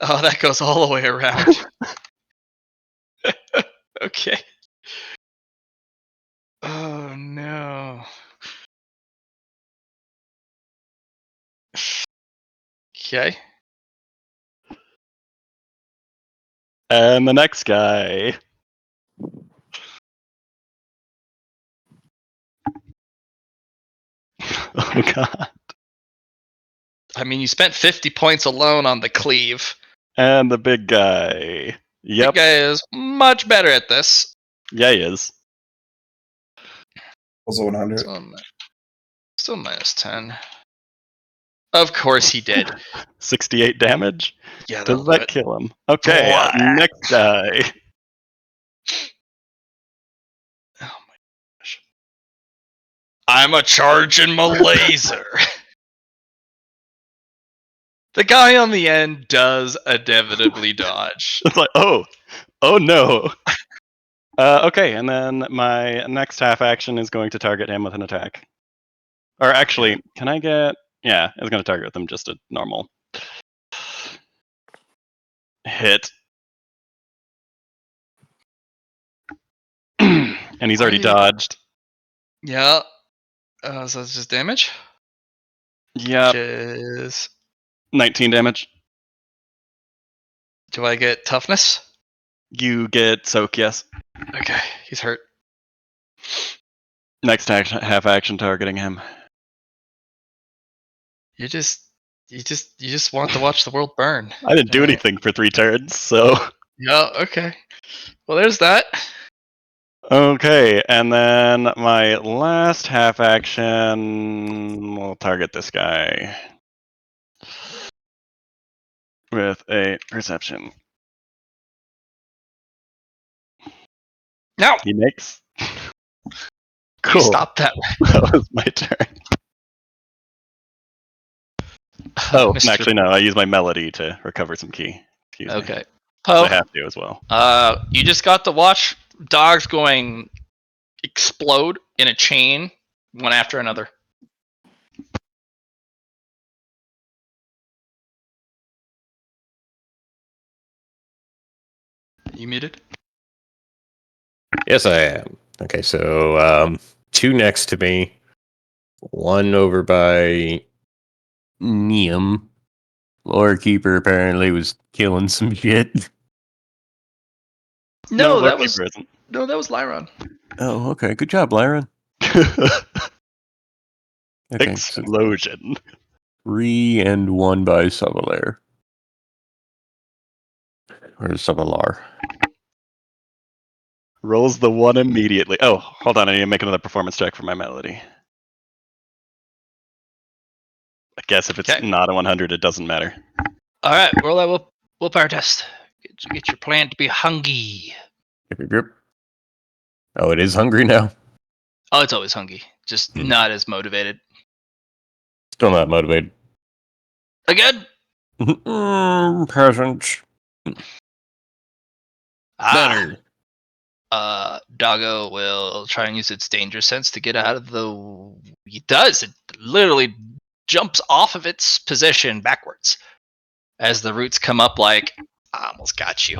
Oh, that goes all the way around. Okay. Oh no. Okay. And the next guy. Oh god. I mean, you spent 50 points alone on the Cleave. And the big guy. Yep. That guy is much better at this. Yeah, he is. Also 100. Still minus 10. Of course he did. 68 damage? Yeah, Does that'll do that it. kill him? Okay, Blah. next guy. Oh my gosh. I'm a charging my laser. The guy on the end does inevitably dodge. It's like, oh no. Okay, and then my next half action is going to target him with an attack. Or actually, can I get... Yeah, it's going to target them just a normal hit. And he's already dodged. Yeah. So it's just damage? Yep, Which is... 19 damage. Do I get toughness? You get soak, yes. Okay, he's hurt. Next half action targeting him. You just want to watch the world burn. I didn't do Alright. anything for 3 turns, so... Yeah, okay. Well, there's that. Okay, and then my last half action will target this guy with a perception. No! He makes. You Cool. stop that. That was my turn. Oh, Mr. actually, no. I use my melody to recover some ki. Excuse me. Okay. So I Poe, have to as well. you just got to watch dogs going explode in a chain, one after another. You muted? Yes, I am. Okay, so 2 next to me, 1 over by Neum. Lore Keeper apparently was killing some shit. No, that Lordkeeper was isn't. Lyron. Oh, okay. Good job, Lyron. Okay, so Explosion. 3 and 1 by Savalar. Or Savalar. Rolls the 1 immediately. Oh, hold on. I need to make another performance check for my melody. I guess if it's Okay. not a 100, it doesn't matter. All right, roll that willpower test. Get your plan to be hungry. Yep. Oh, it is hungry now? Oh, it's always hungry. Just not as motivated. Still not motivated. Again? Peasants. Better. Doggo will try and use its danger sense to get out of the. It does. It literally jumps off of its position backwards as the roots come up. Like, I almost got you.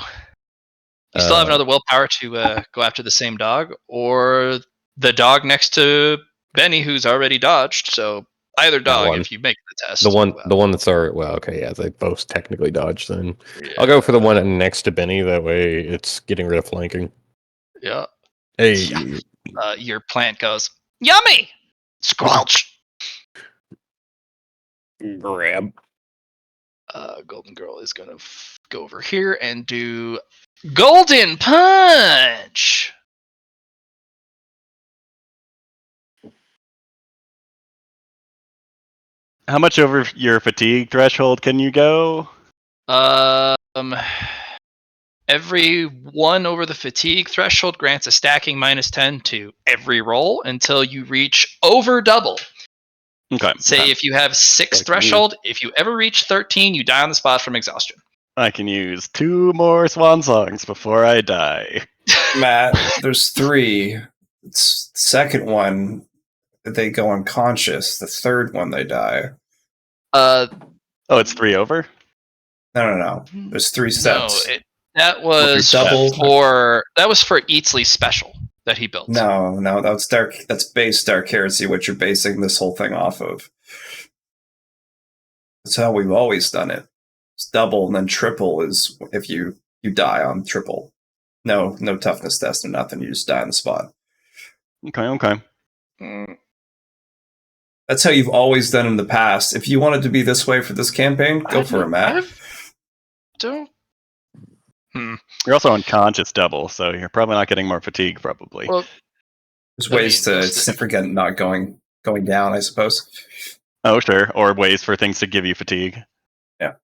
You still have another willpower to go after the same dog, or the dog next to Benny, who's already dodged. So either dog, one. if you make the test. The one that's already, well, okay, yeah, they both technically dodged then. Yeah. I'll go for the one next to Benny, that way it's getting rid of flanking. Yeah. Hey. Yeah. Your plant goes, yummy! Squelch! Grab. Golden Girl is going to go over here and do Golden Punch! How much over your fatigue threshold can you go? Every one over the fatigue threshold grants a stacking -10 to every roll until you reach over double. Okay. Say if you have 6 threshold, if you ever reach 13, you die on the spot from exhaustion. I can use 2 more swan songs before I die. Matt, there's 3. It's the second one, they go unconscious. The third one, they die. Oh, it's 3 over? No. There's 3 steps. No, that was double. for Eatsley's special that he built. No, that's dark. That's base Dark Heresy, what you're basing this whole thing off of. That's how we've always done it. It's double, and then triple is if you die on triple. No toughness test or nothing. You just die on the spot. Okay. That's how you've always done in the past. If you wanted to be this way for this campaign, go for it, Matt. You're also unconscious double, so you're probably not getting more fatigue, probably. Well, There's ways to prevent not going down, I suppose. Oh, sure. Or ways for things to give you fatigue. Yeah.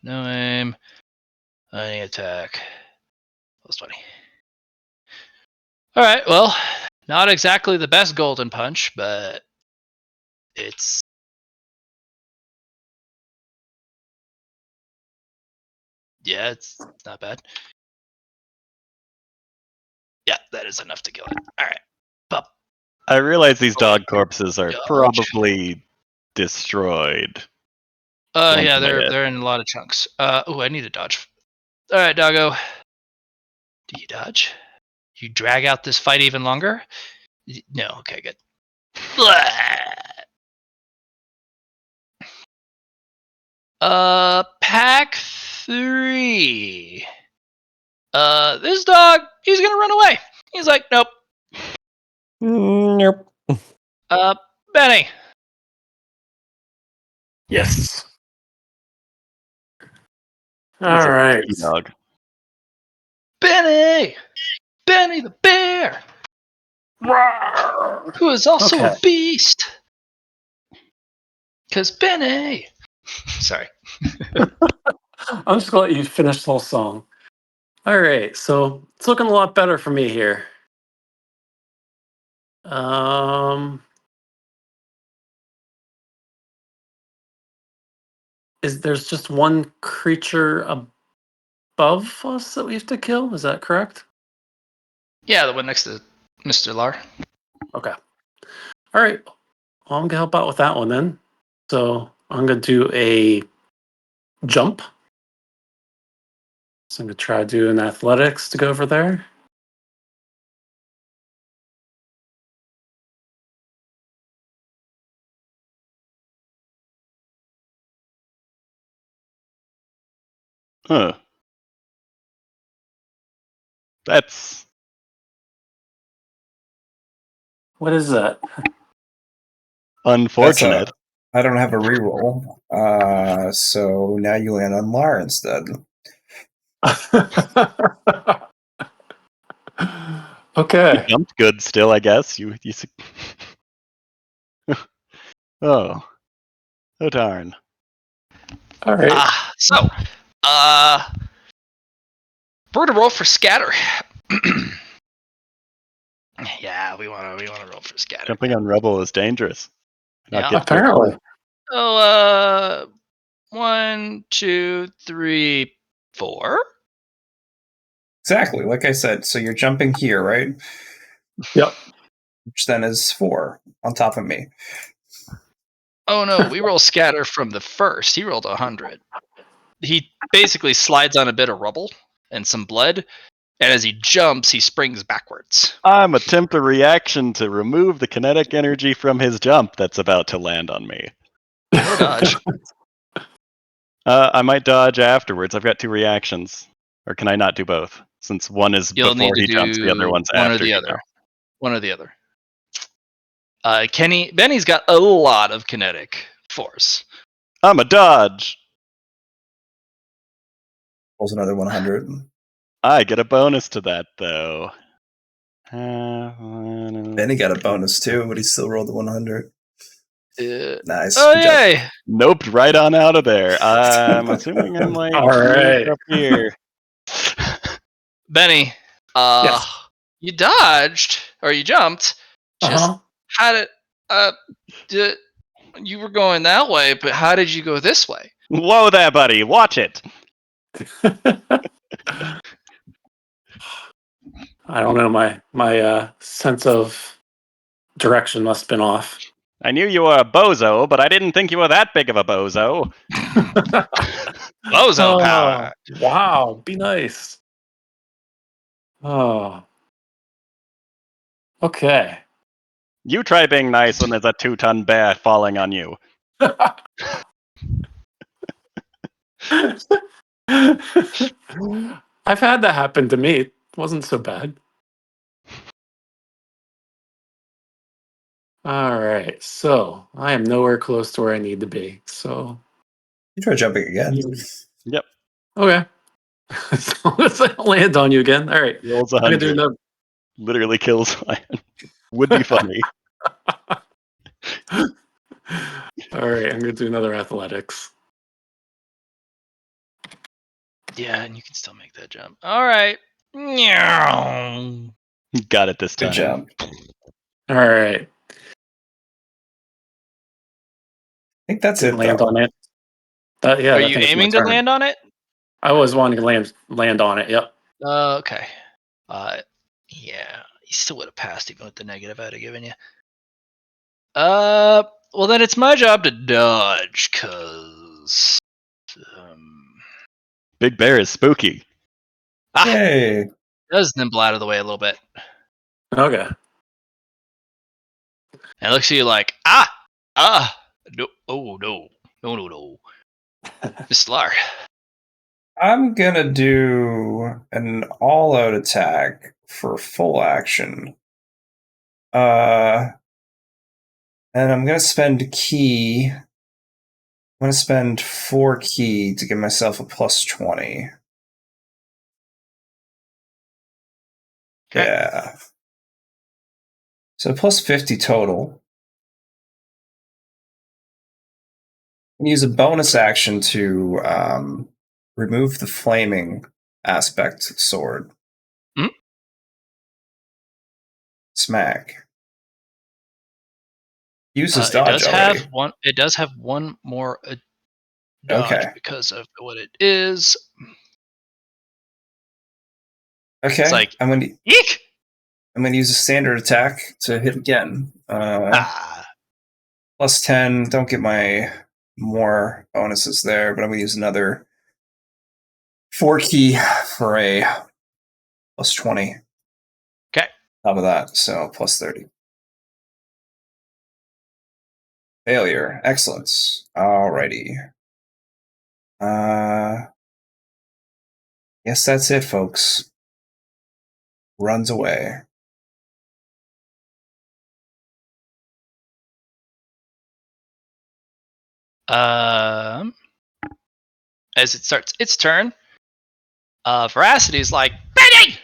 No aim. Any attack. +20. Alright, well, not exactly the best golden punch, but it's not bad. Yeah, that is enough to kill it. Alright. I realize these dog corpses are Dodge. probably destroyed. Yeah, they're in a lot of chunks. I need to dodge. Alright, doggo. Do you dodge? You drag out this fight even longer? No, okay, good. Pack 3. This dog, he's gonna run away. He's like, nope. Nope. Benny. Yes. It's All a right. kitty dog. Benny the bear, who is also a beast. Cause Benny. Sorry. I'm just gonna let you finish the whole song. All right, so it's looking a lot better for me here. There's just one creature above us that we have to kill? Is that correct? Yeah, the one next to Mr. Lar. Okay. All right. Well, I'm gonna help out with that one then. So I'm gonna do a jump. So I'm gonna try doing athletics to go over there. Huh. That's What is that? unfortunate. I don't have a reroll. So now you land on Lar instead. Okay. You jumped good still, I guess. Oh darn. All right. So, we're gonna roll for scatter. Yeah, we wanna roll for scatter. Jumping on rubble is dangerous. I'll Yeah. get to it. Apparently. Oh, 1, 2, 3, 4. Exactly, like I said. So you're jumping here, right? Yep. Which then is 4 on top of me. Oh no, we roll scatter from the first. He rolled 100. He basically slides on a bit of rubble and some blood, and as he jumps, he springs backwards. I'm attempt a reaction to remove the kinetic energy from his jump that's about to land on me. Or dodge. I might dodge afterwards. I've got 2 reactions. Or can I not do both? Since one is You'll need before to he jumps, the other do one's one or after the you other. jump. One or the other. Benny's got a lot of kinetic force. I'm a dodge. Rolls another 100. I get a bonus to that, though. Then he got a bonus too, but he still rolled the 100. Nice. Oh Good job. yay! Noped right on out of there. I'm assuming I'm like All right. up here. Benny, Yes. you dodged or you jumped. Just Uh-huh. how did you were going that way, but how did you go this way? Whoa there, buddy. Watch it. I don't know. My sense of direction must have been off. I knew you were a bozo, but I didn't think you were that big of a bozo. Bozo power. Wow. Be nice. Oh. Okay. You try being nice when there's a 2-ton bear falling on you. I've had that happen to me. It wasn't so bad. All right. So I am nowhere close to where I need to be. So You try jumping again. Yep. okay. As long as I don't land on you again. All right. Rolls I'm gonna do 100. another. Literally kills Lion. Would be funny. All right. I'm gonna do another athletics. Yeah, and you can still make that jump. All right. Meow. Got it this time. Good job. All right. I think that's Didn't it, land though. on it. Yeah. Are I you think it's my aiming to turn. land on it? I was wanting to land on it. Yep. Okay. Yeah, you still would have passed even with the negative I'd have given you. Well then it's my job to dodge, cause Big Bear is spooky. Yay. does nimble out of the way a little bit, Okay. and looks at you like no, oh no, Mr. Lar. I'm gonna do an all-out attack for full action. And I'm gonna spend key. I'm gonna spend 4 key to give myself a plus 20. Okay. Yeah. So plus 50 total. And use a bonus action to remove the flaming aspect sword. Mhm. Smack. Use his It dodge does already. have one. It does have one more dodge Okay. because of what it is. Okay. It's like I'm gonna eek. use a standard attack to hit again. Plus 10. Don't get my more bonuses there, but I'm gonna use another 4 key for a plus 20. Okay. Top of that, so plus 30. Failure. Excellence. Alrighty. Guess that's it, folks. Runs away. As it starts its turn, Veracity's like, Benny,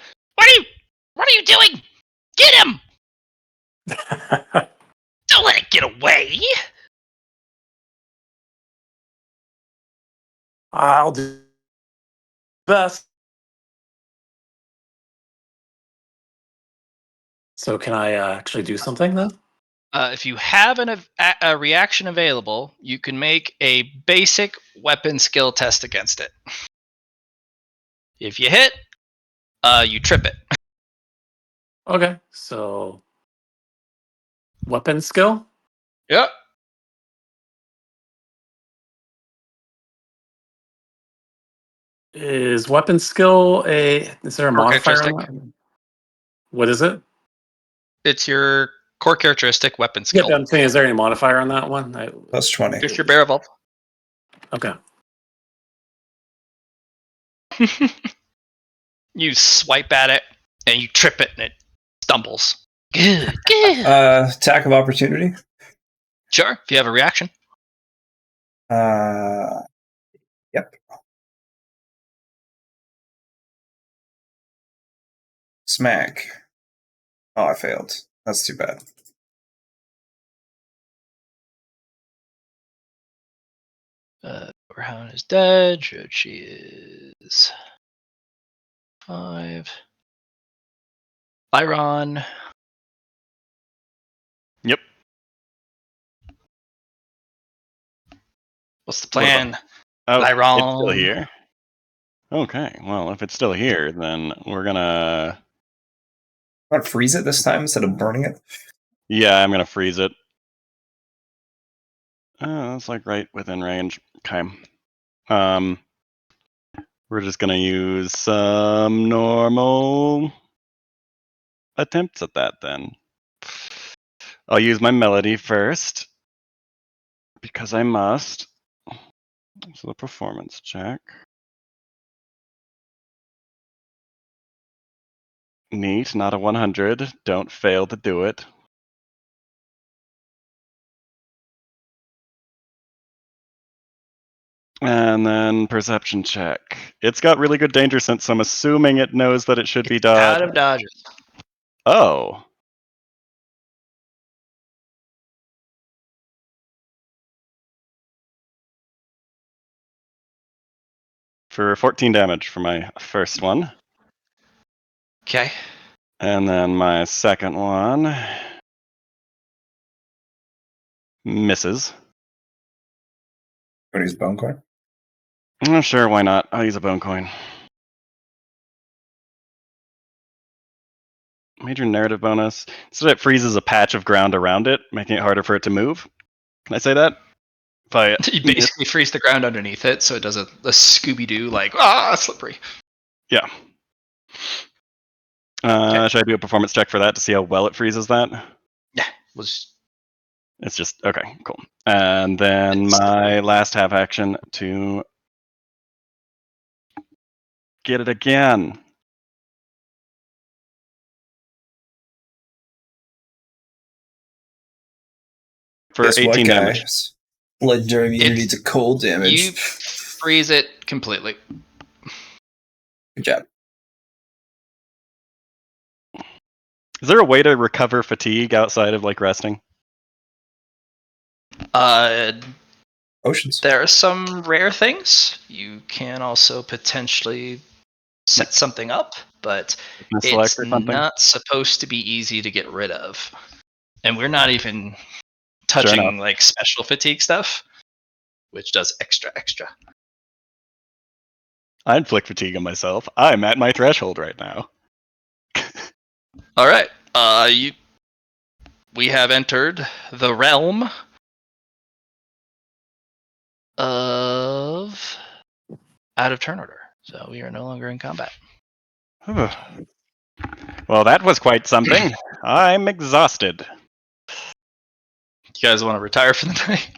what are you doing? Get him! Don't let it get away. I'll do best. So can I actually do something then? If you have a reaction available, you can make a basic weapon skill test against it. If you hit, you trip it. Okay, so weapon skill. Yep. Is weapon skill is there a Core modifier on characteristic. that? What is it? It's your core characteristic weapon Yeah, skill. but I'm saying, is there any modifier on that one? Plus 20. Just your bear evolve. Okay. You swipe at it and you trip it and it stumbles. Good. Attack of opportunity. Sure, if you have a reaction. Yep. Smack. Oh, I failed. That's too bad. Overhound is dead. Jochi is 5. Byron. Yep. What's the What about- plan? Oh, Byron. it's still here? Okay, well, if it's still here, then we're gonna... I want to freeze it this time instead of burning it. Yeah, I'm gonna freeze it. Oh, that's like right within range. Okay. We're just gonna use some normal attempts at that then. I'll use my melody first because I must. So the performance check. Neat, not a 100. Don't fail to do it. And then perception check. It's got really good danger sense, so I'm assuming it knows that it should be dodged. Out of dodges. Oh. For 14 damage for my first one. Okay. And then my second one misses. Want to use bone coin? Oh, sure, why not? I'll use a bone coin. Major narrative bonus. So it freezes a patch of ground around it, making it harder for it to move. Can I say that? If I You basically freeze the ground underneath it, so it does a Scooby-Doo, like, slippery. Yeah. Okay. Should I do a performance check for that to see how well it freezes that? Yeah. Was It's just, okay, cool. And then my last half action to get it again. For Guess 18 what, damage. guys? Legendary immunity It's- to cold damage. you freeze it completely. Good job. Is there a way to recover fatigue outside of like resting? Oceans. There are some rare things. You can also potentially set something up, but Can I select it's or something? not supposed to be easy to get rid of. And we're not even enough. touching like special fatigue stuff, which does extra. I inflict fatigue on myself. I'm at my threshold right now. All right. We have entered the realm of out of turn order. So we are no longer in combat. Well, that was quite something. I'm exhausted. You guys want to retire for the night?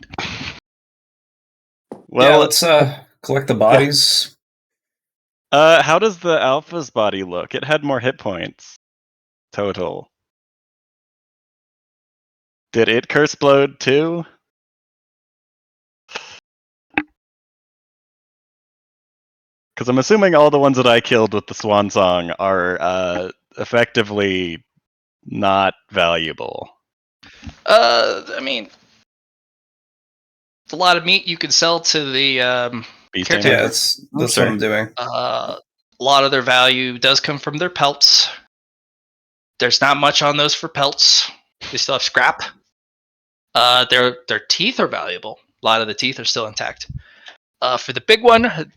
Well, yeah, let's collect the bodies. how does the alpha's body look? It had more hit points total. Did it curse blowed too? Because I'm assuming all the ones that I killed with the swan song are effectively not valuable. I mean, it's a lot of meat you can sell to the Beast Caretaker. tamer? Yeah, that's Sure. what I'm doing. a lot of their value does come from their pelts. There's not much on those for pelts. They still have scrap. Their teeth are valuable. A lot of the teeth are still intact. For the big one,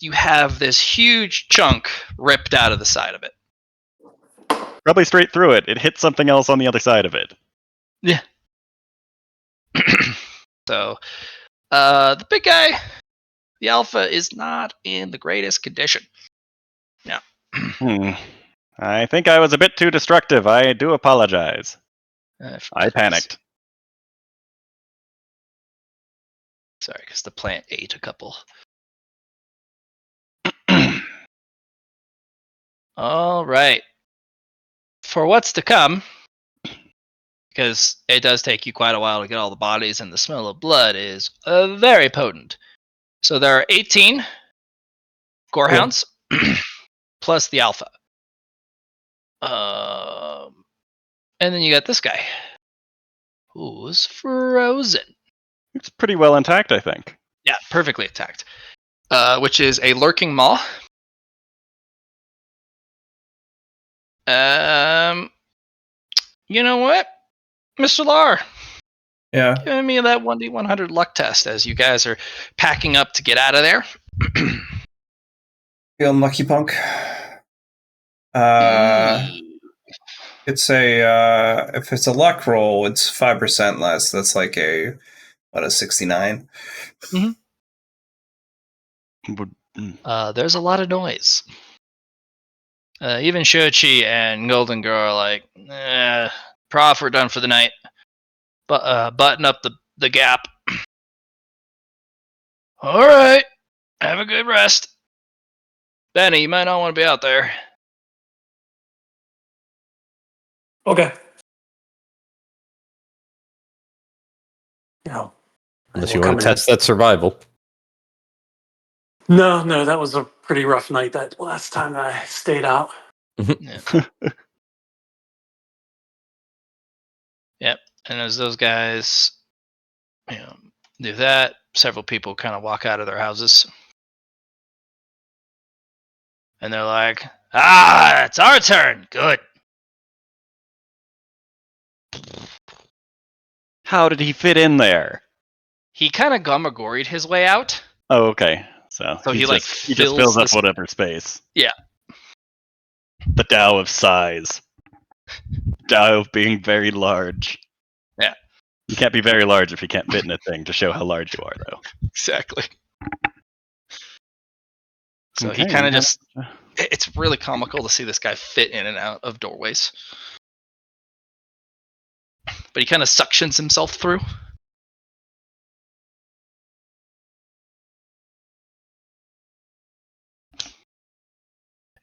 you have this huge chunk ripped out of the side of it. Probably straight through it. It hit something else on the other side of it. Yeah. So, the big guy, the alpha, is not in the greatest condition. Yeah. I think I was a bit too destructive. I do apologize. I panicked. Sorry, because the plant ate a couple. All right. For what's to come, because it does take you quite a while to get all the bodies, and the smell of blood is very potent. So there are 18 gorehounds plus the alpha. And then you got this guy who's frozen. It's pretty well intact, I think. Yeah, perfectly intact. Which is a lurking maw. You know what, Mr. Lar? Yeah. Give me that 1d100 luck test as you guys are packing up to get out of there. Feeling lucky, punk. It's if it's a luck roll, it's 5% less. That's like a 69. There's a lot of noise. Even Shochi and Golden Girl are like, Prof, we're done for the night. But button up the gap. All right, have a good rest. Benny, you might not want to be out there. Okay. Yeah. Unless you want to test that survival. No, that was a pretty rough night that last time I stayed out. Yeah. Yep. And as those guys, do that, several people kind of walk out of their houses. And they're like, it's our turn. Good. How did he fit in there? He kind of Gomagori'd his way out. Oh, okay. So he just fills up whatever space. Yeah. The Tao of size. Tao of being very large. Yeah. You can't be very large if you can't fit in a thing to show how large you are, though. Exactly. So Okay, he kind of just... It's really comical to see this guy fit in and out of doorways. But he kind of suctions himself through.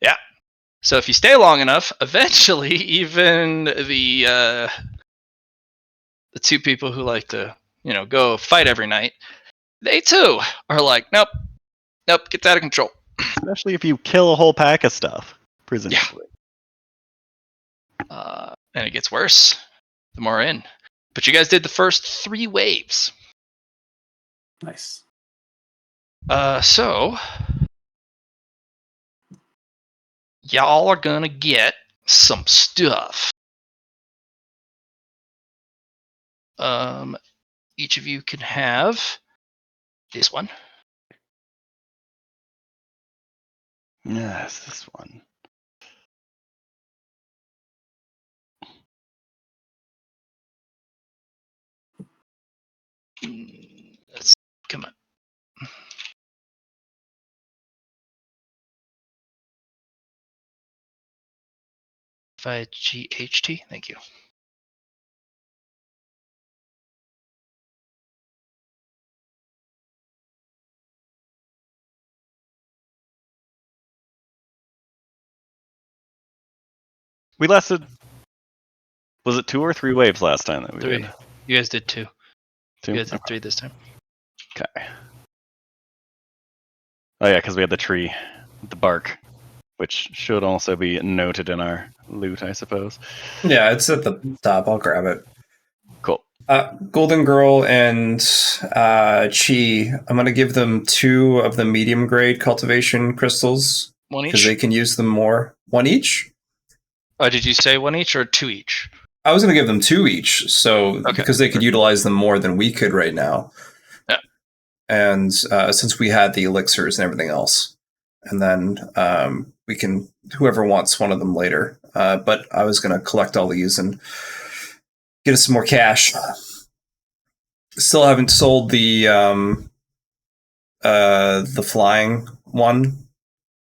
Yeah. So if you stay long enough, eventually even the two people who like to, go fight every night, they too are like, nope, get that out of control. Especially if you kill a whole pack of stuff, presumably. Yeah. And it gets worse the more in. But you guys did the first 3 waves. Nice. So y'all are gonna get some stuff. Each of you can have this one. Yes, this one. Let's come on. GHT, thank you. We lasted. Was it 2 or 3 waves last time that we 3. did? You guys did 2. 2? You guys did 3 this time. Okay. Oh yeah, because we had the tree, the bark, which should also be noted in our loot, I suppose. Yeah, it's at the top. I'll grab it. Cool. Golden Girl and Chi, I'm going to give them 2 of the medium grade cultivation crystals. 1 each? Because they can use them more. 1 each? Oh, did you say 1 each or 2 each? I was going to give them 2 each, so Okay. because they could utilize them more than we could right now. Yeah. And since we had the elixirs and everything else, and then we can whoever wants one of them later. But I was going to collect all these and get us some more cash. Still haven't sold the flying one.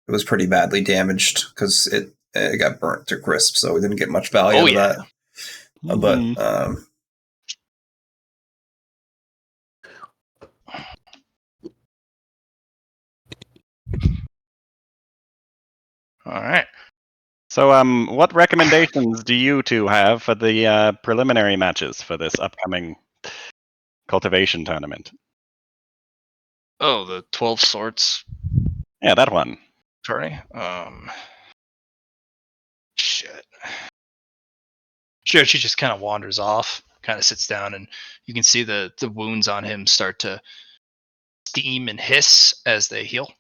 It was pretty badly damaged because it got burnt to crisp, so we didn't get much value out of that. But All right. So, what recommendations do you two have for the preliminary matches for this upcoming cultivation tournament? Oh, the 12 Swords Yeah, that one. tourney. Shit. Sure, she just kind of wanders off, kind of sits down, and you can see the wounds on him start to steam and hiss as they heal.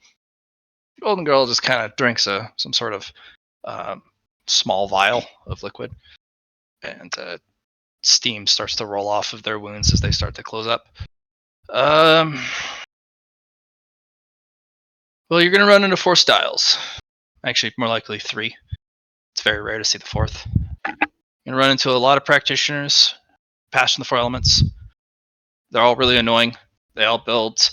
Golden Girl just kind of drinks some sort of small vial of liquid, and steam starts to roll off of their wounds as they start to close up. Well, you're going to run into 4 styles. Actually, more likely 3. It's very rare to see the 4th. You're going to run into a lot of practitioners, passing the 4 elements. They're all really annoying. They all build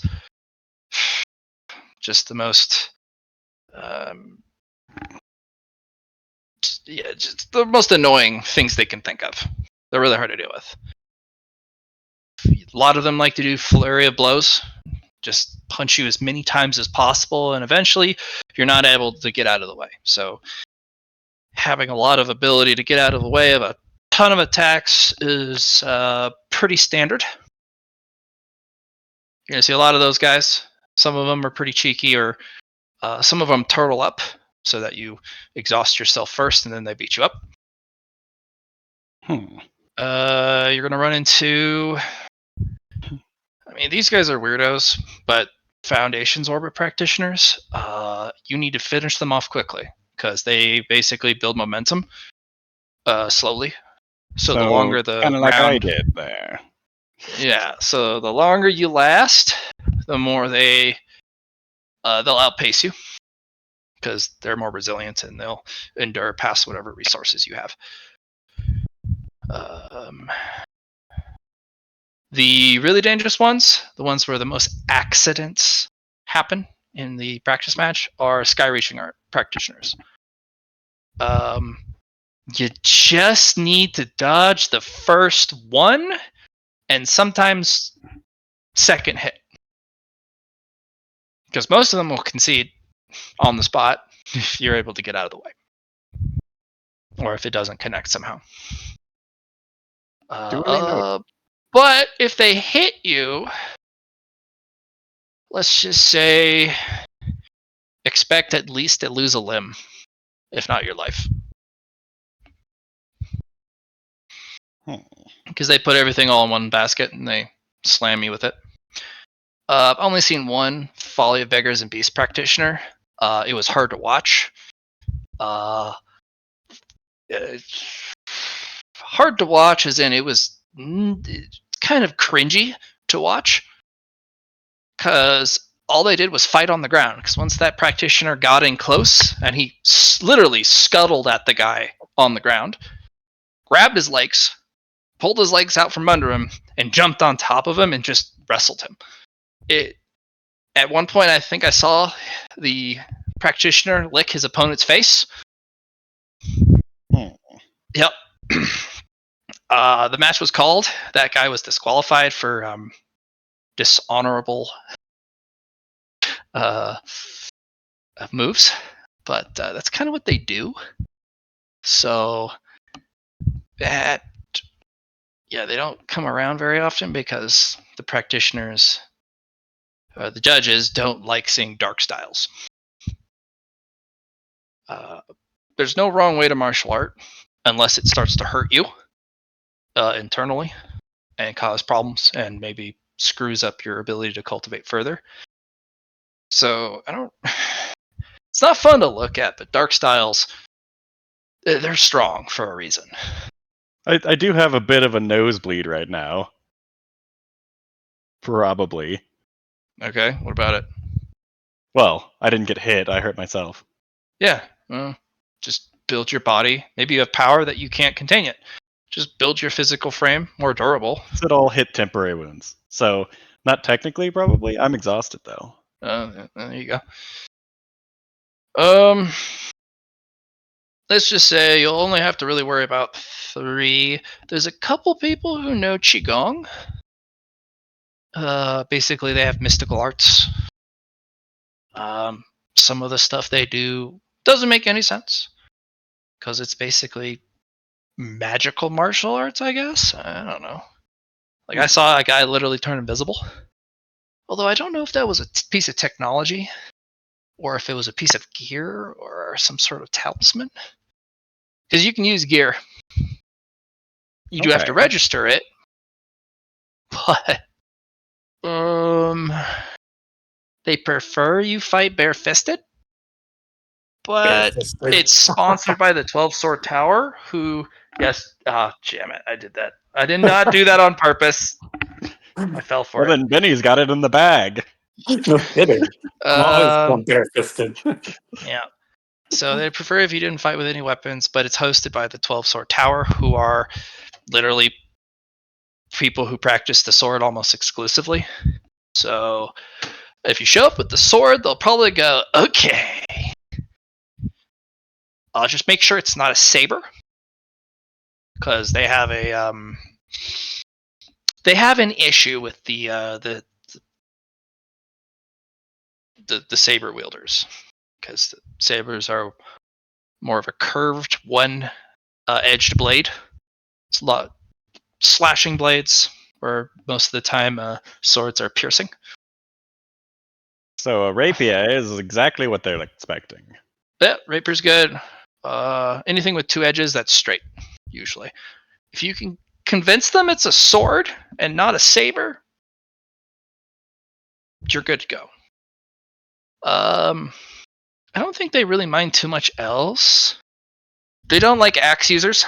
just the most, just the most annoying things they can think of. They're really hard to deal with. A lot of them like to do flurry of blows, just punch you as many times as possible, and eventually you're not able to get out of the way. So having a lot of ability to get out of the way of a ton of attacks is pretty standard. You're going to see a lot of those guys. Some of them are pretty cheeky, or some of them turtle up so that you exhaust yourself first and then they beat you up. You're going to run into... I mean, these guys are weirdos, but Foundation's Orbit practitioners, you need to finish them off quickly because they basically build momentum slowly. So the longer the kind of like round, I did there. Yeah, so the longer you last, the more they'll outpace you because they're more resilient and they'll endure past whatever resources you have. The really dangerous ones, the ones where the most accidents happen in the practice match, are sky reaching art practitioners. You just need to dodge the first one and sometimes second hit, because most of them will concede on the spot if you're able to get out of the way, or if it doesn't connect somehow. Duly noted. But if they hit you, let's just say, expect at least to lose a limb, if not your life. Because they put everything all in one basket and they slam you with it. I've only seen one Folly of Beggars and Beast practitioner. It was hard to watch. Hard to watch as in it was kind of cringy to watch, because all they did was fight on the ground. Because once that practitioner got in close and he literally scuttled at the guy on the ground, grabbed his legs, pulled his legs out from under him, and jumped on top of him and just wrestled him. At one point, I think I saw the practitioner lick his opponent's face. Yep. The match was called. That guy was disqualified for dishonorable moves, but that's kind of what they do. So that, yeah, they don't come around very often because the practitioners, the judges, don't like seeing dark styles. There's no wrong way to martial art unless it starts to hurt you internally and cause problems and maybe screws up your ability to cultivate further. So it's not fun to look at, but dark styles, they're strong for a reason. I do have a bit of a nosebleed right now. Probably. Okay, what about it? Well, I didn't get hit. I hurt myself. Yeah, well, just build your body. Maybe you have power that you can't contain it. Just build your physical frame more durable. It all hit temporary wounds. So, not technically, probably. I'm exhausted, though. There you go. Um, let's just say you'll only have to really worry about 3. There's a couple people who know qigong. Basically, they have mystical arts. Some of the stuff they do doesn't make any sense because it's basically magical martial arts, I guess. I don't know. Like I saw a guy literally turn invisible. Although I don't know if that was a piece of technology or if it was a piece of gear or some sort of talisman. Because you can use gear. You do have to Okay. register it. But they prefer you fight barefisted. But Bare-fisted. it's sponsored by the 12 Sword Tower, who yes, damn it, I did that. I did not do that on purpose. I fell for Well, it. then Benny's got it in the bag. No kidding. I'm always going Um, bare-fisted. yeah. So they prefer if you didn't fight with any weapons, but it's hosted by the 12 Sword Tower, who are literally people who practice the sword almost exclusively. So if you show up with the sword, they'll probably go, okay. I'll just make sure it's not a saber, because they have an issue with the saber wielders, because the sabers are more of a curved one edged blade. It's a lot slashing blades, where most of the time swords are piercing. So a rapier is exactly what they're expecting. Yeah, rapier's good. Anything with 2 edges, that's straight, usually. If you can convince them it's a sword and not a saber, you're good to go. I don't think they really mind too much else. They don't like axe users.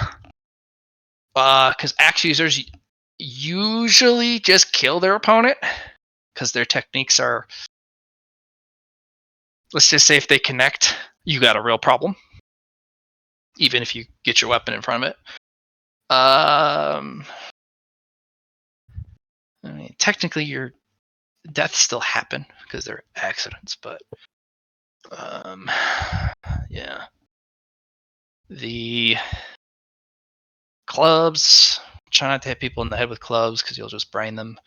Because axe users usually just kill their opponent. Because their techniques are... Let's just say if they connect, you got a real problem. Even if you get your weapon in front of it. I mean, technically your deaths still happen because they're accidents, but yeah. The clubs, try not to hit people in the head with clubs because you'll just brain them.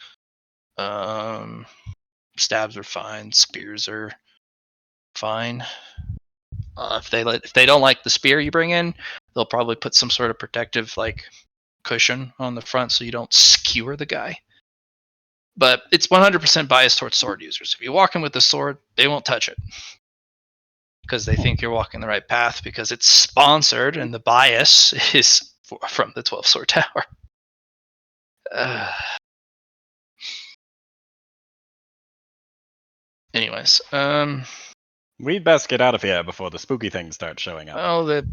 Stabs are fine. Spears are fine. If they don't like the spear you bring in, they'll probably put some sort of protective like cushion on the front so you don't skewer the guy. But it's 100% biased towards sword users. If you walk in with the sword, they won't touch it because they think you're walking the right path because it's sponsored and the bias is from the 12 Sword Tower. Anyways, We'd best get out of here before the spooky things start showing up. well, the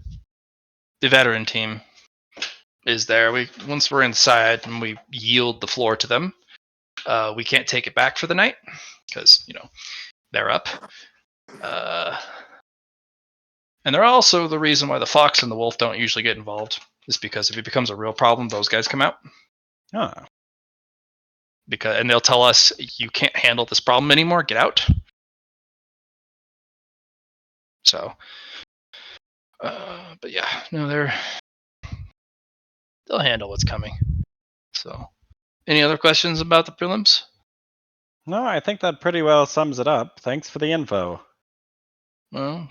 veteran team is there. Once we're inside and we yield the floor to them, we can't take it back for the night because they're up. And they're also the reason why the fox and the wolf don't usually get involved. Is because if it becomes a real problem, those guys come out. Huh. And they'll tell us, you can't handle this problem anymore, get out. So, but yeah, no, they'll handle what's coming. So, any other questions about the prelims? No, I think that pretty well sums it up. Thanks for the info. Well,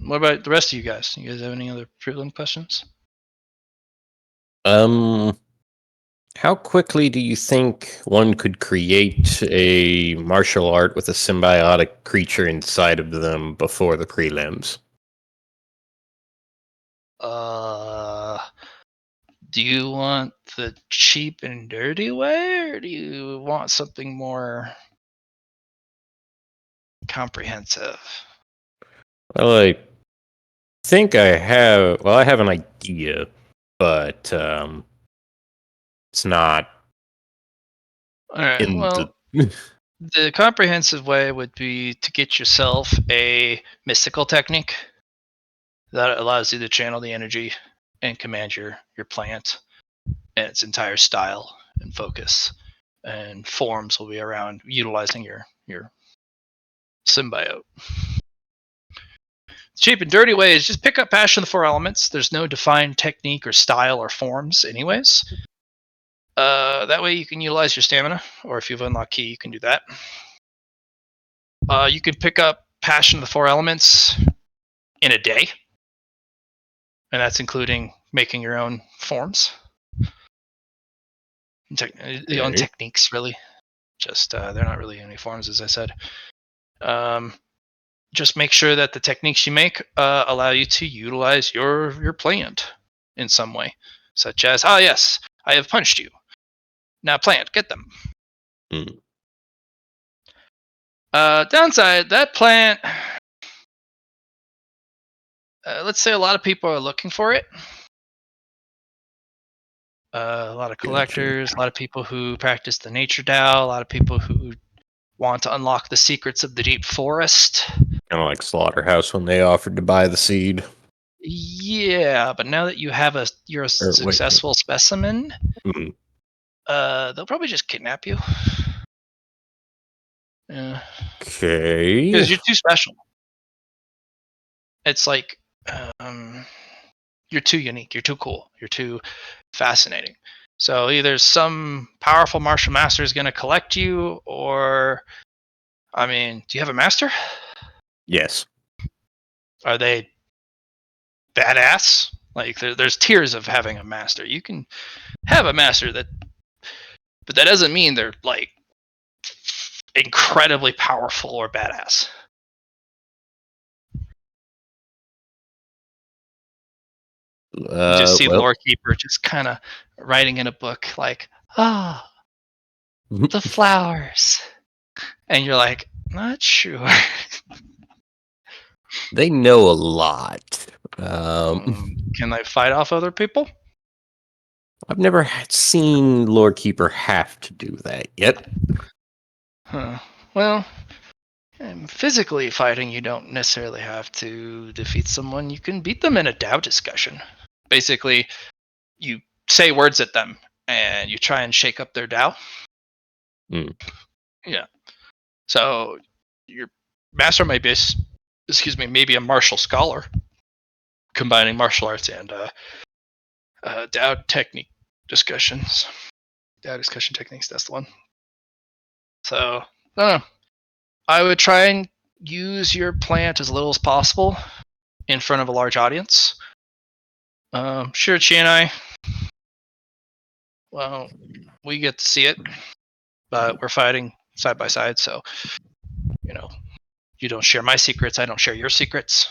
what about the rest of you guys? You guys have any other prelim questions? How quickly do you think one could create a martial art with a symbiotic creature inside of them before the prelims? Do you want the cheap and dirty way, or do you want something more comprehensive? Well, I think I have. Well, I have an idea, but It's not All right. in Well, the comprehensive way would be to get yourself a mystical technique that allows you to channel the energy and command your plant and its entire style and focus. And forms will be around utilizing your symbiote. Cheap and dirty way is just pick up Passion of the Four Elements. There's no defined technique or style or forms, anyways. That way you can utilize your stamina, or if you've unlocked key, you can do that. You can pick up Passion of the Four Elements in a day, and that's including making your own forms. Your own techniques, really. Just they're not really any forms, as I said. Just make sure that the techniques you make allow you to utilize your plant in some way, such as, yes, I have punched you. Now plant, get them. Downside, that plant, let's say a lot of people are looking for it. A lot of collectors, a lot of people who practice the nature Dao, a lot of people who want to unlock the secrets of the deep forest. Kind of like Slaughterhouse when they offered to buy the seed. Yeah, but now that you're a successful specimen, they'll probably just kidnap you. Yeah. Okay. Because you're too special. It's like you're too unique. You're too cool. You're too fascinating. So either some powerful martial master is going to collect you, or, I mean, do you have a master? Yes. Are they badass? Like, there's tiers of having a master. You can have a master but that doesn't mean they're like incredibly powerful or badass. You just see Lorekeeper just kind of writing in a book like, the flowers. And you're like, not sure. They know a lot. Can they fight off other people? I've never seen Lorekeeper have to do that yet. Huh. Well, physically fighting, you don't necessarily have to defeat someone. You can beat them in a Dao discussion. Basically, you say words at them, and you try and shake up their Dao. Yeah. So your master might be, maybe a martial scholar, combining martial arts and Dao technique discussions. Dao discussion techniques, that's the one. So, I don't know. I would try and use your plant as little as possible in front of a large audience. Shirachi and I, well, we get to see it, but we're fighting side by side, so, you don't share my secrets, I don't share your secrets.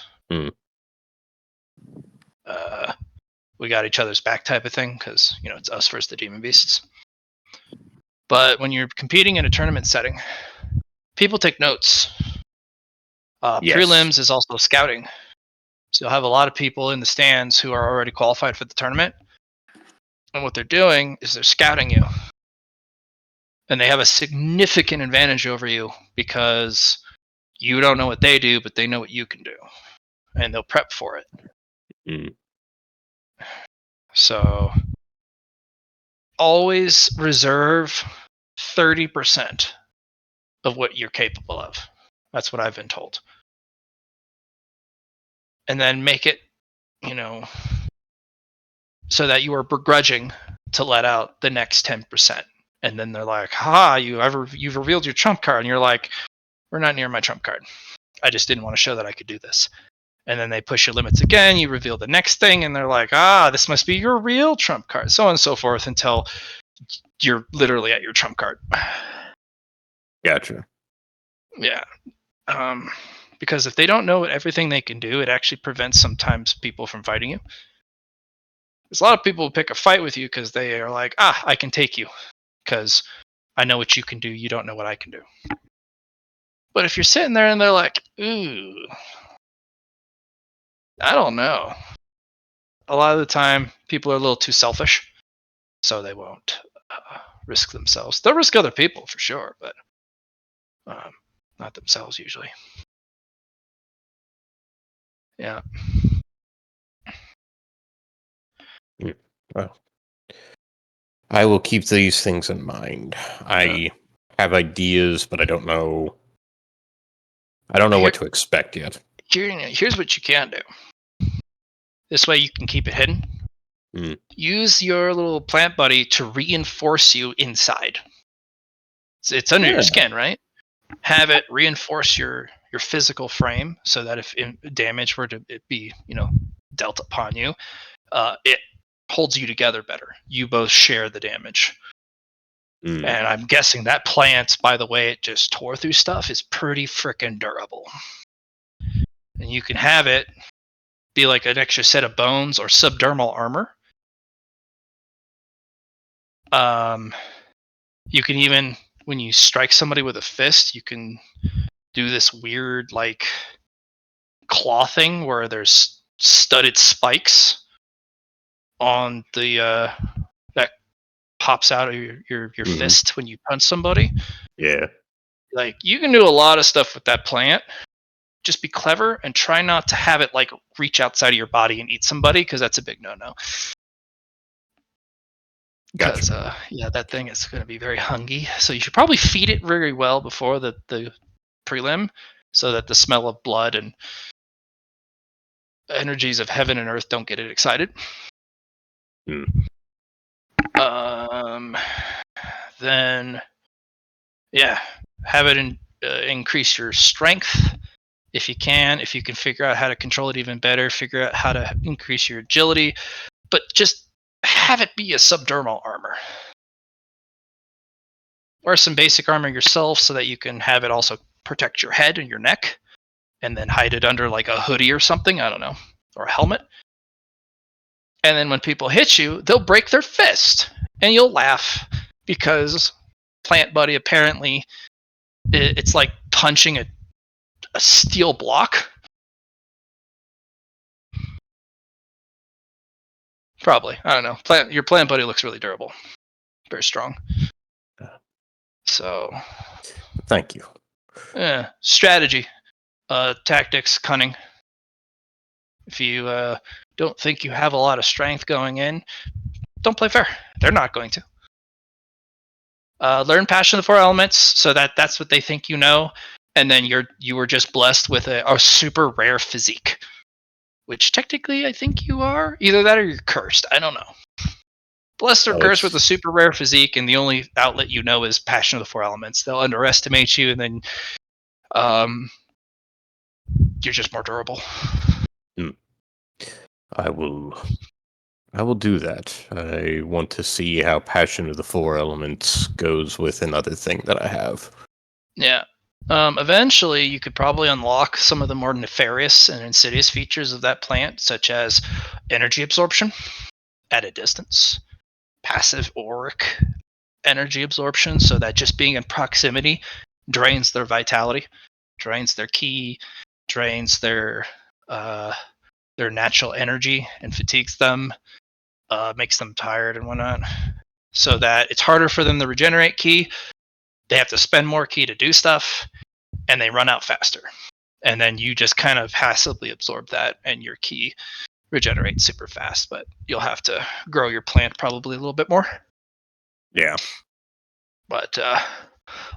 We got each other's back type of thing, because, it's us versus the demon beasts. But when you're competing in a tournament setting, people take notes. Yes. Prelims is also scouting. So you'll have a lot of people in the stands who are already qualified for the tournament. And what they're doing is they're scouting you. And they have a significant advantage over you because you don't know what they do, but they know what you can do. And they'll prep for it. So always reserve 30% of what you're capable of. That's what I've been told. And then make it, so that you are begrudging to let out the next 10%. And then they're like, you've revealed your trump card. And you're like, we're not near my trump card. I just didn't want to show that I could do this. And then they push your limits again. You reveal the next thing. And they're like, this must be your real trump card. So on and so forth until you're literally at your trump card. Gotcha. Yeah. Because if they don't know everything they can do, it actually prevents sometimes people from fighting you. There's a lot of people who pick a fight with you because they are like, I can take you because I know what you can do. You don't know what I can do. But if you're sitting there and they're like, ooh, I don't know. A lot of the time, people are a little too selfish, so they won't risk themselves. They'll risk other people for sure, but not themselves usually. Yeah. Well, I will keep these things in mind. I have ideas, but I don't know. I don't know what to expect yet. Here's what you can do. This way you can keep it hidden. Use your little plant buddy to reinforce you inside. It's under your skin, right? Have it reinforce your physical frame so that if damage were to be dealt upon you, it holds you together better. You both share the damage. And I'm guessing that plant, by the way it just tore through stuff, is pretty freaking durable. And you can have it be like an extra set of bones or subdermal armor. You can even, when you strike somebody with a fist, you can do this weird like claw thing where there's studded spikes on the that pops out of your fist when you punch somebody. Yeah. Like, you can do a lot of stuff with that plant. Just be clever and try not to have it like reach outside of your body and eat somebody, because that's a big no-no. Because that thing is going to be very hungry. So you should probably feed it very well before the prelim, so that the smell of blood and energies of heaven and earth don't get it excited. Then have it increase your strength if you can. If you can figure out how to control it even better, figure out how to increase your agility, but just have it be a subdermal armor. Wear some basic armor yourself so that you can have it also protect your head and your neck, and then hide it under like a hoodie or something, I don't know, or a helmet. And then when people hit you, they'll break their fist, and you'll laugh because Plant Buddy apparently it's like punching a steel block. Probably, I don't know. Your Plant Buddy looks really durable, very strong. So, thank you. Strategy, tactics, cunning. If you don't think you have a lot of strength going in, don't play fair. They're not going to. Learn Passion of the Four Elements, so that's what they think you know, and then you were just blessed with a super rare physique, which technically I think you are. Either that or you're cursed. I don't know. Blessed or cursed with a super rare physique, and the only outlet you know is Passion of the Four Elements. They'll underestimate you, and then you're just more durable. I will do that. I want to see how Passion of the Four Elements goes with another thing that I have. Yeah. Eventually, you could probably unlock some of the more nefarious and insidious features of that plant, such as energy absorption at a distance, passive auric energy absorption, so that just being in proximity drains their vitality, drains their ki, drains their natural energy, and fatigues them, makes them tired and whatnot, so that it's harder for them to regenerate ki. They have to spend more ki to do stuff, and they run out faster. And then you just kind of passively absorb that, and your ki regenerates super fast. But you'll have to grow your plant probably a little bit more. Yeah. But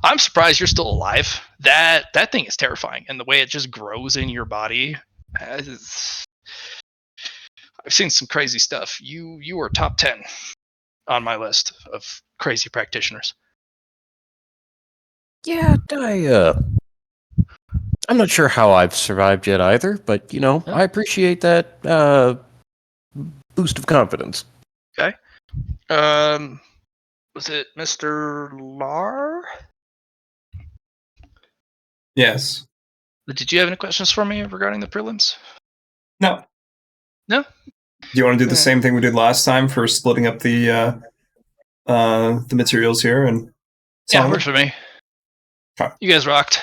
I'm surprised you're still alive. That thing is terrifying, and the way it just grows in your body. I've seen some crazy stuff. You were top 10 on my list of crazy practitioners. Yeah, I'm not sure how I've survived yet either, but, I appreciate that boost of confidence. Okay. Was it Mr. Lar? Yes. Did you have any questions for me regarding the prelims? No. No? Do you want to do the same thing we did last time for splitting up the materials here? And yeah, works for me. Okay. You guys rocked.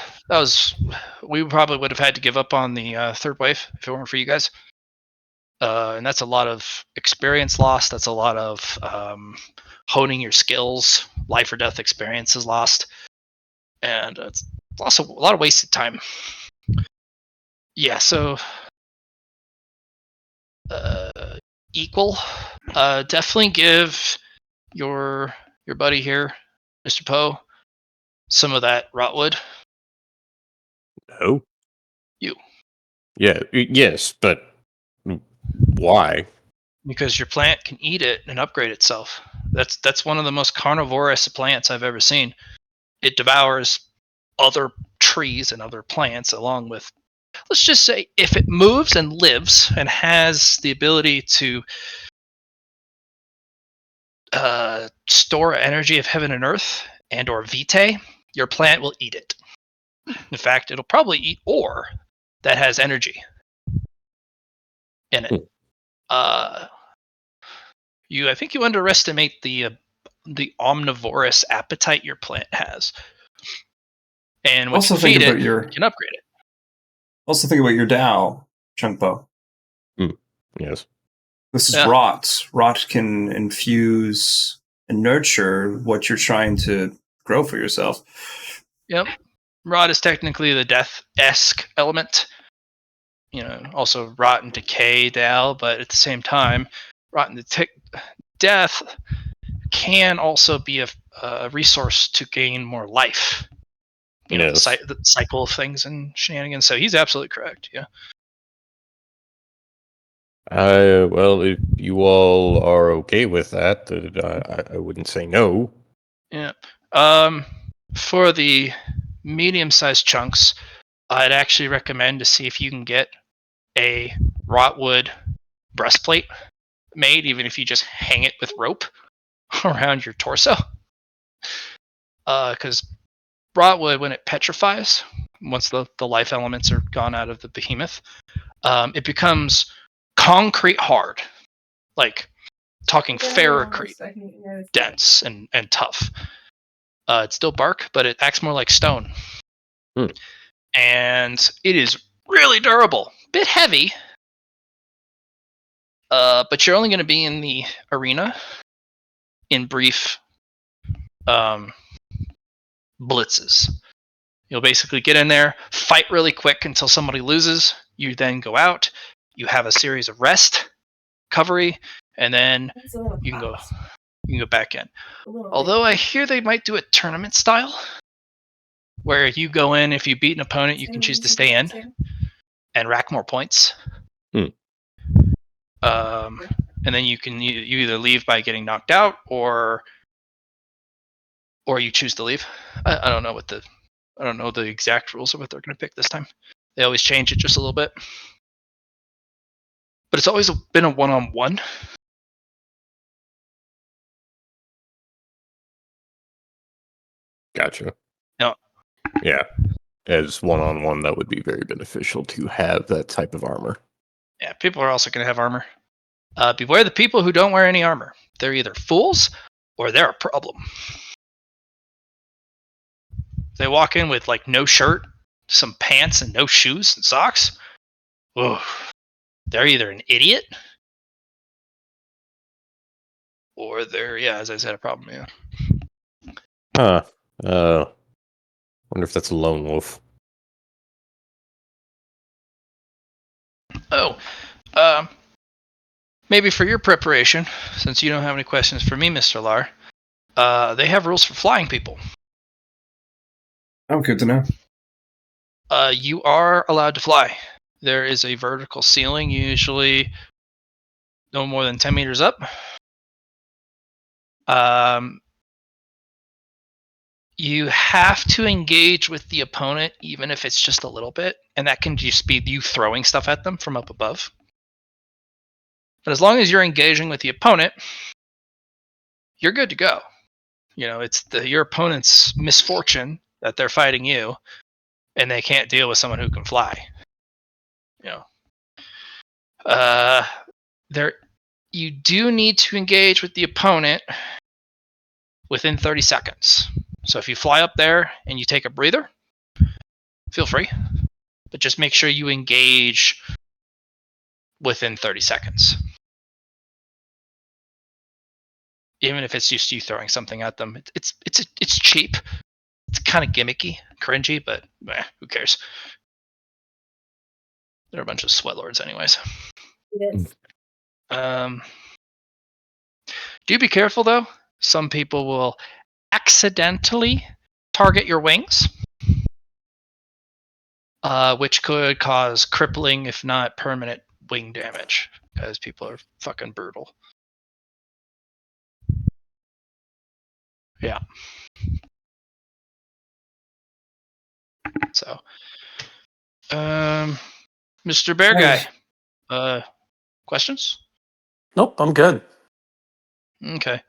We probably would have had to give up on the third wave if it weren't for you guys. And that's a lot of experience lost. That's a lot of honing your skills. Life or death experience is lost, and it's also a lot of wasted time. Yeah, so equal. Definitely give your buddy here, Mr. Poe, some of that rotwood. Oh, You. yeah, yes, but why? Because your plant can eat it and upgrade itself. That's one of the most carnivorous plants I've ever seen. It devours other trees and other plants along with, let's just say, if it moves and lives and has the ability to store energy of heaven and earth and or vitae, your plant will eat it. In fact, it'll probably eat ore that has energy in it. I think you underestimate the omnivorous appetite your plant has. And once Also you think feed about it, your you can upgrade it. also think about your Tao, Chunkpo. Yes. This is Yeah. rot. Rot can infuse and nurture what you're trying to grow for yourself. Yep. Rot is technically the death-esque element. Also rot and decay, Dal, but at the same time, rot and death can also be a resource to gain more life. Yes. The cycle of things and shenanigans. So he's absolutely correct. Yeah. Well, if you all are okay with that, I wouldn't say no. Yeah. For the medium-sized chunks, I'd actually recommend to see if you can get a rotwood breastplate made, even if you just hang it with rope around your torso. Because rotwood, when it petrifies, once the life elements are gone out of the behemoth, it becomes concrete hard, like talking ferrocrete, dense and tough. It's still bark, but it acts more like stone. And it is really durable. Bit heavy, but you're only going to be in the arena in brief blitzes. You'll basically get in there, fight really quick until somebody loses. You then go out. You have a series of rest, recovery, and then you can go back in. Although I hear they might do it tournament style, where you go in, if you beat an opponent, you can choose to stay in and rack more points. And then you can you either leave by getting knocked out, or you choose to leave. I don't know the exact rules of what they're going to pick this time. They always change it just a little bit, but it's always been a one-on-one. Gotcha. No. Yeah. As one-on-one, that would be very beneficial to have that type of armor. Yeah, people are also going to have armor. Beware the people who don't wear any armor. They're either fools or they're a problem. They walk in with like no shirt, some pants, and no shoes and socks. Ooh, they're either an idiot or they're, as I said, a problem. Yeah. Wonder if that's a lone wolf. Oh, maybe for your preparation, since you don't have any questions for me, Mr. Lar, they have rules for flying people. Oh, good to know. You are allowed to fly. There is a vertical ceiling, usually no more than 10 meters up. You have to engage with the opponent, even if it's just a little bit, and that can just be you throwing stuff at them from up above. But as long as you're engaging with the opponent, you're good to go. It's your opponent's misfortune that they're fighting you, and they can't deal with someone who can fly. You do need to engage with the opponent within 30 seconds. So if you fly up there and you take a breather, feel free, but just make sure you engage within 30 seconds. Even if it's just you throwing something at them, it's cheap. It's kind of gimmicky, cringy, but who cares? They're a bunch of sweat lords, anyways. Yes. Do be careful though. Some people will accidentally target your wings, which could cause crippling, if not permanent, wing damage. Because people are fucking brutal. Yeah. So, Mr. Bear Guy, questions? Nope, I'm good. Okay.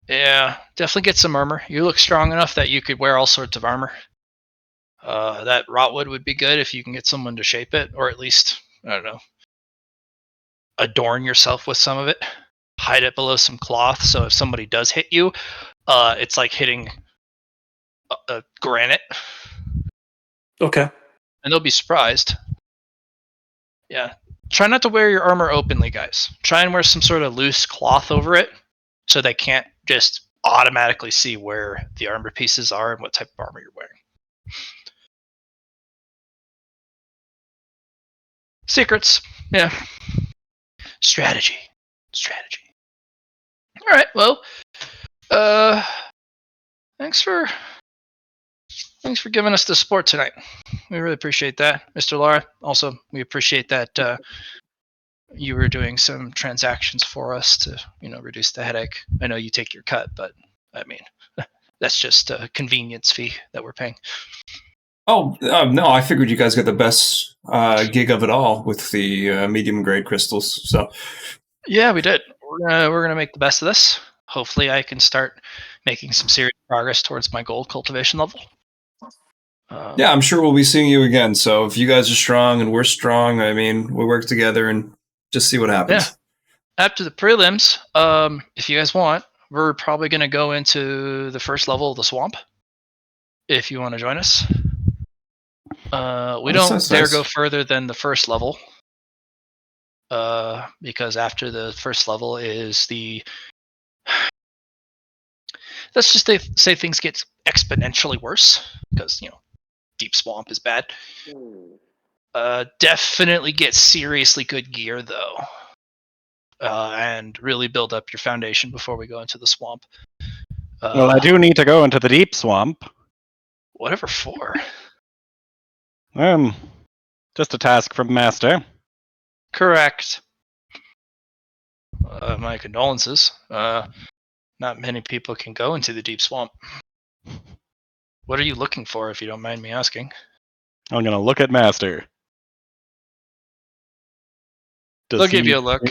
Yeah, definitely get some armor. You look strong enough that you could wear all sorts of armor. That rotwood would be good if you can get someone to shape it, or at least, I don't know, adorn yourself with some of it. Hide it below some cloth, so if somebody does hit you, it's like hitting a granite, Okay. and they'll be surprised. Yeah. Try not to wear your armor openly, guys. Try and wear some sort of loose cloth over it, so they can't just automatically see where the armor pieces are and what type of armor you're wearing. Secrets. Yeah. Strategy. All right. Well, thanks for giving us the support tonight. We really appreciate that, Mr. Lara. Also, we appreciate that you were doing some transactions for us to, reduce the headache. I know you take your cut, but I mean, that's just a convenience fee that we're paying. Oh, no, I figured you guys got the best gig of it all with the medium grade crystals. So Yeah, we did. We're gonna make the best of this. Hopefully, I can start making some serious progress towards my gold cultivation level. yeah, I'm sure we'll be seeing you again. So if you guys are strong and we're strong, I mean, we'll work together and just see what happens. Yeah. After the prelims, if you guys want, we're probably gonna go into the first level of the swamp. If you want to join us, we don't sounds dare nice. go further than the first level, because after the first level is the. Let's just say things get exponentially worse because deep swamp is bad. Definitely get seriously good gear though, and really build up your foundation before we go into the swamp. Well, I do need to go into the deep swamp. Whatever for. Just a task from Master. Correct. My condolences. Not many people can go into the deep swamp. What are you looking for, if you don't mind me asking? I'm gonna look at Master. They'll give you a look.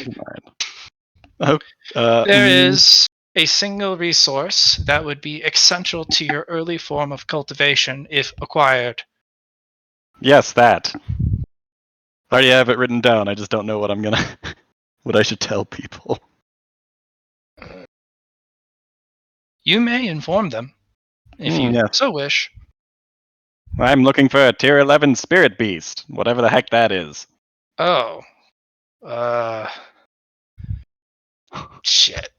There is a single resource that would be essential to your early form of cultivation if acquired. Yes, that. I already have it written down. I just don't know what I'm gonna, what I should tell people. You may inform them if you so wish. I'm looking for a tier 11 spirit beast, whatever the heck that is. Oh. Shit.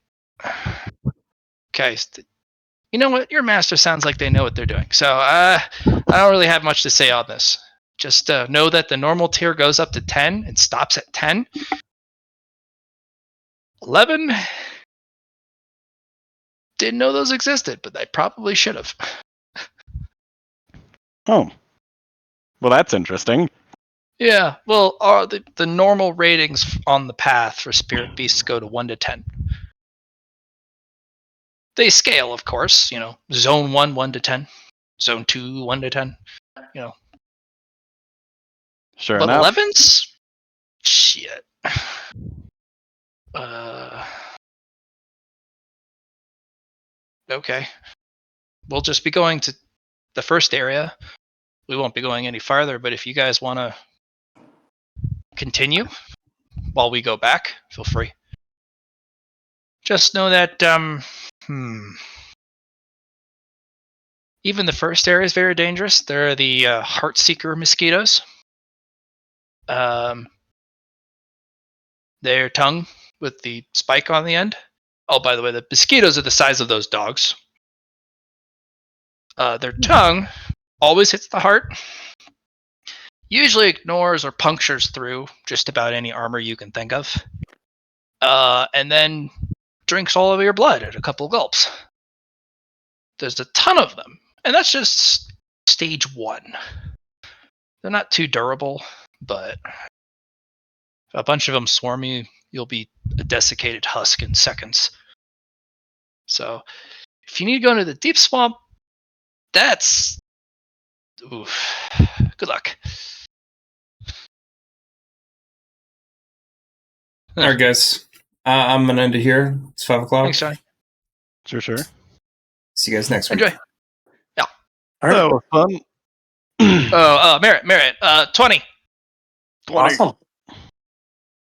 Okay. You know what? Your master sounds like they know what they're doing. So I don't really have much to say on this. Just know that the normal tier goes up to 10 and stops at 10. 11. Didn't know those existed, but they probably should have. Oh. Well, that's interesting. Yeah, well, the normal ratings on the path for spirit beasts go to 1 to 10. They scale, of course. Zone 1, 1 to 10. Zone 2, 1 to 10. Sure But enough. 11s? Shit. Okay. We'll just be going to the first area. We won't be going any farther, but if you guys want to continue while we go back, feel free. Just know that even the first area is very dangerous. There are the Heartseeker mosquitoes. Their tongue with the spike on the end. Oh, by the way, the mosquitoes are the size of those dogs. Their tongue always hits the heart. Usually ignores or punctures through just about any armor you can think of. And then drinks all of your blood at a couple gulps. There's a ton of them. And that's just stage 1. They're not too durable, but if a bunch of them swarm you, you'll be a desiccated husk in seconds. So if you need to go into the deep swamp, that's... Oof. Good luck. All right, guys. I'm going to end it here. It's 5 o'clock. Thanks, Johnny. Sure. See you guys next week. Enjoy. All right. That was fun. Merritt, 20. 20. Awesome.